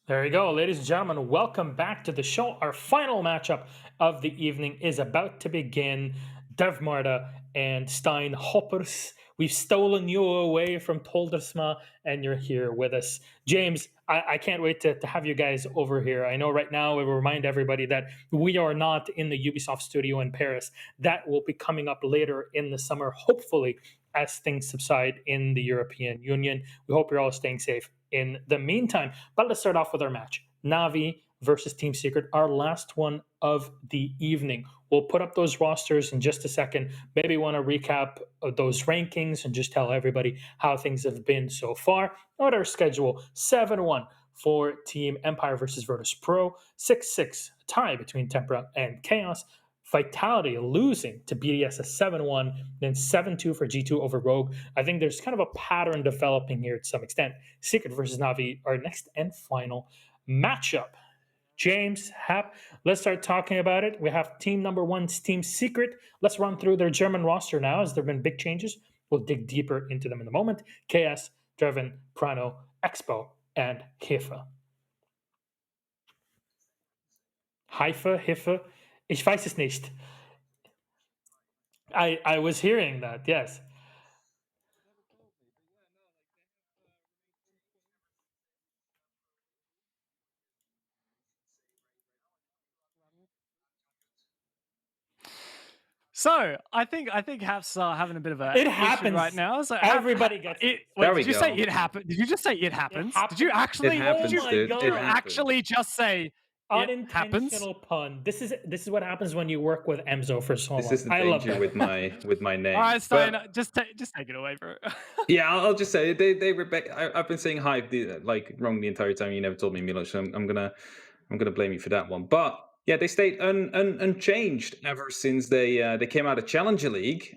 Speaker 3: There you go, ladies and gentlemen. Welcome back to the show. Our final matchup of the evening is about to begin. Dev Marta and Stein Hoppers. We've stolen you away from Toldersma, and you're here with us. James, I can't wait to have you guys over here. I know right now we will remind everybody that we are not in the Ubisoft studio in Paris. That will be coming up later in the summer, hopefully, as things subside in the European Union. We hope you're all staying safe in the meantime. But let's start off with our match. Navi versus Team Secret, our last one of the evening. We'll put up those rosters in just a second. Maybe want to recap those rankings and just tell everybody how things have been so far. On our schedule, 7-1 for Team Empire versus Virtus Pro, 6-6 tie between Tempera and Chaos. Vitality losing to BDS a 7-1, then 7-2 for G2 over Rogue. I think there's kind of a pattern developing here to some extent. Secret versus Navi, our next and final matchup. James, Hap, let's start talking about it. We have team number 1's Team Secret. Let's run through their German roster now, as there have been big changes. We'll dig deeper into them in a moment. KS, Drevin, Prano, Expo, and Haifa. Haifa? Ich weiß es nicht. I was hearing that, yes.
Speaker 9: So I think Haps are having a bit of a
Speaker 3: It
Speaker 9: issue
Speaker 3: happens.
Speaker 9: right now. So
Speaker 3: Everybody gets it.
Speaker 9: Wait,
Speaker 6: There we
Speaker 9: did you say
Speaker 6: go.
Speaker 9: it happened? Did you just say it happens? Did you
Speaker 3: happens.
Speaker 9: actually?
Speaker 6: It happens,
Speaker 9: did you,
Speaker 6: dude.
Speaker 3: God.
Speaker 6: It happens.
Speaker 9: actually just say it happens?
Speaker 3: Unintentional pun. This is what happens when you work with Emzo for so long.
Speaker 6: This is the
Speaker 3: I love
Speaker 6: danger
Speaker 3: that.
Speaker 6: with my name.
Speaker 9: All right, Stein,
Speaker 6: But-
Speaker 9: just take it away, bro.
Speaker 6: yeah, I'll just say they I've been saying hype like wrong the entire time. You never told me, Milos. So I'm gonna blame you for that one. But yeah, they stayed unchanged ever since they came out of Challenger League.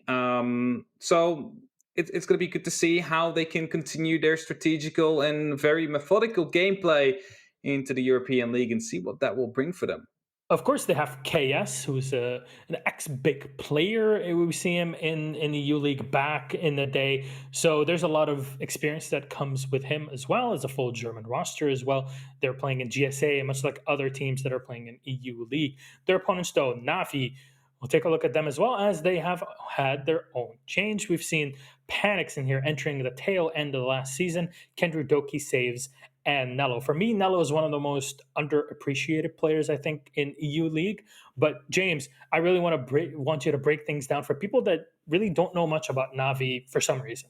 Speaker 6: So it's going to be good to see how they can continue their strategical and very methodical gameplay into the European League and see what that will bring for them.
Speaker 3: Of course, they have KS, who's an ex-big player. We see him in the EU League back in the day. So there's a lot of experience that comes with him, as well as a full German roster as well. They're playing in GSA, much like other teams that are playing in EU League. Their opponents, though, Navi, we'll take a look at them as well, as they have had their own change. We've seen Panics in here entering the tail end of the last season. Kendra Doki saves and Nello. For me, Nello is one of the most underappreciated players, I think, in EU League. But James, I really want you to break things down for people that really don't know much about Navi for some reason.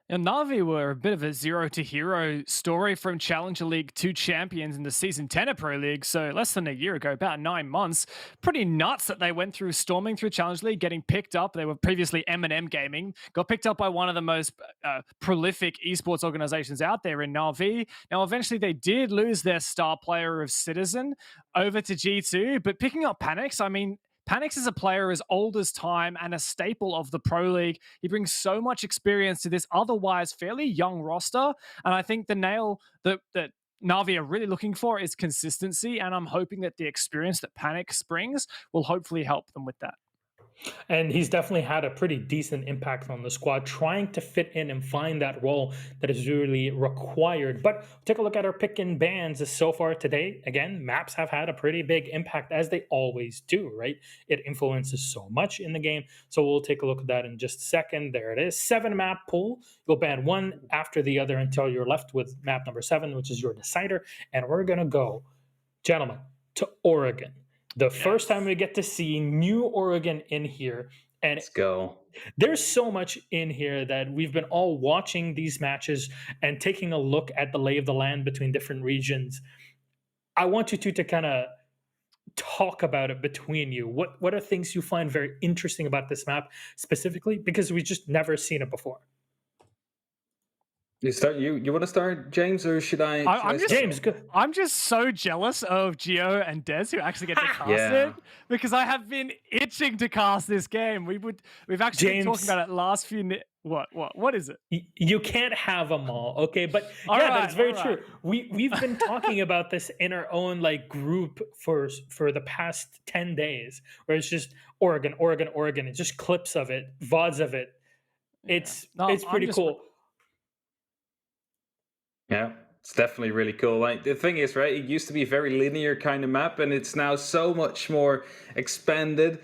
Speaker 9: And Navi were a bit of a zero to hero story from Challenger League to champions in the Season 10 of Pro League. So less than a year ago, about 9 months. Pretty nuts that they went through storming through Challenger League, getting picked up. They were previously M&M Gaming, got picked up by one of the most prolific esports organizations out there in Navi. Now, eventually they did lose their star player of Citizen over to G2, but picking up Panix, I mean, Panix is a player as old as time and a staple of the Pro League. He brings so much experience to this otherwise fairly young roster. And I think the nail that Navi are really looking for is consistency. And I'm hoping that the experience that Panix brings will hopefully help them with that.
Speaker 3: And he's definitely had a pretty decent impact on the squad, trying to fit in and find that role that is really required. But take a look at our pick and bans so far today. Again, maps have had a pretty big impact, as they always do, right? It influences so much in the game. So we'll take a look at that in just a second. There it is. 7-map pool. You'll ban one after the other until you're left with map number 7, which is your decider. And we're going to go, gentlemen, to Oregon. The first time we get to see New Oregon in here. And
Speaker 6: let's go.
Speaker 3: There's so much in here that we've been all watching these matches and taking a look at the lay of the land between different regions. I want you two to kind of talk about it between you. What are things you find very interesting about this map specifically? Because we've just never seen it before.
Speaker 6: You start. You want to start, James, or should I?
Speaker 3: James, go.
Speaker 9: I'm just so jealous of Gio and Des who actually get to cast it, because I have been itching to cast this game. We've actually been talking about it last few. What is it?
Speaker 3: You can't have them all, okay? But that's very true. We've been talking about this in our own group for the past 10 days, where it's just Oregon. It's just clips of it, VODs of it. It's pretty cool.
Speaker 6: Yeah, it's definitely really cool. The thing is, right, it used to be a very linear kind of map, and it's now so much more expanded.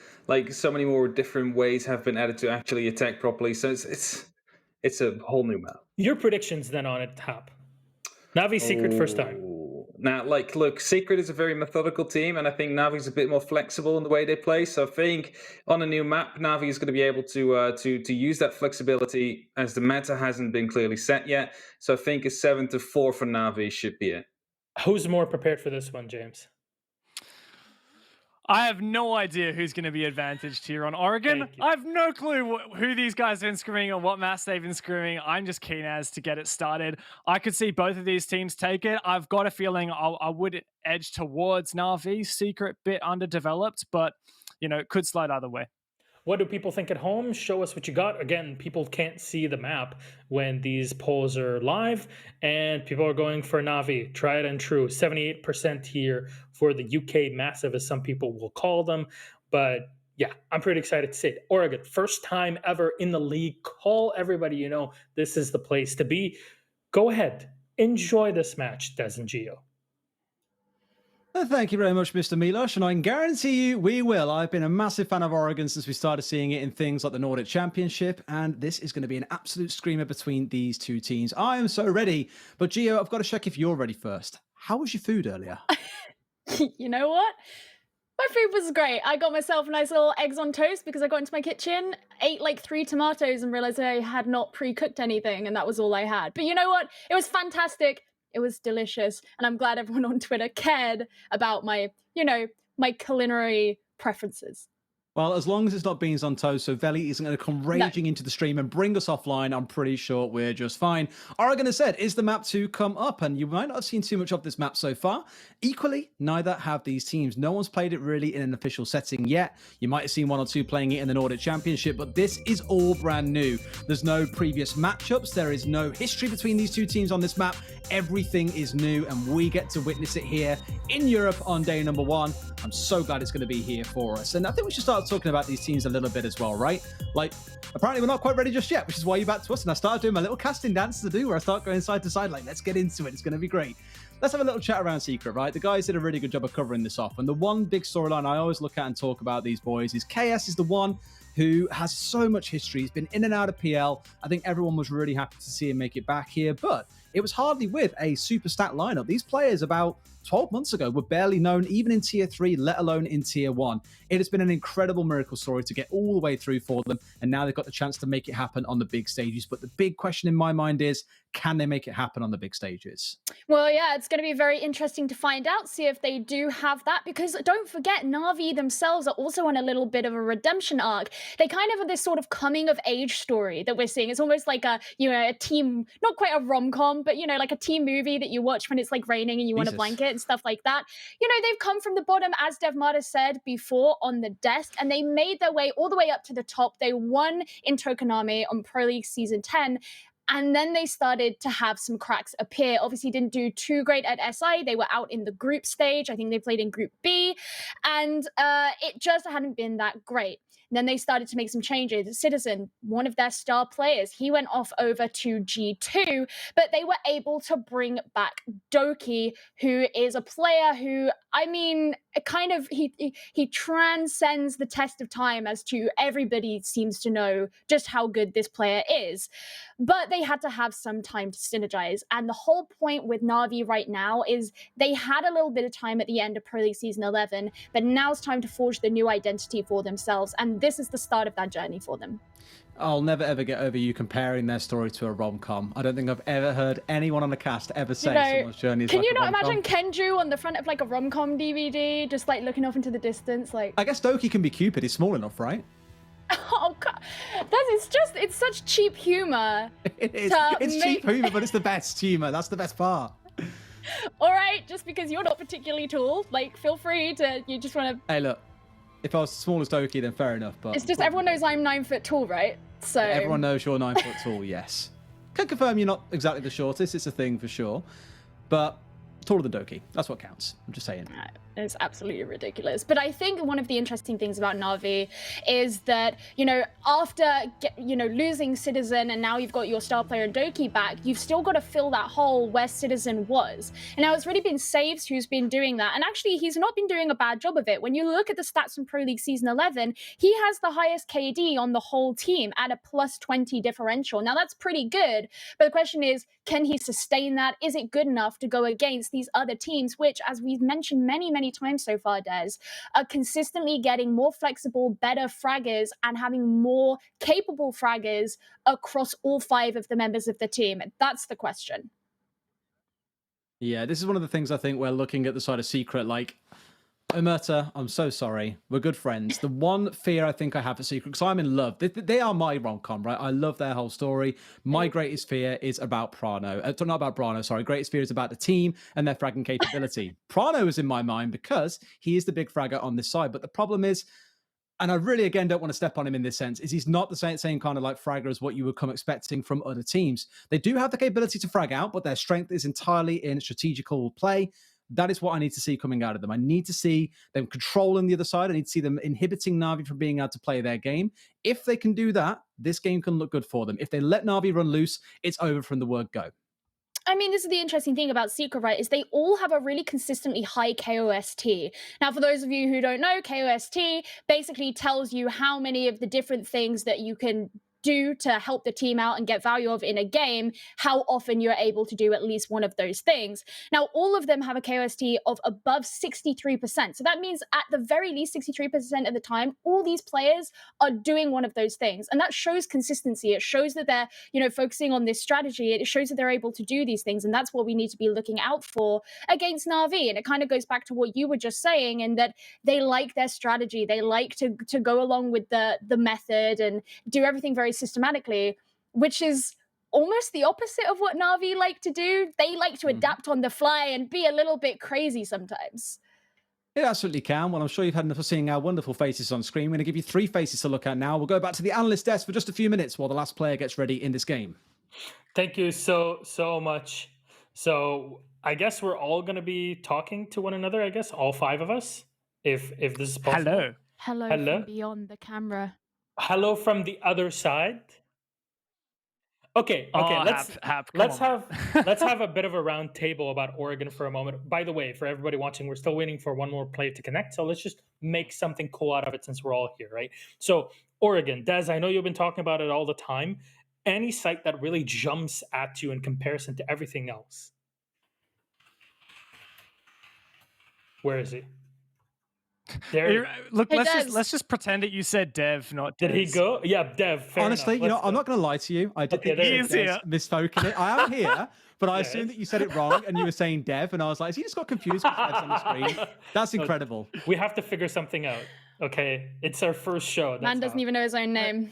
Speaker 6: So many more different ways have been added to actually attack properly. So it's a whole new map.
Speaker 3: Your predictions then on it, Hap? Navi Secret first time.
Speaker 6: Now, look, Secret is a very methodical team, and I think Navi's a bit more flexible in the way they play. So I think on a new map, Navi is going to be able to use that flexibility, as the meta hasn't been clearly set yet. So I think a 7-4 for Navi should be it.
Speaker 3: Who's more prepared for this one, James?
Speaker 9: I have no idea who's going to be advantaged here on Oregon. I have no clue who these guys have been screwing or what maps they've been screwing. I'm just keen as to get it started. I could see both of these teams take it. I've got a feeling I would edge towards Navi. Secret bit underdeveloped, but it could slide either way.
Speaker 3: What do people think at home? Show us what you got. Again, people can't see the map when these polls are live, and people are going for Navi. Tried and true. 78% here for the UK Massive, as some people will call them. But yeah, I'm pretty excited to see it. Oregon, first time ever in the league. Call everybody you know. This is the place to be. Go ahead. Enjoy this match, Des and Gio.
Speaker 4: Thank you very much, Mr. Milosh, and I can guarantee you we will. I've been a massive fan of Oregon since we started seeing it in things like the Nordic Championship, and this is going to be an absolute screamer between these two teams. I am so ready, but Gio, I've got to check if you're ready first. How was your food earlier?
Speaker 7: You know what? My food was great. I got myself a nice little eggs on toast because I got into my kitchen, ate 3 tomatoes and realized I had not pre-cooked anything, and that was all I had. But you know what? It was fantastic. It was delicious, and I'm glad everyone on Twitter cared about my culinary preferences.
Speaker 4: Well, as long as it's not beans on toast, so Veli isn't going to come raging into the stream and bring us offline, I'm pretty sure we're just fine. Oregon has said, is the map to come up? And you might not have seen too much of this map so far. Equally, neither have these teams. No one's played it really in an official setting yet. You might have seen 1 or 2 playing it in the Nordic Championship, but this is all brand new. There's no previous matchups. There is no history between these two teams on this map. Everything is new, and we get to witness it here in Europe on day number 1. I'm so glad it's going to be here for us. And I think we should start talking about these teams a little bit as well, right? Apparently we're not quite ready just yet, which is why you're back to us. And I started doing my little casting dance to do where I start going side to side, let's get into it. It's going to be great. Let's have a little chat around Secret, right? The guys did a really good job of covering this off. And the one big storyline I always look at and talk about these boys is KS is the one who has so much history. He's been in and out of PL. I think everyone was really happy to see him make it back here. But it was hardly with a super stat lineup. These players about 12 months ago were barely known even in tier 3, let alone in tier 1. It has been an incredible miracle story to get all the way through for them, and now they've got the chance to make it happen on the big stages. But the big question in my mind is, can they make it happen on the big stages?
Speaker 7: Well, yeah, it's going to be very interesting to find out, see if they do have that, because don't forget, Na'Vi themselves are also on a little bit of a redemption arc. They kind of have this sort of coming of age story that we're seeing. It's almost like a, a team, not quite a rom-com, but, like a team movie that you watch when it's like raining and you want a blanket and stuff like that. They've come from the bottom, as Devmata said before, on the desk, and they made their way all the way up to the top. They won in Tokonami on Pro League Season 10, and then they started to have some cracks appear. Obviously, didn't do too great at SI. They were out in the group stage. I think they played in Group B, and it just hadn't been that great. And then they started to make some changes. Citizen, one of their star players, he went off over to G2, but they were able to bring back Doki, who is a player who, he transcends the test of time as to everybody seems to know just how good this player is. But they had to have some time to synergize. And the whole point with Na'Vi right now is they had a little bit of time at the end of Pro League Season 11, but now it's time to forge the new identity for themselves. And this is the start of that journey for them.
Speaker 4: I'll never ever get over you comparing their story to a rom-com. I don't think I've ever heard anyone on the cast ever say someone's journey is
Speaker 7: can
Speaker 4: like
Speaker 7: you
Speaker 4: a
Speaker 7: not
Speaker 4: rom-com.
Speaker 7: imagine Kenju on the front of like a rom-com DVD, just like looking off into the distance, like?
Speaker 4: I guess Doki can be Cupid. He's small enough, right?
Speaker 7: Oh God, it's such cheap humor.
Speaker 4: It is. It's cheap humor, but it's the best humor. That's the best part.
Speaker 7: All right, just because you're not particularly tall, like, feel free to. You just want to.
Speaker 4: Hey, look. If I was as small as Doki, then fair enough. But
Speaker 7: it's just everyone knows I'm 9 foot tall, right? So
Speaker 4: everyone knows you're 9 foot tall. Yes. Can confirm you're not exactly the shortest. It's a thing for sure. But taller than Doki. That's what counts. I'm just saying.
Speaker 7: It's absolutely ridiculous. But I think one of the interesting things about Na'Vi is that, after, losing Citizen and now you've got your star player Doki back, you've still got to fill that hole where Citizen was. And now it's really been Saves who's been doing that. And actually, he's not been doing a bad job of it. When you look at the stats from Pro League Season 11, he has the highest KD on the whole team at a +20 differential. Now, that's pretty good. But the question is, can he sustain that? Is it good enough to go against these other teams, which, as we've mentioned many times so far, Des, are consistently getting more flexible, better fraggers and having more capable fraggers across all 5 of the members of the team? That's the question.
Speaker 4: Yeah, this is one of the things I think we're looking at the side of Secret, like, Omerta, I'm so sorry. We're good friends. The one fear I think I have for Secret, because I'm in love. They are my rom-com, right? I love their whole story. My greatest fear is about Prano. Not about Brano, sorry. Greatest fear is about the team and their fragging capability. Prano is in my mind because he is the big fragger on this side. But the problem is, and I really, again, don't want to step on him in this sense, is he's not the same kind of like fragger as what you would come expecting from other teams. They do have the capability to frag out, but their strength is entirely in strategical play. That is what I need to see coming out of them. I need to see them controlling the other side. I need to see them inhibiting Na'Vi from being able to play their game. If they can do that, this game can look good for them. If they let Na'Vi run loose, it's over from the word go.
Speaker 7: I mean, this is the interesting thing about Secret, right, is they all have a really consistently high KOST. Now, for those of you who don't know, KOST basically tells you how many of the different things that you can do to help the team out and get value of in a game, how often you're able to do at least one of those things. Now, all of them have a KOST of above 63%. So that means at the very least 63% of the time, all these players are doing one of those things. And that shows consistency. It shows that they're, focusing on this strategy. It shows that they're able to do these things. And that's what we need to be looking out for against Na'Vi. And it kind of goes back to what you were just saying, and that they like their strategy. They like to go along with the method and do everything very systematically, which is almost the opposite of what Na'Vi like to do. They like to adapt on the fly and be a little bit crazy sometimes.
Speaker 4: It absolutely can. Well, I'm sure you've had enough of seeing our wonderful faces on screen. We're going to give you 3 faces to look at now. We'll go back to the analyst desk for just a few minutes while the last player gets ready in this game.
Speaker 3: Thank you so much. So I guess we're all going to be talking to one another, I guess, all 5 of us, if this is possible.
Speaker 7: Hello from beyond the camera.
Speaker 3: Hello from the other side. Okay. Let's have a bit of a round table about Oregon for a moment. By the way, for everybody watching, we're still waiting for one more player to connect. So let's just make something cool out of it since we're all here, right? So Oregon, Des, I know you've been talking about it all the time. any site that really jumps at you in comparison to everything else? Where is he? There.
Speaker 9: Look,
Speaker 7: Hey,
Speaker 9: let's just pretend that you said Dev, not
Speaker 3: Did he
Speaker 9: Des.
Speaker 3: go? Yeah, Dev. Fair
Speaker 4: Honestly,
Speaker 3: enough.
Speaker 4: I'm not going to lie to you. I did
Speaker 3: Okay,
Speaker 4: think
Speaker 3: there
Speaker 4: you
Speaker 3: he
Speaker 9: is
Speaker 4: said
Speaker 9: here.
Speaker 4: misspoken it. I am here, but I assumed
Speaker 3: Yes.
Speaker 4: that you said it wrong and you were saying Dev, and I was like, has he just got confused because Dev's on the screen? That's incredible.
Speaker 3: We have to figure something out. Okay, it's our first show.
Speaker 7: Man doesn't even know his own name.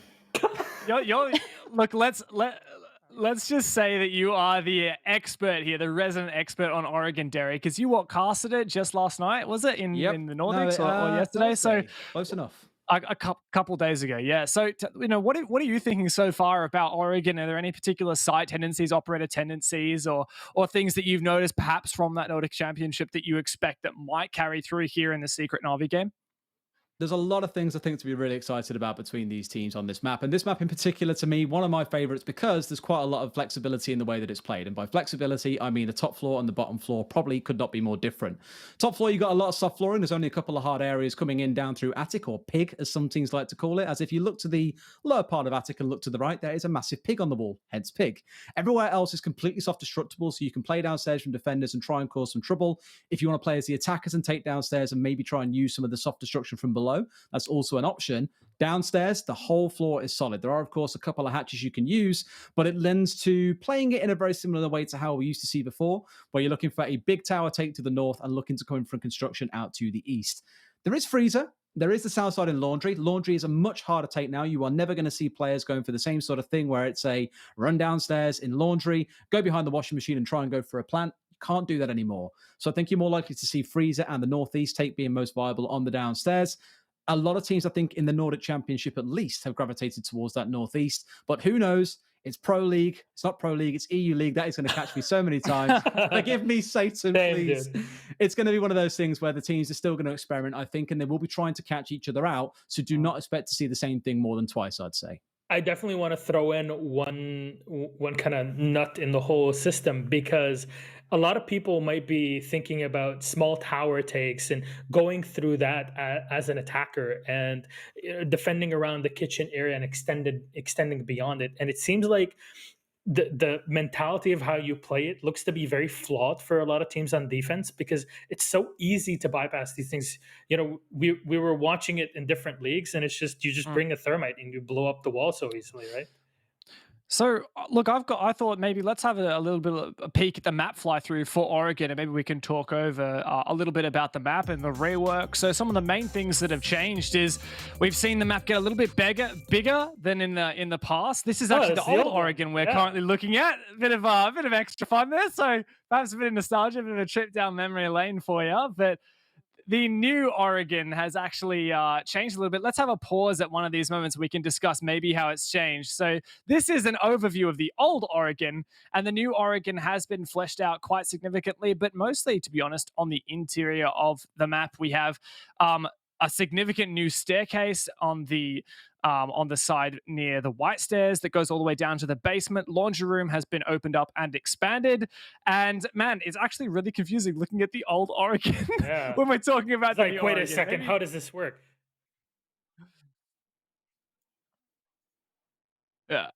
Speaker 9: Look, let's just say that you are the expert here, the resident expert on Oregon Dairy, because you casted it just last night, was it in the Nordics or yesterday?
Speaker 4: Thursday. Close enough.
Speaker 9: A couple days ago, yeah. So, what are you thinking so far about Oregon? Are there any particular site tendencies, operator tendencies, or things that you've noticed perhaps from that Nordic Championship that you expect that might carry through here in the Secret Navi game?
Speaker 4: There's a lot of things I think to be really excited about between these teams on this map. And this map in particular, to me, one of my favorites because there's quite a lot of flexibility in the way that it's played. And by flexibility, I mean the top floor and the bottom floor probably could not be more different. Top floor, you got a lot of soft flooring. There's only a couple of hard areas coming in down through Attic, or Pig, as some teams like to call it. As if you look to the lower part of Attic and look to the right, there is a massive pig on the wall, hence Pig. Everywhere else is completely soft destructible, so you can play downstairs from defenders and try and cause some trouble. If you want to play as the attackers and take downstairs and maybe try and use some of the soft destruction from below, that's also an option. Downstairs, the whole floor is solid. There are, of course, a couple of hatches you can use, but it lends to playing it in a very similar way to how we used to see before, where you're looking for a big tower take to the north and looking to come in from construction out to the east. There is Freezer. There is the south side in Laundry. Laundry is a much harder take now. You are never going to see players going for the same sort of thing where it's a run downstairs in Laundry, go behind the washing machine and try and go for a plant. Can't do that anymore. So I think you're more likely to see Freezer and the northeast take being most viable on the downstairs. A lot of teams, I think, in the Nordic Championship at least have gravitated towards that northeast. But who knows? It's Pro League. It's not Pro League. It's EU League. That is going to catch me so many times. Forgive me, Satan, please.
Speaker 3: Dude.
Speaker 4: It's going to be one of those things where the teams are still going to experiment, I think, and they will be trying to catch each other out. So do not expect to see the same thing more than twice, I'd say.
Speaker 3: I definitely want to throw in one kind of nut in the whole system, because a lot of people might be thinking about small tower takes and going through that as an attacker and defending around the kitchen area and extending beyond it. And it seems like the mentality of how you play it looks to be very flawed for a lot of teams on defense, because it's so easy to bypass these things. We were watching it in different leagues, and it's just you just bring a thermite and you blow up the wall so easily, right?
Speaker 9: So, look, I thought maybe let's have a little bit of a peek at the map fly through for Oregon, and maybe we can talk over a little bit about the map and the rework. So some of the main things that have changed is we've seen the map get a little bit bigger than in the past. This is actually the old Oregon we're currently looking at. A bit of extra fun there. So perhaps a bit of nostalgia, a bit of a trip down memory lane for you. But the new Oregon has actually changed a little bit. Let's have a pause at one of these moments. We can discuss maybe how it's changed. So this is an overview of the old Oregon, and the new Oregon has been fleshed out quite significantly, but mostly, to be honest, on the interior of the map. We have a significant new staircase on the side near the white stairs that goes all the way down to the basement. Laundry room has been opened up and expanded. And man, it's actually really confusing looking at the old Oregon when we're talking about the
Speaker 3: wait a second, how does this work?
Speaker 9: Yeah.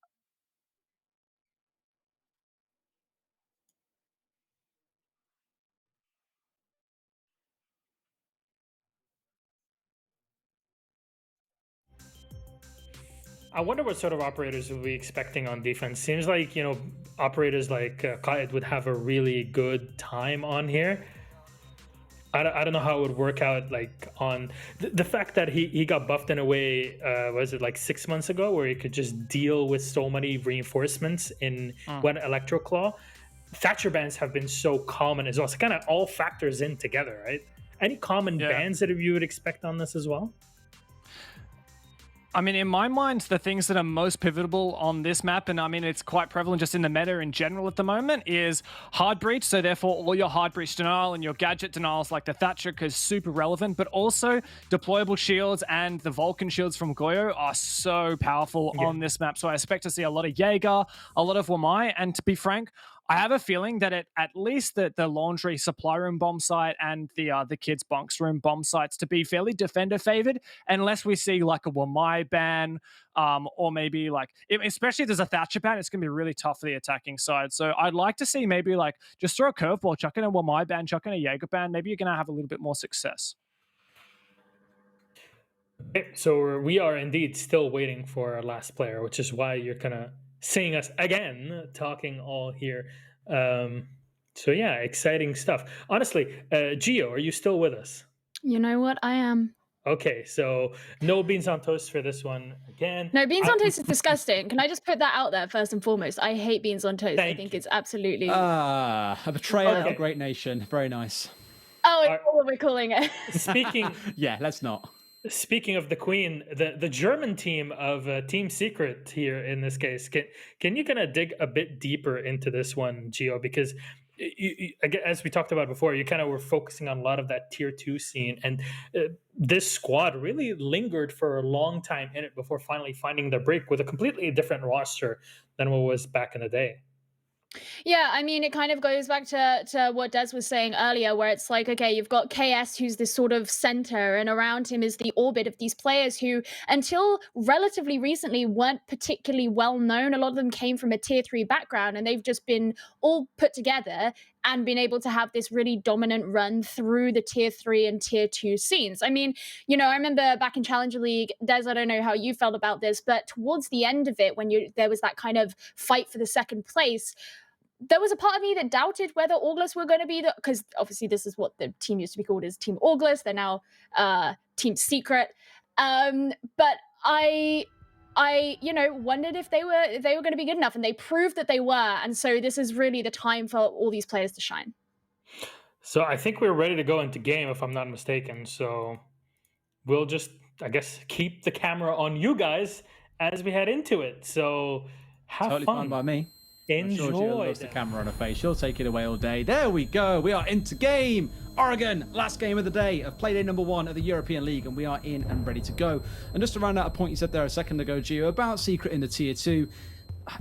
Speaker 3: I wonder what sort of operators we'll be expecting on defense. Seems like, operators like Qaid would have a really good time on here. I don't know how it would work out, like on the fact that he got buffed in a way, was it like 6 months ago, where he could just deal with so many reinforcements in one Electro Claw. Thatcher bans have been so common as well. So kind of all factors in together, right? Any common bans that you would expect on this as well?
Speaker 9: I mean, in my mind, the things that are most pivotal on this map, and I mean, it's quite prevalent just in the meta in general at the moment, is hard breach. So therefore, all your hard breach denial and your gadget denials like the Thatcher is super relevant, but also deployable shields and the Vulcan shields from Goyo are so powerful on this map. So I expect to see a lot of Jaeger, a lot of Wamai, and to be frank, I have a feeling that at least the laundry supply room bomb site and the kids bunks room bomb sites to be fairly defender favored, unless we see like a Wamai ban, or maybe like especially if there's a Thatcher ban, it's going to be really tough for the attacking side. So I'd like to see maybe like just throw a curveball, chuck in a Wamai ban, chuck in a Jaeger ban. Maybe you're going to have a little bit more success.
Speaker 3: Okay, so we are indeed still waiting for our last player, which is why you're kind of seeing us again talking all here. So yeah, exciting stuff. Honestly, Gio, are you still with us?
Speaker 7: You know what? I am.
Speaker 3: Okay, so no beans on toast for this one again.
Speaker 7: No, beans on toast is disgusting. Can I just put that out there first and foremost? I hate beans on toast. I think it's absolutely.
Speaker 4: A betrayal of a great nation. Very nice.
Speaker 7: Oh, it's what we're calling it.
Speaker 3: Speaking.
Speaker 4: Yeah, let's not.
Speaker 3: Speaking of the Queen, the German team of Team Secret here in this case, can you kind of dig a bit deeper into this one, Gio? Because as we talked about before, you kind of were focusing on a lot of that tier 2 scene, and this squad really lingered for a long time in it before finally finding their break with a completely different roster than what was back in the day.
Speaker 7: Yeah, I mean, it kind of goes back to what Des was saying earlier, where it's like, okay, you've got KS, who's this sort of center, and around him is the orbit of these players who, until relatively recently, weren't particularly well known. A lot of them came from a tier 3 background, and they've just been all put together and been able to have this really dominant run through the tier 3 and tier 2 scenes. I mean, you know, I remember back in Challenger League, Des, I don't know how you felt about this, but towards the end of it, when there was that kind of fight for the second place, there was a part of me that doubted whether Auglis were going to be because obviously this is what the team used to be called, as Team Auglis. They're now Team Secret. But I wondered if they were going to be good enough, and they proved that they were. And so this is really the time for all these players to shine.
Speaker 3: So I think we're ready to go into game, if I'm not mistaken. So we'll just, I guess, keep the camera on you guys as we head into it. So have
Speaker 4: totally
Speaker 3: fun.
Speaker 4: Fine by me.
Speaker 3: Enjoy.
Speaker 4: Sure, the camera on her face. She'll take it away all day. There we go. We are into game. Oregon, last game of the day of Playday number 1 of the European League, and we are in and ready to go. And just to round out a point you said there a second ago, Gio, about Secret in the tier 2.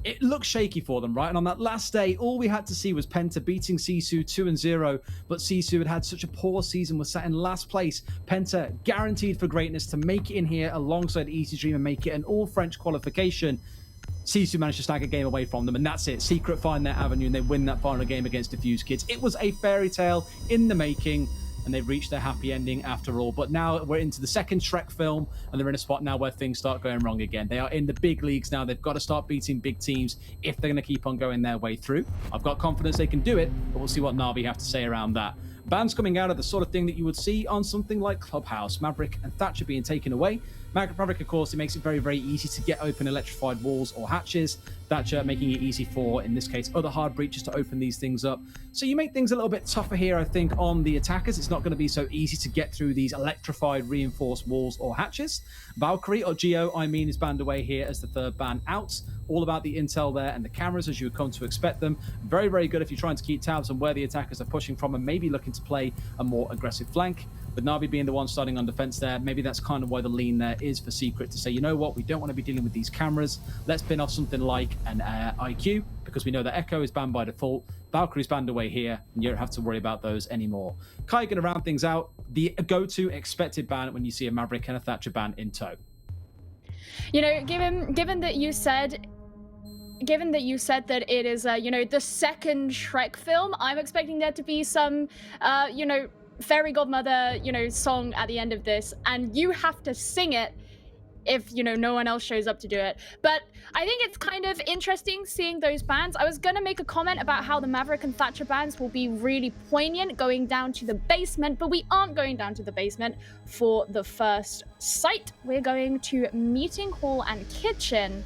Speaker 4: It looks shaky for them, right? And on that last day, all we had to see was Penta beating Sisu 2-0, but Sisu had such a poor season, was sat in last place. Penta guaranteed for greatness to make it in here alongside Easy Dream and make it an all-French qualification. Sisu managed to snag a game away from them, and that's it. Secret find their avenue, and they win that final game against Diffuse Kids. It was a fairy tale in the making, and they've reached their happy ending after all. But now we're into the second Shrek film, and they're in a spot now where things start going wrong again. They are in the big leagues now. They've got to start beating big teams if they're going to keep on going their way through. I've got confidence they can do it, but we'll see what Na'Vi have to say around that. Bans coming out of the sort of thing that you would see on something like Clubhouse. Maverick and Thatcher being taken away. Maverick, of course, it makes it very, very easy to get open electrified walls or hatches. Thatcher making it easy for, in this case, other hard breaches to open these things up. So you make things a little bit tougher here, I think, on the attackers. It's not going to be so easy to get through these electrified reinforced walls or hatches. Valkyrie, or Geo, I mean, is banned away here as the third ban out. All about the intel there and the cameras as you would come to expect them. Very, very good if you're trying to keep tabs on where the attackers are pushing from and maybe looking to play a more aggressive flank. With Na'Vi being the one starting on defense there, maybe that's kind of why the lean there is for Secret to say, you know what, we don't want to be dealing with these cameras. Let's pin off something like an IQ, because we know that Echo is banned by default. Valkyrie's banned away here, and you don't have to worry about those anymore. Kai going to round things out. The go-to expected ban when you see a Maverick and a Thatcher ban in tow.
Speaker 7: You know, given that you said that it is, the second Shrek film, I'm expecting there to be some, fairy godmother, song at the end of this, and you have to sing it if, no one else shows up to do it. But I think it's kind of interesting seeing those bans. I was going to make a comment about how the Maverick and Thatcher bans will be really poignant going down to the basement, but we aren't going down to the basement for the first site. We're going to Meeting Hall and Kitchen,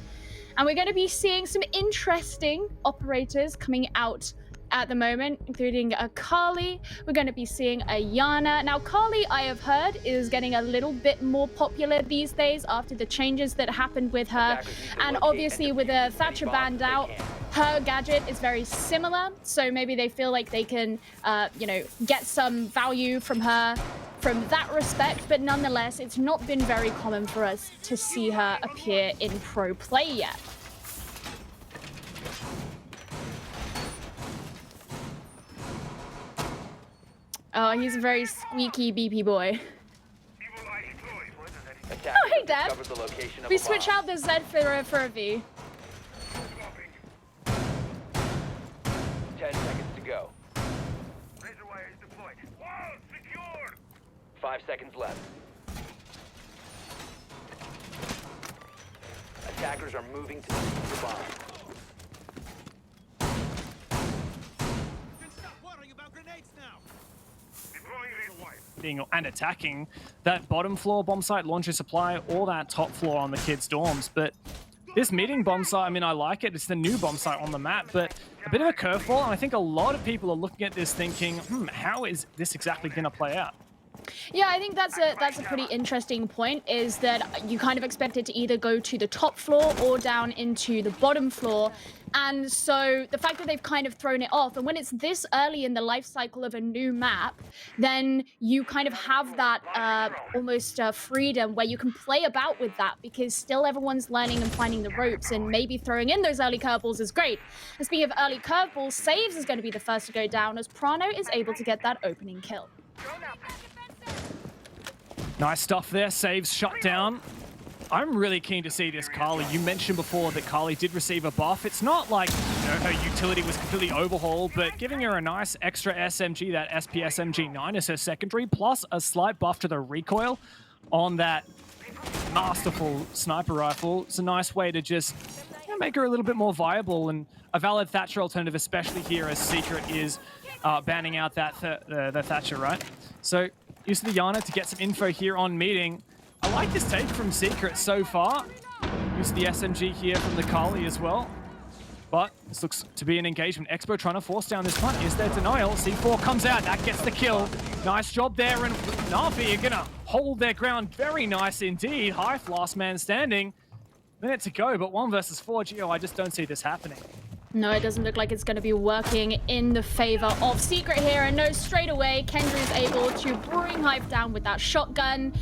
Speaker 7: and we're going to be seeing some interesting operators coming out at the moment, including a Kali. We're going to be seeing a Yana. Now, Kali, I have heard, is getting a little bit more popular these days after the changes that happened with her. And obviously, with a Thatcher banned out, her gadget is very similar. So maybe they feel like they can, get some value from her from that respect. But nonetheless, it's not been very common for us to see her appear in pro play yet. Oh, he's a very squeaky BP boy.
Speaker 8: Attackers
Speaker 7: Oh, hey,
Speaker 8: have
Speaker 7: Dad.
Speaker 8: discovered the location of
Speaker 7: We
Speaker 8: a
Speaker 7: switch
Speaker 8: bomb.
Speaker 7: out the Z for a V.
Speaker 8: 10 seconds to go. 5 seconds left. Attackers are moving to the bomb.
Speaker 9: And attacking that bottom floor bomb site, launcher supply, or that top floor on the kids' dorms. But this meeting bomb site, I mean, I like it. It's the new bomb site on the map, but a bit of a curveball. And I think a lot of people are looking at this thinking, how is this exactly going to play out?
Speaker 7: Yeah, I think that's a pretty interesting point, is that you kind of expect it to either go to the top floor or down into the bottom floor. And so the fact that they've kind of thrown it off, and when it's this early in the life cycle of a new map, then you kind of have that almost freedom where you can play about with that, because still everyone's learning and finding the ropes, and maybe throwing in those early curveballs is great. And speaking of early curveballs, Saves is going to be the first to go down as Prano is able to get that opening kill.
Speaker 9: Nice stuff there. Saves shut down. I'm really keen to see this Kali. You mentioned before that Kali did receive a buff. It's not like, you know, her utility was completely overhauled, but giving her a nice extra SMG, that SP SMG9 is her secondary, plus a slight buff to the recoil on that masterful sniper rifle. It's a nice way to just make her a little bit more viable and a valid Thatcher alternative, especially here as Secret is banning out that the Thatcher, right? So use the Yana to get some info here on meeting. I like this take from Secret so far. Use the SMG here from the Kali as well. But this looks to be an engagement. Expo trying to force down this hunt. Is there denial? C4 comes out. That gets the kill. Nice job there. And Na'Vi are going to hold their ground. Very nice indeed. Hive, last man standing. Minute to go, but 1 versus 4. Gio, I just don't see this happening.
Speaker 7: No, it doesn't look like it's going to be working in the favor of Secret here. And no, straight away, Kendra is able to bring Hive down with that shotgun.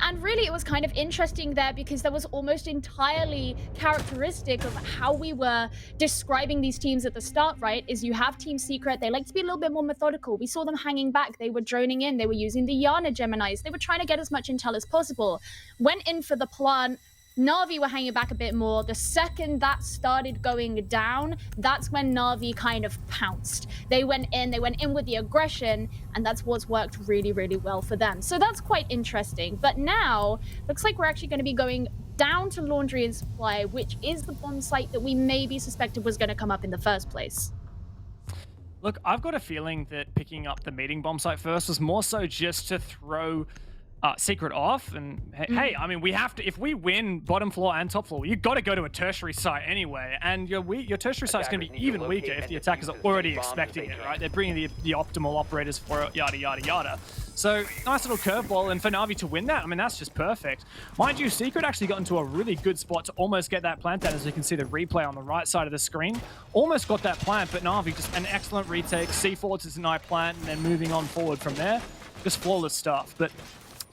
Speaker 7: And really, it was kind of interesting there because that was almost entirely characteristic of how we were describing these teams at the start, right? Is you have Team Secret, they like to be a little bit more methodical. We saw them hanging back. They were droning in. They were using the Yana Geminis. They were trying to get as much intel as possible. Went in for the plant. Na'Vi were hanging back a bit more. The second that started going down, that's when Na'Vi kind of pounced. They went in with the aggression, and that's what's worked really, really well for them. So that's quite interesting. But now, looks like we're actually going to be going down to Laundry and Supply, which is the bomb site that we maybe suspected was going to come up in the first place.
Speaker 9: Look, I've got a feeling that picking up the meeting bomb site first was more so just to throw Secret off, and hey, I mean, we have to, if we win bottom floor and top floor, you've got to go to a tertiary site anyway, and your tertiary site is going to be even weaker if the attackers are already expecting it, right? They're bringing the optimal operators for it, yada, yada, yada. So, nice little curveball, and for Na'Vi to win that, I mean, that's just perfect. Mind you, Secret actually got into a really good spot to almost get that plant out, as you can see the replay on the right side of the screen. Almost got that plant, but Na'Vi just an excellent retake, C4 to deny plant, and then moving on forward from there. Just flawless stuff, but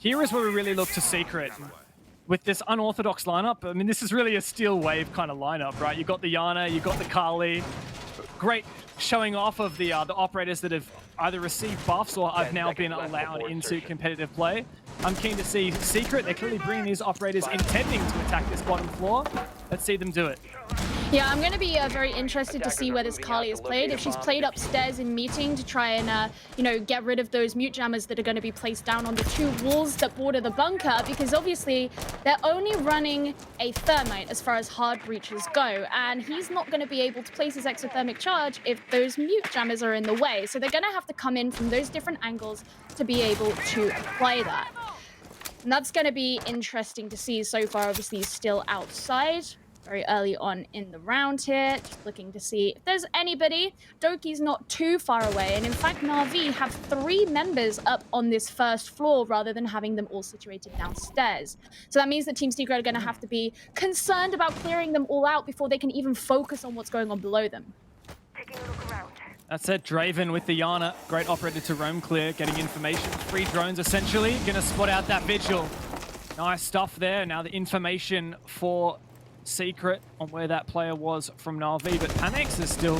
Speaker 9: here is where we really look to Secret. With this unorthodox lineup, I mean, this is really a steel wave kind of lineup, right? You got the Yana, you got the Kali. Great showing off of the operators that have either received buffs or have now been allowed into competitive play. I'm keen to see Secret. They're clearly bringing these operators intending to attack this bottom floor. Let's see them do it.
Speaker 7: Yeah, I'm going to be very interested to see where this Kali is played. If she's played upstairs in meeting to try and, get rid of those mute jammers that are going to be placed down on the 2 walls that border the bunker, because obviously they're only running a thermite as far as hard breaches go, and he's not going to be able to place his exothermic charge if those mute jammers are in the way. So they're going to have to come in from those different angles to be able to apply that. And that's going to be interesting to see. So far, obviously, he's still outside. Very early on in the round here, just looking to see if there's anybody. Doki's not too far away, and in fact, Na'Vi have 3 members up on this first floor rather than having them all situated downstairs. So that means that Team Secret are going to have to be concerned about clearing them all out before they can even focus on what's going on below them.
Speaker 9: That's it, Draven with the Yana. Great operator to roam clear, getting information. 3 drones essentially, gonna spot out that Vigil. Nice stuff there. Now the information for Secret on where that player was from Na'Vi, but Panix is still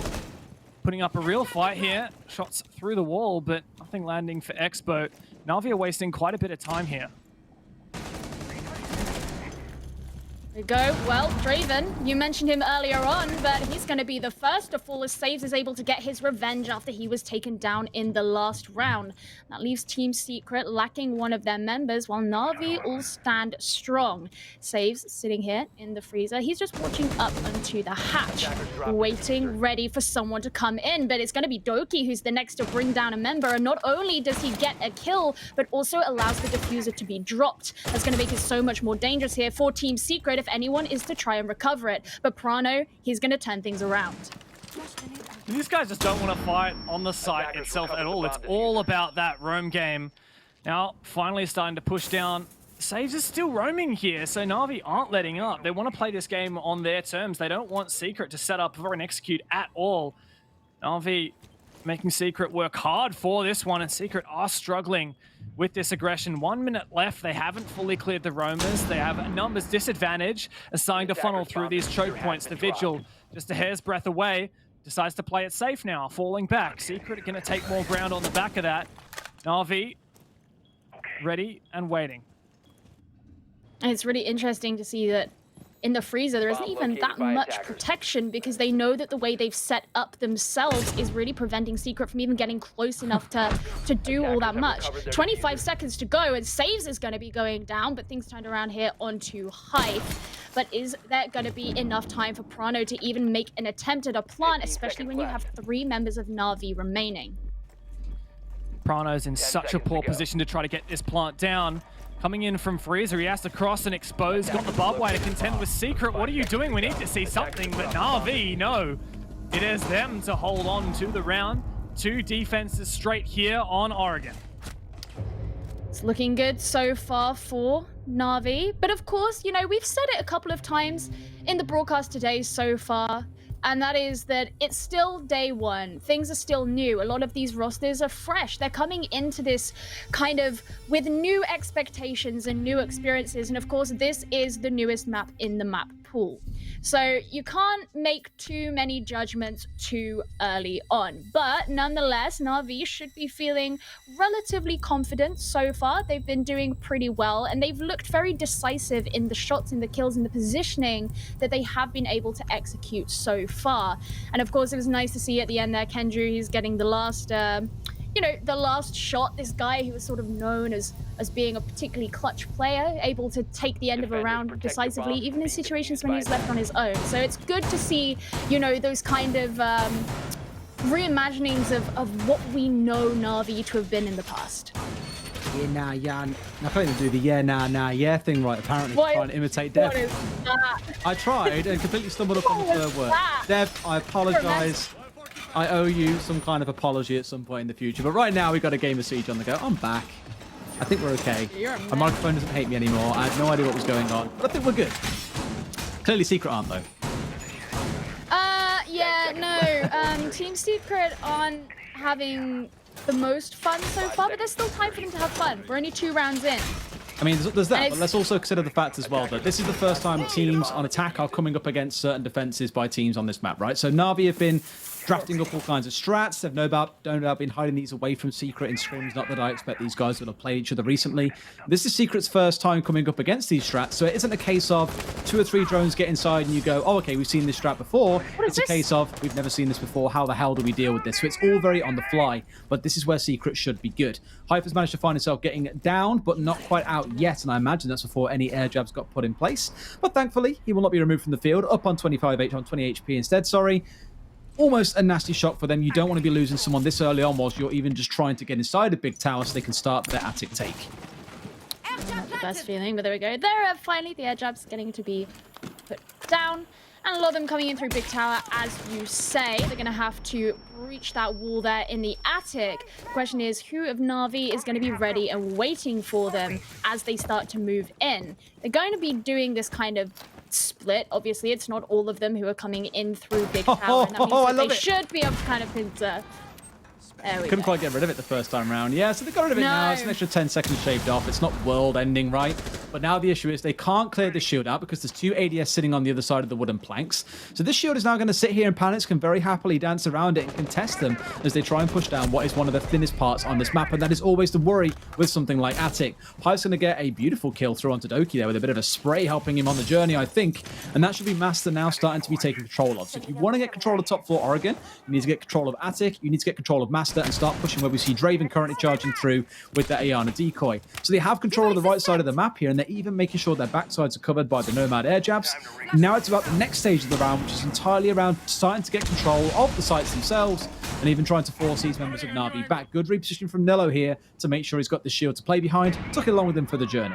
Speaker 9: putting up a real fight here. Shots through the wall, but nothing landing for Expo. Na'Vi are wasting quite a bit of time here.
Speaker 7: There we go. Well, Draven, you mentioned him earlier on, but he's going to be the first to fall as Saves is able to get his revenge after he was taken down in the last round. That leaves Team Secret lacking one of their members, while Na'Vi all stand strong. Saves sitting here in the freezer. He's just watching up onto the hatch, waiting, ready for someone to come in, but it's going to be Doki who's the next to bring down a member, and not only does he get a kill, but also allows the diffuser to be dropped. That's going to make it so much more dangerous here for Team Secret if anyone is to try and recover it. But Prano, he's going to turn things around.
Speaker 9: These guys just don't want to fight on the site itself at all. It's all about that roam game. Now, finally starting to push down. Saves is still roaming here, so Na'Vi aren't letting up. They want to play this game on their terms. They don't want Secret to set up for an execute at all. Na'Vi making Secret work hard for this one, and Secret are struggling with this aggression. 1 minute left. They haven't fully cleared the roamers. They have a numbers disadvantage and starting to funnel through these choke points. The Vigil, just a hair's breadth away, decides to play it safe now, falling back. Secret are going to take more ground on the back of that. Na'Vi ready and waiting.
Speaker 7: And it's really interesting to see that in the freezer, there isn't even that much protection because they know that the way they've set up themselves is really preventing Secret from even getting close enough to do all that much. 25 seconds to go, and Saves is going to be going down, but things turned around here onto Hype. But is there going to be enough time for Prano to even make an attempt at a plant, especially when you have 3 members of Na'Vi remaining?
Speaker 9: Prano's in such a poor position to try to get this plant down. Coming in from Freezer, he has to cross and expose. Got the barbed wire to contend with Secret. What are you doing? We need to see something, but Na'Vi, no. It is them to hold on to the round. 2 defenses straight here on Oregon.
Speaker 7: It's looking good so far for Na'Vi. But of course, you know, we've said it a couple of times in the broadcast today so far, and that is that it's still day one. Things are still new. A lot of these rosters are fresh. They're coming into this kind of with new expectations and new experiences. And of course, this is the newest map in the map pool. So you can't make too many judgments too early on. But nonetheless, Na'Vi should be feeling relatively confident so far. They've been doing pretty well, and they've looked very decisive in the shots, in the kills, in the positioning that they have been able to execute so far. And of course, it was nice to see at the end there, Kendrew, he's getting the last, the last shot. This guy who was sort of known as being a particularly clutch player, able to take the end of a round decisively, even in situations when he was left on his own. So it's good to see, you know, those kind of reimaginings of what we know Na'Vi to have been in the past.
Speaker 4: Yeah, nah, yeah. I can't even do the yeah, nah, yeah thing right, apparently. Trying to imitate Dev.
Speaker 7: What is that?
Speaker 4: I tried and completely stumbled up on the third word. Dev, I apologize. I owe you some kind of apology at some point in the future. But right now, we've got a game of Siege on the go. I'm back. I think we're okay. My microphone doesn't hate me anymore. I had no idea what was going on. But I think we're good. Clearly Secret aren't, though.
Speaker 7: Yeah, no. Team Secret aren't having the most fun so far, but there's still time for them to have fun. We're only 2 rounds in.
Speaker 4: I mean, there's that, but let's also consider the fact as well that this is the first time teams on attack are coming up against certain defenses by teams on this map, right? So Na'Vi have been drafting up all kinds of strats. They've no doubt been hiding these away from Secret in scrims. Not that I expect these guys will have played each other recently. This is Secret's first time coming up against these strats, so it isn't a case of 2 or 3 drones get inside and you go, oh, okay, we've seen this strat before. It's a case of, we've never seen this before. How the hell do we deal with this? So it's all very on the fly, but this is where Secret should be good. Hype has managed to find himself getting down, but not quite out yet, and I imagine that's before any air jabs got put in place. But thankfully, he will not be removed from the field, up on 25 on 20 HP instead, sorry. Almost a nasty shock for them. You don't want to be losing someone this early on whilst you're even just trying to get inside a big tower so they can start their attic take.
Speaker 7: Not the best feeling, but there we go. There, finally, the air jab's getting to be put down. And a lot of them coming in through big tower, as you say. They're going to have to breach that wall there in the attic. The question is, who of Na'Vi is going to be ready and waiting for them as they start to move in? They're going to be doing this kind of split. Obviously, it's not all of them who are coming in through big tower. And that means that they should be able to kind of There we
Speaker 4: Couldn't
Speaker 7: go.
Speaker 4: quite get rid of it the first time round. Yeah, so they got rid of it now. It's an
Speaker 7: No.
Speaker 4: extra 10 seconds shaved off. It's not world ending, right? But now the issue is they can't clear the shield out because there's 2 ADS sitting on the other side of the wooden planks. So this shield is now going to sit here, and Panics can very happily dance around it and contest them as they try and push down what is one of the thinnest parts on this map. And that is always the worry with something like Attic. Pipe's going to get a beautiful kill through onto Doki there with a bit of a spray helping him on the journey, I think. And that should be Master now starting to be taken control of. So if you want to get control of top floor Oregon, you need to get control of Attic, you need to get control of Master and start pushing where we see Draven currently charging through with that Ayana decoy. So they have control of the right side of the map here, and they're even making sure their backsides are covered by the Nomad air jabs. Now it's about the next stage of the round, which is entirely around starting to get control of the sites themselves and even trying to force these members of Na'Vi back. Good reposition from Nillo here to make sure he's got the shield to play behind. Took it along with him for the journey.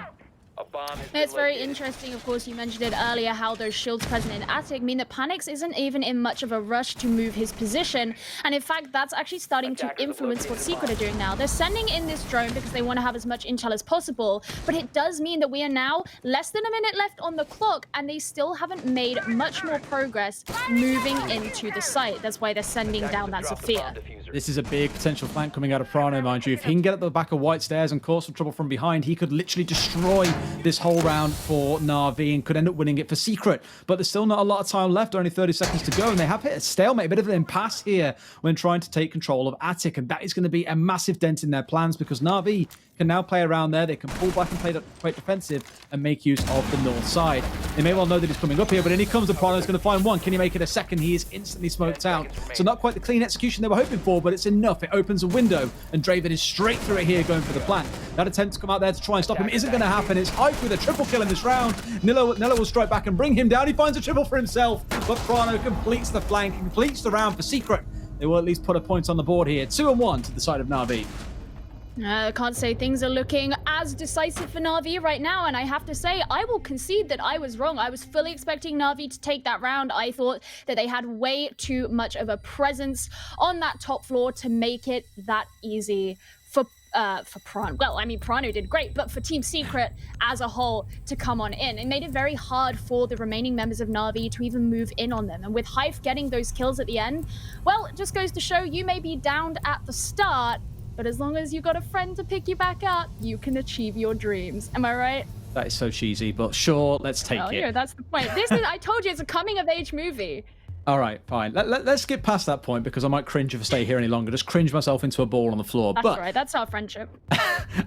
Speaker 8: A bomb has
Speaker 7: It's
Speaker 8: been
Speaker 7: very
Speaker 8: located.
Speaker 7: interesting, of course, you mentioned it earlier, how those shields present in Attic mean that Panix isn't even in much of a rush to move his position. And in fact, that's actually starting to influence what Secret are doing now. They're sending in this drone because they want to have as much intel as possible, but it does mean that we are now less than a minute left on the clock, and they still haven't made much more progress moving into the site. That's why they're sending down that
Speaker 8: Drop the bomb
Speaker 7: Sophia.
Speaker 8: diffuser.
Speaker 4: This is a big potential flank coming out of Prano, mind you. If he can get at the back of White Stairs and cause some trouble from behind, he could literally destroy this whole round for Na'Vi and could end up winning it for Secret. But there's still not a lot of time left, only 30 seconds to go, and they have hit a stalemate, a bit of an impasse here when trying to take control of Attic, and that is going to be a massive dent in their plans because Na'Vi can now play around there. They can pull back and play quite defensive and make use of the north side. They may well know that he's coming up here, but in he comes, and Prano's going to find one. Can he make it a second? He is instantly smoked out. So not quite the clean execution they were hoping for, but it's enough. It opens a window, and Draven is straight through it here, going for the plant. That attempt to come out there to try and stop him isn't going to happen. It's Ike with a triple kill in this round. Nillo will strike back and bring him down. He finds a triple for himself, but Prano completes the flank, completes the round for Secret. They will at least put a point on the board here. 2-1 to the side of Na'Vi.
Speaker 7: I can't say things are looking as decisive for Na'Vi right now, and I have to say, I will concede that I was wrong. I was fully expecting Na'Vi to take that round. I thought that they had way too much of a presence on that top floor to make it that easy for Prano. Well, I mean, Prano did great, but for Team Secret as a whole to come on in, it made it very hard for the remaining members of Na'Vi to even move in on them. And with Hive getting those kills at the end, well, it just goes to show you may be downed at the start, but as long as you've got a friend to pick you back up, you can achieve your dreams. Am I right?
Speaker 4: That is so cheesy, but sure, let's take
Speaker 7: Oh,
Speaker 4: it.
Speaker 7: yeah, that's the point. I told you, it's a coming-of-age movie.
Speaker 4: All right, fine. Let's get past that point because I might cringe if I stay here any longer. Just cringe myself into a ball on the floor.
Speaker 7: That's
Speaker 4: But
Speaker 7: right, that's our friendship.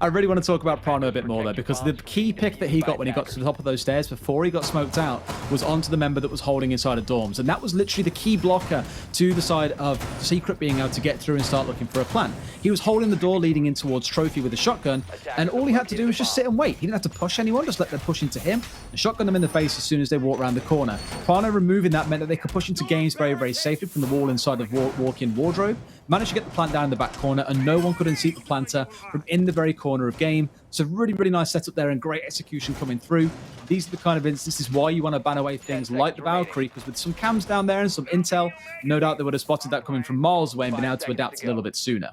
Speaker 4: I really want to talk about Prano a bit more though, because the key pick that he got when he got to the top of those stairs before he got smoked out was onto the member that was holding inside of dorms, and that was literally the key blocker to the side of Secret being able to get through and start looking for a plan. He was holding the door leading in towards Trophy with a shotgun, and all he had to do was just sit and wait. He didn't have to push anyone, just let them push into him and shotgun them in the face as soon as they walked around the corner. Prano removing that meant that they could push into games very, very safely from the wall inside of walk-in wardrobe. Managed to get the plant down in the back corner, and no one could unseat the planter from in the very corner of game. So really, really nice setup there and great execution coming through. These are the kind of instances why you want to ban away things like the Valkyrie, because with some cams down there and some intel, no doubt they would have spotted that coming from miles away and been able to adapt a little bit sooner.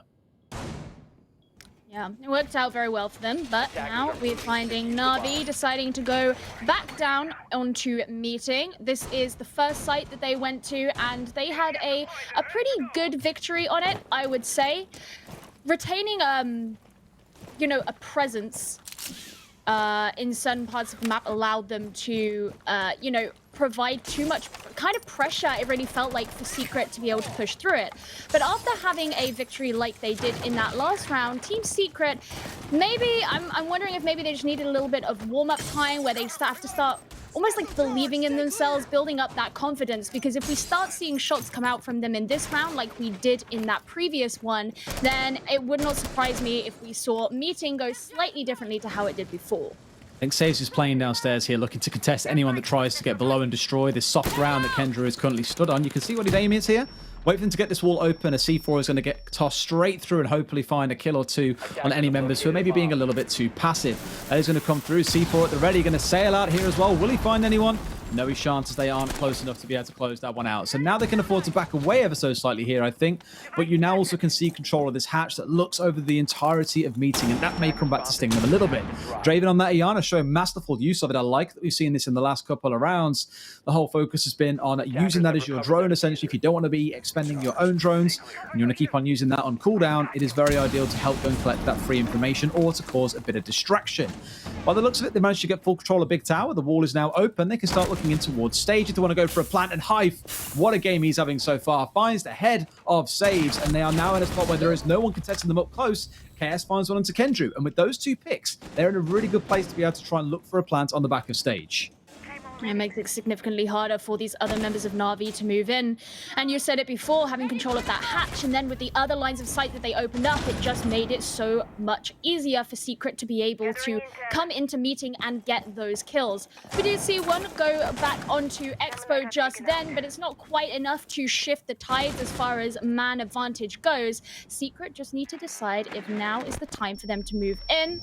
Speaker 7: Yeah, it worked out very well for them, but now we're finding Na'Vi deciding to go back down onto meeting. This is the first site that they went to, and they had a pretty good victory on it, I would say. Retaining, a presence in certain parts of the map allowed them to, provide too much kind of pressure, it really felt like, for Secret to be able to push through it. But after having a victory like they did in that last round, Team Secret, maybe, I'm wondering if maybe they just needed a little bit of warm-up time where they have to start almost like believing in themselves, building up that confidence, because if we start seeing shots come out from them in this round like we did in that previous one, then it would not surprise me if we saw meeting go slightly differently to how it did before.
Speaker 4: I think Saves is playing downstairs here, looking to contest anyone that tries to get below and destroy this soft ground that Kendra is currently stood on. You can see what his aim is here. Wait for them to get this wall open. A C4 is going to get tossed straight through and hopefully find a kill or two on any members who are maybe being a little bit too passive. That is going to come through. C4 at the ready, going to sail out here as well. Will he find anyone? No chance as they aren't close enough to be able to close that one out. So now they can afford to back away ever so slightly here, I think. But you now also can see control of this hatch that looks over the entirety of meeting, and that may come back to sting them a little bit. Draven on that Iana showing masterful use of it. I like that we've seen this in the last couple of rounds. The whole focus has been on using that as your drone, essentially. If you don't want to be expending your own drones and you want to keep on using that on cooldown, it is very ideal to help go and collect that free information or to cause a bit of distraction. By the looks of it, they managed to get full control of Big Tower. The wall is now open. They can start looking in towards stage if they want to go for a plant. And Hive, what a game he's having so far, finds the head of saves, and they are now in a spot where there is no one contesting them up close. KS finds one onto Kendrew, and with those two picks, they're in a really good place to be able to try and look for a plant on the back of stage.
Speaker 7: It makes it significantly harder for these other members of Na'Vi to move in. And you said it before, having control of that hatch, and then with the other lines of sight that they opened up, it just made it so much easier for Secret to be able to come into meeting and get those kills. We did see one go back onto Expo just then, but it's not quite enough to shift the tides as far as man advantage goes. Secret just need to decide if now is the time for them to move in,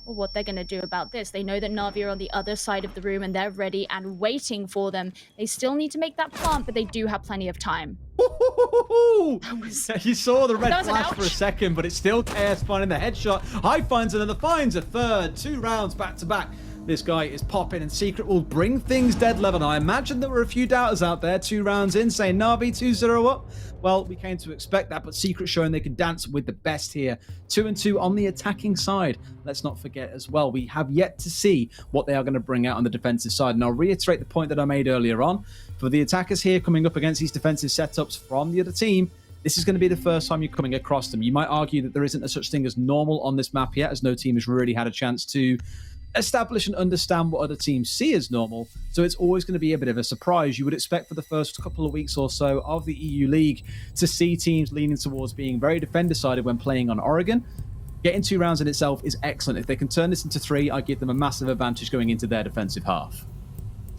Speaker 7: or what they're going to do about this. They know that Na'Vi are on the other side of the room and they're ready and waiting for them. They still need to make that plant, but they do have plenty of time.
Speaker 4: You saw the red
Speaker 7: That was an
Speaker 4: flash for a
Speaker 7: ouch.
Speaker 4: second, but it's still KS finding the headshot. Hive finds another, finds a third. 2 rounds back to back. This guy is popping, and Secret will bring things dead level. Now, I imagine there were a few doubters out there 2 rounds in saying Na'Vi 2-0 up. Well, we came to expect that, but Secret showing they can dance with the best here. 2-2 on the attacking side. Let's not forget as well, we have yet to see what they are going to bring out on the defensive side. And I'll reiterate the point that I made earlier on. For the attackers here coming up against these defensive setups from the other team, this is going to be the first time you're coming across them. You might argue that there isn't a such thing as normal on this map yet, as no team has really had a chance to establish and understand what other teams see as normal. So it's always going to be a bit of a surprise. You would expect for the first couple of weeks or so of the EU League to see teams leaning towards being very defender-sided when playing on Oregon. Getting 2 rounds in itself is excellent. If they can turn this into 3, I give them a massive advantage going into their defensive half.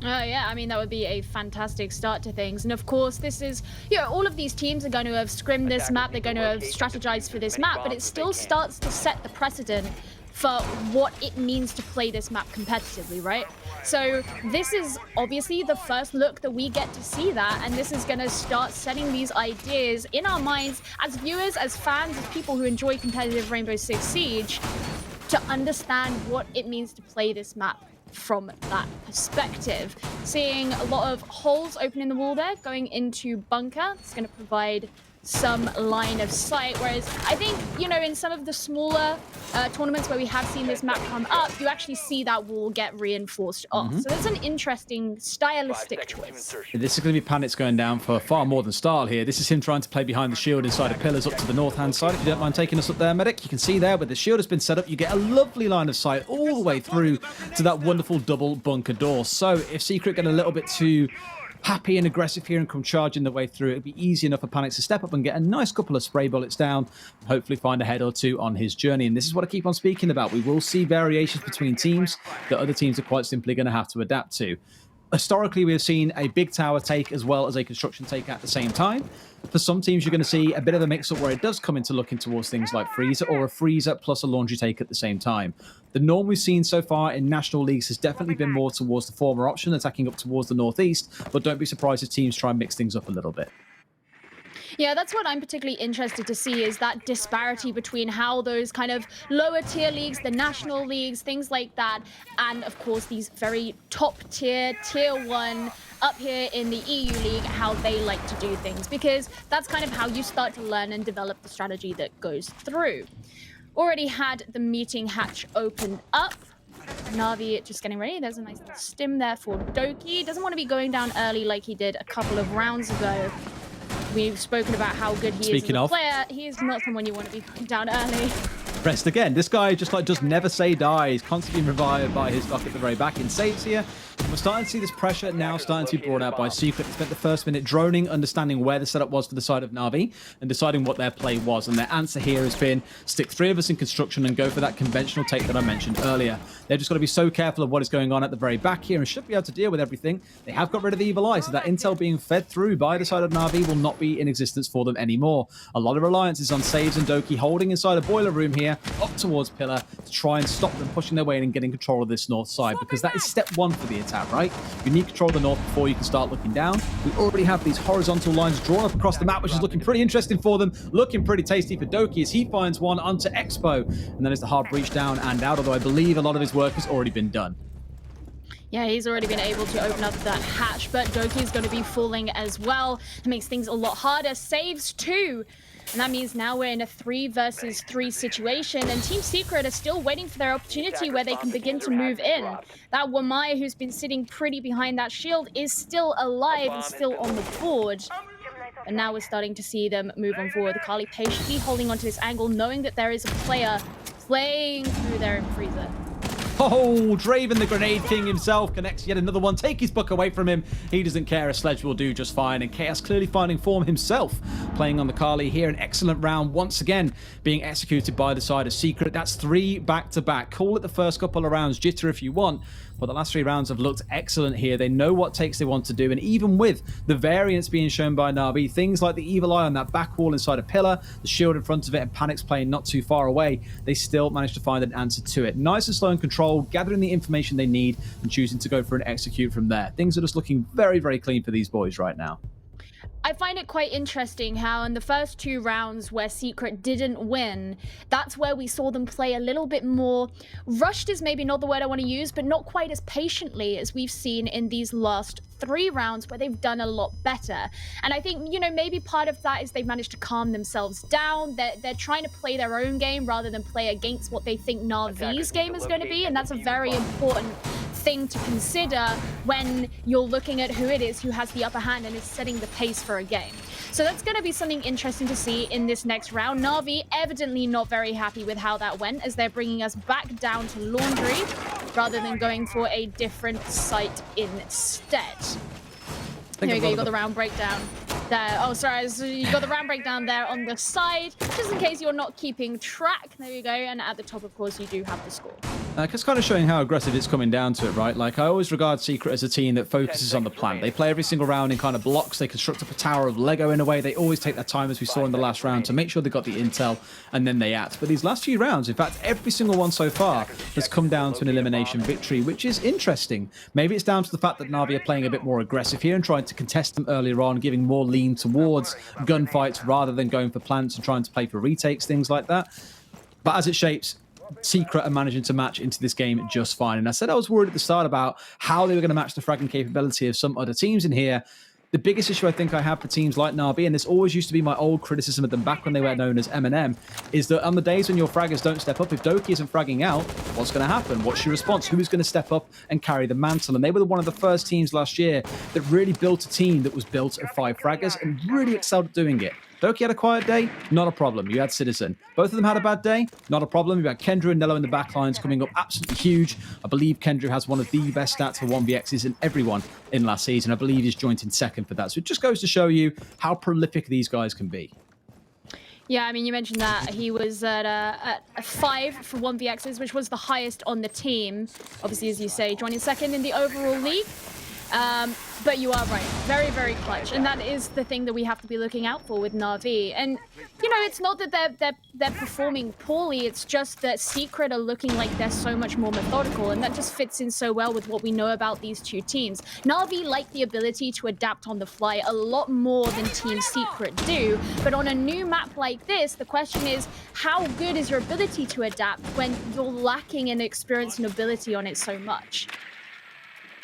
Speaker 7: Oh yeah, I mean, that would be a fantastic start to things. And of course, this is, all of these teams are going to have scrimmed this map, they're going to have strategized for this map, but it still starts to set the precedent for what it means to play this map competitively, right? So this is obviously the first look that we get to see that, and this is going to start setting these ideas in our minds as viewers, as fans, as people who enjoy competitive Rainbow Six Siege, to understand what it means to play this map from that perspective. Seeing a lot of holes open in the wall there, going into bunker, it's going to provide some line of sight, whereas I think, in some of the smaller tournaments where we have seen this map come up, you actually see that wall get reinforced off. So that's an interesting stylistic choice.
Speaker 4: This is going to be Panitz going down for far more than style here. This is him trying to play behind the shield inside of pillars up to the north-hand side. If you don't mind taking us up there, Medic, you can see there where the shield has been set up, you get a lovely line of sight all the way through to that wonderful double bunker door. So if Secret get a little bit too happy and aggressive here and come charging the way through, it'd be easy enough for Panix to step up and get a nice couple of spray bullets down and hopefully find a head or two on his journey. And this is what I keep on speaking about. We will see variations between teams that other teams are quite simply going to have to adapt to. Historically, we have seen a big tower take as well as a construction take at the same time. For some teams, you're going to see a bit of a mix-up where it does come into looking towards things like freezer or a freezer plus a laundry take at the same time. The norm we've seen so far in national leagues has definitely been more towards the former option, attacking up towards the northeast, but don't be surprised if teams try and mix things up a little bit.
Speaker 7: Yeah, that's what I'm particularly interested to see, is that disparity between how those kind of lower tier leagues, the national leagues, things like that, and of course these very top tier, tier 1 up here in the EU League, how they like to do things, because that's kind of how you start to learn and develop the strategy that goes through. Already had the meeting hatch opened up. Na'Vi just getting ready. There's a nice little stim there for Doki. Doesn't want to be going down early like he did a couple of rounds ago. We've spoken about how good he is as a player. He is not someone you want to be going down early.
Speaker 4: Rest again. This guy just never say die. He's constantly revived by his buck at the very back in saves here. We're starting to see this pressure now starting to be brought out by Secret. They spent the first minute droning, understanding where the setup was for the side of Na'Vi, and deciding what their play was. And their answer here has been, stick 3 of us in construction and go for that conventional take that I mentioned earlier. They've just got to be so careful of what is going on at the very back here and should be able to deal with everything. They have got rid of the evil eye, so that intel being fed through by the side of Na'Vi will not be in existence for them anymore. A lot of reliance is on Saves and Doki holding inside a boiler room here. here, up towards Pillar, to try and stop them pushing their way in and getting control of this north side, because that is step one for the attack, right? You need control of the north before you can start looking down. We already have these horizontal lines drawn up across the map, which is looking pretty interesting for them, looking pretty tasty for Doki as he finds one onto Expo, and then it's the hard breach down and out, although I believe a lot of his work has already been done.
Speaker 7: Yeah, he's already been able to open up that hatch, but Doki's going to be falling as well. It makes things a lot harder. Saves 2. And that means now we're in a 3 versus 3 situation, and Team Secret are still waiting for their opportunity where they can begin to move in. That Wamai, who's been sitting pretty behind that shield, is still alive and still on the board. And now we're starting to see them move on forward. The Kali patiently holding onto this angle, knowing that there is a player playing through there in Freezer.
Speaker 4: Oh, Draven, the Grenade King himself, connects yet another one. Take his book away from him. He doesn't care. A Sledge will do just fine. And Chaos clearly finding form himself, playing on the Kali here. An excellent round once again being executed by the side of Secret. That's 3 back-to-back. Call it the first couple of rounds jitter if you want, but the last 3 rounds have looked excellent here. They know what takes they want to do, and even with the variance being shown by Na'Vi, things like the Evil Eye on that back wall inside a pillar, the shield in front of it, and Panic's playing not too far away, they still managed to find an answer to it. Nice and slow and controlled, gathering the information they need, and choosing to go for an execute from there. Things are just looking very, very clean for these boys right now.
Speaker 7: I find it quite interesting how in the first 2 rounds where Secret didn't win, that's where we saw them play a little bit more rushed is maybe not the word I want to use, but not quite as patiently as we've seen in these last 3 rounds where they've done a lot better. And I think, you know, maybe part of that is they've managed to calm themselves down. They're trying to play their own game rather than play against what they think Na'Vi's game is going to be, and that's a very important thing to consider when you're looking at who it is who has the upper hand and is setting the pace for a game. So that's going to be something interesting to see in this next round. Na'Vi evidently not very happy with how that went, as they're bringing us back down to Laundry rather than going for a different site instead. Here you go, you got the round breakdown there. Oh, sorry, so you got the round breakdown there on the side, just in case you're not keeping track. There you go, and at the top, of course, you do have the score.
Speaker 4: It's kind of showing how aggressive it's coming down to it, right? Like, I always regard Secret as a team that focuses on the plan. They play every single round in kind of blocks. They construct up a tower of Lego in a way. They always take their time, as we saw in the last round, to make sure they got the intel, and then they act. But these last few rounds, in fact, every single one so far has come down to an elimination victory, which is interesting. Maybe it's down to the fact that Na'Vi are playing a bit more aggressive here and trying to contest them earlier on, giving more lean towards gunfights rather than going for plants and trying to play for retakes, things like that. But as it shapes, Secret are managing to match into this game just fine. And I said I was worried at the start about how they were going to match the fragging capability of some other teams in here. The biggest issue I think I have for teams like Na'Vi, and this always used to be my old criticism of them back when they were known as M&M, is that on the days when your fraggers don't step up, if Doki isn't fragging out, what's going to happen? What's your response? Who is going to step up and carry the mantle? And they were one of the first teams last year that really built a team that was built of 5 fraggers and really excelled at doing it. Doki had a quiet day, not a problem. You had Citizen. Both of them had a bad day, not a problem. You had Kendra and Nello in the back lines coming up absolutely huge. I believe Kendra has one of the best stats for 1vx's in everyone in last season. I believe he's joint in second for that. So it just goes to show you how prolific these guys can be.
Speaker 7: Yeah, I mean, you mentioned that he was at a 5 for 1vx's, which was the highest on the team. Obviously, as you say, joining second in the overall league. But you are right. Very, very clutch. And that is the thing that we have to be looking out for with Na'Vi. And, you know, it's not that they're performing poorly. It's just that Secret are looking like they're so much more methodical. And that just fits in so well with what we know about these two teams. Na'Vi like the ability to adapt on the fly a lot more than Team Secret do. But on a new map like this, the question is, how good is your ability to adapt when you're lacking in experience and ability on it so much?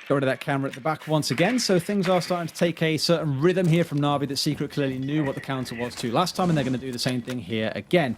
Speaker 4: Go rid of that camera at the back once again. So things are starting to take a certain rhythm here from Na'Vi that Secret clearly knew what the counter was to last time, and they're going to do the same thing here again.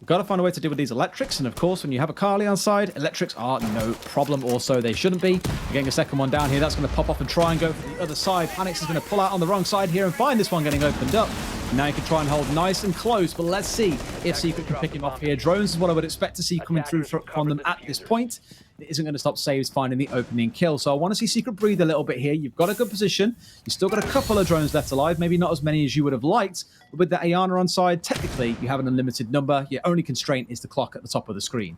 Speaker 4: Got to find a way to deal with these electrics, and of course, when you have a Kali on side, electrics are no problem, or so they shouldn't be. We're getting a second one down here. That's going to pop off and try and go for the other side. Panix is going to pull out on the wrong side here and find this one getting opened up. Now you can try and hold nice and close, but let's see if Secret can pick him off here. Drones is what I would expect to see coming through from them at this point. It isn't going to stop Saves finding the opening kill. So I want to see Secret breathe a little bit here. You've got a good position. You've still got a couple of drones left alive. Maybe not as many as you would have liked. But with the Ayana on side, technically, you have an unlimited number. Your only constraint is the clock at the top of the screen.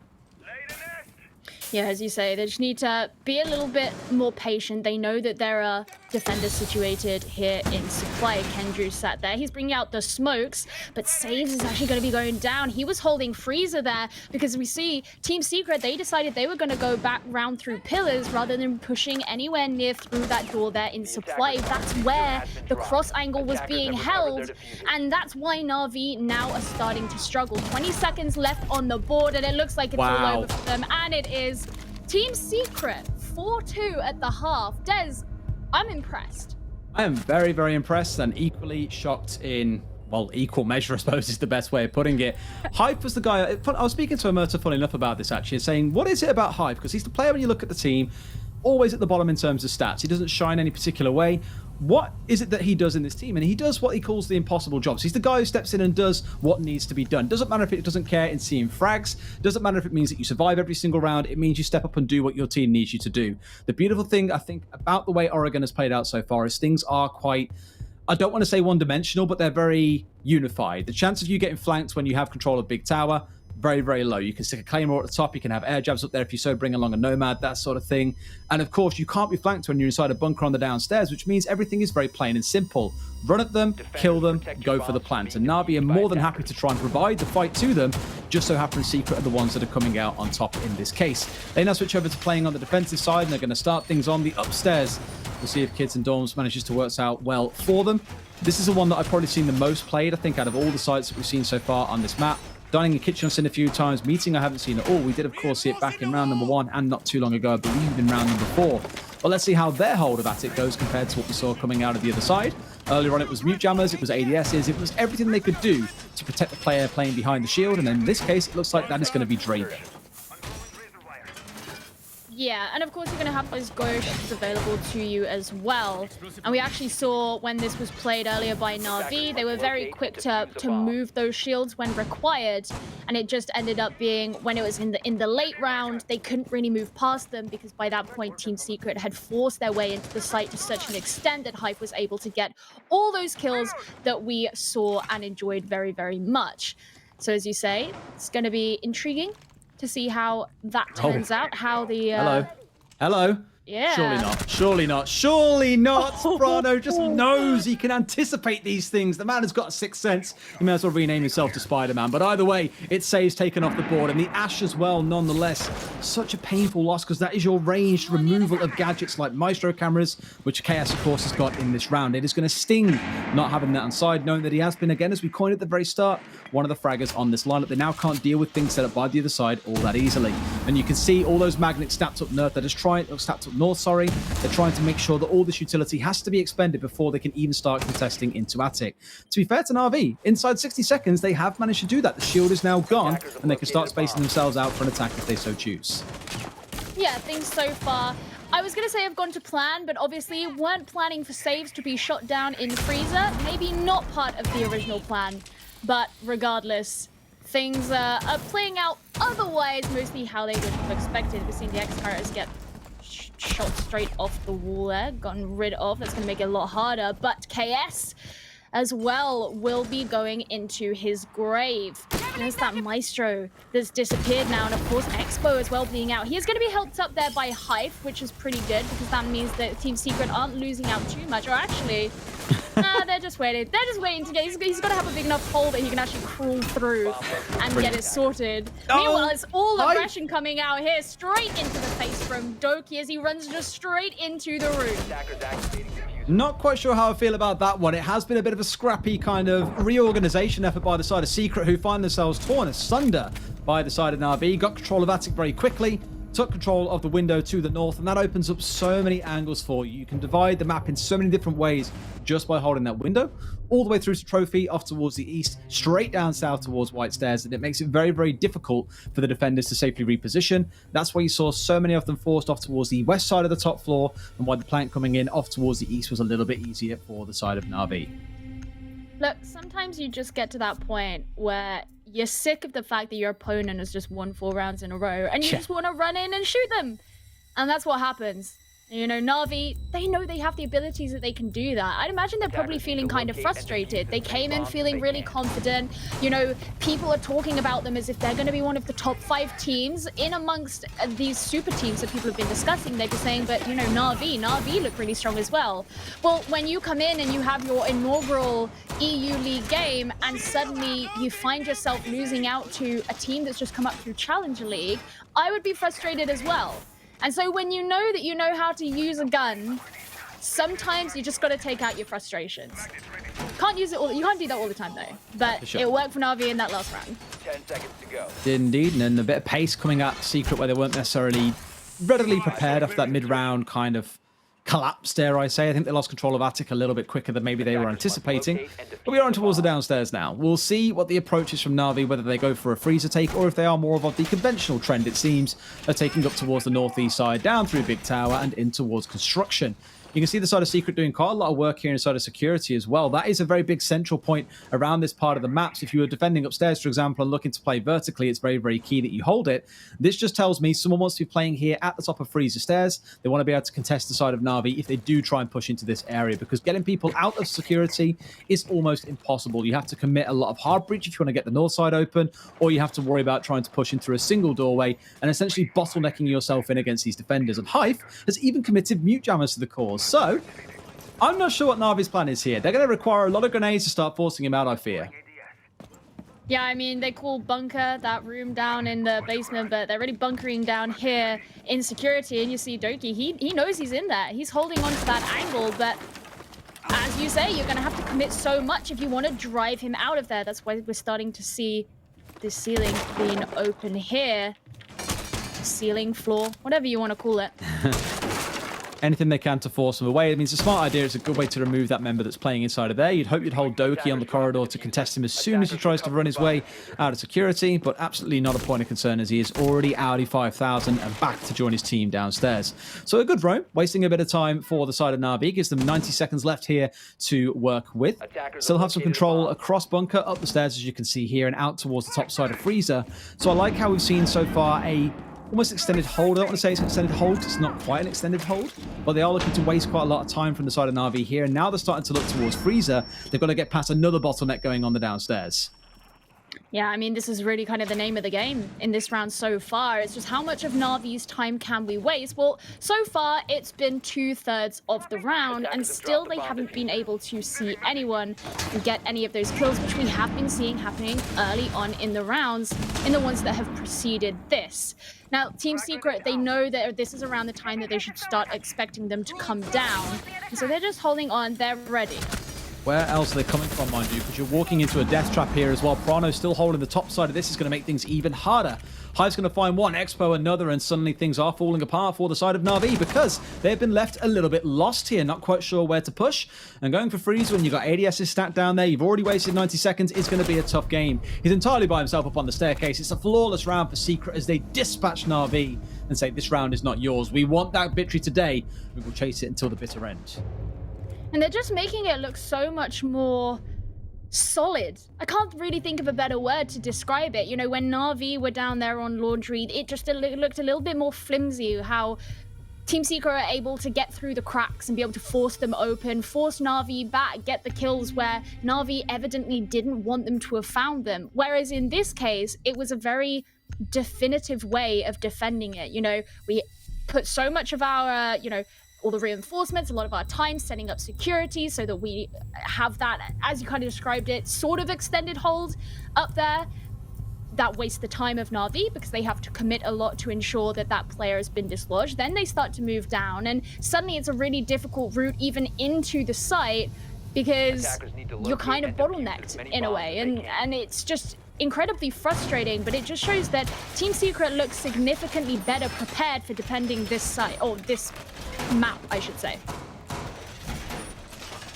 Speaker 7: Yeah, as you say, they just need to be a little bit more patient. They know that there are defenders situated here in supply. Kendrew sat there. He's bringing out the smokes, but Saves is actually going to be going down. He was holding Freezer there because we see Team Secret, they decided they were going to go back round through pillars rather than pushing anywhere near through that door there in supply. That's where the cross angle was being held, and that's why Na'Vi now are starting to struggle. 20 seconds left on the board, and it looks like it's all over for them, and it is Team Secret 4-2 at the half. Des, I'm impressed.
Speaker 4: I am very, very impressed and equally shocked in, well, equal measure, I suppose is the best way of putting it. Hype was the guy, I was speaking to Omerta funny enough about this actually, saying, what is it about Hype? Because he's the player when you look at the team, always at the bottom in terms of stats. He doesn't shine any particular way. What is it that he does in this team? And he does what he calls the impossible jobs. He's the guy who steps in and does what needs to be done. Doesn't matter if it doesn't care in seeing frags. Doesn't matter if it means that you survive every single round. It means you step up and do what your team needs you to do. The beautiful thing, I think, about the way Oregon has played out so far is things are quite, I don't want to say one-dimensional, but they're very unified. The chance of you getting flanked when you have control of Big Tower, very, very low. You can stick a Claymore at the top. You can have air jabs up there if you so bring along a Nomad, that sort of thing. And of course, you can't be flanked when you're inside a bunker on the downstairs, which means everything is very plain and simple. Run at them, kill them, go for the plant. And Na'Vi are more than happy to try and provide the fight to them. Just so happens Secret are the ones that are coming out on top in this case. They now switch over to playing on the defensive side, and they're going to start things on the upstairs. We'll see if Kids and Dorms manages to work out well for them. This is the one that I've probably seen the most played, I think, out of all the sites that we've seen so far on this map. Dining in Kitchen I've seen a few times. Meeting I haven't seen at all. We did, of course, see it back in round number 1 and not too long ago, I believe, in round number 4. But let's see how their hold of Attic goes compared to what we saw coming out of the other side. Earlier on, it was mute jammers, it was ADSs, it was everything they could do to protect the player playing behind the shield. And in this case, it looks like that is going to be Drake.
Speaker 7: Yeah, and of course you're going to have those ghosts available to you as well. And we actually saw when this was played earlier by Na'Vi, they were very quick to move those shields when required. And it just ended up being when it was in the late round, they couldn't really move past them because by that point Team Secret had forced their way into the site to such an extent that Hype was able to get all those kills that we saw and enjoyed very, very much. So as you say, it's going to be intriguing to see how that turns out, how the...
Speaker 4: Hello?
Speaker 7: Yeah.
Speaker 4: Surely not. Surely not. Surely not. Brano just knows he can anticipate these things. The man has got a sixth sense. He may as well rename himself to Spider-Man. But either way, it saves taken off the board. And the Ash as well, nonetheless. Such a painful loss because that is your ranged removal of gadgets like Maestro cameras, which KS, of course, has got in this round. It is going to sting not having that on side, knowing that he has been, again, as we coined at the very start, one of the fraggers on this lineup. They now can't deal with things set up by the other side all that easily. And you can see all those magnets stacked up north. They're just trying, stacked up north, sorry. They're trying to make sure that all this utility has to be expended before they can even start contesting into Attic. To be fair to Na'Vi, inside 60 seconds, they have managed to do that. The shield is now gone, and they can start spacing themselves out for an attack if they so choose.
Speaker 7: Yeah, things so far. I was going to say I've gone to plan, but obviously weren't planning for saves to be shot down in Freezer. Maybe not part of the original plan, but regardless, things are playing out otherwise, mostly how they would have expected. We've seen the X-Carriers get shot straight off the wall there, gotten rid of. That's going to make it a lot harder, but KS as well will be going into his grave. There's that Maestro that's disappeared now, and of course Expo as well being out. He is going to be helped up there by Hive, which is pretty good because that means that Team Secret aren't losing out too much, or actually they're just waiting. They're just waiting to get, he's got to have a big enough hole that he can actually crawl through and get it sorted. Meanwhile, it's all aggression coming out here, straight into the face from Doki as he runs just straight into the room.
Speaker 4: Not quite sure how I feel about that one. It has been a bit of a scrappy kind of reorganization effort by the side of Secret, who find themselves torn asunder by the side of Na'Vi. Got control of Attic very quickly, took control of the window to the north, and that opens up so many angles for you. You can divide the map in so many different ways just by holding that window, all the way through to Trophy, off towards the east, straight down south towards White Stairs, and it makes it very, very difficult for the defenders to safely reposition. That's why you saw so many of them forced off towards the west side of the top floor, and why the plank coming in off towards the east was a little bit easier for the side of Na'Vi.
Speaker 7: Look, sometimes you just get to that point where you're sick of the fact that your opponent has just won 4 rounds in a row, and you just want to run in and shoot them. And that's what happens. You know, Na'Vi, they know they have the abilities that they can do that. I'd imagine they're probably feeling kind of frustrated. They came in feeling really confident. You know, people are talking about them as if they're going to be one of the top 5 teams in amongst these super teams that people have been discussing. They're just saying, but, you know, Na'Vi look really strong as well. Well, when you come in and you have your inaugural EU League game and suddenly you find yourself losing out to a team that's just come up through Challenger League, I would be frustrated as well. And so when you know that you know how to use a gun, sometimes you just got to take out your frustrations. Can't use it all. You can't do that all the time though. But
Speaker 4: sure.
Speaker 7: it worked for Na'Vi in that last round.
Speaker 8: 10 seconds to go.
Speaker 4: Did indeed, and then a bit of pace coming out Secret where they weren't necessarily readily prepared after that mid-round kind of collapse, dare I say. I think they lost control of Attic a little bit quicker than maybe they were anticipating. But we are on towards the downstairs now. We'll see what the approach is from Na'Vi, whether they go for a freezer take or if they are more of the conventional trend, it seems, of taking up towards the northeast side, down through Big Tower and in towards construction. You can see the side of Secret doing quite a lot of work here inside of security as well. That is a very big central point around this part of the maps. If you were defending upstairs, for example, and looking to play vertically, it's very, very key that you hold it. This just tells me someone wants to be playing here at the top of Freezer Stairs. They want to be able to contest the side of Na'Vi if they do try and push into this area, because getting people out of security is almost impossible. You have to commit a lot of hard breach if you want to get the north side open, or you have to worry about trying to push in through a single doorway and essentially bottlenecking yourself in against these defenders. And Hive has even committed mute jammers to the cause. So I'm not sure what Na'Vi's plan is here. They're going to require a lot of grenades to start forcing him out, I fear.
Speaker 7: Yeah, I mean, they call bunker that room down in the basement, but they're really bunkering down here in security. And you see Doki, he knows he's in there. He's holding on to that angle, but as you say, you're going to have to commit so much if you want to drive him out of there. That's why we're starting to see the ceiling being open here. Ceiling, floor, whatever you want to call it.
Speaker 4: Anything they can to force him away. I mean, it's a smart idea. It's a good way to remove that member that's playing inside of there. You'd hope you'd hold Doki on the corridor to contest him as soon as he tries to run his way out of security, but absolutely not a point of concern as he is already Audi 5000 and back to join his team downstairs. So a good roam, wasting a bit of time for the side of Na'Vi. Gives them 90 seconds left here to work with. Still have some control across bunker, up the stairs as you can see here, and out towards the top side of Freezer. So I like how we've seen so far a almost extended hold. I don't want to say it's an extended hold, it's not quite an extended hold, but they are looking to waste quite a lot of time from the side of Na'Vi here, and now they're starting to look towards Freezer. They've got to get past another bottleneck going on the downstairs.
Speaker 7: Yeah, I mean, this is really kind of the name of the game in this round so far. It's just how much of Na'Vi's time can we waste? Well, so far, it's been 2/3 of the round, and still they haven't been able to see anyone get any of those kills, which we have been seeing happening early on in the rounds, in the ones that have preceded this. Now, Team Secret, they know that this is around the time that they should start expecting them to come down, and so they're just holding on. They're ready.
Speaker 4: Where else are they coming from, mind you? Because you're walking into a death trap here as well. Prano's still holding the top side of this. Is going to make things even harder. Hive's going to find one, Expo another, and suddenly things are falling apart for the side of Na'Vi because they've been left a little bit lost here. Not quite sure where to push. And going for Freeze when you've got ADS's stat down there, you've already wasted 90 seconds. It's going to be a tough game. He's entirely by himself up on the staircase. It's a flawless round for Secret as they dispatch Na'Vi and say, this round is not yours. We want that victory today. We will chase it until the bitter end.
Speaker 7: And they're just making it look so much more solid. I can't really think of a better word to describe it. You know, when Na'Vi were down there on Laundry, it just looked a little bit more flimsy, how Team Secret are able to get through the cracks and be able to force them open, force Na'Vi back, get the kills where Na'Vi evidently didn't want them to have found them. Whereas in this case, it was a very definitive way of defending it. You know, we put so much of our, all the reinforcements, a lot of our time setting up security so that we have that, as you kind of described it, sort of extended hold up there. That wastes the time of Na'Vi because they have to commit a lot to ensure that that player has been dislodged. Then they start to move down, and suddenly it's a really difficult route even into the site because you're kind of bottlenecked in a way, and it's just incredibly frustrating, but it just shows that Team Secret looks significantly better prepared for defending this site, or this map, I should say.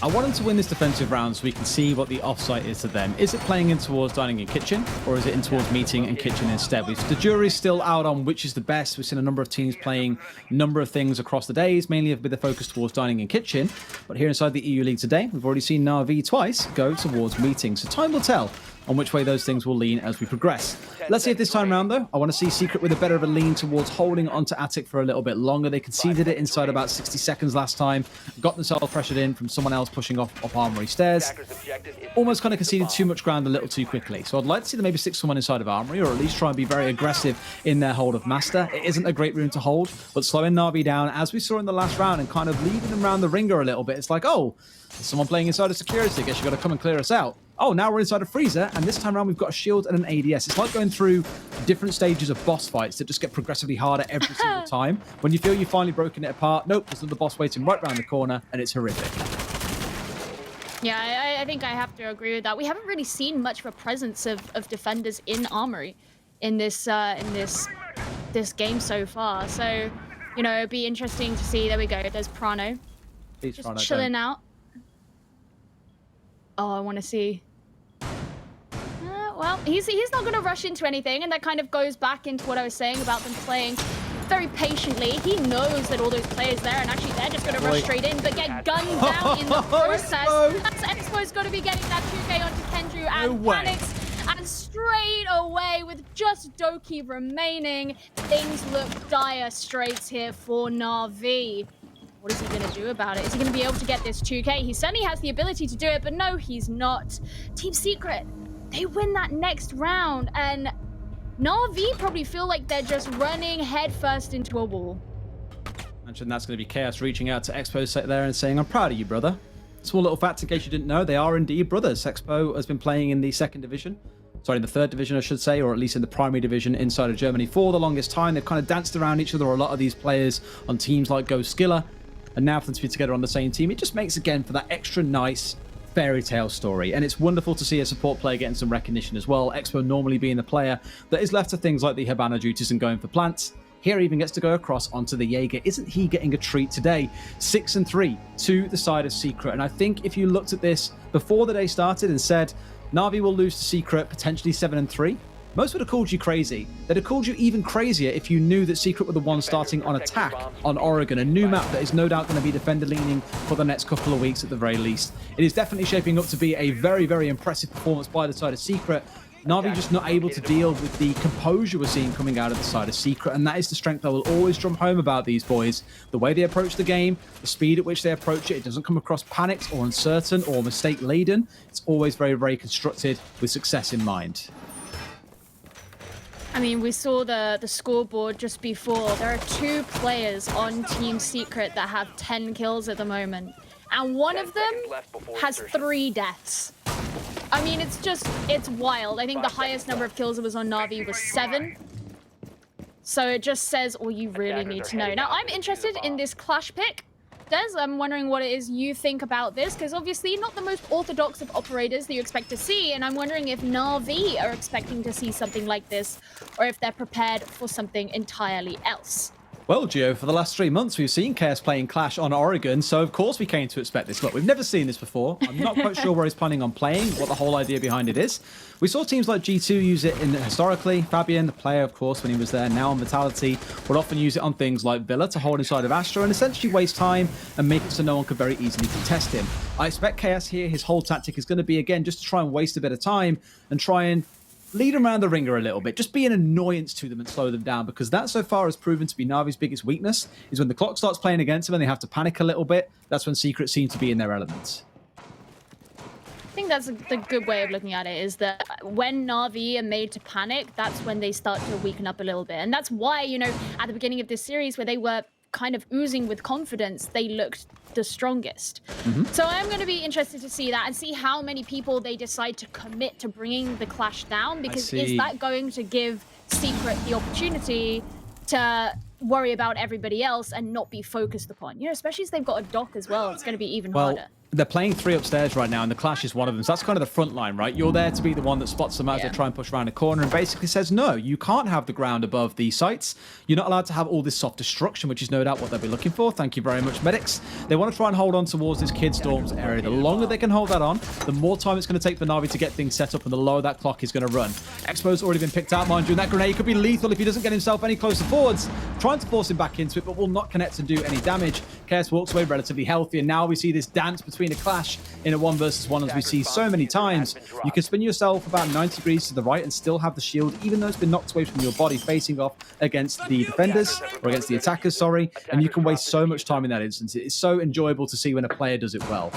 Speaker 4: I want them to win this defensive round so we can see what the offsite is to them. Is it playing in towards dining and kitchen, or is it in towards meeting and kitchen instead? The jury's still out on which is the best. We've seen a number of teams playing a number of things across the days, mainly with the focus towards dining and kitchen. But here inside the EU League today, we've already seen Na'Vi twice go towards meeting. So time will tell on which way those things will lean as we progress. Let's see if this time around, though, I want to see Secret with a better of a lean towards holding onto Attic for a little bit longer. They conceded it inside about 60 seconds last time, got themselves pressured in from someone else pushing off Armory stairs. Almost kind of conceded too much ground a little too quickly. So I'd like to see them maybe stick someone inside of Armory, or at least try and be very aggressive in their hold of Master. It isn't a great room to hold, but slowing Na'Vi down, as we saw in the last round, and kind of leaving them around the ringer a little bit. It's like, oh, there's someone playing inside of security. I guess you got to come and clear us out. Oh, now we're inside a freezer, and this time around we've got a shield and an ADS. It's like going through different stages of boss fights that just get progressively harder every single time. When you feel you've finally broken it apart, nope, there's another boss waiting right around the corner, and it's horrific.
Speaker 7: Yeah, I think I have to agree with that. We haven't really seen much of a presence of defenders in Armory in this game so far. So, you know, it'd be interesting to see. There we go. There's Prano.
Speaker 4: Please,
Speaker 7: Just
Speaker 4: Prano,
Speaker 7: chilling
Speaker 4: don't.
Speaker 7: out. Oh, I want to see. Well, he's not going to rush into anything, and that kind of goes back into what I was saying about them playing very patiently. He knows that all those players there, and actually they're just going to rush straight in, but get gunned down in the process. That's Expo's got to be getting that 2K onto Kendrew, and panics. And straight away, with just Doki remaining, things look dire straits here for Na'Vi. What is he going to do about it? Is he going to be able to get this 2K? He certainly has the ability to do it, but no, he's not. Team Secret, they win that next round, and Na'Vi probably feel like they're just running headfirst into a wall.
Speaker 4: Mentioned that's going to be Chaos reaching out to Expo there and saying, I'm proud of you, brother. Small little fact in case you didn't know, they are indeed brothers. Expo has been playing in the second division. Sorry, in the third division, I should say, or at least in the primary division inside of Germany for the longest time. They've kind of danced around each other, a lot of these players on teams like Go Skiller. And now for them to be together on the same team, it just makes, again, for that extra nice fairy tale story. And it's wonderful to see a support player getting some recognition as well. Expo normally being the player that is left to things like the Habana duties and going for plants. Here even gets to go across onto the Jaeger. Isn't he getting a treat today? 6-3 to the side of Secret. And I think if you looked at this before the day started and said, Na'Vi will lose to Secret, potentially 7-3, most would have called you crazy. They'd have called you even crazier if you knew that Secret were the ones starting on attack on Oregon, a new map that is no doubt going to be defender-leaning for the next couple of weeks at the very least. It is definitely shaping up to be a very, very impressive performance by the side of Secret. Na'Vi just not able to deal with the composure we're seeing coming out of the side of Secret, and that is the strength I will always drum home about these boys. The way they approach the game, the speed at which they approach it, it doesn't come across panicked or uncertain or mistake-laden. It's always very, very constructed with success in mind.
Speaker 7: I mean, we saw the scoreboard just before. There are 2 players on Team Secret that have 10 kills at the moment. And one of them has 3 deaths. I mean, it's wild. I think the highest number of kills that was on Na'Vi was 7. So it just says all you really need to know. Now, I'm interested in this Clash pick. Des, I'm wondering what it is you think about this, because obviously not the most orthodox of operators that you expect to see, and I'm wondering if Na'Vi are expecting to see something like this, or if they're prepared for something entirely else.
Speaker 4: Well, Gio, for the last 3 months, we've seen Chaos playing Clash on Oregon, so of course we came to expect this. Look, we've never seen this before. I'm not quite sure where he's planning on playing, what the whole idea behind it is. We saw teams like G2 use it historically. Fabian, the player, of course, when he was there, now on Vitality, would often use it on things like Villa to hold inside of Astra and essentially waste time and make it so no one could very easily contest him. I expect Chaos here, his whole tactic is going to be, again, just to try and waste a bit of time and try and lead them around the ringer a little bit. Just be an annoyance to them and slow them down, because that so far has proven to be Na'Vi's biggest weakness, is when the clock starts playing against them and they have to panic a little bit. That's when Secret seem to be in their elements.
Speaker 7: I think that's the good way of looking at it, is that when Na'Vi are made to panic, that's when they start to weaken up a little bit. And that's why, you know, at the beginning of this series, where they were kind of oozing with confidence, they looked the strongest. So I'm going to be interested to see that and see how many people they decide to commit to bringing the Clash down, because is that going to give Secret the opportunity to worry about everybody else and not be focused upon, you know, especially as they've got a dock as well. It's going to be even harder.
Speaker 4: They're playing 3 upstairs right now, and the Clash is one of them. So that's kind of the front line, right? You're there to be the one that spots them as they try and push around a corner and basically says, no, you can't have the ground above the sites. You're not allowed to have all this soft destruction, which is no doubt what they'll be looking for. Thank you very much, medics. They want to try and hold on towards this Kid Storms area. The longer they can hold that on, the more time it's going to take for Na'Vi to get things set up, and the lower that clock is going to run. Expo's already been picked out, mind you, and that grenade could be lethal if he doesn't get himself any closer forwards. Trying trying to force him back into it, but will not connect and do any damage. Chaos walks away relatively healthy, and now we see this dance between a clash in a 1 versus 1, as we see so many times. You can spin yourself about 90 degrees to the right and still have the shield, even though it's been knocked away from your body, facing off against the defenders, or against the attackers, sorry, and you can waste so much time in that instance. It's so enjoyable to see when a player does it well.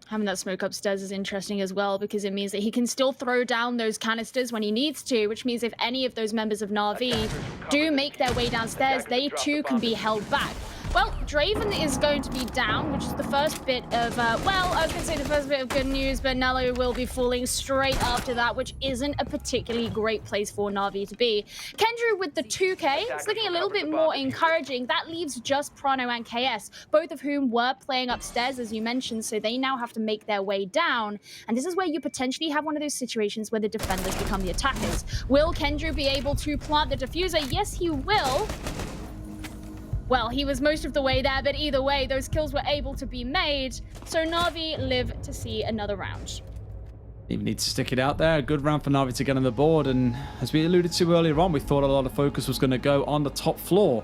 Speaker 7: Having that smoke upstairs is interesting as well, because it means that he can still throw down those canisters when he needs to, which means if any of those members of Na'Vi do make their way downstairs, they too can be held back. Well, Draven is going to be down, which is the first bit of, well, I was going to say the first bit of good news, but Nello will be falling straight after that, which isn't a particularly great place for Na'Vi to be. Kendrew with the 2K, it's looking a little bit more encouraging. That leaves just Prano and KS, both of whom were playing upstairs, as you mentioned, so they now have to make their way down. And this is where you potentially have one of those situations where the defenders become the attackers. Will Kendrew be able to plant the diffuser? Yes, he will. Well, he was most of the way there, but either way, those kills were able to be made. So Na'Vi live to see another round.
Speaker 4: Even need to stick it out there. A good round for Na'Vi to get on the board. And as we alluded to earlier on, we thought a lot of focus was going to go on the top floor.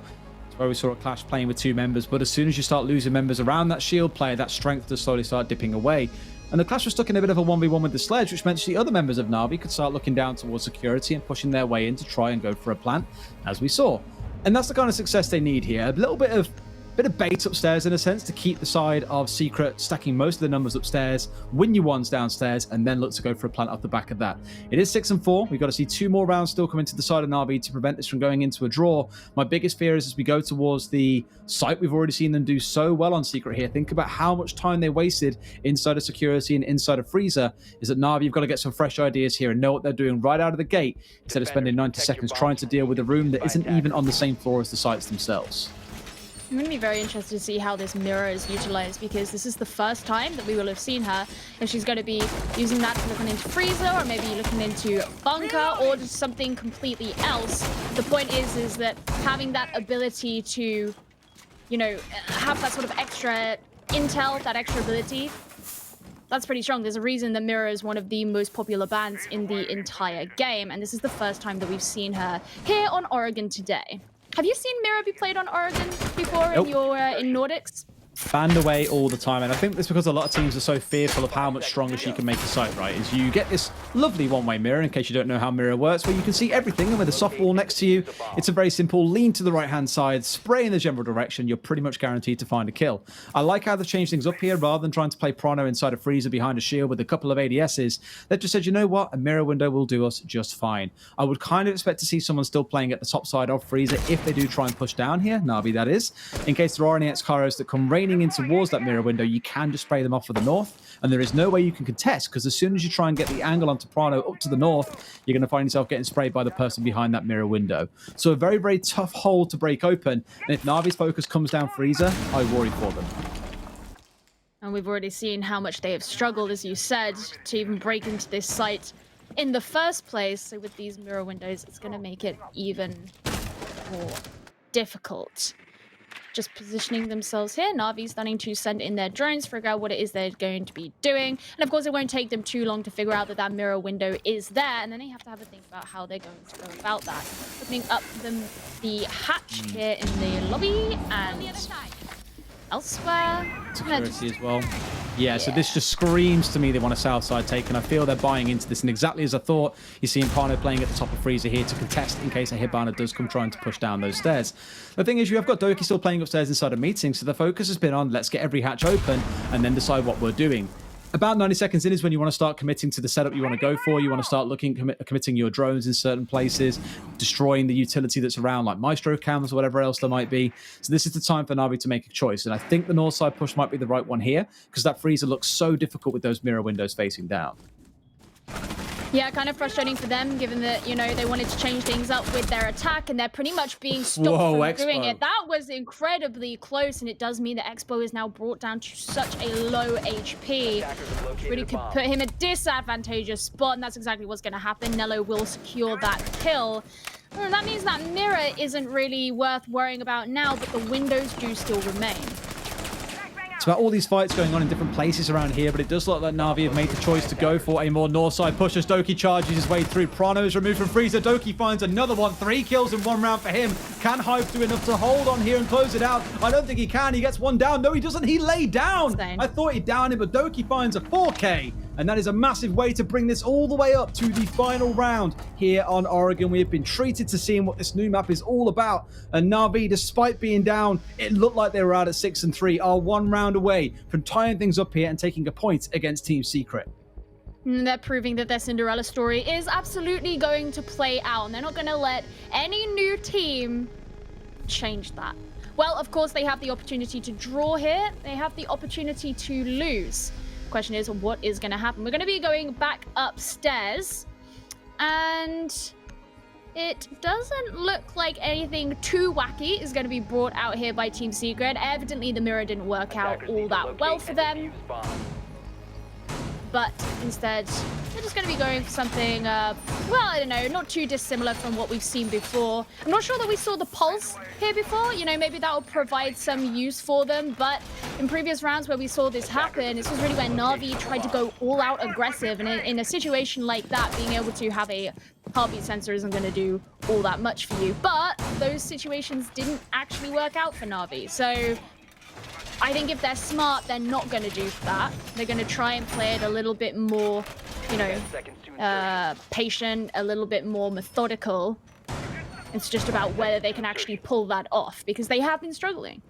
Speaker 4: It's where we saw a clash playing with 2 members. But as soon as you start losing members around that shield player, that strength does slowly start dipping away. And the clash was stuck in a bit of a 1v1 with the sledge, which meant the other members of Na'Vi could start looking down towards security and pushing their way in to try and go for a plant, as we saw. And that's the kind of success they need here. A little bit of bait upstairs in a sense to keep the side of Secret stacking most of the numbers upstairs, win your ones downstairs, and then look to go for a plant off the back of that. It is 6-4. We've got to see 2 more rounds still come into the side of Na'Vi to prevent this from going into a draw. My biggest fear is as we go towards the site, we've already seen them do so well on Secret here. Think about how much time they wasted inside of security and inside of Freezer. Is that Na'Vi, you've got to get some fresh ideas here and know what they're doing right out of the gate instead of spending 90 seconds trying to deal with a room that isn't even on the same floor as the sites themselves.
Speaker 7: I'm going to be very interested to see how this mirror is utilized, because this is the first time that we will have seen her. If she's going to be using that to looking into Freezer, or maybe looking into Bunker, or just something completely else. The point is that having that ability to, you know, have that sort of extra intel, that extra ability, that's pretty strong. There's a reason that Mirror is one of the most popular bands in the entire game, and this is the first time that we've seen her here on Oregon today. Have you seen Mirror be played on Oregon before in your in Nordics?
Speaker 4: Banned away all the time, and I think that's because a lot of teams are so fearful of how much stronger she can make a site, right? Is you get this lovely one-way mirror, in case you don't know how mirror works, where you can see everything, and with a soft wall next to you, it's a very simple lean to the right-hand side, spray in the general direction, you're pretty much guaranteed to find a kill. I like how they've changed things up here. Rather than trying to play Prano inside a Freezer behind a shield with a couple of ADSs, they've just said, you know what, a mirror window will do us just fine. I would kind of expect to see someone still playing at the top side of Freezer if they do try and push down here, Na'Vi that is, in case there are any X-Caros that come raining in towards that mirror window. You can just spray them off for the north, and there is no way you can contest, because as soon as you try and get the angle onto Prano up to the north, you're going to find yourself getting sprayed by the person behind that mirror window. So a very, very tough hole to break open, and if Na'Vi's focus comes down Freezer, I worry for them.
Speaker 7: And we've already seen how much they have struggled, as you said, to even break into this site in the first place. So with these mirror windows, it's going to make it even more difficult. Just positioning themselves here. Na'Vi starting to send in their drones, figure out what it is they're going to be doing. And of course, it won't take them too long to figure out that that mirror window is there. And then they have to have a think about how they're going to go about that. Opening up the hatch here in the lobby and elsewhere.
Speaker 4: Security as well. Yeah, so this just screams to me they want a south side take, and I feel they're buying into this. And exactly as I thought, you're seeing Prano playing at the top of Freezer here to contest in case a Hibana does come trying to push down those stairs. The thing is, you have got Doki still playing upstairs inside a meeting, so the focus has been on let's get every hatch open and then decide what we're doing. About 90 seconds in is when you want to start committing to the setup you want to go for. You want to start committing your drones in certain places, destroying the utility that's around, like Maestro cams or whatever else there might be. So this is the time for Na'Vi to make a choice. And I think the north side push might be the right one here, because that Freezer looks so difficult with those mirror windows facing down.
Speaker 7: Yeah, kind of frustrating for them, given that, you know, they wanted to change things up with their attack, and they're pretty much being stopped from doing it. That was incredibly close, and it does mean that Expo is now brought down to such a low HP. Really could put him in a disadvantageous spot, and that's exactly what's going to happen. Nello will secure that kill. That means that mirror isn't really worth worrying about now, but the windows do still remain.
Speaker 4: It's about all these fights going on in different places around here, but it does look like Na'Vi have made the choice to go for a more north side push as Doki charges his way through. Prano is removed from Freezer. Doki finds another one. 3 kills in 1 round for him. Can Hive do enough to hold on here and close it out? I don't think he can. He gets one down. No, he doesn't. He lay down. I thought he'd down him, but Doki finds a 4K. And that is a massive way to bring this all the way up to the final round here on Oregon. We have been treated to seeing what this new map is all about. And Na'Vi, despite being down, it looked like they were out at 6-3, are 1 round away from tying things up here and taking a point against Team Secret.
Speaker 7: They're proving that their Cinderella story is absolutely going to play out, and they're not going to let any new team change that. Well, of course, they have the opportunity to draw here. They have the opportunity to lose. Question is, what is going to happen? We're going to be going back upstairs, and it doesn't look like anything too wacky is going to be brought out here by Team Secret. Evidently, the mirror didn't work out all that well for them, but instead they're just going to be going for something, well, I don't know, not too dissimilar from what we've seen before. I'm not sure that we saw the pulse here before. You know, maybe that will provide some use for them, but in previous rounds where we saw this happen, this was really when Na'Vi tried to go all out aggressive, and in a situation like that, being able to have a heartbeat sensor isn't going to do all that much for you. But those situations didn't actually work out for Na'Vi, so I think if they're smart, they're not going to do that. They're going to try and play it a little bit more, you know, patient, a little bit more methodical. It's just about whether they can actually pull that off, because they have been struggling.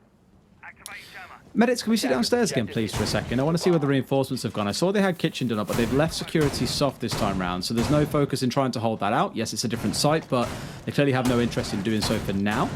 Speaker 4: Medics, can we sit downstairs again, please, for a second? I want to see where the reinforcements have gone. I saw they had kitchen done up, but they've left security soft this time round, so there's no focus in trying to hold that out. Yes, it's a different site, but they clearly have no interest in doing so for now.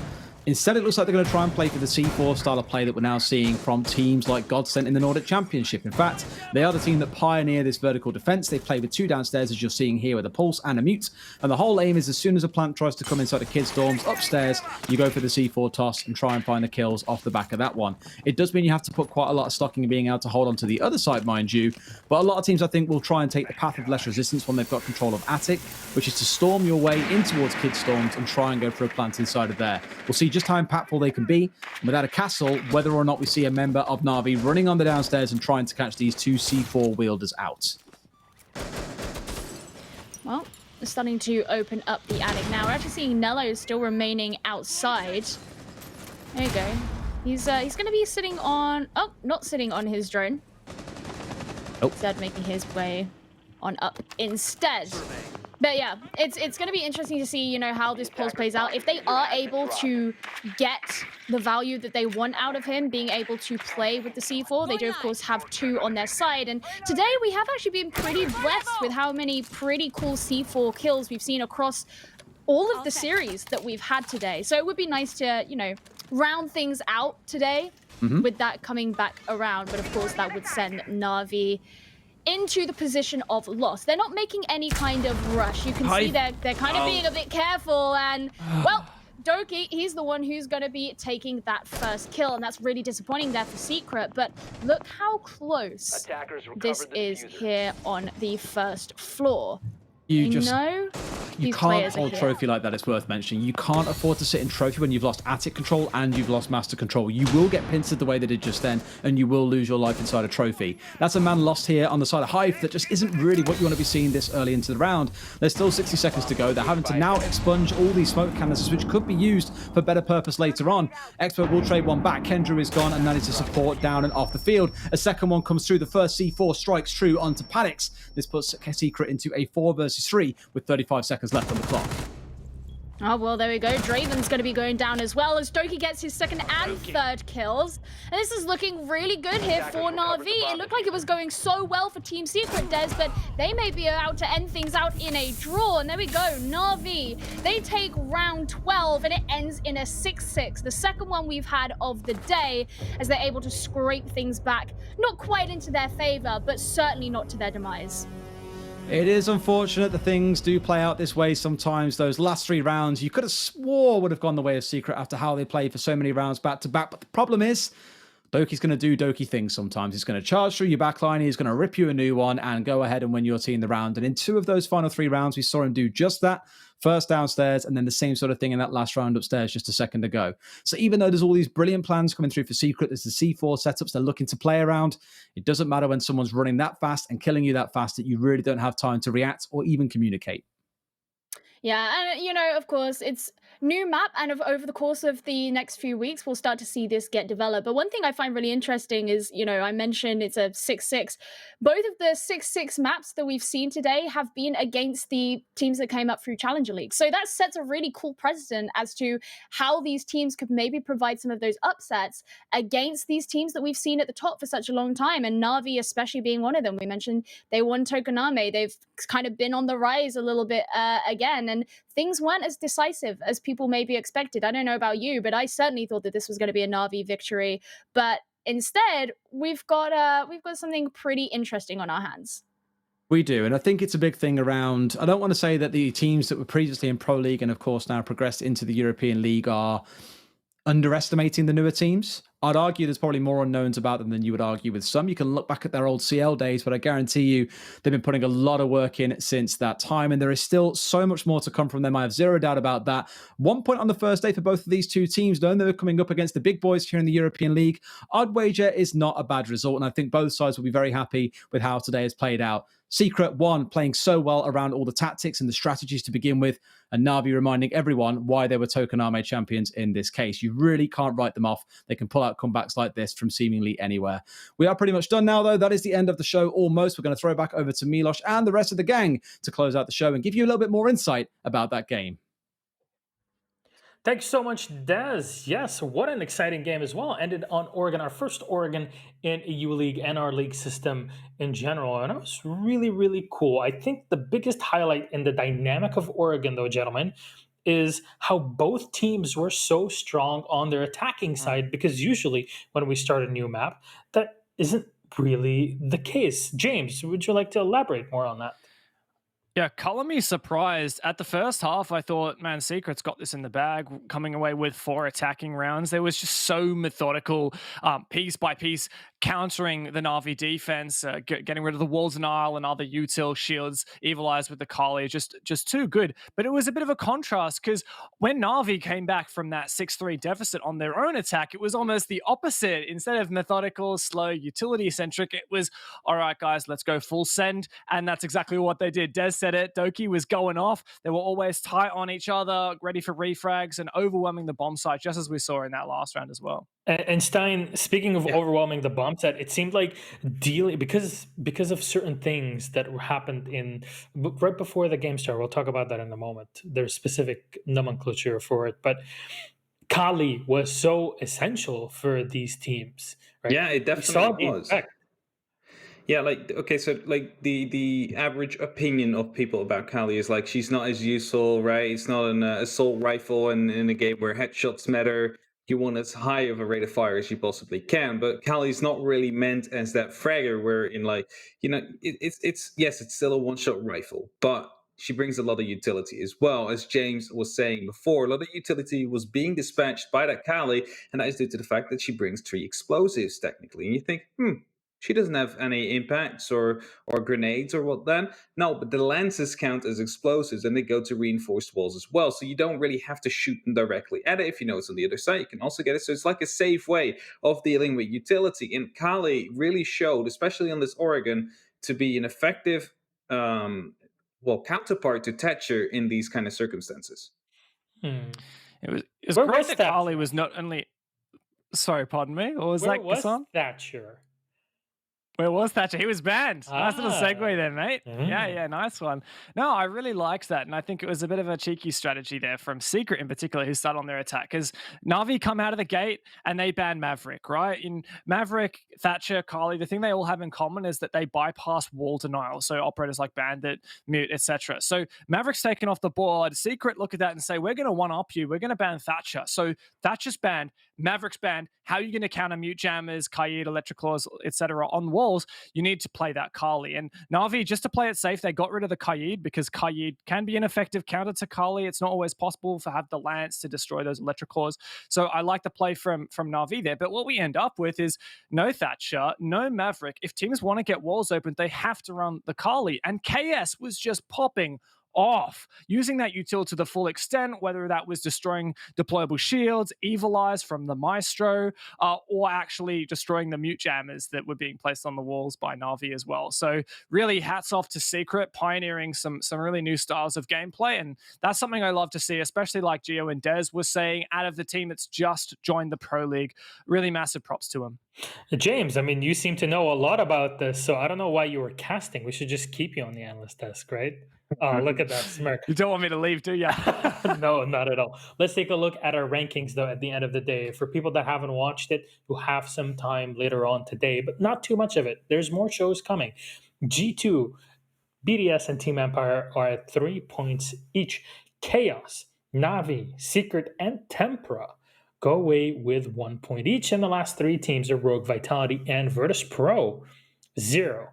Speaker 4: Instead, it looks like they're going to try and play for the C4 style of play that we're now seeing from teams like Godsent in the Nordic Championship. In fact, they are the team that pioneer this vertical defense. They play with 2 downstairs, as you're seeing here, with a pulse and a mute. And the whole aim is, as soon as a plant tries to come inside a kid's dorms upstairs, you go for the C4 toss and try and find the kills off the back of that one. It does mean you have to put quite a lot of stocking and being able to hold on to the other side, mind you. But a lot of teams, I think, will try and take the path of less resistance when they've got control of Attic, which is to storm your way in towards kids' storms and try and go for a plant inside of there. We'll see just how impactful they can be. And without a castle, whether or not we see a member of Na'Vi running on the downstairs and trying to catch these 2 C4 wielders out.
Speaker 7: Well, they're starting to open up the attic now. We're actually seeing Nello still remaining outside. There you go. He's going to be sitting on... Oh, not sitting on his drone.
Speaker 4: Oh.
Speaker 7: Instead, making his way on up instead. But yeah, it's going to be interesting to see, you know, how this pulse plays out. If they are able to get the value that they want out of him, being able to play with the C4, they do, of course, have 2 on their side. And today, we have actually been pretty blessed with how many pretty cool C4 kills we've seen across all of the series that we've had today. So it would be nice to, you know, round things out today with that coming back around. But of course, that would send Na'Vi into the position of loss. They're not making any kind of rush. You can see they're kind of being a bit careful, and well, Doki, he's the one who's going to be taking that first kill, and that's really disappointing there for Secret, but look how close this is here on the first floor. You
Speaker 4: can't hold trophy like that, it's worth mentioning. You can't afford to sit in trophy when you've lost attic control and you've lost master control. You will get pincered the way they did just then, and you will lose your life inside a trophy. That's a man lost here on the side of Hive that just isn't really what you want to be seeing this early into the round. There's still 60 seconds to go. They're having to now expunge all these smoke canisters, which could be used for better purpose later on. Expert will trade one back. Kendra is gone, and that is a support down and off the field. A second one comes through. The first C4 strikes true onto Paddix. This puts Secret into a 4 versus 3 with 35 seconds left on the clock.
Speaker 7: Oh, well, there we go. Draven's going to be going down as well as Doki gets his second and third kills. And this is looking really good here for Na'Vi. It looked like it was going so well for Team Secret, Des, but they may be about to end things out in a draw. And there we go. Na'Vi, they take round 12, and it ends in a 6-6. The second one we've had of the day, as they're able to scrape things back. Not quite into their favor, but certainly not to their demise.
Speaker 4: It is unfortunate that things do play out this way sometimes. Those last 3 rounds, you could have swore would have gone the way of Secret after how they played for so many rounds back to back. But the problem is, Doki's going to do Doki things sometimes. He's going to charge through your backline. He's going to rip you a new one and go ahead and win your team the round. And in 2 of those final 3 rounds, we saw him do just that. First downstairs, and then the same sort of thing in that last round upstairs just a second ago. So even though there's all these brilliant plans coming through for Secret, there's the C4 setups they're looking to play around. It doesn't matter when someone's running that fast and killing you that fast that you really don't have time to react or even communicate.
Speaker 7: Yeah, and of course, it's new map, and over the course of the next few weeks, we'll start to see this get developed. But one thing I find really interesting is, I mentioned it's a 6-6. Both of the 6-6 maps that we've seen today have been against the teams that came up through Challenger League. So that sets a really cool precedent as to how these teams could maybe provide some of those upsets against these teams that we've seen at the top for such a long time. And Na'Vi especially being one of them. We mentioned they won Tokoname. They've kind of been on the rise a little bit again. And things weren't as decisive as people maybe expected. I don't know about you, but I certainly thought that this was going to be a Na'Vi victory. But instead, we've got something pretty interesting on our hands.
Speaker 4: We do, and I think it's a big thing around. I don't want to say that the teams that were previously in Pro League and, of course, now progressed into the European League are underestimating the newer teams. I'd argue there's probably more unknowns about them than you would argue with some. You can look back at their old CL days, but I guarantee you they've been putting a lot of work in since that time, and there is still so much more to come from them. I have zero doubt about that. 1 point on the first day for both of these 2 teams, knowing they were coming up against the big boys here in the European League. I'd wager is not a bad result, and I think both sides will be very happy with how today has played out. Secret, 1, playing so well around all the tactics and the strategies to begin with, and Na'Vi reminding everyone why they were Tokoname champions in this case. You really can't write them off. They can pull out comebacks like this from seemingly anywhere. We are pretty much done now, though. That is the end of the show almost. We're going to throw back over to Milos and the rest of the gang to close out the show and give you a little bit more insight about that game.
Speaker 3: Thanks so much, Des. Yes, what an exciting game as well. Ended on Oregon, our first Oregon in EU League and our league system in general. And it was really, really cool. I think the biggest highlight in the dynamic of Oregon, though, gentlemen, is how both teams were so strong on their attacking side, because usually when we start a new map, that isn't really the case. James, would you like to elaborate more on that?
Speaker 9: Yeah, color me surprised. At the first half, I thought, man, Secret's got this in the bag, coming away with 4 attacking rounds. There was just so methodical, piece by piece, countering the Na'Vi defense, getting rid of the Walls and Isle and other util shields, Evil Eyes with the Kali, just too good. But it was a bit of a contrast, because when Na'Vi came back from that 6-3 deficit on their own attack, it was almost the opposite. Instead of methodical, slow, utility-centric, it was, all right, guys, let's go full send. And that's exactly what they did. Des said it. Doki was going off. They were always tight on each other, ready for refrags and overwhelming the bomb site, just as we saw in that last round as well.
Speaker 3: And Stein, speaking of overwhelming the bomb set, it seemed like dealing because of certain things that happened right before the game started. We'll talk about that in a moment. There's specific nomenclature for it, but Kali was so essential for these teams. Right?
Speaker 6: Yeah, it definitely was. Yeah, okay, so the average opinion of people about Kali is like she's not as useful, right? It's not an assault rifle, and in a game where headshots matter, you want as high of a rate of fire as you possibly can. But Kali's not really meant as that fragger, where it's still a one-shot rifle, but she brings a lot of utility as well. As James was saying before, a lot of utility was being dispatched by that Kali, and that is due to the fact that she brings 3 explosives technically. And you think, she doesn't have any impacts or grenades or what then? No, but the lances count as explosives, and they go to reinforced walls as well. So you don't really have to shoot them directly at it. If you know it's on the other side, you can also get it. So it's like a safe way of dealing with utility. And Kali really showed, especially on this Oregon, to be an effective counterpart to Thatcher in these kind of circumstances.
Speaker 9: It was great that Kali was not only... Sorry, pardon me? Or was that Gassan?
Speaker 3: Thatcher?
Speaker 9: Where was Thatcher? He was banned. Nice little segue there, mate. Yeah, nice one. No, I really liked that, and I think it was a bit of a cheeky strategy there from Secret in particular, who started on their attack, because Na'Vi come out of the gate and they ban Maverick, right? In Maverick, Thatcher, Kali, the thing they all have in common is that they bypass wall denial, so operators like Bandit, Mute, etc. So Maverick's taken off the board. Secret look at that and say, we're going to one-up you. We're going to ban Thatcher. So Thatcher's banned, Maverick's banned. How are you going to counter Mute Jammers, Kaid, Electroclaws, etc. on wall? walls, you need to play that Kali. And Na'Vi, just to play it safe, they got rid of the Kaid because Kaid can be an effective counter to Kali. It's not always possible to have the Lance to destroy those electric claws. So I like the play from Na'Vi there. But what we end up with is no Thatcher, no Maverick. If teams want to get walls open, they have to run the Kali. And KS was just popping off, using that util to the full extent, whether that was destroying deployable shields, Evil Eyes from the Maestro, or actually destroying the mute jammers that were being placed on the walls by Na'Vi as well. So really hats off to Secret, pioneering some really new styles of gameplay, and that's something I love to see, especially like Gio and Dez was saying, out of the team that's just joined the Pro League. Really massive props to him.
Speaker 3: James, I mean, you seem to know a lot about this, so I don't know why you were casting. We should just keep you on the analyst desk, right? Oh, look at that smirk.
Speaker 9: You don't want me to leave, do you?
Speaker 3: No, not at all. Let's take a look at our rankings, though, at the end of the day. For people that haven't watched it, who have some time later on today, but not too much of it. There's more shows coming. G2, BDS, and Team Empire are at 3 points each. Chaos, Na'Vi, Secret, and Tempra go away with 1 point each. And the last three teams are Rogue, Vitality, and Virtus Pro. 0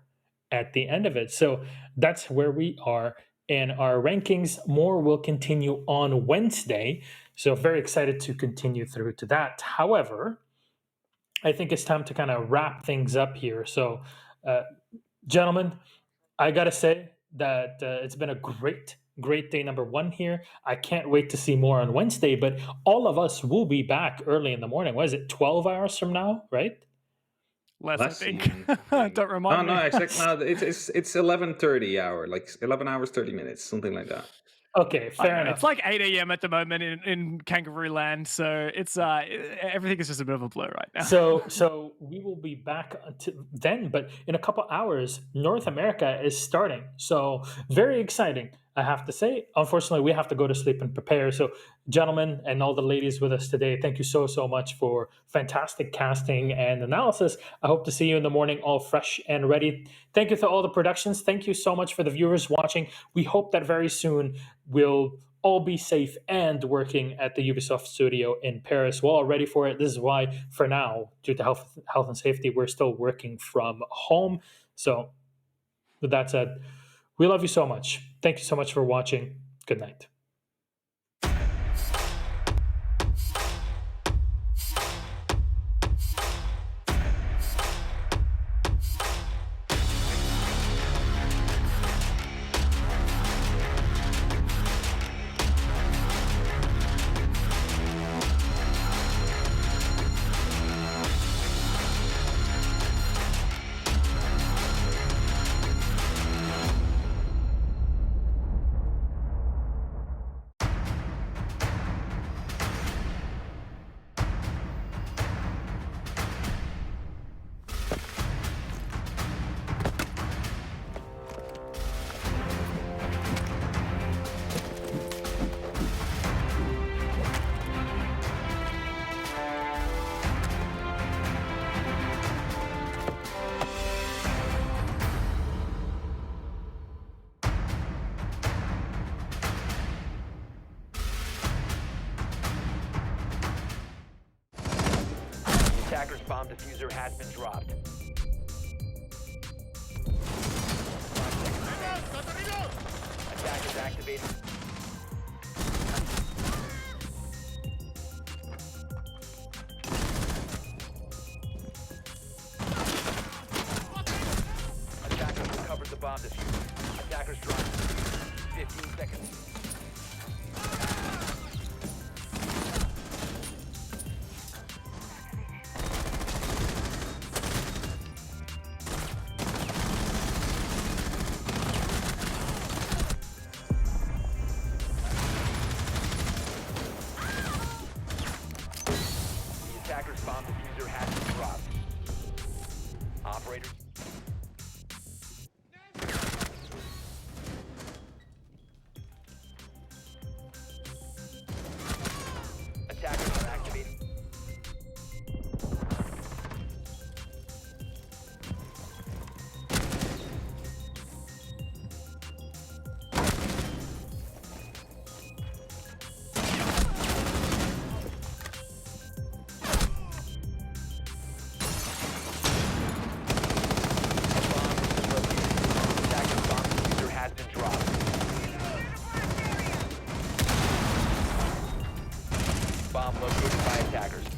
Speaker 3: at the end of it. So that's where we are in our rankings. More will continue on Wednesday. So very excited to continue through to that. However, I think it's time to kind of wrap things up here. So, gentlemen, I got to say that it's been a great day number 1 here. I can't wait to see more on Wednesday, but all of us will be back early in the morning. What is it, 12 hours from now, right?
Speaker 9: Less, I think. Don't remind me.
Speaker 6: No, it's 11:30 hour, like 11 hours 30 minutes, something like that.
Speaker 3: Okay, fair enough.
Speaker 9: It's like 8 a.m. at the moment in Kangaroo Land, so it's everything is just a bit of a blur right now.
Speaker 3: So we will be back then, but in a couple hours, North America is starting. So very exciting, I have to say. Unfortunately, we have to go to sleep and prepare. So, gentlemen and all the ladies with us today, thank you so much for fantastic casting and analysis. I hope to see you in the morning all fresh and ready. Thank you to all the productions. Thank you so much for the viewers watching. We hope that very soon we'll all be safe and working at the Ubisoft studio in Paris. We're all ready for it. This is why, for now, due to health and safety, we're still working from home. So, with that said, we love you so much. Thank you so much for watching. Good night.
Speaker 8: Attacker's bomb diffuser has been dropped. Attackers activated. Attackers recovered the bomb diffuser. Attackers dropped. 15 seconds. located by attackers.